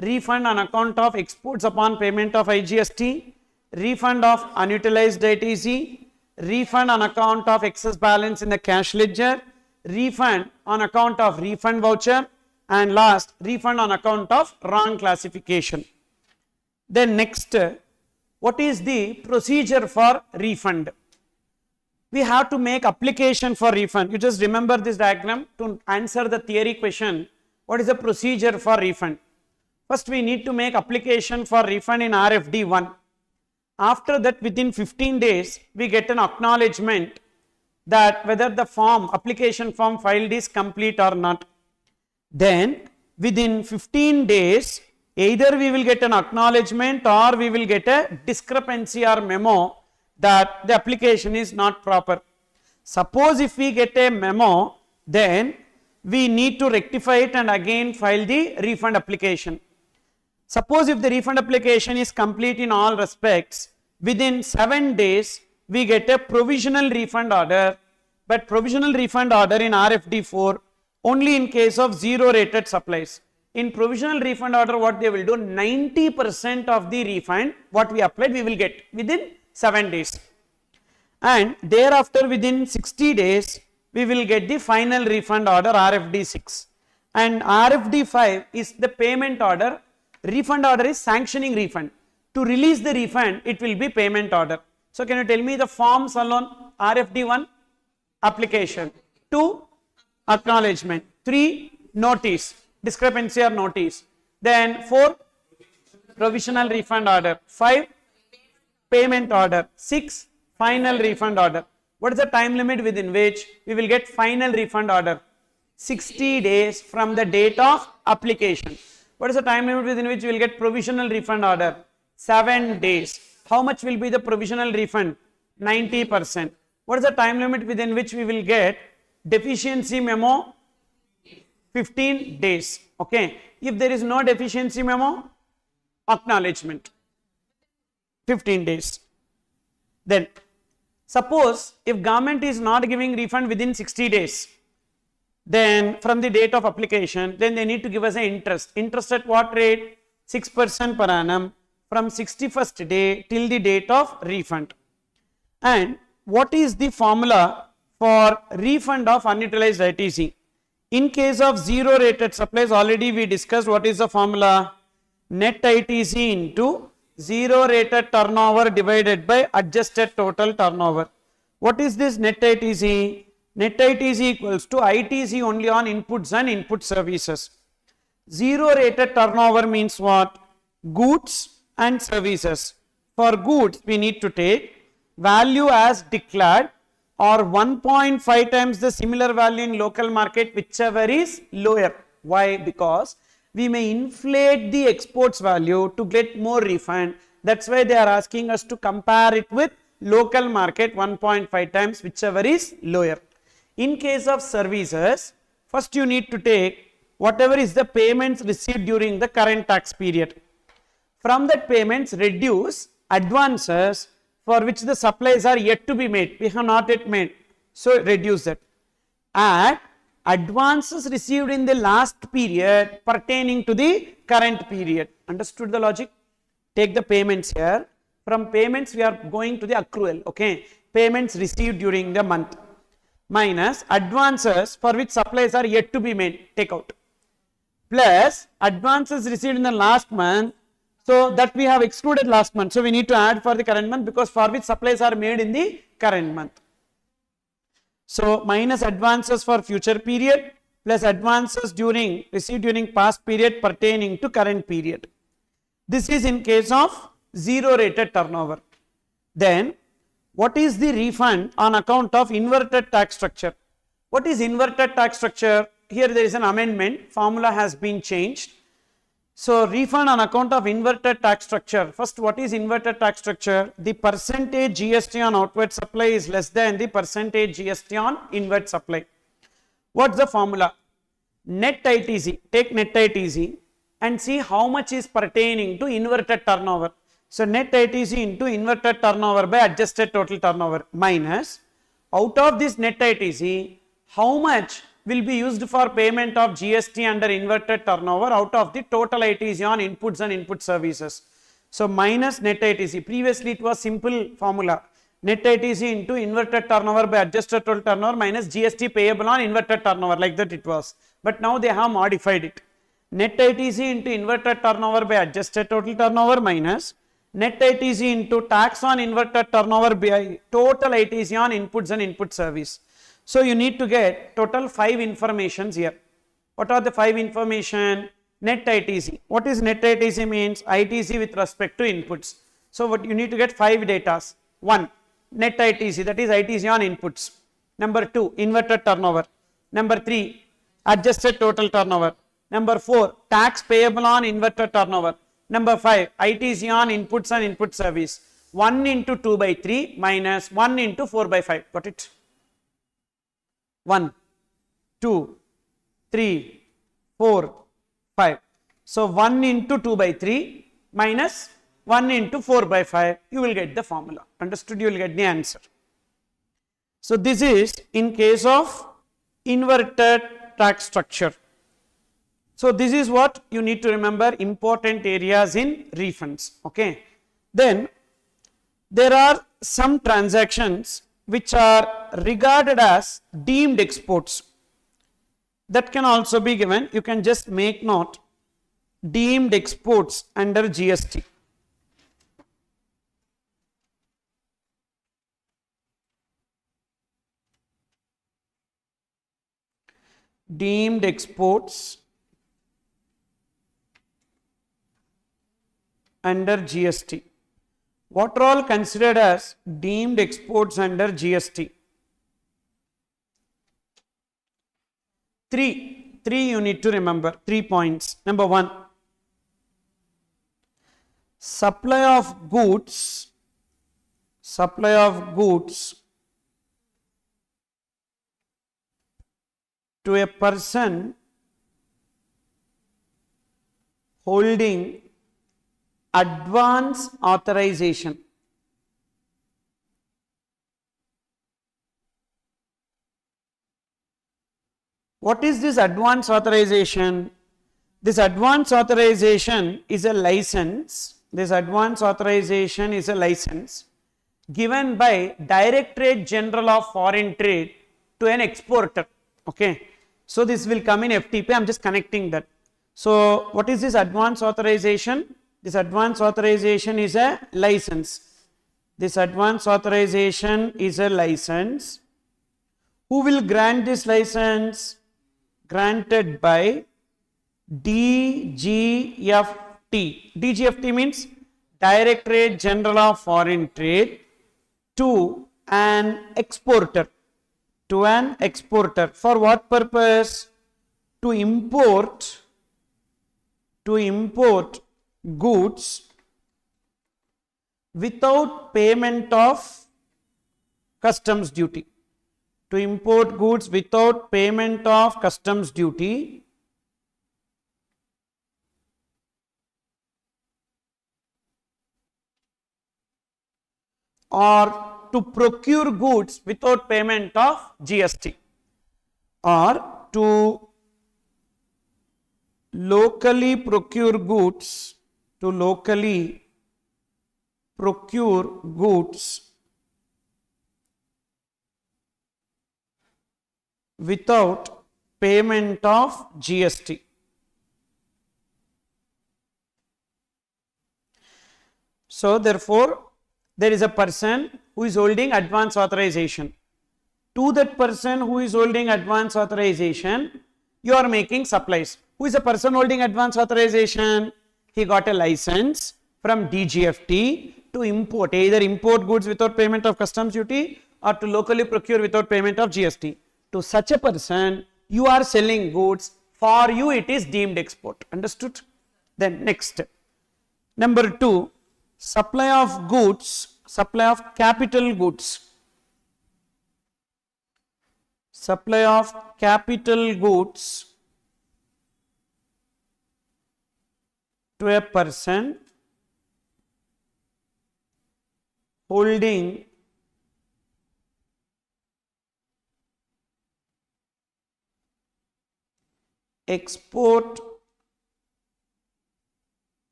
Refund on account of exports upon payment of IGST, refund of unutilized ITC, refund on account of excess balance in the cash ledger, refund on account of refund voucher, and last, refund on account of wrong classification. Then next, what is the procedure for refund? We have to make application for refund. You just remember this diagram to answer the theory question. What is the procedure for refund? First, we need to make application for refund in RFD 1. After that, within 15 days, we get an acknowledgement that whether the form, application form filed is complete or not. Then, within 15 days, either we will get an acknowledgement or we will get a discrepancy or memo that the application is not proper. Suppose if we get a memo, then we need to rectify it and again file the refund application. Suppose if the refund application is complete in all respects, within 7 days we get a provisional refund order, but provisional refund order in RFD 4 only in case of zero rated supplies. In provisional refund order, what they will do, 90% of the refund what we applied we will get within 7 days, and thereafter within 60 days we will get the final refund order RFD 6, and RFD 5 is the payment order. Refund order is sanctioning refund. To release the refund, it will be payment order. So can you tell me the forms alone? RFD 1, application. 2, acknowledgement. 3, notice, discrepancy or notice. Then 4, provisional refund order. 5, payment order. 6, final refund order. What is the time limit within which we will get final refund order? 60 days from the date of application. What is the time limit within which we will get provisional refund order? 7 days. How much will be the provisional refund? 90%. What is the time limit within which we will get deficiency memo? 15 days. Okay. If there is no deficiency memo, acknowledgement. 15 days. Then, suppose if government is not giving refund within 60 days, then from the date of application, then they need to give us an interest. Interest at what rate? 6% per annum from 61st day till the date of refund. And what is the formula for refund of unutilized ITC? In case of zero rated supplies, already we discussed what is the formula. Net ITC into zero rated turnover divided by adjusted total turnover. What is this net ITC? Net ITC equals to ITC only on inputs and input services. Zero rated turnover means what? Goods and services. For goods, we need to take value as declared or 1.5 times the similar value in local market, whichever is lower. Why? Because we may inflate the exports value to get more refund. That's why they are asking us to compare it with local market 1.5 times, whichever is lower. In case of services, first you need to take whatever is the payments received during the current tax period. From that payments, reduce advances for which the supplies are yet to be made. We have not yet made. So reduce that. Add advances received in the last period pertaining to the current period. Understood the logic? Take the payments here. From payments we are going to the accrual. Okay. Payments received during the month. Minus advances for which supplies are yet to be made, take out, plus advances received in the last month, so that we have excluded last month, so we need to add for the current month because for which supplies are made in the current month. So minus advances for future period plus advances received during past period pertaining to current period. This is in case of zero rated turnover. Then what is the refund on account of inverted tax structure? What is inverted tax structure? Here there is an amendment, formula has been changed. So refund on account of inverted tax structure. First, what is inverted tax structure? The percentage GST on outward supply is less than the percentage GST on inward supply. What's the formula? Net ITC, take net ITC and see how much is pertaining to inverted turnover. So net ITC into inverted turnover by adjusted total turnover minus out of this net ITC, how much will be used for payment of GST under inverted turnover out of the total ITC on inputs and input services. So minus net ITC. Previously it was simple formula. Net ITC into inverted turnover by adjusted total turnover minus GST payable on inverted turnover, like that it was. But now they have modified it. net ITC into inverted turnover by adjusted total turnover minus net ITC into tax on inverted turnover by total ITC on inputs and input service. So you need to get total 5 informations here. What are the 5 information? Net ITC. What is net ITC means? ITC with respect to inputs. So what you need to get 5 data. 1. Net ITC, that is ITC on inputs. Number 2. Inverted turnover. Number 3. Adjusted total turnover. Number 4. Tax payable on inverted turnover. Number 5. ITC on inputs and input service. 1 into 2 by 3 minus 1 into 4 by 5. Got it? 1, 2, 3, 4, 5. So 1 into 2 by 3 minus 1 into 4 by 5, you will get the formula. Understood? You will get the answer. So this is in case of inverted tax structure. So this is what you need to remember, important areas in refunds. Okay. Then there are some transactions which are regarded as deemed exports. That can also be given. You can just make note, deemed exports under GST. Deemed exports under GST. What are all considered as deemed exports under GST? 3 you need to remember, 3 points. Number 1, supply of goods to a person holding advance authorization. What is this advance authorization? This advance authorization is a license. This advance authorization is a license given by Directorate General of Foreign Trade to an exporter. Okay. So this will come in FTP. I am just connecting that. So what is this advance authorization? This advance authorization is a license. This advance authorization is a license. Who will grant this license? Granted by DGFT. DGFT means Directorate General of Foreign Trade to an exporter. To an exporter. For what purpose? To import goods without payment of customs duty. To import goods without payment of customs duty or to procure goods without payment of GST or to locally procure goods without payment of GST. So therefore there is a person who is holding advance authorization. To that person who is holding advance authorization, you are making supplies. Who is the person holding advance authorization? He got a license from DGFT to import, either import goods without payment of customs duty or to locally procure without payment of GST. To such a person, you are selling goods. For you, it is deemed export. Understood? Then next, number 2, supply of goods, supply of capital goods. Supply of capital goods to a person holding export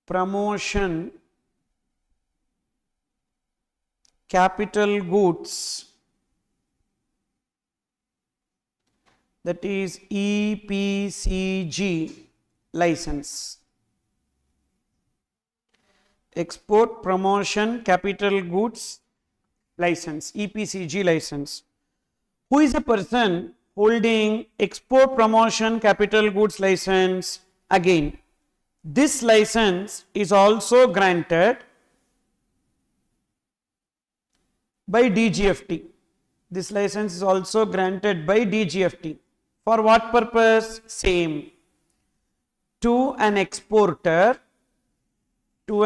promotion capital goods that is EPCG license. Export Promotion Capital Goods license, EPCG license. Who is a person holding Export Promotion Capital Goods license? Again, this license is also granted by DGFT. This license is also granted by DGFT. For what purpose? Same. To an exporter, to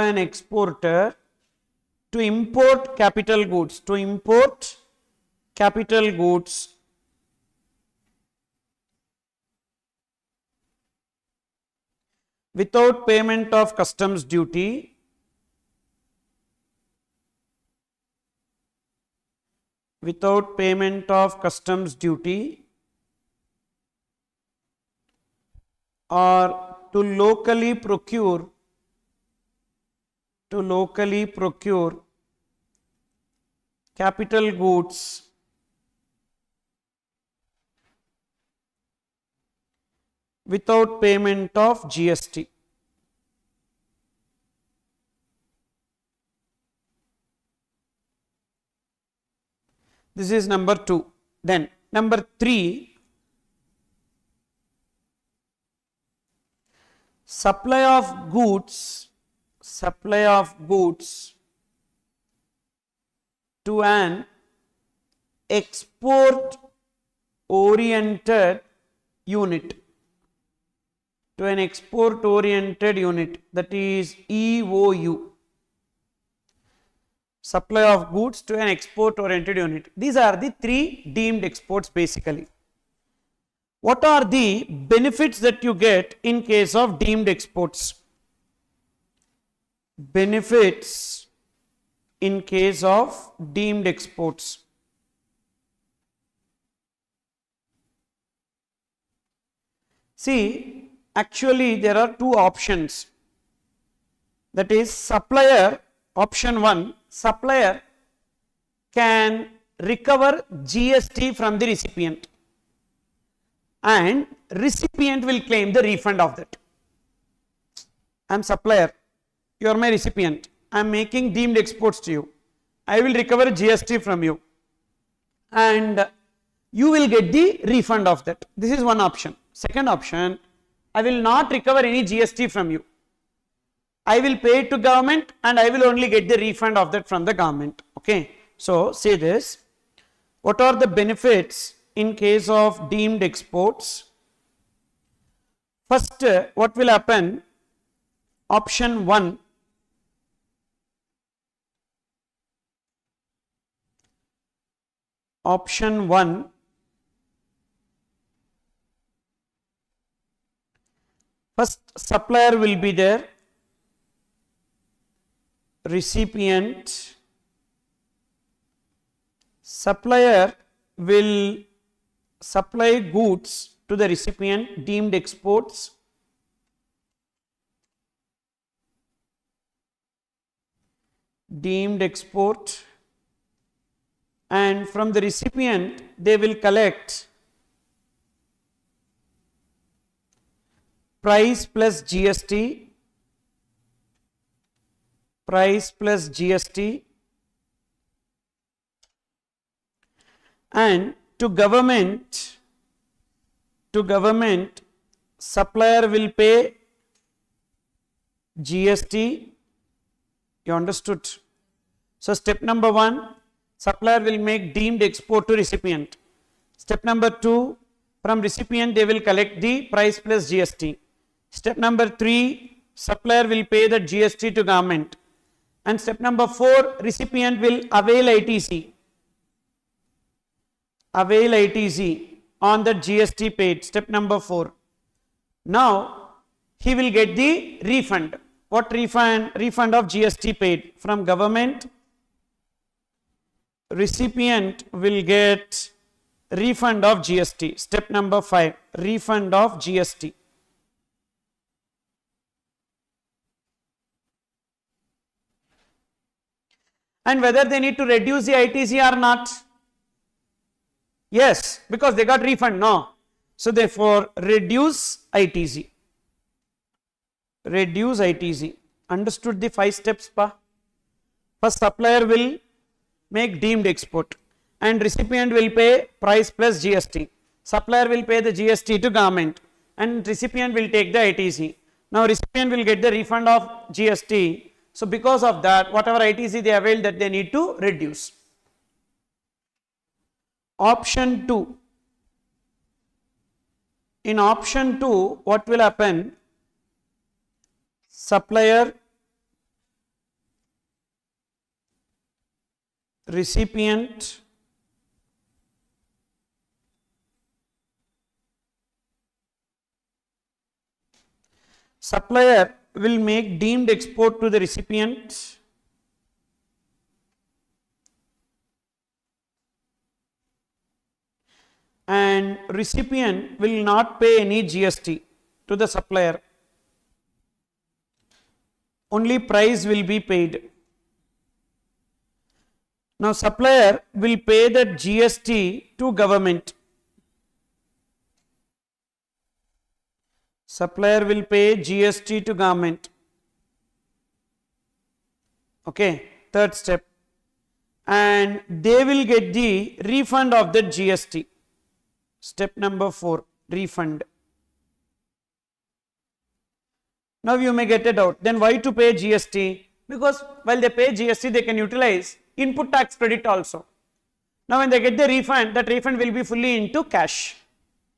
import capital goods, without payment of customs duty, or to locally procure capital goods without payment of GST. This is number 2. Then number 3, supply of goods to an export oriented unit, that is EOU. Supply of goods to an export oriented unit. These are the 3 deemed exports basically. What are the benefits that you get in case of deemed exports? Benefits in case of deemed exports. See, actually there are 2 options. That is supplier, option 1, supplier can recover GST from the recipient and recipient will claim the refund of that. I am supplier, you are my recipient, I am making deemed exports to you, I will recover GST from you and you will get the refund of that. This is one option. Second option, I will not recover any GST from you, I will pay it to government and I will only get the refund of that from the government. Okay. So say this, what are the benefits in case of deemed exports? First, what will happen? Option 1, first supplier will be there, recipient, supplier will supply goods to the recipient, deemed exports, and from the recipient they will collect price plus GST, and to government supplier will pay GST. You understood? So step number 1, supplier will make deemed export to recipient. Step number 2, from recipient they will collect the price plus GST. Step number 3, supplier will pay the GST to government. And step number 4, recipient will avail ITC on the GST paid. Step number 4. Now he will get the refund. What refund? Refund of GST paid from government. Recipient will get refund of GST. Step number 5, refund of GST. And whether they need to reduce the ITC or not? Yes, because they got refund. No. So therefore reduce ITC. Reduce ITC. Understood the 5 steps pa? First, supplier will make deemed export and recipient will pay price plus GST. Supplier will pay the GST to government and recipient will take the ITC. Now recipient will get the refund of GST. So because of that, whatever ITC they availed, that they need to reduce. Option 2. In option 2, what will happen? Supplier, recipient, supplier will make deemed export to the recipient and recipient will not pay any GST to the supplier. Only price will be paid. Now supplier will pay the GST to government. Supplier will pay GST to government. Okay, third step. And they will get the refund of the GST. Step number 4, refund. Now you may get a doubt, then why to pay GST? Because while they pay GST, they can utilize input tax credit also. Now when they get the refund, that refund will be fully into cash.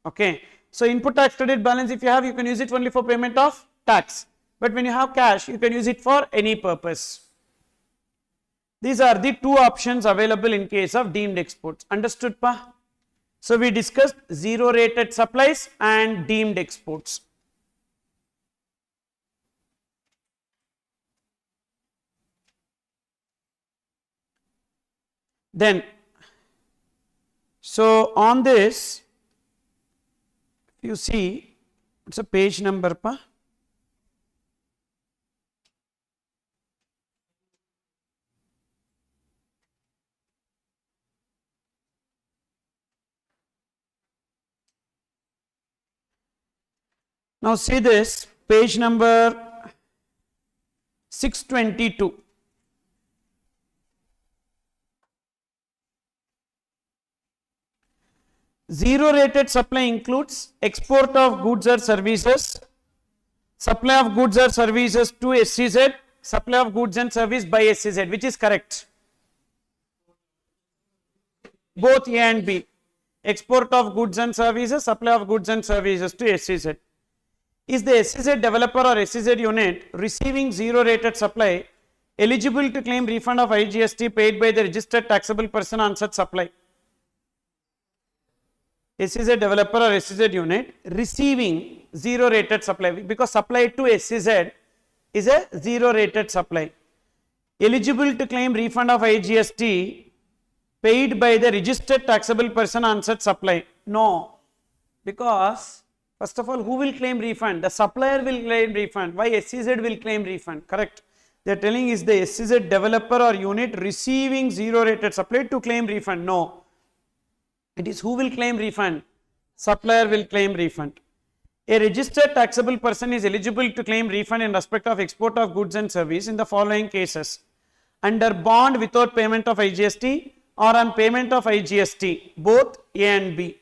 Okay. So input tax credit balance, if you have, you can use it only for payment of tax. But when you have cash, you can use it for any purpose. These are the 2 options available in case of deemed exports. Understood pa? So we discussed zero rated supplies and deemed exports. Then, so on this, you see, it's a page number pa. Now see this, page number 622. Zero rated supply includes export of goods or services, supply of goods or services to SEZ, supply of goods and service by SEZ, which is correct. Both A and B. Export of goods and services, supply of goods and services to SEZ. Is the SEZ developer or SEZ unit receiving zero rated supply eligible to claim refund of IGST paid by the registered taxable person on such supply? SEZ developer or SEZ unit receiving zero rated supply, because supply to SEZ is a zero rated supply. Eligible to claim refund of IGST paid by the registered taxable person on such supply? No, because first of all, who will claim refund? The supplier will claim refund. Why SEZ will claim refund? Correct. They are telling is the SEZ developer or unit receiving zero rated supply to claim refund? No. It is who will claim refund? Supplier will claim refund. A registered taxable person is eligible to claim refund in respect of export of goods and service in the following cases: under bond without payment of IGST or on payment of IGST, both A and B.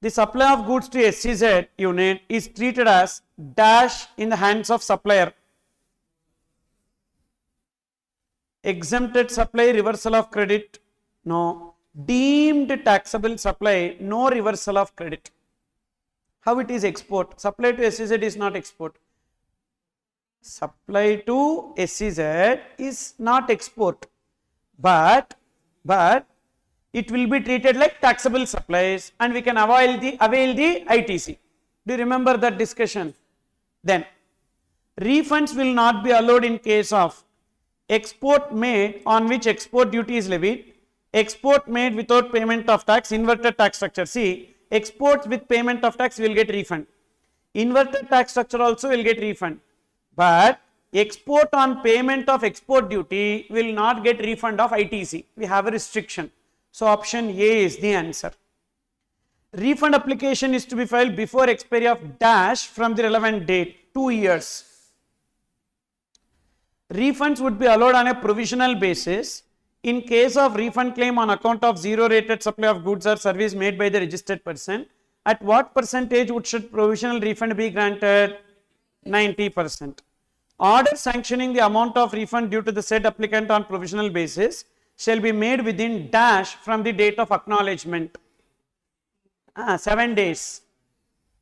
The supply of goods to SEZ unit is treated as dash in the hands of supplier. Exempted supply, reversal of credit? No. Deemed taxable supply, no reversal of credit. How it is export? Supply to SEZ is not export. Supply to SEZ is not export, but it will be treated like taxable supplies and we can avail the ITC. Do you remember that discussion? Then refunds will not be allowed in case of export made on which export duty is levied, export made without payment of tax, inverted tax structure. See, exports with payment of tax will get refund. Inverted tax structure also will get refund. But export on payment of export duty will not get refund of ITC. We have a restriction. So option A is the answer. Refund application is to be filed before expiry of dash from the relevant date, 2 years. Refunds would be allowed on a provisional basis in case of refund claim on account of zero rated supply of goods or service made by the registered person. At what percentage should provisional refund be granted? 90%. Order sanctioning the amount of refund due to the said applicant on provisional basis shall be made within dash from the date of acknowledgement. 7 days.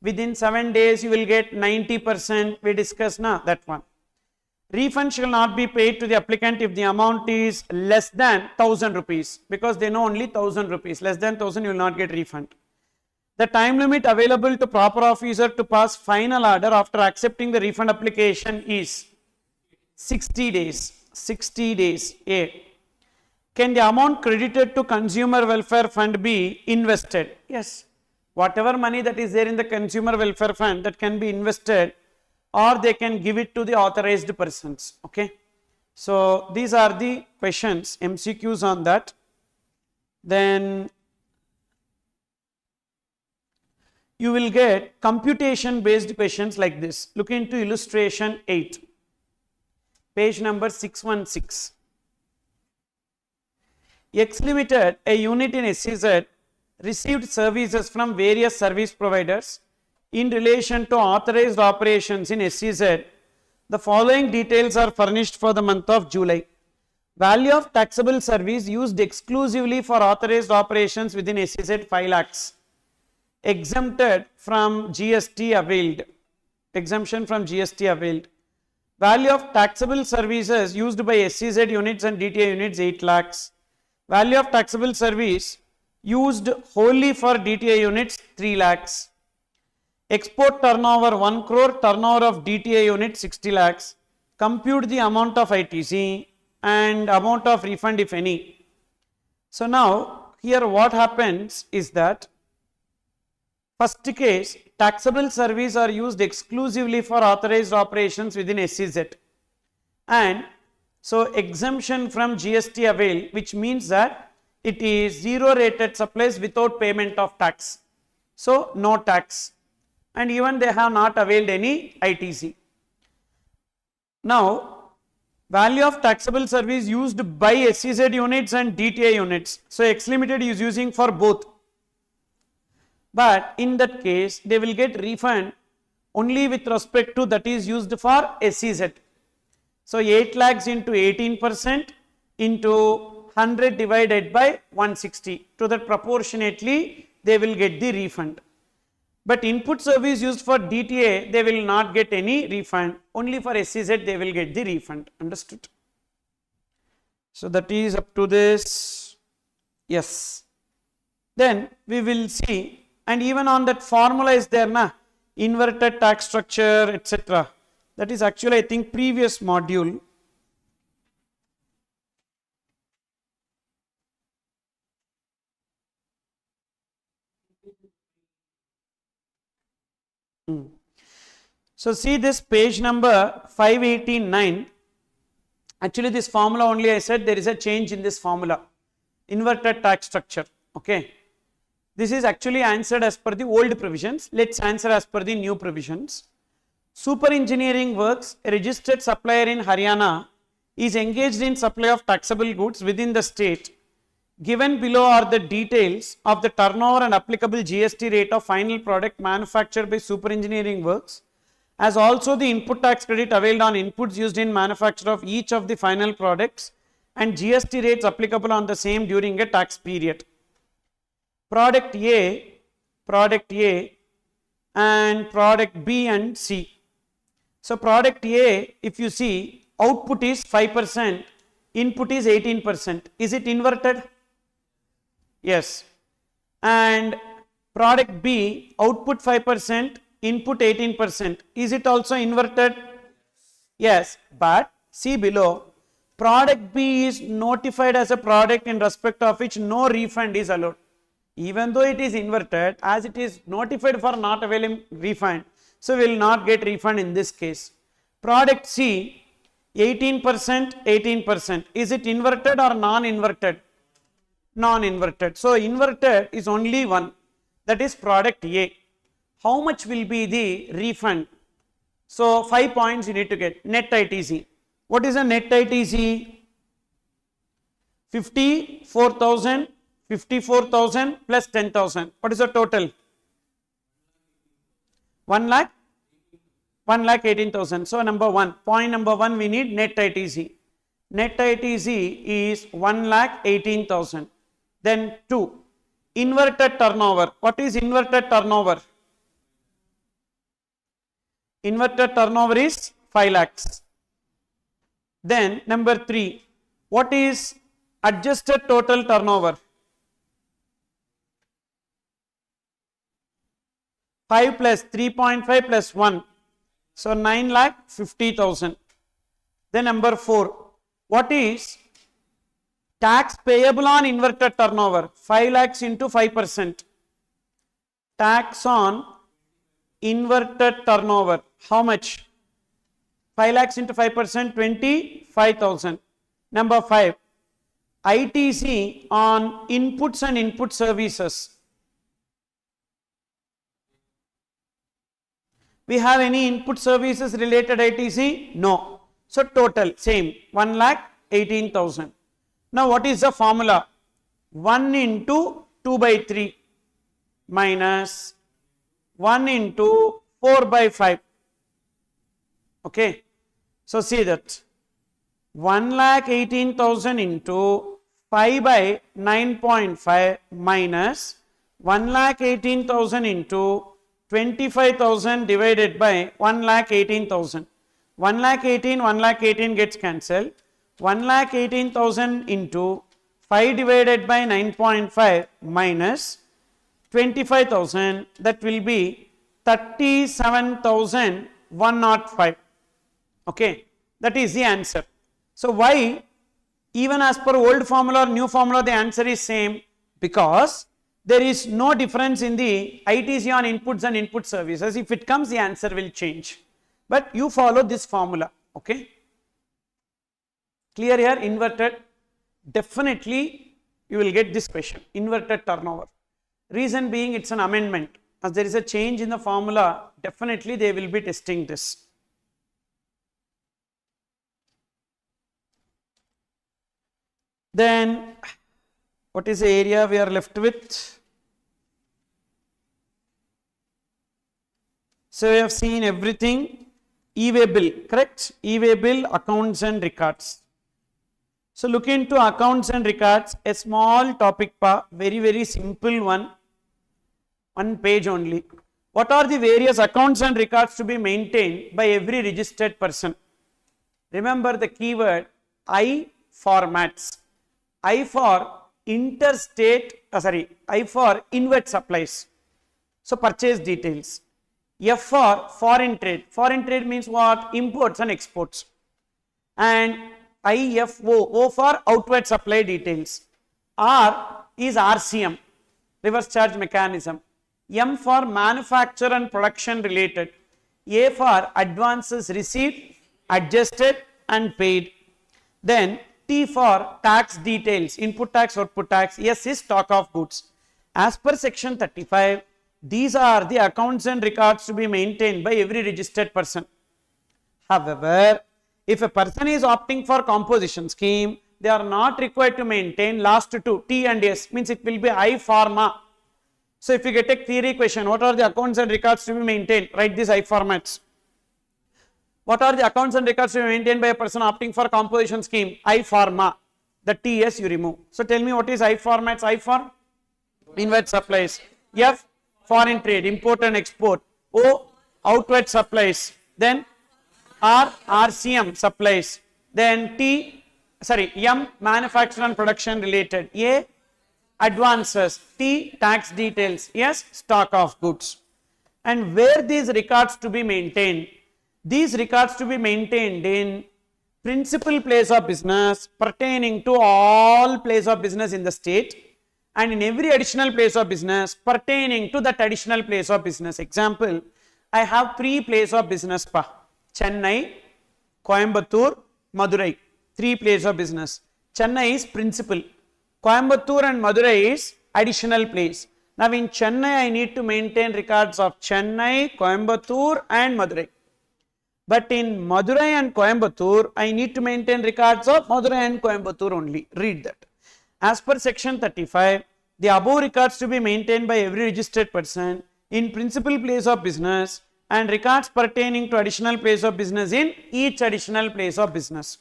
Within 7 days you will get 90%. We discussed now that one. Refund shall not be paid to the applicant if the amount is less than 1000 rupees, because they know only 1000 rupees. Less than 1000 you will not get refund. The time limit available to proper officer to pass final order after accepting the refund application is 60 days. 60 days. A. Can the amount credited to consumer welfare fund be invested? Yes. Whatever money that is there in the consumer welfare fund, that can be invested, or they can give it to the authorized persons. Okay. So these are the questions, MCQs on that. Then you will get computation based questions like this. Look into illustration 8, page number 616. X Limited, a unit in SEZ, received services from various service providers in relation to authorized operations in SEZ. The following details are furnished for the month of July. Value of taxable service used exclusively for authorized operations within SEZ 5 lakhs. Exempted from GST availed. Exemption from GST availed. Value of taxable services used by SEZ units and DTA units 8 lakhs. Value of taxable service used wholly for DTA units 3 lakhs. Export turnover 1 crore, turnover of DTA unit 60 lakhs. Compute the amount of ITC and amount of refund if any. So now here what happens is that first case, taxable service are used exclusively for authorized operations within SEZ, and so exemption from GST avail, which means that it is zero rated supplies without payment of tax. So no tax, and even they have not availed any ITC. Now value of taxable service used by SEZ units and DTA units. So X Limited is using for both. But in that case, they will get refund only with respect to that is used for SEZ. So 8 lakhs into 18% into 100 divided by 160. To that proportionately, they will get the refund. But input service used for DTA, they will not get any refund. Only for SEZ, they will get the refund. Understood? So that is up to this. Yes. Then we will see, and even on that formula is there, na? Inverted tax structure, etc. That is actually, I think, previous module. So see this page number 589. Actually this formula only, I said there is a change in this formula. Inverted tax structure. Okay. This is actually answered as per the old provisions. Let's answer as per the new provisions. Super Engineering Works, a registered supplier in Haryana, is engaged in supply of taxable goods within the state. Given below are the details of the turnover and applicable GST rate of final product manufactured by Super Engineering Works, as also the input tax credit availed on inputs used in manufacture of each of the final products and GST rates applicable on the same during a tax period. Product A and product B and C. So product A, if you see, output is 5%, input is 18%. Is it inverted? Yes. And product B, output 5%, input 18%. Is it also inverted? Yes. But see below, product B is notified as a product in respect of which no refund is allowed. Even though it is inverted, as it is notified for not availing refund, so we will not get refund in this case. Product C, 18%, 18%. Is it inverted or non-inverted? Non-inverted. So inverted is only one. that is product A. How much will be the refund? So 5 points you need to get. Net ITC. What is a net ITC? 54,000, 54,000 plus 10,000. What is the total? 1 lakh? 1,18,000. So number 1, point number 1, we need net ITC. Net ITC is 1,18,000. Then 2, inverted turnover. What is inverted turnover? Inverted turnover is 5 lakhs. Then number 3, what is adjusted total turnover? 5 plus 3.5 plus 1. So 9,50,000. Then number 4, what is tax payable on inverted turnover? 5 lakhs into 5%. Tax on inverted turnover. How much? 5 lakhs into 5%, 25,000. Number 5, ITC on inputs and input services. We have any input services related ITC? No. So total same 1,18,000. Now what is the formula? 1 into 2 by 3 minus 1 into 4 by 5. Okay. So see that 1,18,000 into 5 by 9.5 minus 1,18,000 into 25,000 divided by 1,18,000. 1,18 gets cancelled. 1,18,000 into 5 divided by 9.5 minus 25,000, that will be 37,105. Okay, that is the answer. So why even as per old formula or new formula the answer is same? Because there is no difference in the ITC on inputs and input services. If it comes, the answer will change. But you follow this formula. Okay. Clear here? Inverted. Definitely you will get this question. Inverted turnover. Reason being it's an amendment. As there is a change in the formula, definitely they will be testing this. Then what is the area we are left with? So we have seen everything. E-way bill, correct? E-way bill, accounts and records. So look into accounts and records, a small topic, very simple one page only. What are the various accounts and records to be maintained by every registered person? Remember the keyword I formats. I for interstate, I for inward supplies. So purchase details. F for foreign trade. Foreign trade means what? Imports and exports. And IFO, O for outward supply details. R is RCM, reverse charge mechanism. M for manufacture and production related. A for advances received, adjusted and paid. Then T for tax details, input tax, output tax. S is stock of goods. As per section 35, these are the accounts and records to be maintained by every registered person. However, if a person is opting for composition scheme, they are not required to maintain last two, T and S, means it will be I pharma. So if you get a theory question, what are the accounts and records to be maintained? Write these I formats. What are the accounts and records to be maintained by a person opting for composition scheme? I pharma. The TS you remove. So tell me what is I formats? I for inward supplies. F foreign trade, import and export. O outward supplies. Then R RCM supplies. Then M manufacture and production related. A advances. T tax details. S stock of goods. And where these records to be maintained? These records to be maintained in principal place of business pertaining to all place of business in the state, and in every additional place of business pertaining to that additional place of business. Example, I have 3 places of business, Chennai, Coimbatore, Madurai, 3 places of business. Chennai is principal, Coimbatore and Madurai is additional place. Now in Chennai, I need to maintain records of Chennai, Coimbatore and Madurai. But in Madurai and Coimbatore, I need to maintain records of Madurai and Coimbatore only. Read that. As per section 35, the above records to be maintained by every registered person in principal place of business and records pertaining to additional place of business in each additional place of business.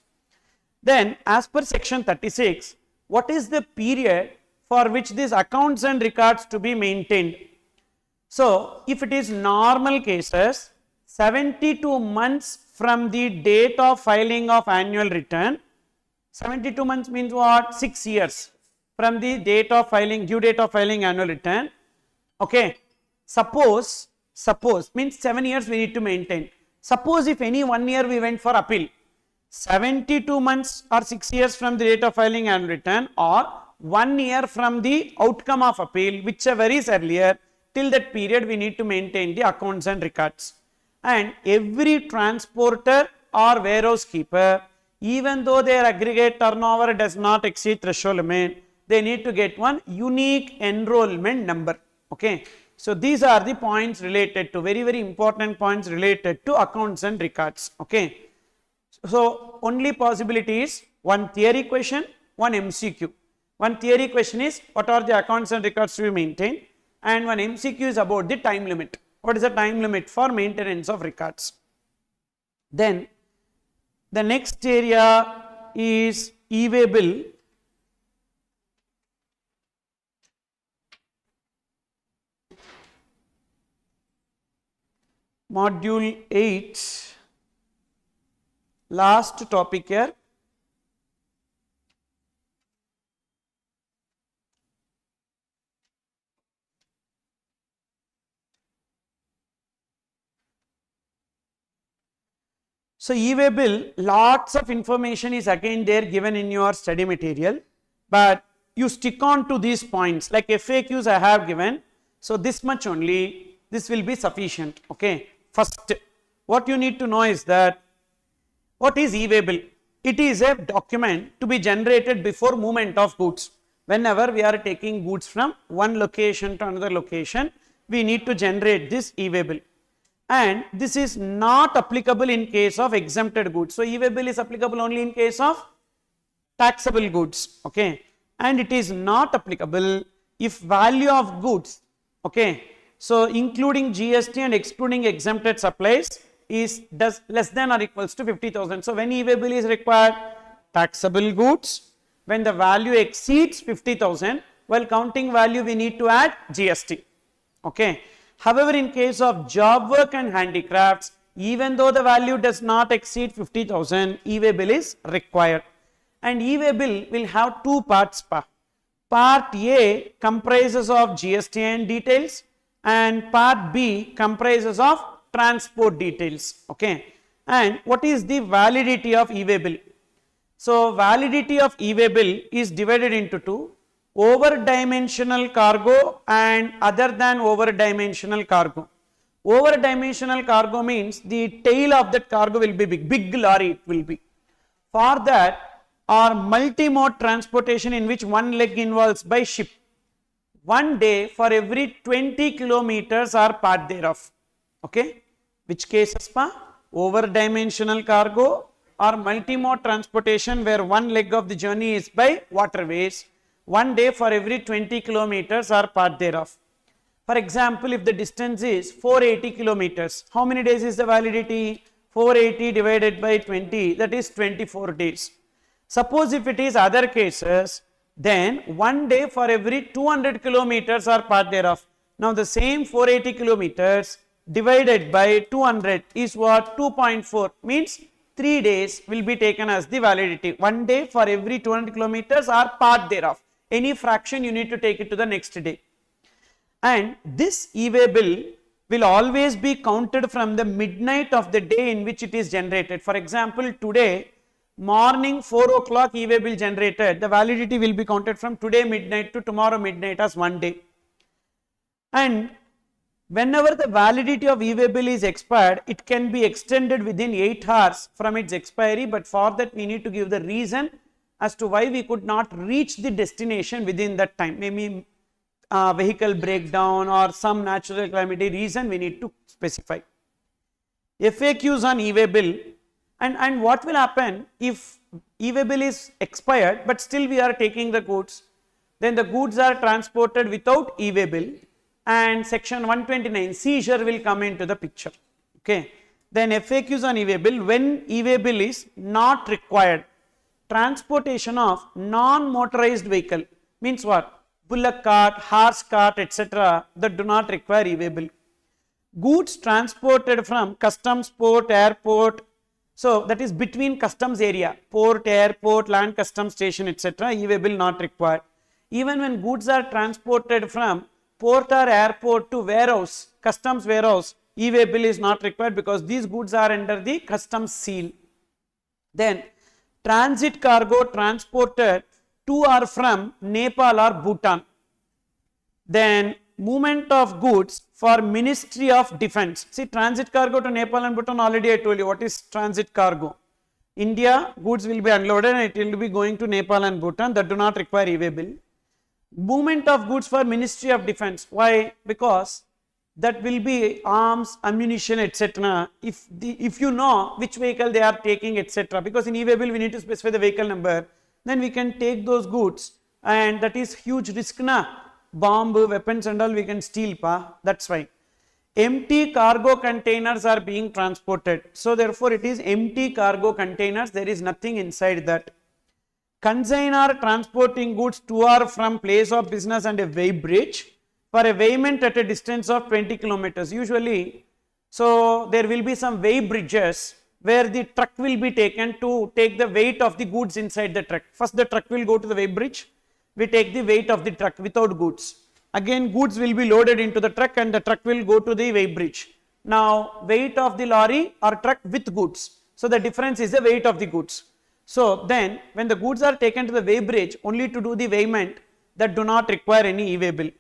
Then as per section 36, what is the period for which these accounts and records to be maintained? So if it is normal cases, 72 months from the date of filing of annual return. 72 months means what? 6 years from the date of filing, due date of filing annual return. Okay. Suppose means 7 years we need to maintain. Suppose if any 1 year we went for appeal, 72 months or 6 years from the date of filing annual return, or 1 year from the outcome of appeal, whichever is earlier, till that period we need to maintain the accounts and records. And every transporter or warehouse keeper, even though their aggregate turnover does not exceed threshold limit, they need to get one unique enrollment number. Okay. So these are the points related to, very important points related to accounts and records. Okay. So only possibility is one theory question, one MCQ. One theory question is what are the accounts and records to be maintained, and one MCQ is about the time limit. What is the time limit for maintenance of records? Then the next area is e-way bill. Module 8, last topic here. So e-way bill, lots of information is again there given in your study material, but you stick on to these points like FAQs I have given. So this much only, this will be sufficient. Okay. First, what you need to know is that what is e-way bill? It is a document to be generated before movement of goods. Whenever we are taking goods from one location to another location, we need to generate this e-way bill. And this is not applicable in case of exempted goods. So e-way bill is applicable only in case of taxable goods. Okay. And it is not applicable if value of goods, okay, so including GST and excluding exempted supplies is less than or equals to 50,000. So when e-way bill is required, taxable goods, when the value exceeds 50,000, while counting value we need to add GST. Okay. However, in case of job work and handicrafts, even though the value does not exceed 50,000, e-way bill is required. And e-way bill will have two parts. Part A comprises of GST and details, and part B comprises of transport details. Okay. And what is the validity of e-way bill? So validity of e-way bill is divided into two: over dimensional cargo and other than over dimensional cargo. Over dimensional cargo means the tail of that cargo will be big lorry it will be. For that, or multi-mode transportation in which one leg involves by ship. 1 day for every 20 kilometers are part thereof. Okay. Which cases over dimensional cargo or multi-mode transportation where one leg of the journey is by waterways. 1 day for every 20 kilometers are part thereof. For example, if the distance is 480 kilometers, how many days is the validity? 480 divided by 20, that is 24 days. Suppose if it is other cases, then 1 day for every 200 kilometers are part thereof. Now the same 480 kilometers divided by 200 is what? 2.4, means 3 days will be taken as the validity. 1 day for every 200 kilometers are part thereof. Any fraction you need to take it to the next day. And this e-way bill will always be counted from the midnight of the day in which it is generated. For example, today morning 4 o'clock e-way bill generated, the validity will be counted from today midnight to tomorrow midnight as 1 day. And whenever the validity of e-way bill is expired, it can be extended within 8 hours from its expiry, but for that we need to give the reason as to why we could not reach the destination within that time. Maybe vehicle breakdown or some natural calamity reason, we need to specify. FAQs on e-way bill, and what will happen if e-way bill is expired but still we are taking the goods, then the goods are transported without e-way bill and section 129 seizure will come into the picture. Okay. Then FAQs on e-way bill, when e-way bill is not required, transportation of non-motorized vehicle means what? Bullock cart, horse cart, etc. that do not require e-way bill. Goods transported from customs, port, airport, so that is between customs area, port, airport, land customs station, etc. e-way bill not required. Even when goods are transported from port or airport to warehouse, customs warehouse, e-way bill is not required because these goods are under the customs seal. Then transit cargo transported to or from Nepal or Bhutan. Then movement of goods for Ministry of Defence. See, transit cargo to Nepal and Bhutan, already I told you what is transit cargo. India, goods will be unloaded and it will be going to Nepal and Bhutan, that do not require e-way bill. Movement of goods for Ministry of Defence. Why? Because that will be arms, ammunition, etc. If you know which vehicle they are taking, etc. Because in e-way bill we need to specify the vehicle number, then we can take those goods, and that is huge risk na. Bomb, weapons and all we can steal, that's why. Empty cargo containers are being transported, so therefore it is empty cargo containers, there is nothing inside that. Consignor transporting goods to or from place of business and a weigh bridge for a weighment at a distance of 20 kilometers. Usually, so there will be some weigh bridges where the truck will be taken to take the weight of the goods inside the truck. First the truck will go to the weigh bridge, we take the weight of the truck without goods. Again goods will be loaded into the truck and the truck will go to the weigh bridge. Now weight of the lorry or truck with goods. So the difference is the weight of the goods. So then when the goods are taken to the weigh bridge only to do the weighment, that do not require any e-way bill.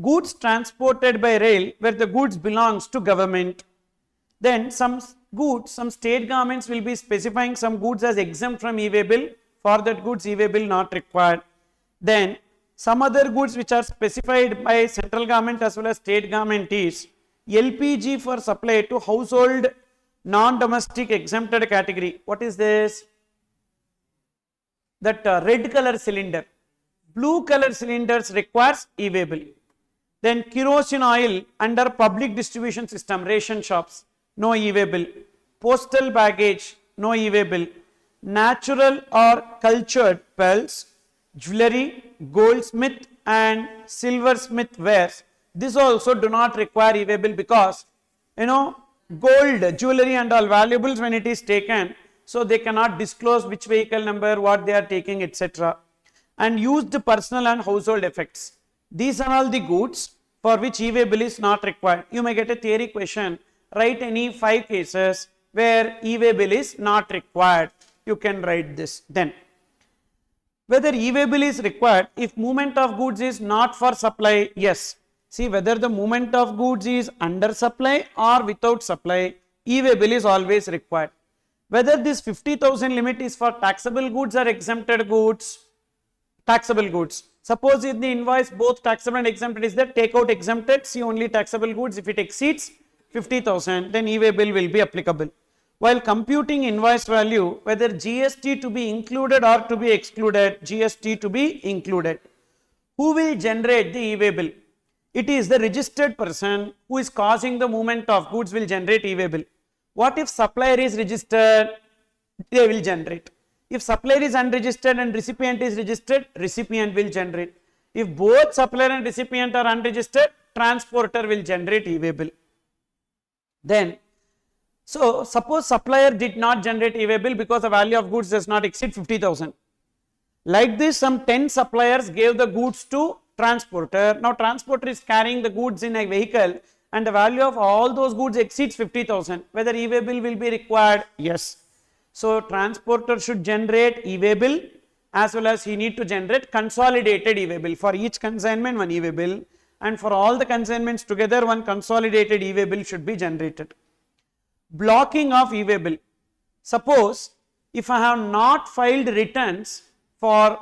Goods transported by rail where the goods belongs to government. Then some goods, some state governments will be specifying some goods as exempt from e-way bill. For that goods e-way bill not required. Then some other goods which are specified by central government as well as state government is LPG for supply to household non-domestic exempted category. What is this? That red color cylinder. Blue color cylinders requires e-way bill. Then kerosene oil under public distribution system, ration shops, no e-way bill. Postal baggage, no e-way bill. Natural or cultured pearls, jewelry, goldsmith and silversmith wares, this also do not require e-way bill because gold, jewelry and all valuables when it is taken, so they cannot disclose which vehicle number, what they are taking, etc. And used personal and household effects. These are all the goods for which e-way bill is not required. You may get a theory question, write any 5 cases where e-way bill is not required. You can write this. Then whether e-way bill is required if movement of goods is not for supply, yes. See, whether the movement of goods is under supply or without supply, e-way bill is always required. Whether this 50,000 limit is for taxable goods or exempted goods, taxable goods. Suppose in the invoice both taxable and exempted is there, take out exempted, see only taxable goods. If it exceeds 50,000, then e-way bill will be applicable. While computing invoice value, whether GST to be included or to be excluded, GST to be included. Who will generate the e-way bill? It is the registered person who is causing the movement of goods will generate e-way bill. What if supplier is registered? They will generate. If supplier is unregistered and recipient is registered, recipient will generate. If both supplier and recipient are unregistered, transporter will generate e-way bill. Then, so suppose supplier did not generate e-way bill because the value of goods does not exceed 50,000. Like this, some 10 suppliers gave the goods to transporter. Now transporter is carrying the goods in a vehicle and the value of all those goods exceeds 50,000. Whether e-way bill will be required? Yes. So transporter should generate e-way bill as well as he need to generate consolidated e-way bill. For each consignment one e-way bill, and for all the consignments together one consolidated e-way bill should be generated. Blocking of e-way bill. Suppose if I have not filed returns for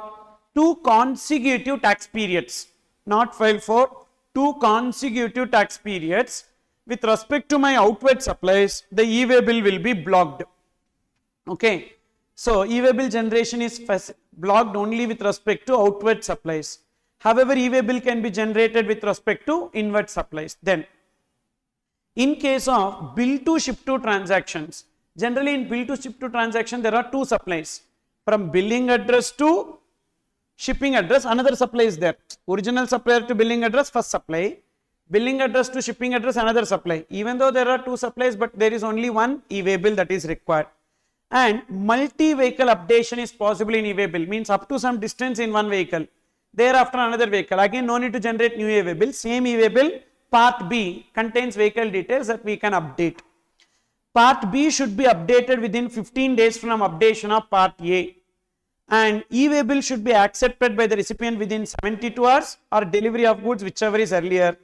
2 consecutive tax periods. not filed for 2 consecutive tax periods, with respect to my outward supplies, the e-way bill will be blocked. Okay. So, e-way bill generation is blocked only with respect to outward supplies. However, e-way bill can be generated with respect to inward supplies. Then, in case of bill to ship to transactions, generally in bill to ship to transaction, there are 2 supplies. From billing address to shipping address, another supply is there. Original supplier to billing address, first supply. Billing address to shipping address, another supply. Even though there are 2 supplies, but there is only one e-way bill that is required. And multi-vehicle updation is possible in e-way bill, means up to some distance in one vehicle. Thereafter another vehicle. Again, no need to generate new e-way bill. Same e-way bill, part B contains vehicle details that we can update. Part B should be updated within 15 days from updation of part A. And e-way bill should be accepted by the recipient within 72 hours or delivery of goods, whichever is earlier.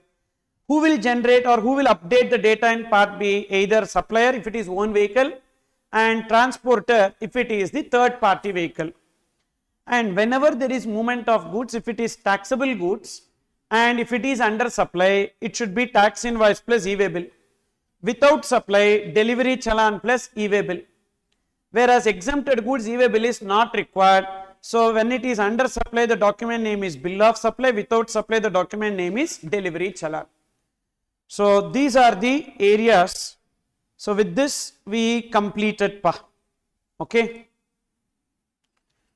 Who will generate or who will update the data in part B? Either supplier if it is own vehicle, and transporter if it is the third party vehicle. And whenever there is movement of goods, if it is taxable goods and if it is under supply, it should be tax invoice plus e-way bill. Without supply, delivery challan plus e-way bill. Whereas exempted goods, e-way bill is not required. So when it is under supply, the document name is bill of supply. Without supply, the document name is delivery challan. So these are the areas. So with this we completed PA. Okay.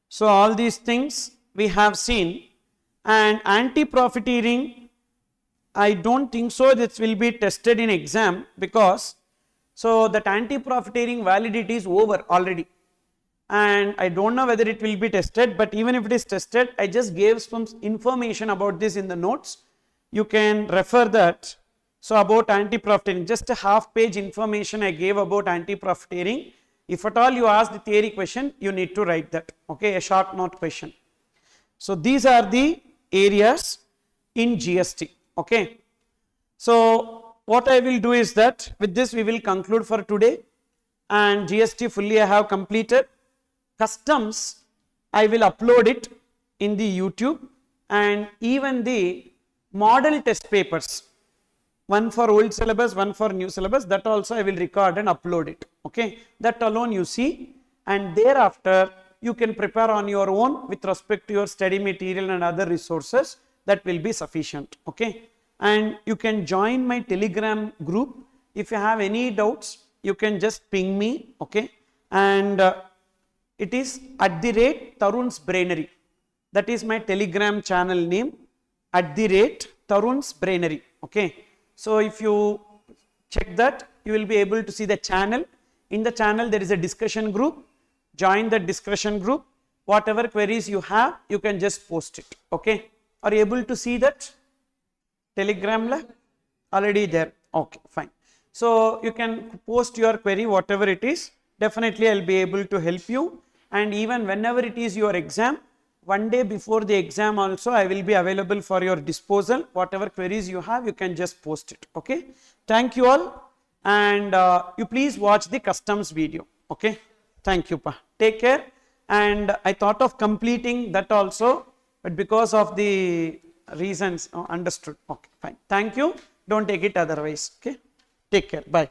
So all these things we have seen, and anti-profiteering, I don't think so this will be tested in exam, because so that anti-profiteering validity is over already, and I don't know whether it will be tested, but even if it is tested, I just gave some information about this in the notes. You can refer that. So about anti-profiteering, just a half page information I gave about anti-profiteering. If at all you ask the theory question, you need to write that, okay, a short note question. So these are the areas in GST, okay. So what I will do is that with this we will conclude for today, and GST fully I have completed. Customs, I will upload it in the YouTube, and even the model test papers, one for old syllabus, one for new syllabus, that also I will record and upload it, okay. That alone you see, and thereafter you can prepare on your own with respect to your study material and other resources. That will be sufficient, okay. And you can join my Telegram group. If you have any doubts, you can just ping me, okay. And it is @THARUN'S Brainery. That is my Telegram channel name, @THARUN'S Brainery, okay. So if you check that, you will be able to see the channel. In the channel there is a discussion group. Join the discussion group. Whatever queries you have, you can just post it, okay. Are you able to see that? Telegram la? Already there, okay, fine. So you can post your query, whatever it is. Definitely I will be able to help you, and even whenever it is your exam, one day before the exam also I will be available for your disposal. Whatever queries you have, you can just post it, okay. Thank you all, and you please watch the customs video, okay. Thank you pa. Take care. And I thought of completing that also, but because of the reasons understood, okay, fine. Thank you. Don't take it otherwise, okay. Take care. Bye.